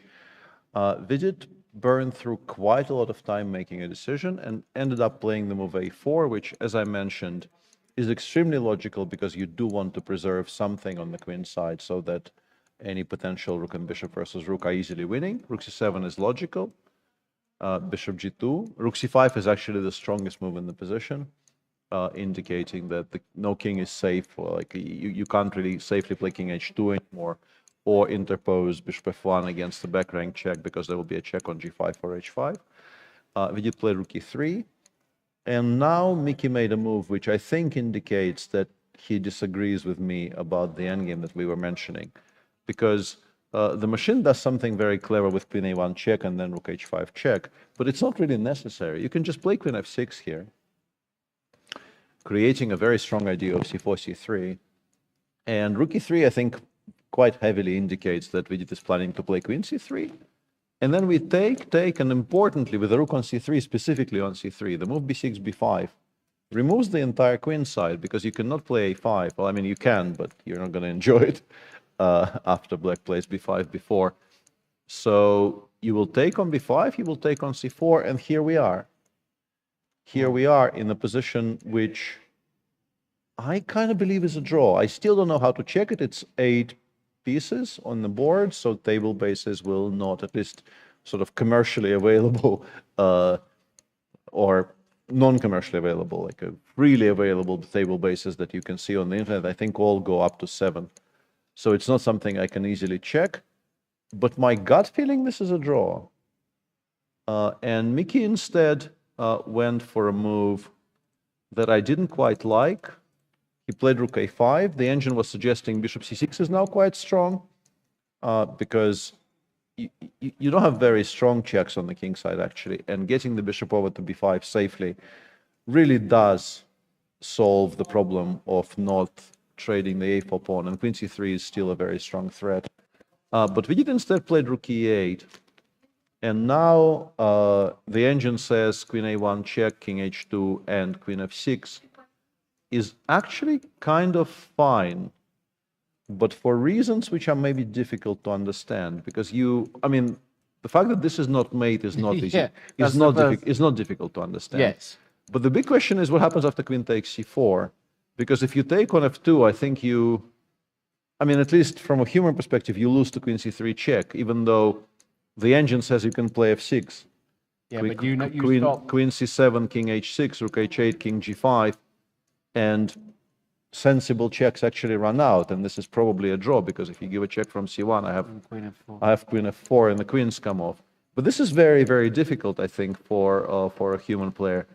Speaker 21: Vidit burned through quite a lot of time making a decision and ended up playing the move a4, which, as I mentioned, is extremely logical because you do want to preserve something on the queen side so that any potential rook and bishop versus rook are easily winning. Rook c7 is logical. Bishop g2. Rook c5 is actually the strongest move in the position, indicating that no king is safe. Like you can't really safely play king h2 anymore, or interpose bishop f1 against the back rank check because there will be a check on g5 or h5. We did play rook e3, and now Mickey made a move which I think indicates that he disagrees with me about the endgame that we were mentioning, because the machine does something very clever with queen a1 check and then rook h5 check, but it's not really necessary. You can just play queen f6 here, creating a very strong idea of c4, c3. And rook e3, I think, quite heavily indicates that Vidit is planning to play queen c3. And then we take, and importantly, with the rook on c3, specifically on c3, the move b6, b5 removes the entire queen side because you cannot play a5. Well, I mean, you can, but you're not going to enjoy it after black plays b5 before. So you will take on b5, you will take on c4, and here we are. Here we are in a position which I kind of believe is a draw. I still don't know how to check it. It's 8 pieces on the board, so table bases will not, at least sort of commercially available or non-commercially available, like a freely available table bases that you can see on the internet, I think all go up to 7. So it's not something I can easily check, but my gut feeling, this is a draw. And Mickey instead went for a move that I didn't quite like. He played rook a5. The engine was suggesting bishop c6 is now quite strong because you don't have very strong checks on the king side, actually, and getting the bishop over to b5 safely really does solve the problem of not trading the a4 pawn, and queen c3 is still a very strong threat. But we did instead play rook e8, and now the engine says queen a1 check, king h2, and queen f6 is actually kind of fine, but for reasons which are maybe difficult to understand, because I mean, the fact that this is not mate is not easy.
Speaker 2: Yeah,
Speaker 21: it's not difficult to understand.
Speaker 2: Yes.
Speaker 21: But the big question is what happens after queen takes c4, because if you take on f2, I think I mean, at least from a human perspective, you lose to queen c3 check, even though the engine says you can play f6.
Speaker 2: Yeah,
Speaker 21: queen,
Speaker 2: but you
Speaker 21: queen,
Speaker 2: stop.
Speaker 21: Queen c7, king h6, rook h8, king g5, and sensible checks actually run out, and this is probably a draw, because if you give a check from c1, I have queen f4, and the queens come off. But this is very, very difficult, I think, for a human player.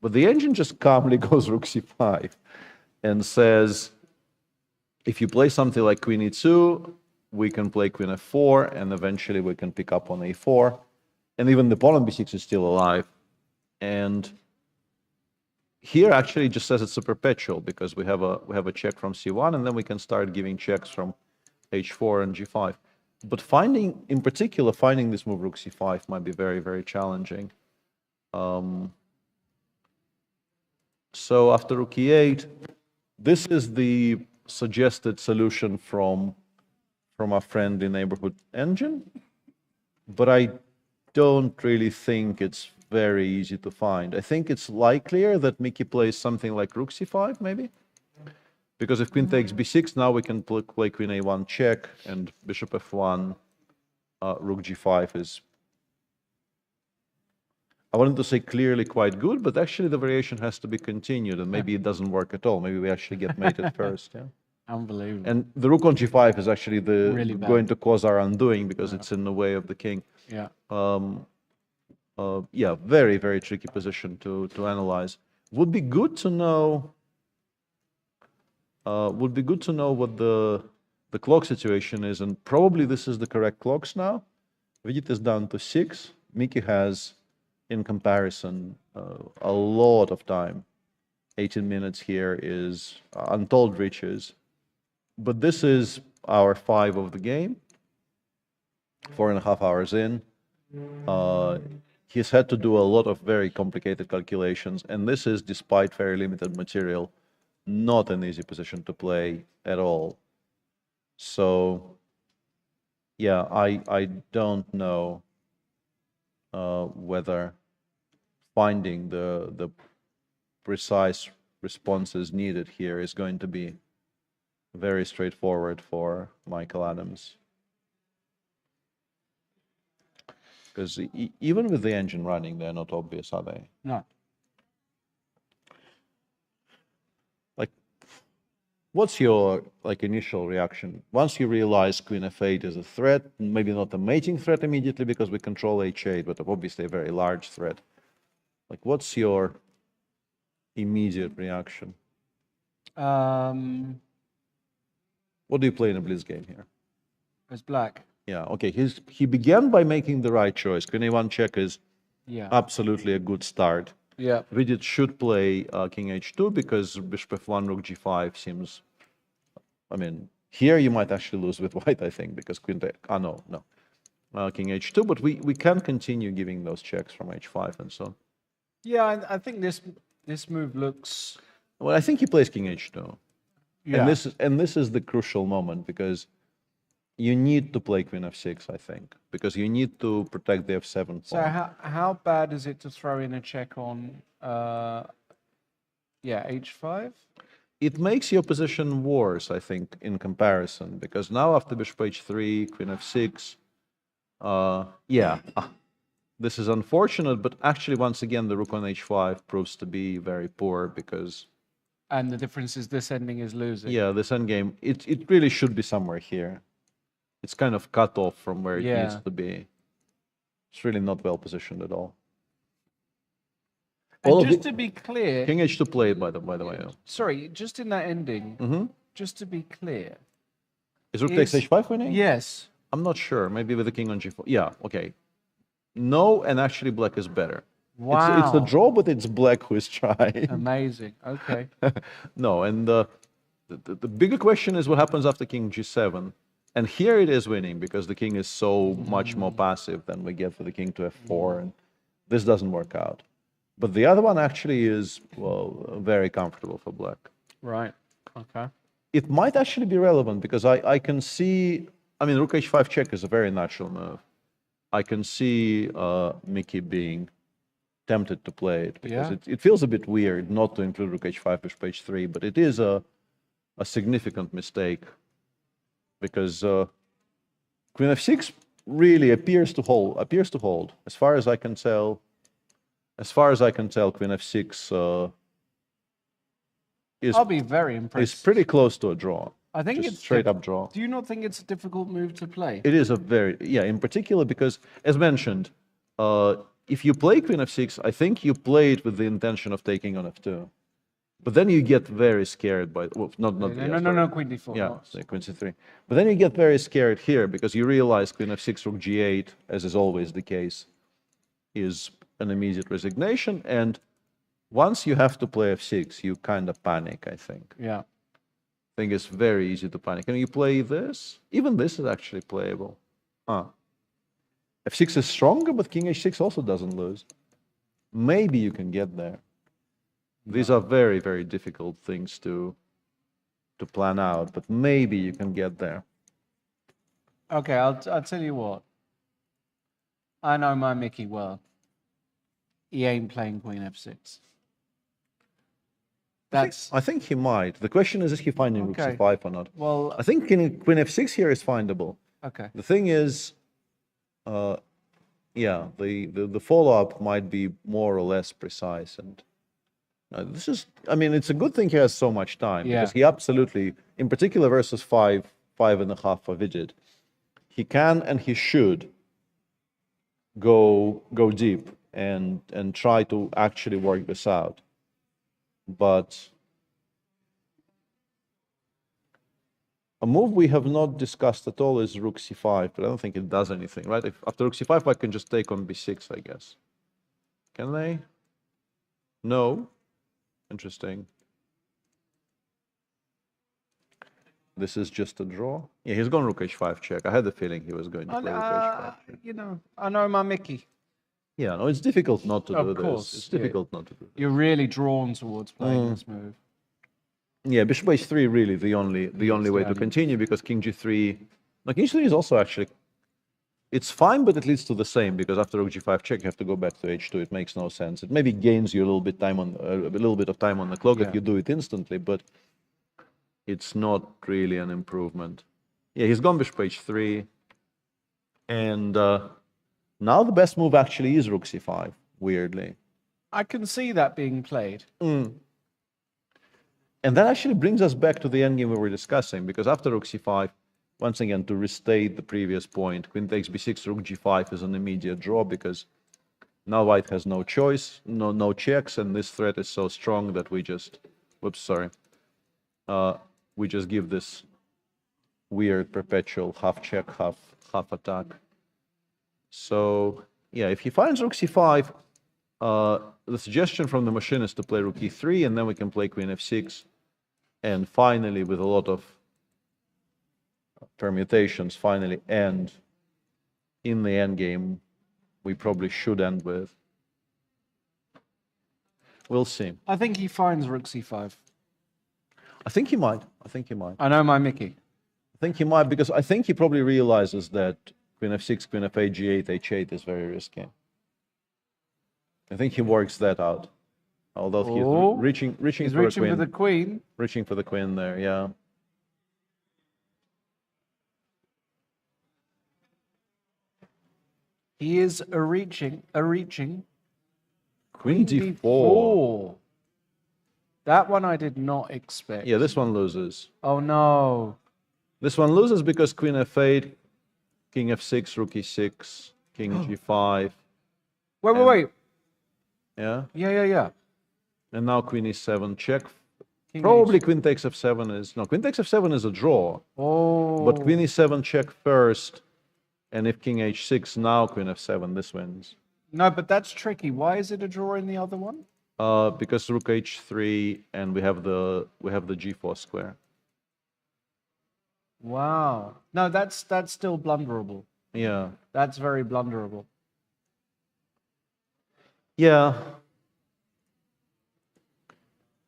Speaker 21: But the engine just calmly goes rook c5 and says, if you play something like queen e2, we can play queen f4, and eventually we can pick up on a4. And even the pawn on b6 is still alive. And here actually it just says it's a perpetual, because we have a check from c1, and then we can start giving checks from h4 and g5. But in particular, finding this move rook c5 might be very, very challenging. So after rook e8, this is the suggested solution from our friendly neighborhood engine, but I don't really think it's very easy to find. I think it's likelier that Mickey plays something like rook c5, maybe, because if queen takes b6, now we can play queen a1 check, and bishop f1, rook g5 is, I wanted to say clearly quite good, but actually the variation has to be continued, and maybe it doesn't work at all. Maybe we actually get mated first. Yeah.
Speaker 2: Unbelievable.
Speaker 21: And the rook on g5 is actually
Speaker 2: Really
Speaker 21: going to cause our undoing, because it's in the way of the king.
Speaker 2: Yeah.
Speaker 21: Yeah, very, very tricky position to analyze. Would be good to know. Would be good to know what the clock situation is, and probably this is the correct clocks now. Vidit is down to 6. Mickey has, in comparison, a lot of time. 18 minutes here is untold riches. But this is hour 5 of the game, 4.5 hours in. He's had to do a lot of very complicated calculations, and this is, despite very limited material, not an easy position to play at all. So, yeah, I don't know whether finding the precise responses needed here is going to be very straightforward for Michael Adams. Because even with the engine running, they're not obvious, are they?
Speaker 2: No.
Speaker 21: Like, what's your initial reaction once you realize queen f8 is a threat? Maybe not a mating threat immediately because we control h8, but obviously a very large threat. Like, what's your immediate reaction? What do you play in a blitz game here?
Speaker 2: It's black.
Speaker 21: Yeah, okay. He began by making the right choice. Queen a1 check is absolutely a good start.
Speaker 2: Yeah.
Speaker 21: Vidit should play king h2 because bishop f1, rook g5 seems... I mean, here you might actually lose with white, I think, because queen... no. king h2, but we can continue giving those checks from h5 and so on.
Speaker 2: Yeah, I think this move looks.
Speaker 21: Well, I think he plays king h2.
Speaker 2: Yeah.
Speaker 21: And this is the crucial moment because you need to play queen f6, I think, because you need to protect the f7 pawn.
Speaker 2: So how bad is it to throw in a check on h5?
Speaker 21: It makes your position worse, I think, in comparison, because now after bishop h3, queen f6, this is unfortunate, but actually, once again, the rook on h5 proves to be very poor because...
Speaker 2: And the difference is this ending is losing.
Speaker 21: Yeah, this endgame, it really should be somewhere here. It's kind of cut off from where it needs to be. It's really not well positioned at all.
Speaker 2: And just to be clear...
Speaker 21: King h2 played, by the way.
Speaker 2: Sorry, just in that ending, just to be clear...
Speaker 21: Is rook takes h5 winning?
Speaker 2: Yes.
Speaker 21: I'm not sure. Maybe with the king on g4. Yeah, okay. No, and actually black is better.
Speaker 2: Wow.
Speaker 21: It's a draw, but it's black who is trying.
Speaker 2: Amazing. Okay.
Speaker 21: No, and the bigger question is what happens after king g7. And here it is winning because the king is so much more passive than we get for the king to f4, and this doesn't work out. But the other one actually is, well, very comfortable for black.
Speaker 2: Right. Okay.
Speaker 21: It might actually be relevant because I can see, I mean, rook h5 check is a very natural move. I can see Mickey being tempted to play it because it feels a bit weird not to include rook h5, bishop h3, but it is a significant mistake because queen f6 really appears to hold. As far as I can tell, queen f6 is...
Speaker 2: I'll be very impressed.
Speaker 21: Is pretty close to a draw.
Speaker 2: I think
Speaker 21: Just
Speaker 2: it's
Speaker 21: straight up draw.
Speaker 2: Do you not think it's a difficult move to play?
Speaker 21: It is a very, in particular because, as mentioned, if you play queen f6, I think you play it with the intention of taking on f2. But then you get very scared by, well, not
Speaker 2: No, queen d4.
Speaker 21: Yeah, say queen c3. But then you get very scared here because you realize queen f6, rook g8, as is always the case, is an immediate resignation. And once you have to play f6, you kind of panic, I think.
Speaker 2: Yeah.
Speaker 21: I think it's very easy to panic. Can you play this? Even this is actually playable. f6 is stronger, but king h6 also doesn't lose. Maybe you can get there. These are very, very difficult things to plan out, but maybe you can get there.
Speaker 2: Okay, I'll tell you what. I know my Mickey well. He ain't playing queen f6.
Speaker 21: I think he might. The question is he finding rook c5 or not?
Speaker 2: Well,
Speaker 21: I think queen f6 here is findable.
Speaker 2: Okay.
Speaker 21: The thing is, the follow-up might be more or less precise. And this is, I mean, it's a good thing he has so much time because he absolutely, in particular versus 5.5 for Vidit, he can and he should go deep and try to actually work this out. But a move we have not discussed at all is rook c5, but I don't think it does anything, right? After rook c5, I can just take on b6, I guess. Can they? No. Interesting. This is just a draw. Yeah, he's gone rook h5 check. I had the feeling he was going to play rook h5 check.
Speaker 2: You know, I know my Mickey.
Speaker 21: Yeah, no, it's difficult not to do
Speaker 2: Of course,
Speaker 21: this. It's difficult not to do this.
Speaker 2: You're really drawn towards playing this move.
Speaker 21: Yeah, bishop h3 really the only way to continue because king g3. No, king g3 is also actually, it's fine, but it leads to the same because after rook g5 check, you have to go back to h2. It makes no sense. It maybe gains you a little bit of time on the clock if you do it instantly, but it's not really an improvement. Yeah, he's gone bishop h3, and now the best move actually is rook c5. Weirdly,
Speaker 2: I can see that being played.
Speaker 21: And that actually brings us back to the endgame we were discussing, because after rook c5, once again, to restate the previous point, queen takes b6, rook g5 is an immediate draw, because now white has no choice, no checks, and this threat is so strong that we just, we just give this weird perpetual half check, half attack. So, yeah, if he finds rook c5, the suggestion from the machine is to play rook e3, and then we can play queen f6. And finally, with a lot of permutations, finally end in the end game we probably should end with. We'll see.
Speaker 2: I think he finds rook c5.
Speaker 21: I think he might. I think he might.
Speaker 2: I know my Mickey.
Speaker 21: I think he might, because I think he probably realizes that queen f6, queen f8, g8, h8 is very risky. I think he works that out. Although he's reaching
Speaker 2: He's
Speaker 21: for
Speaker 2: reaching
Speaker 21: a queen.
Speaker 2: for the queen.
Speaker 21: Reaching for the queen there, yeah.
Speaker 2: He is a reaching.
Speaker 21: Queen d4.
Speaker 2: That one I did not expect.
Speaker 21: Yeah, this one loses.
Speaker 2: Oh no.
Speaker 21: This one loses because queen f8, king f6, rook e6, king g5.
Speaker 2: Wait.
Speaker 21: Yeah?
Speaker 2: Yeah.
Speaker 21: And now queen e7, check.
Speaker 2: King
Speaker 21: Probably
Speaker 2: H.
Speaker 21: queen takes f7 is... No, queen takes f7 is a draw.
Speaker 2: Oh.
Speaker 21: But queen e7 check first. And if king h6, now queen f7, this wins.
Speaker 2: No, but that's tricky. Why is it a draw in the other one?
Speaker 21: Because rook h3 and we have the g4 square.
Speaker 2: Wow. No, that's still blunderable.
Speaker 21: Yeah.
Speaker 2: That's very blunderable.
Speaker 21: Yeah.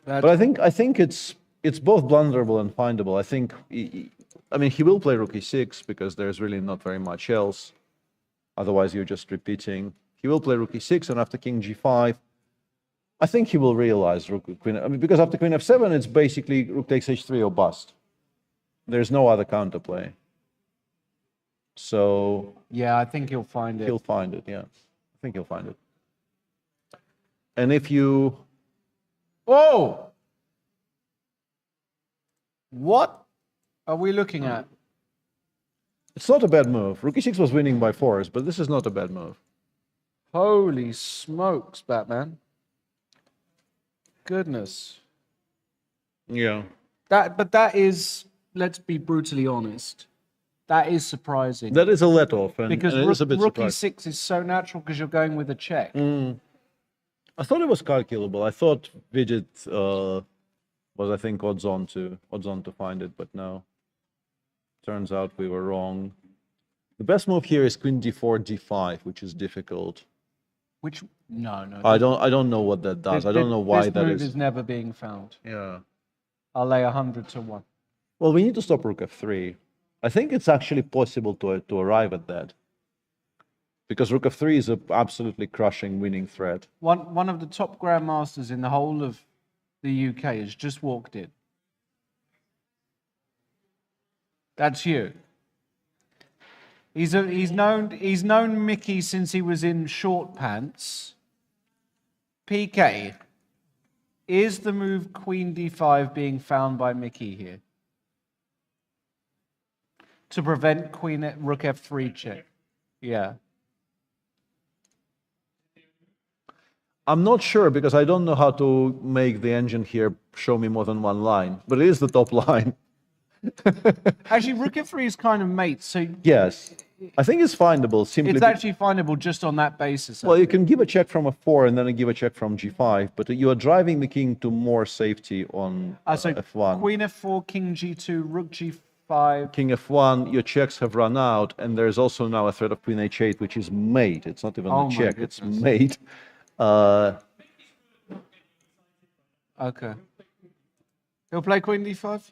Speaker 21: But I think it's both blunderable and findable. I think I mean he will play rook e6 because there's really not very much else. Otherwise you're just repeating. He will play rook e6 and after king g5, I think he will realize rook queen. I mean, because after queen f7, it's basically rook takes h3 or bust. There's no other counterplay. So
Speaker 2: yeah, I think he'll find it.
Speaker 21: He'll find it. Yeah, I think he'll find it. And if you,
Speaker 2: whoa, what are we looking at?
Speaker 21: It's not a bad move. Rook e6 was winning by force, but this is not a bad move.
Speaker 2: Holy smokes, Batman. Goodness.
Speaker 21: Yeah.
Speaker 2: But that is, let's be brutally honest, that is surprising.
Speaker 21: That is a let-off,
Speaker 2: because
Speaker 21: and it is a bit
Speaker 2: rook
Speaker 21: surprising.
Speaker 2: e6 is so natural because you're going with a check.
Speaker 21: I thought it was calculable. I thought Vidit was, I think, odds on to find it, but no. Turns out we were wrong. The best move here is queen d4, d5, which is difficult.
Speaker 2: Which no.
Speaker 21: I don't know what that does. I don't know why that
Speaker 2: This move
Speaker 21: is.
Speaker 2: is never being found.
Speaker 21: Yeah.
Speaker 2: I'll lay 100 to 1.
Speaker 21: Well, we need to stop rook f3. I think it's actually possible to arrive at that. Because rook f3 is an absolutely crushing winning threat.
Speaker 2: One of the top grandmasters in the whole of the UK has just walked in. That's you. He's known Mickey since he was in short pants. PK, is the move queen d5 being found by Mickey here? To prevent rook f3 check. Yeah.
Speaker 21: I'm not sure because I don't know how to make the engine here show me more than one line, but it is the top line.
Speaker 2: Actually, rook f3 is kind of mate, so
Speaker 21: Yes. I think it's findable simply.
Speaker 2: it's actually findable just on that basis.
Speaker 21: Well, you can give a check from f4 and then give a check from g5, but you are driving the king to more safety on
Speaker 2: so
Speaker 21: f1.
Speaker 2: Queen f4, king g2, rook g5.
Speaker 21: King f1, your checks have run out, and there's also now a threat of queen h8, which is mate. It's not even
Speaker 2: Oh
Speaker 21: a
Speaker 2: my
Speaker 21: check, it's
Speaker 2: goodness.
Speaker 21: mate.
Speaker 2: Okay. He'll play queen d5?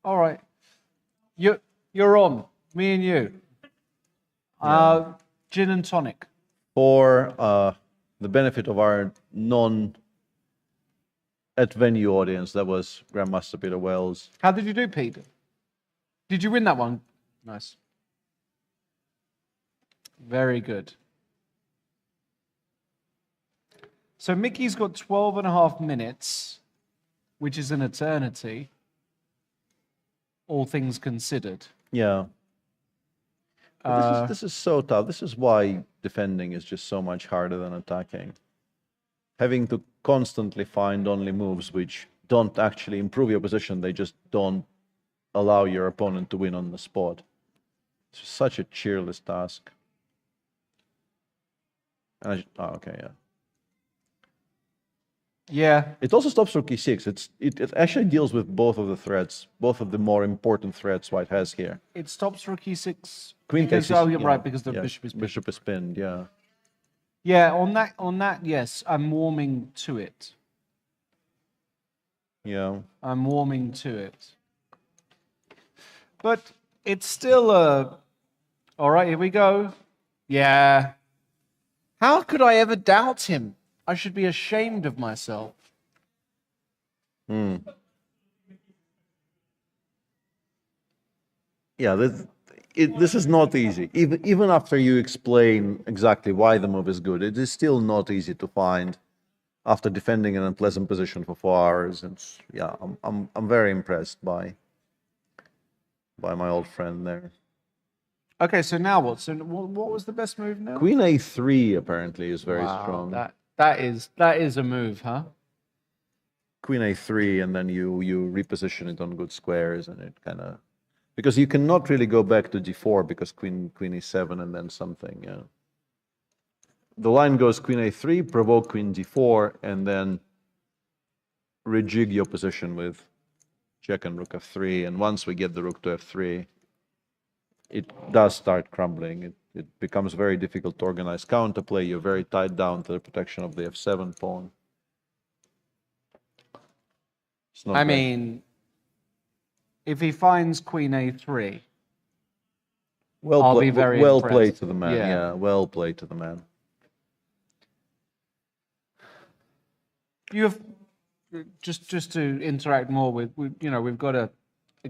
Speaker 2: All right. You're on. Me and you. Gin and tonic.
Speaker 21: For the benefit of our non-at-venue audience, that was Grandmaster Peter Wells.
Speaker 2: How did you do, Peter? Did you win that one? Nice. Very good. So Mickey's got 12 and a half minutes, which is an eternity, all things considered.
Speaker 21: Yeah. But this is so tough. This is why defending is just so much harder than attacking. Having to constantly find only moves which don't actually improve your position, they just don't allow your opponent to win on the spot. It's just such a cheerless task. And okay, yeah.
Speaker 2: Yeah.
Speaker 21: It also stops rook e6. It actually deals with both of the threats, both of the more important threats white has here.
Speaker 2: It stops rook e6.
Speaker 21: Queen
Speaker 2: because,
Speaker 21: takes.
Speaker 2: oh, you're right, because the bishop is
Speaker 21: bishop is pinned. Yeah.
Speaker 2: Yeah, on that, yes, I'm warming to it.
Speaker 21: Yeah.
Speaker 2: I'm warming to it. But it's still a... All right, here we go. Yeah. How could I ever doubt him? I should be ashamed of myself.
Speaker 21: Hmm. Yeah, this is not easy. Even after you explain exactly why the move is good, it is still not easy to find after defending an unpleasant position for 4 hours. And yeah, I'm very impressed by my old friend there.
Speaker 2: Okay, so now what? So what was the best move now?
Speaker 21: Queen a3 apparently is very strong.
Speaker 2: That is a move, huh?
Speaker 21: Queen a3, and then you reposition it on good squares, and it kind of, because you cannot really go back to d4 because queen e7 and then something. Yeah. The line goes queen a3, provoke queen d4, and then rejig your position with check and rook f3. And once we get the rook to f3, it does start crumbling. It becomes very difficult to organize counterplay. You're very tied down to the protection of the f7 pawn.
Speaker 2: I mean, if he finds queen a3, I'll be very
Speaker 21: well
Speaker 2: impressed.
Speaker 21: played to the man. Yeah, well played to the man.
Speaker 2: You have just to interact more with we've got a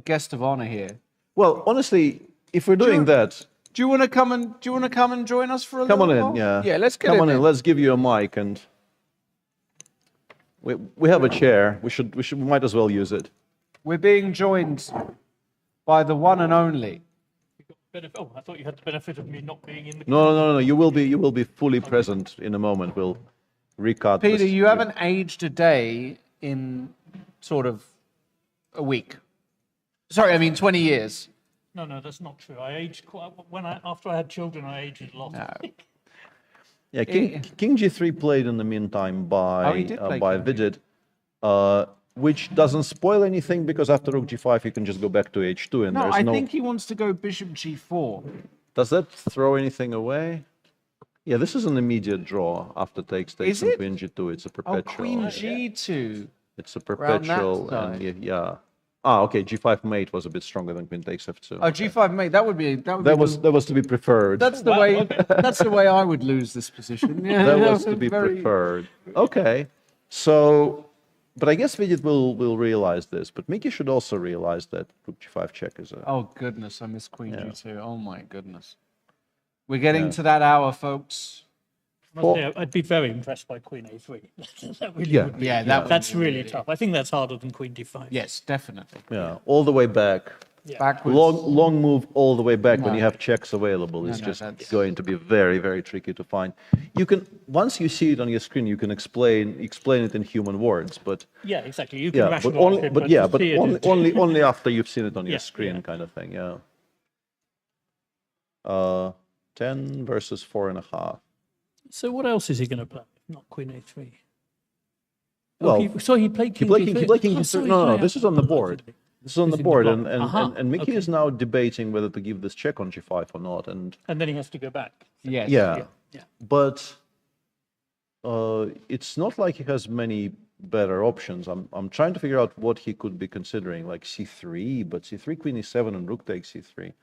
Speaker 2: guest of honor here.
Speaker 21: Well, honestly, if we're doing that,
Speaker 2: do you want to come and join us for a
Speaker 21: come on
Speaker 2: little
Speaker 21: in?
Speaker 2: while?
Speaker 21: Yeah,
Speaker 2: let's get
Speaker 21: come on in.
Speaker 2: in.
Speaker 21: Let's give you a mic, and we have a chair. We might as well use it.
Speaker 2: We're being joined by the one and only.
Speaker 4: Oh, I thought you had the benefit of me not being in the.
Speaker 21: No. You will be fully present in a moment. We'll recut.
Speaker 2: Peter,
Speaker 21: this.
Speaker 2: you haven't aged a day in sort of a week. Sorry, I mean 20 years.
Speaker 4: No, that's not true. I aged quite after I had children. I aged a lot.
Speaker 2: No.
Speaker 21: Yeah, King G3 played in the meantime by Vidit, which doesn't spoil anything because after Rook G5 you can just go back to H2 and
Speaker 2: I think he wants to go Bishop G4.
Speaker 21: Does that throw anything away? Yeah, this is an immediate draw after takes and Queen G2. It's a perpetual.
Speaker 2: Oh, Queen G2.
Speaker 21: It's a perpetual. And yeah. Ah, okay. G5 mate was a bit stronger than Queen takes F2.
Speaker 2: Oh, G5 mate. That
Speaker 21: was to be preferred.
Speaker 2: That's the way. That's the way I would lose this position. Yeah,
Speaker 21: that was to be preferred. Okay, so, but I guess Vidit will realize this. But Mickey should also realize that Rook G5 check is a.
Speaker 2: Oh goodness, I miss Queen G2. Oh my goodness. We're getting to that hour, folks.
Speaker 4: I'd be very impressed by Queen A3. That really would be. That's really tough. I think that's harder than Queen D5.
Speaker 2: Yes, definitely.
Speaker 21: Yeah, all the way back.
Speaker 4: Yeah.
Speaker 2: Backwards.
Speaker 21: Long move all the way back when you have checks available is just going to be very, very tricky to find. You can, once you see it on your screen, you can explain it in human words, but
Speaker 4: yeah, exactly. You can rationalize it,
Speaker 21: but only after you've seen it on your screen, kind of thing. Yeah. 10 versus 4.5.
Speaker 4: So what else is he going to play? Not Queen A3.
Speaker 21: Well,
Speaker 4: he played King
Speaker 21: King G3. No, this is on the board. This is on the board, and Mickey is now debating whether to give this check on G5 or not, and
Speaker 4: then he has to go back.
Speaker 2: Yes.
Speaker 21: Yeah. But it's not like he has many better options. I'm trying to figure out what he could be considering, like C3, but C3, Queen E7, and Rook takes C3.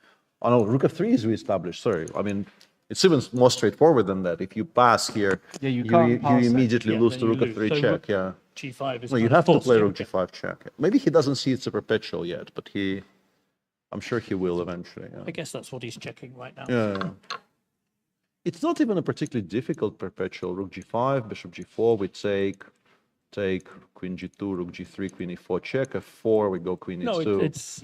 Speaker 21: Oh no, Rook F3 is reestablished. Sorry, I mean. It's even more straightforward than that. If you pass here, you immediately lose to Rook F3 check. Yeah.
Speaker 4: G5 is.
Speaker 21: No, you have to play Rook G5 check. Maybe he doesn't see it's a perpetual yet, but I'm sure he will eventually. Yeah.
Speaker 4: I guess that's what he's checking right now.
Speaker 21: Yeah. It's not even a particularly difficult perpetual. Rook G5, Bishop G4. We take Queen G2, Rook G3, Queen E4 check. F4. We go Queen E2.
Speaker 4: No, it's.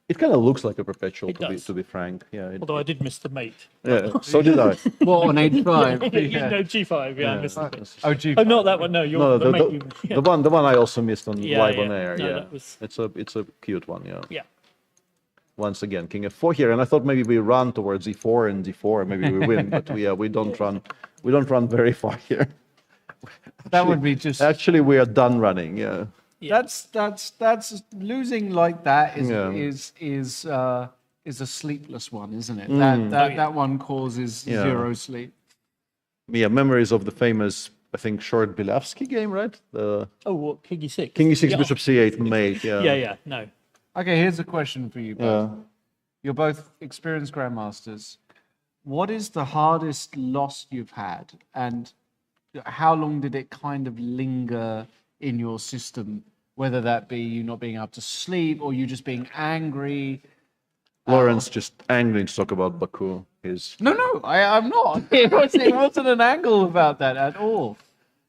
Speaker 21: It kind of looks like a perpetual, to be frank. Yeah.
Speaker 4: Although I did miss the mate.
Speaker 21: Yeah, so did I.
Speaker 2: What, on H5?
Speaker 4: No, G5. Yeah, I missed the mate.
Speaker 2: Oh, G5.
Speaker 4: Oh, not that one. No, the mate.
Speaker 21: The one I also missed on live on air.
Speaker 4: No,
Speaker 21: yeah, it's a cute one. Yeah.
Speaker 4: Yeah.
Speaker 21: Once again, King F4 here, and I thought maybe we run towards E4 and D4, and maybe we win, but we don't run very far here.
Speaker 2: That would be just.
Speaker 21: Actually, we are done running. Yeah.
Speaker 2: That's losing like that
Speaker 21: Yeah.
Speaker 2: is a sleepless one, isn't it?
Speaker 21: Mm.
Speaker 2: That one causes
Speaker 21: Yeah.
Speaker 2: zero sleep.
Speaker 21: Yeah, memories of the famous, I think, short Bilavsky game, right? The
Speaker 4: Oh, what, King E6?
Speaker 21: King E6,
Speaker 4: Yeah.
Speaker 21: Bishop C8, mate. Yeah.
Speaker 4: Yeah, no.
Speaker 2: Okay, here's a question for you both.
Speaker 21: Yeah.
Speaker 2: You're both experienced grandmasters. What is the hardest loss you've had, and how long did it kind of linger in your system? Whether that be you not being able to sleep or you just being angry.
Speaker 21: Lawrence just angry to talk about Baku.
Speaker 2: No, I'm not. It wasn't an angle about that at all.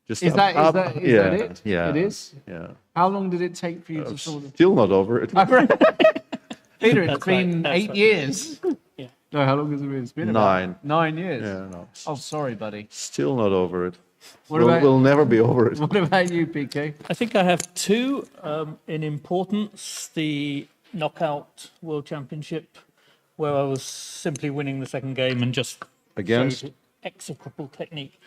Speaker 21: Just
Speaker 2: Is that
Speaker 21: yeah,
Speaker 2: it?
Speaker 21: Yeah.
Speaker 2: It is?
Speaker 21: Yeah.
Speaker 2: How long did it take for you to sort of...
Speaker 21: Still not over it.
Speaker 2: Peter, it's
Speaker 4: That's
Speaker 2: been
Speaker 4: right,
Speaker 2: 8 years.
Speaker 4: Yeah.
Speaker 2: No, how long has it been? It's been
Speaker 21: 9.
Speaker 2: about 9 years.
Speaker 21: Yeah, no.
Speaker 2: Oh, sorry, buddy.
Speaker 21: Still not over it.
Speaker 2: What
Speaker 21: We'll never be over it.
Speaker 2: What about you, PK?
Speaker 4: I think I have two in importance. The knockout World Championship, where I was simply winning the second game and just
Speaker 21: Against?
Speaker 4: showed execrable technique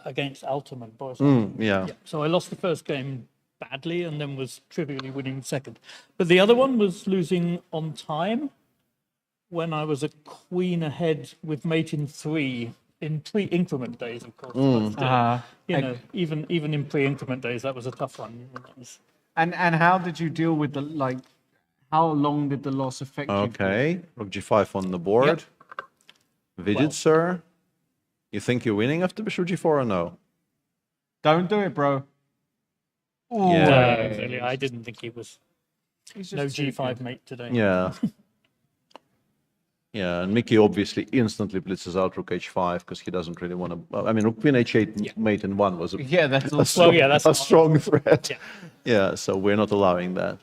Speaker 4: against Altman. Boris Altman.
Speaker 21: Yeah.
Speaker 4: So I lost the first game badly and then was trivially winning the second. But the other one was losing on time when I was a queen ahead with mate in 3 in pre-increment days, of course. But, even in pre-increment days, that was a tough one.
Speaker 2: And how did you deal with how long did the loss affect you?
Speaker 21: Okay. Rook G5 on the board. Vidit, sir. You think you're winning after Bishop G4 or no?
Speaker 2: Don't do it, bro.
Speaker 21: Yeah.
Speaker 4: No, I didn't think he was. No G5 mate today.
Speaker 21: Yeah. Yeah, and Mickey obviously instantly blitzes out Rook H5 because he doesn't really want to. I mean, Rook Queen H8 mate in 1 was a strong threat. Yeah, so we're not allowing that.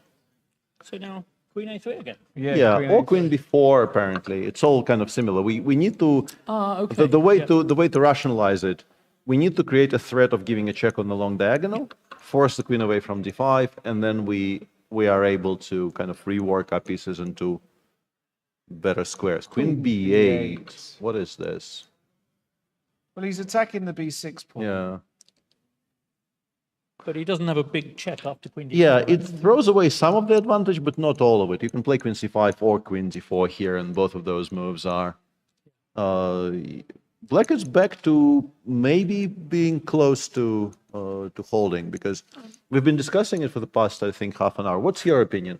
Speaker 4: So now Queen A3 again.
Speaker 21: Yeah, or Queen B4 apparently. It's all kind of similar. We need to
Speaker 4: okay.
Speaker 21: the way to rationalize it. We need to create a threat of giving a check on the long diagonal, force the queen away from D5, and then we are able to kind of rework our pieces into better squares. Queen B8. What is this?
Speaker 2: Well, he's attacking the B6 pawn.
Speaker 21: Yeah.
Speaker 4: But he doesn't have a big check after Queen D4.
Speaker 21: Yeah,
Speaker 4: right?
Speaker 21: it throws away some of the advantage, but not all of it. You can play Queen C5 or Queen D4 here, and both of those moves are... Black is back to maybe being close to holding, because we've been discussing it for the past, I think, half an hour. What's your opinion?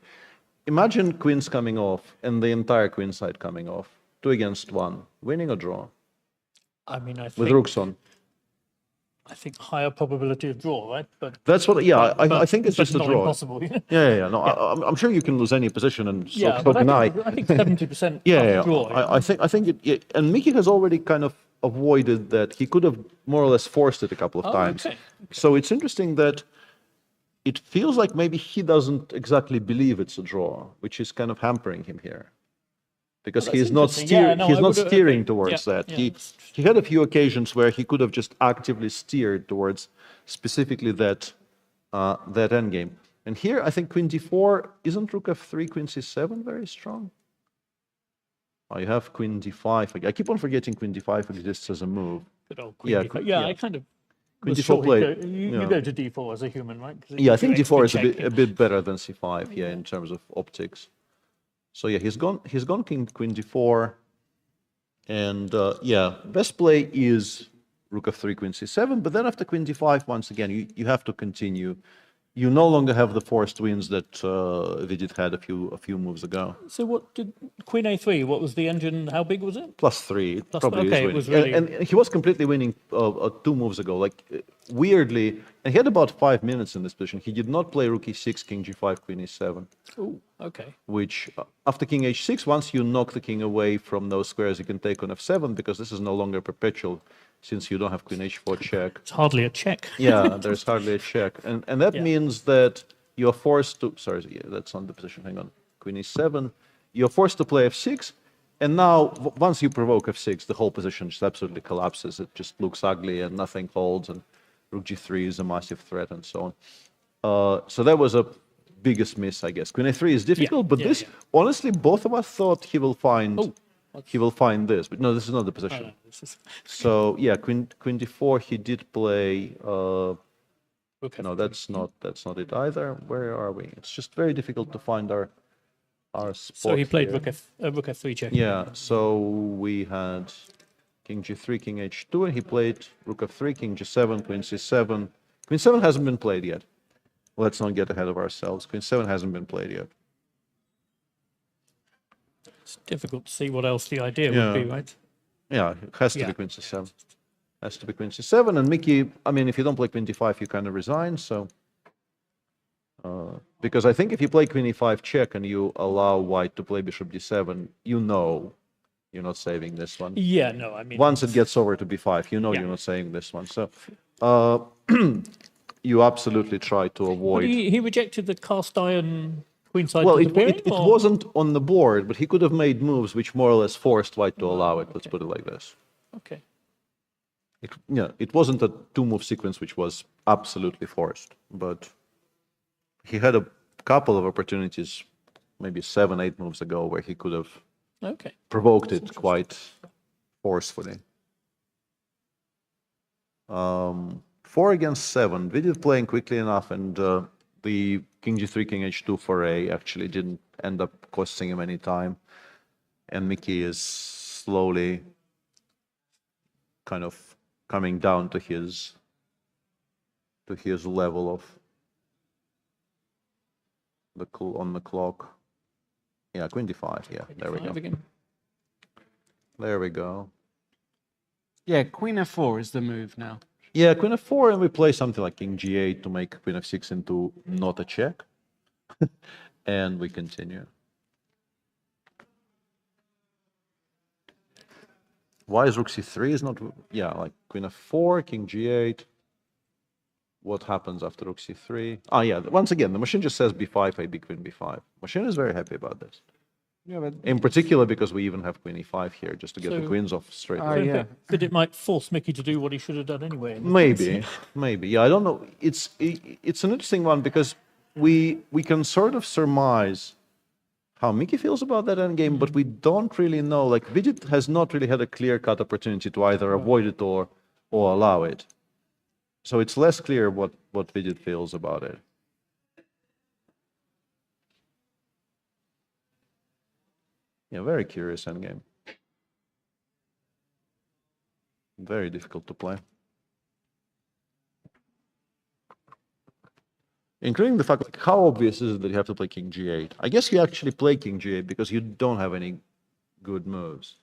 Speaker 21: Imagine queens coming off and the entire queen side coming off. 2 against 1. Winning or draw?
Speaker 4: I mean, I think...
Speaker 21: With rooks on.
Speaker 4: I think higher probability of draw, right? But
Speaker 21: that's what. Yeah, I think it's just a
Speaker 4: not
Speaker 21: draw.
Speaker 4: Impossible.
Speaker 21: Yeah. No, I'm sure you can lose any position, and so can I.
Speaker 4: I think 70%.
Speaker 21: Yeah.
Speaker 4: Draw.
Speaker 21: I think it, and Mickey has already kind of avoided that. He could have more or less forced it a couple of times.
Speaker 4: Okay.
Speaker 21: So it's interesting that it feels like maybe he doesn't exactly believe it's a draw, which is kind of hampering him here. Because he's not steering towards that.
Speaker 4: Yeah.
Speaker 21: He had a few occasions where he could have just actively steered towards specifically that endgame. And here, I think Queen D4 isn't Rook F3, Queen C7 very strong. Oh, you have Queen D5. I keep on forgetting Queen D5 exists as a move.
Speaker 4: Good old Queen D5. Yeah, I kind of.
Speaker 21: Queen D4 play.
Speaker 4: You go to D4 as a human, right?
Speaker 21: Yeah, I think D4 is a bit better than C5. Yeah, in terms of optics. So yeah, he's gone King Queen D4, and best play is Rook F3, Queen C7. But then after Queen D5, once again, you have to continue. You no longer have the forced wins that Vidit had a few moves ago.
Speaker 4: So what did Queen A3? What was the engine? How big was it?
Speaker 21: +3. It probably is winning.
Speaker 4: It was really...
Speaker 21: and he was completely winning 2 moves ago. Like weirdly, and he had about 5 minutes in this position. He did not play Rook E6, King G5, Queen E7.
Speaker 4: Oh, okay.
Speaker 21: Which after King H6, once you knock the king away from those squares, you can take on F7 because this is no longer perpetual. Since you don't have Queen H4 check.
Speaker 4: It's hardly a check.
Speaker 21: Yeah, there's hardly a check. And that means that you're forced to... Sorry, that's not the position. Hang on. Queen E7. You're forced to play F6. And now, once you provoke F6, the whole position just absolutely collapses. It just looks ugly and nothing holds. And Rook G3 is a massive threat and so on. So that was a biggest miss, I guess. Queen A3 is difficult, but honestly, both of us thought he will find he will find this. But no, this is not the position.
Speaker 4: Oh, no, this is...
Speaker 21: So yeah, queen d4. He did play.
Speaker 4: Rook
Speaker 21: No,
Speaker 4: F3.
Speaker 21: that's not it either. Where are we? It's just very difficult to find our spot.
Speaker 4: So he played
Speaker 21: here.
Speaker 4: Rook F3 check.
Speaker 21: Yeah. So we had King G3, King H2, and he played Rook F3, King G7, Queen C7. Queen 7 hasn't been played yet. Let's not get ahead of ourselves. Queen 7 hasn't been played yet.
Speaker 4: It's difficult to see what else the idea would be, right?
Speaker 21: Yeah, it has to be Queen C7. Has to be Queen C7. And Mickey, I mean, if you don't play Queen D5, you kind of resign. So, because I think if you play Queen E5 check and you allow White to play Bishop D7, you know you're not saving this one.
Speaker 4: Yeah, no, I mean...
Speaker 21: Once it gets over to B5, you know you're not saving this one. So, you absolutely try to avoid...
Speaker 4: But he rejected the cast iron queenside
Speaker 21: Well,
Speaker 4: disappearing,
Speaker 21: it wasn't on the board, but he could have made moves which more or less forced White to allow it. Let's put it like this.
Speaker 4: Okay.
Speaker 21: It wasn't a two-move sequence which was absolutely forced, but he had a couple of opportunities, maybe 7, 8 moves ago, where he could have provoked it quite forcefully. 4 against 7. Vidit playing quickly enough, and the King G3, King H2 foray actually didn't end up costing him any time. And Mickey is slowly kind of coming down to his level of on the clock. Yeah, Queen D5. Yeah, there we go.
Speaker 4: Again.
Speaker 21: There we go.
Speaker 2: Yeah, Queen F4 is the move now.
Speaker 21: Yeah, Queen F4, and we play something like King G8 to make Queen F6 into not a check. And we continue. Why is Rook C3 is not... Yeah, like Queen F4, King G8. What happens after Rook C3? Ah, yeah, once again, the machine just says B5, AB, Queen B5. Machine is very happy about this.
Speaker 2: Yeah, but...
Speaker 21: In particular, because we even have Queen E5 here, just to get the queens off straight away.
Speaker 2: yeah.
Speaker 4: But it might force Mickey to do what he should have done anyway.
Speaker 21: Maybe. Yeah, I don't know. It's an interesting one because we can sort of surmise how Mickey feels about that endgame, but we don't really know. Like, Vidit has not really had a clear-cut opportunity to either avoid it or allow it. So it's less clear what Vidit feels about it. Yeah, very curious endgame. Very difficult to play. Including the fact, like, how obvious is it that you have to play King G8? I guess you actually play King G8 because you don't have any good moves.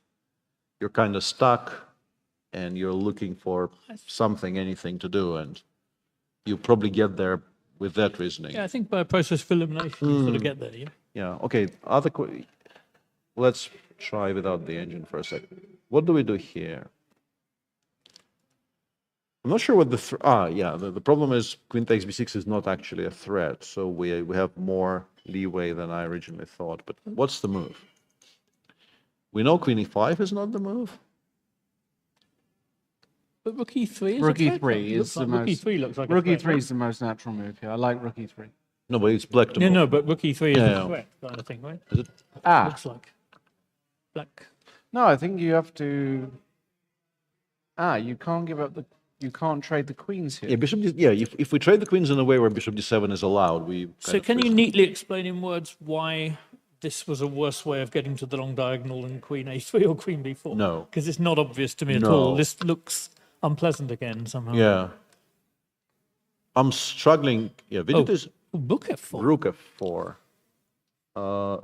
Speaker 21: You're kind of stuck, and you're looking for something, anything to do, and you probably get there with that reasoning.
Speaker 4: Yeah, I think by a process of elimination, you sort of get there, yeah?
Speaker 21: Yeah, okay. Let's try without the engine for a second. What do we do here? I'm not sure what the the problem is Queen takes B6 is not actually a threat, so we have more leeway than I originally thought. But what's the move? We know Queen E5 is not the move.
Speaker 4: But Rook E3 is
Speaker 2: Rook
Speaker 4: a threat.
Speaker 2: E3 is the most...
Speaker 4: Rook E3 looks like
Speaker 2: Rook
Speaker 4: a threat.
Speaker 2: E3 is the most natural move here. I like Rook E3.
Speaker 21: No, but it's black to move.
Speaker 4: No, but Rook E3 is a threat kind of thing, right?
Speaker 21: Is it?
Speaker 4: Looks like black.
Speaker 2: No, I think you have to... you can't give up the... You can't trade the queens here.
Speaker 21: Yeah, Bishop. If we trade the queens in a way where Bishop D7 is allowed, we.
Speaker 4: So can you neatly explain in words why this was a worse way of getting to the long diagonal than Queen A3 or Queen B4?
Speaker 21: No.
Speaker 4: Because it's not obvious to me at all. This looks unpleasant again somehow.
Speaker 21: Yeah. I'm struggling. Yeah, Vidit is.
Speaker 4: Rook F4.
Speaker 21: Rook F4.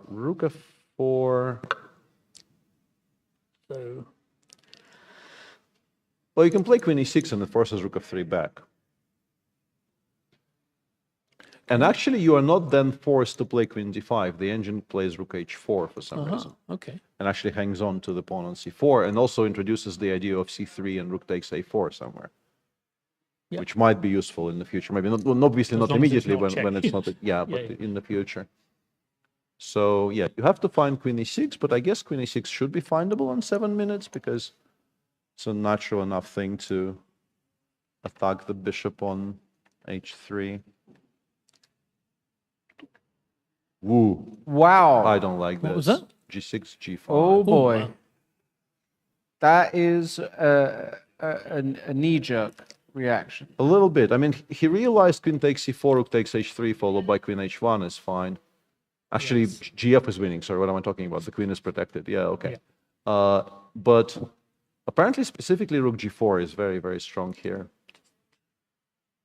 Speaker 21: Rook F4.
Speaker 4: So.
Speaker 21: Well, you can play Queen E6 and it forces Rook F3 back. And actually, you are not then forced to play Queen D5. The engine plays Rook H4 for some reason.
Speaker 4: Okay.
Speaker 21: And actually hangs on to the pawn on C4 and also introduces the idea of C3 and Rook takes A4 somewhere. Yep. Which might be useful in the future. Maybe not, well, obviously not immediately when it's not, but in the future. So, yeah, you have to find Queen E6, but I guess Queen E6 should be findable on 7 minutes because it's a natural enough thing to attack the bishop on H3. Woo.
Speaker 2: Wow.
Speaker 21: I don't like this.
Speaker 4: What was that?
Speaker 21: G6, G5.
Speaker 2: Oh, boy. That is a knee-jerk reaction.
Speaker 21: A little bit. I mean, he realized queen takes c4, rook takes h3, followed by queen h1 is fine. Actually, GF is winning. Sorry, what am I talking about? The queen is protected. Yeah, okay. But apparently, specifically, rook g4 is very, very strong here.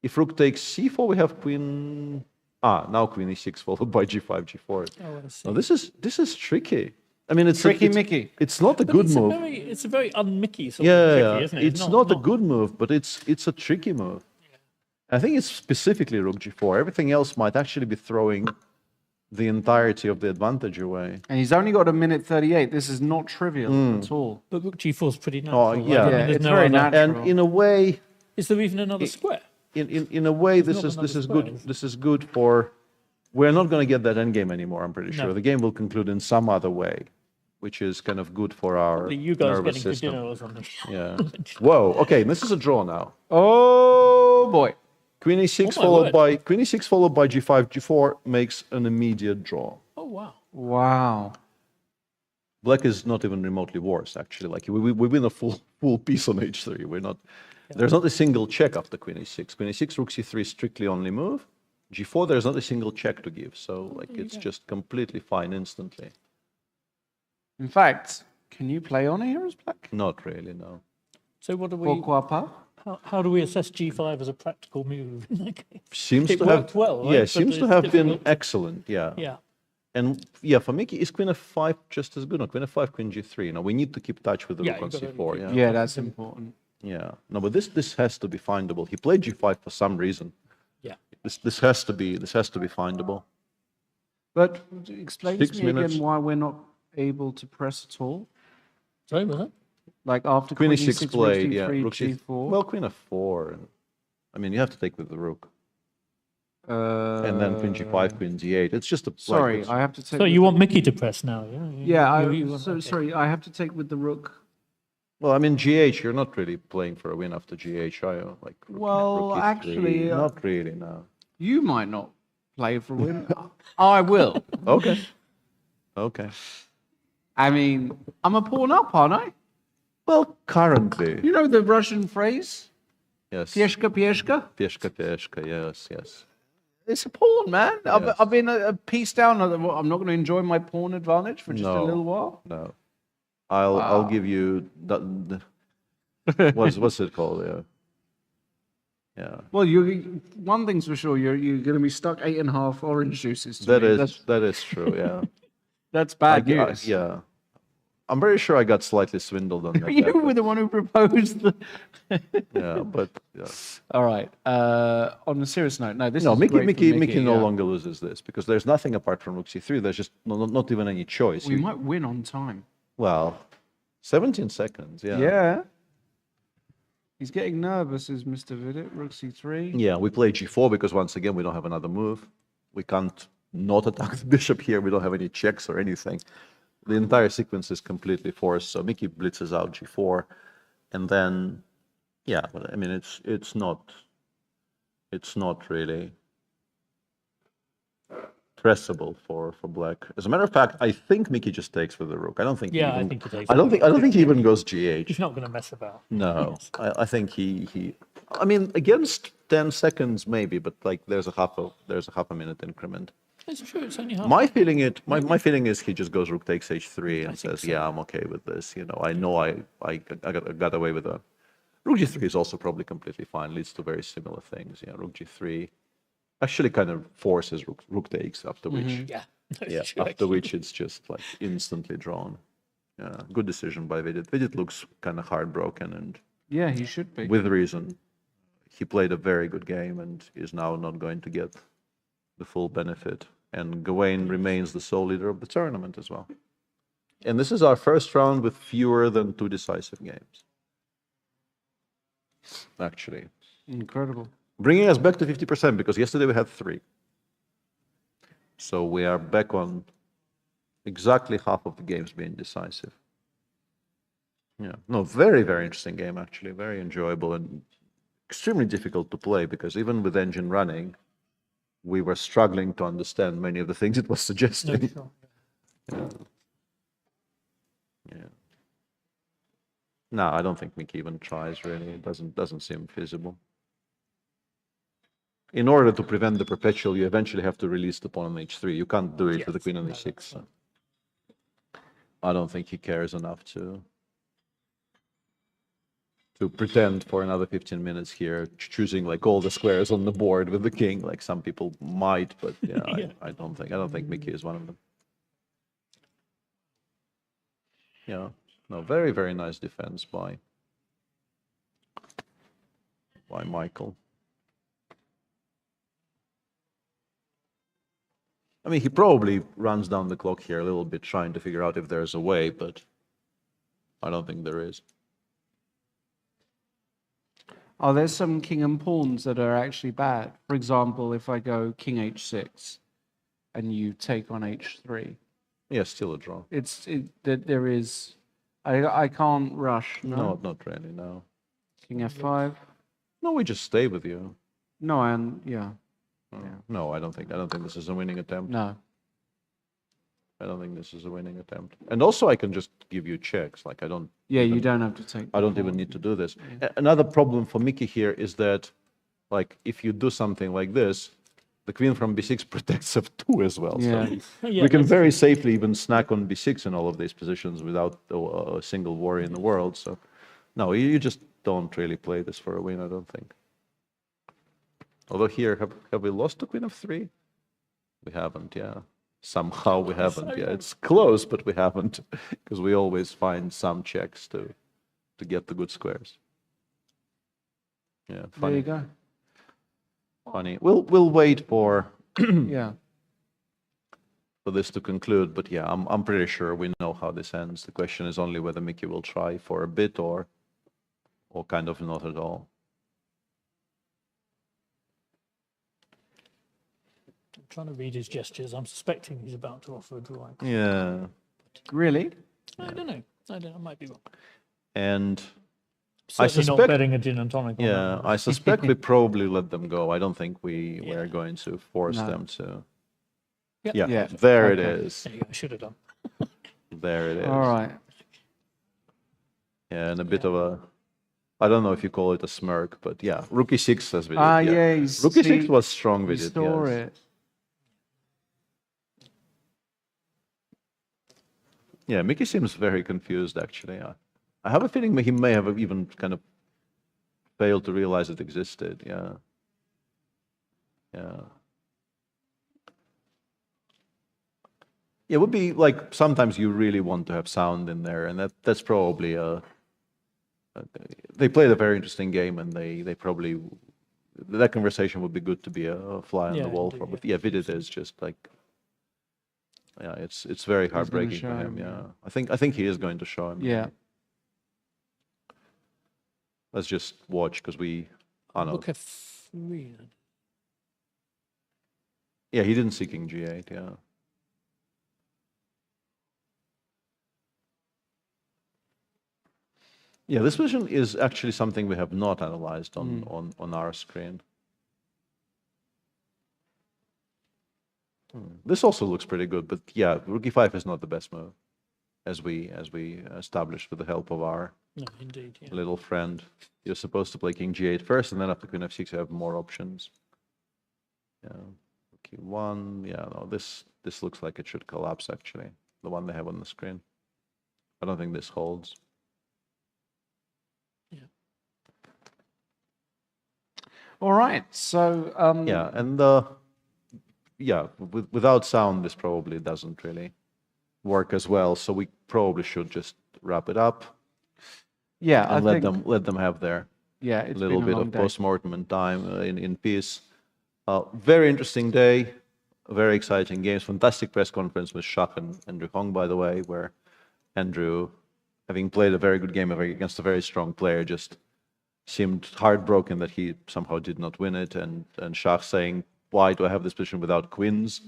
Speaker 21: If rook takes c4, we have queen... now queen e6 followed by g5, g4.
Speaker 4: Oh, I see.
Speaker 21: Now, this is tricky. I mean, it's
Speaker 2: tricky Mickey.
Speaker 21: It's not a good move.
Speaker 4: It's a very un-Mickey sort of tricky, isn't it?
Speaker 21: It's not a good move, but it's a tricky move. I think it's specifically rook g4. Everything else might actually be throwing the entirety of the advantage away.
Speaker 2: And he's only got a minute 38. This is not trivial at all.
Speaker 4: But rook g4 is pretty natural.
Speaker 21: Oh, yeah.
Speaker 4: Right? I mean,
Speaker 2: It's very natural.
Speaker 21: And in a way...
Speaker 4: Is there even another square?
Speaker 21: In a way, this is good. This is good for... We're not going to get that endgame anymore, I'm pretty sure. The game will conclude in some other way, which is kind of good for our
Speaker 4: Probably you guys
Speaker 21: nervous
Speaker 4: getting
Speaker 21: system.
Speaker 4: to dinner or something.
Speaker 21: Yeah. Whoa. Okay, this is a draw now.
Speaker 2: Oh boy.
Speaker 21: Queen e6 followed by g5, g4 makes an immediate draw.
Speaker 4: Oh wow.
Speaker 2: Wow.
Speaker 21: Black is not even remotely worse, actually. Like we win a full piece on h3. We're not. There's not a single check after queen e6. Queen e6, rook c3 strictly only move. g4, there's not a single check to give. So like it's just completely fine instantly.
Speaker 2: In fact, can you play on here as black?
Speaker 21: Not really, no.
Speaker 4: So what do we?
Speaker 2: Pourquoi pas?
Speaker 4: How do we assess g5 as a practical move in that case?
Speaker 21: Seems
Speaker 4: it
Speaker 21: to
Speaker 4: worked
Speaker 21: have
Speaker 4: well, right?
Speaker 21: yeah,
Speaker 4: But
Speaker 21: seems to
Speaker 4: it's
Speaker 21: have been
Speaker 4: difficult.
Speaker 21: excellent. Yeah.
Speaker 4: Yeah.
Speaker 21: And yeah, for Mickey, is queen f5 just as good? No, queen f5, queen g3. No, we need to keep touch with the rook on c4. Yeah.
Speaker 2: Yeah, that's important.
Speaker 21: Yeah. No, but this has to be findable. He played g5 for some reason.
Speaker 4: Yeah.
Speaker 21: This has to be findable.
Speaker 2: But explain
Speaker 21: 6
Speaker 2: to me
Speaker 21: minutes.
Speaker 2: again why we're not able to press at all.
Speaker 4: Sorry, was that?
Speaker 2: Like after
Speaker 21: Queen
Speaker 2: queen
Speaker 21: e6
Speaker 2: e6
Speaker 21: played,
Speaker 2: rook
Speaker 21: yeah.
Speaker 2: c3,
Speaker 21: Rook
Speaker 2: g4.
Speaker 21: Well, queen f4. And, I mean, you have to take with the rook. And then queen g5, queen g8. It's just a...
Speaker 2: Sorry, I have to take...
Speaker 4: So you want Mickey to press now?
Speaker 2: Yeah,
Speaker 4: okay.
Speaker 2: sorry, I have to take with the rook.
Speaker 21: Well, I mean, GH, you're not really playing for a win after GH, are you? Like,
Speaker 2: Well,
Speaker 21: rook E3,
Speaker 2: actually,
Speaker 21: not really, no.
Speaker 2: You might not play for a win. I will.
Speaker 21: Okay. Okay.
Speaker 2: I mean, I'm a pawn up, aren't I?
Speaker 21: Well, currently.
Speaker 2: You know the Russian phrase?
Speaker 21: Yes.
Speaker 2: Pieshka, pieshka?
Speaker 21: Pieshka, pieshka, yes, yes.
Speaker 2: It's a pawn, man.
Speaker 21: Yes.
Speaker 2: I've been a piece down. I'm not going to enjoy my pawn advantage for just a little while.
Speaker 21: No. I'll give you what's it called? Yeah. Yeah.
Speaker 2: Well, one thing's for sure, you're going to be stuck 8.5 orange juices. To
Speaker 21: That
Speaker 2: me.
Speaker 21: is true. Yeah.
Speaker 2: That's bad news.
Speaker 21: Yeah. I'm very sure I got slightly swindled on that.
Speaker 2: You were the one who proposed the.
Speaker 21: Yeah, but yeah.
Speaker 2: All right. On a serious note, no. This is
Speaker 21: Mickey,
Speaker 2: great for
Speaker 21: Mickey no
Speaker 2: yeah.
Speaker 21: longer loses this because there's nothing apart from rook c3. There's just not even any choice.
Speaker 2: We might win on time.
Speaker 21: Well, 17 seconds. Yeah.
Speaker 2: Yeah. He's getting nervous, is Mr. Vidit. Rook c3.
Speaker 21: Yeah, we play g4 because once again we don't have another move. We can't not attack the bishop here. We don't have any checks or anything. The entire sequence is completely forced. So Mickey blitzes out g4, and then, yeah. But I mean, it's not really pressable for black. As a matter of fact, I think Mickey just takes with the rook. I don't think.
Speaker 4: Yeah,
Speaker 21: he even,
Speaker 4: I think he takes.
Speaker 21: I don't think he even goes g8.
Speaker 4: He's not going to mess about.
Speaker 21: No, I think he. I mean, against 10 seconds maybe, but like there's a half a minute increment.
Speaker 4: It's true. It's only half.
Speaker 21: My feeling is he just goes rook takes h3 and says, "Yeah, I'm okay with this." You know I got away with a rook g3 is also probably completely fine. Leads to very similar things. Yeah, rook g3 actually kind of forces rook takes after which after which it's just like instantly drawn. Yeah, good decision by Vidit. Vidit looks kind of heartbroken and
Speaker 2: yeah, he should be
Speaker 21: with reason. He played a very good game and is now not going to get the full benefit. And Gawain remains the sole leader of the tournament as well. And this is our first round with fewer than 2 decisive games. Actually.
Speaker 2: Incredible.
Speaker 21: Bringing us back to 50% because yesterday we had 3. So we are back on exactly half of the games being decisive. Yeah. No, very, very interesting game actually. Very enjoyable and extremely difficult to play because even with engine running, we were struggling to understand many of the things it was suggesting.
Speaker 4: No, sure.
Speaker 21: Yeah. Yeah. No, I don't think Mickey even tries, really. It doesn't seem feasible. In order to prevent the perpetual, you eventually have to release the pawn on h3. You can't do it with the queen on h6. So I don't think he cares enough to pretend for another 15 minutes here, choosing like all the squares on the board with the king, like some people might, but yeah,
Speaker 4: Yeah.
Speaker 21: I don't think Mickey is one of them. Yeah, no, very, very nice defense by Michael. I mean, he probably runs down the clock here a little bit, trying to figure out if there's a way, but I don't think there is.
Speaker 2: Oh, there's some king and pawns that are actually bad. For example, if I go king h6 and you take on h3.
Speaker 21: Yeah, still a draw.
Speaker 2: There is. I can't rush.
Speaker 21: No, not really. No.
Speaker 2: King f5.
Speaker 21: No, we just stay with you.
Speaker 2: No, and yeah.
Speaker 21: No, I don't think this is a winning attempt.
Speaker 2: No.
Speaker 21: I don't think this is a winning attempt. And also, I can just give you checks. Like I don't.
Speaker 2: Yeah, you don't have to take.
Speaker 21: I don't even need to do this. Another problem for Mickey here is that, like, if you do something like this, the queen from b6 protects f2 as well.
Speaker 2: Yeah.
Speaker 21: So we can very safely even snack on b6 in all of these positions without a single worry in the world. So, no, you just don't really play this for a win, I don't think. Although here, have we lost the queen of 3? We haven't, yeah. Somehow we haven't, yeah. It's close, but we haven't, because we always find some checks to get the good squares. Yeah, funny.
Speaker 2: There you go.
Speaker 21: Funny. We'll wait for
Speaker 2: yeah,
Speaker 21: for this to conclude, but yeah, I'm pretty sure we know how this ends. The question is only whether Mickey will try for a bit or kind of not at all.
Speaker 4: I'm trying to read his gestures. I'm suspecting he's about to offer a draw.
Speaker 21: Yeah.
Speaker 2: Really?
Speaker 4: I don't know. I might be wrong.
Speaker 21: And
Speaker 4: Certainly not betting a gin and tonic.
Speaker 21: Yeah, I suspect we probably let them go. I don't think we're going to force them to. Yeah, there it is.
Speaker 4: There you go. I should have done.
Speaker 21: There it is.
Speaker 2: All right.
Speaker 21: Yeah, and a bit of a, I don't know if you call it a smirk, but yeah, rook e6 as we did.
Speaker 2: Yeah.
Speaker 21: Rook e6 was strong with it.
Speaker 2: Saw
Speaker 21: Yes.
Speaker 2: it.
Speaker 21: Yeah, Mickey seems very confused actually. I have a feeling he may have even kind of failed to realize it existed. Yeah. Yeah. Yeah, it would be like sometimes you really want to have sound in there, and that's probably they played a very interesting game, and they probably that conversation would be good to be a fly on the wall for. But yeah, Vidit is just like, yeah, it's very heartbreaking for him. Yeah, I think he is going to show him.
Speaker 2: Yeah.
Speaker 21: Let's just watch because I don't know.
Speaker 4: Look at 3.
Speaker 21: Yeah, he didn't see King G8. Yeah. Yeah, this position is actually something we have not analyzed on our screen. This also looks pretty good, but yeah, rook e5 is not the best move, as we established with the help of our little friend. You're supposed to play King G8 first, and then after Queen F6 you have more options. Yeah, rook e1. Yeah, no, this looks like it should collapse actually. The one they have on the screen. I don't think this holds.
Speaker 2: All right. So
Speaker 21: yeah, and yeah, without sound, this probably doesn't really work as well. So we probably should just wrap it up.
Speaker 2: Yeah,
Speaker 21: and let them have their little bit of post-mortem and time in peace. Very interesting day, very exciting games. Fantastic press conference with Shach and Andrew Hong, by the way, where Andrew, having played a very good game against a very strong player, just seemed heartbroken that he somehow did not win it, and Shach saying, "Why do I have this position without queens?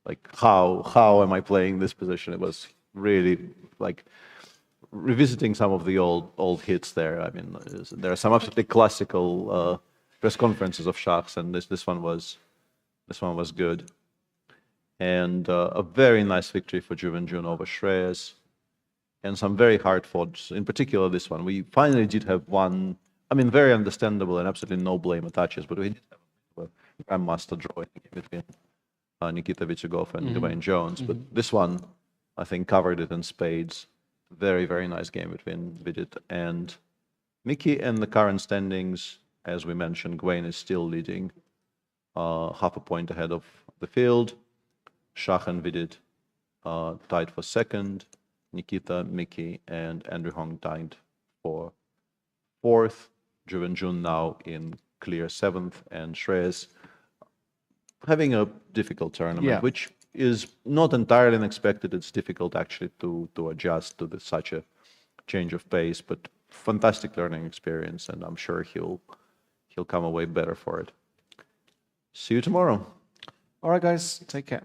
Speaker 21: Like, how am I playing this position?" It was really like revisiting some of the old hits there. I mean, there are some absolutely classical press conferences of Shach's, and this one was good, and a very nice victory for Juven Jun over Shreyas. and some very hard fought, in particular this one. We finally did have one, I mean, very understandable and absolutely no blame attaches, but we did have a grandmaster draw between Nikita Vichugov and Dwayne Jones. But this one, I think, covered it in spades. Very, very nice game between Vidit and Mickey. And the current standings, as we mentioned, Gwen is still leading, half a point ahead of the field. Shah and Vidit tied for second. Nikita, Mickey, and Andrew Hong tied for fourth. Juven Jun now in clear seventh, and Shreyas having a difficult tournament, which is not entirely unexpected. It's difficult actually to adjust to such a change of pace, but fantastic learning experience, and I'm sure he'll come away better for it. See you tomorrow.
Speaker 2: All right, guys, take care.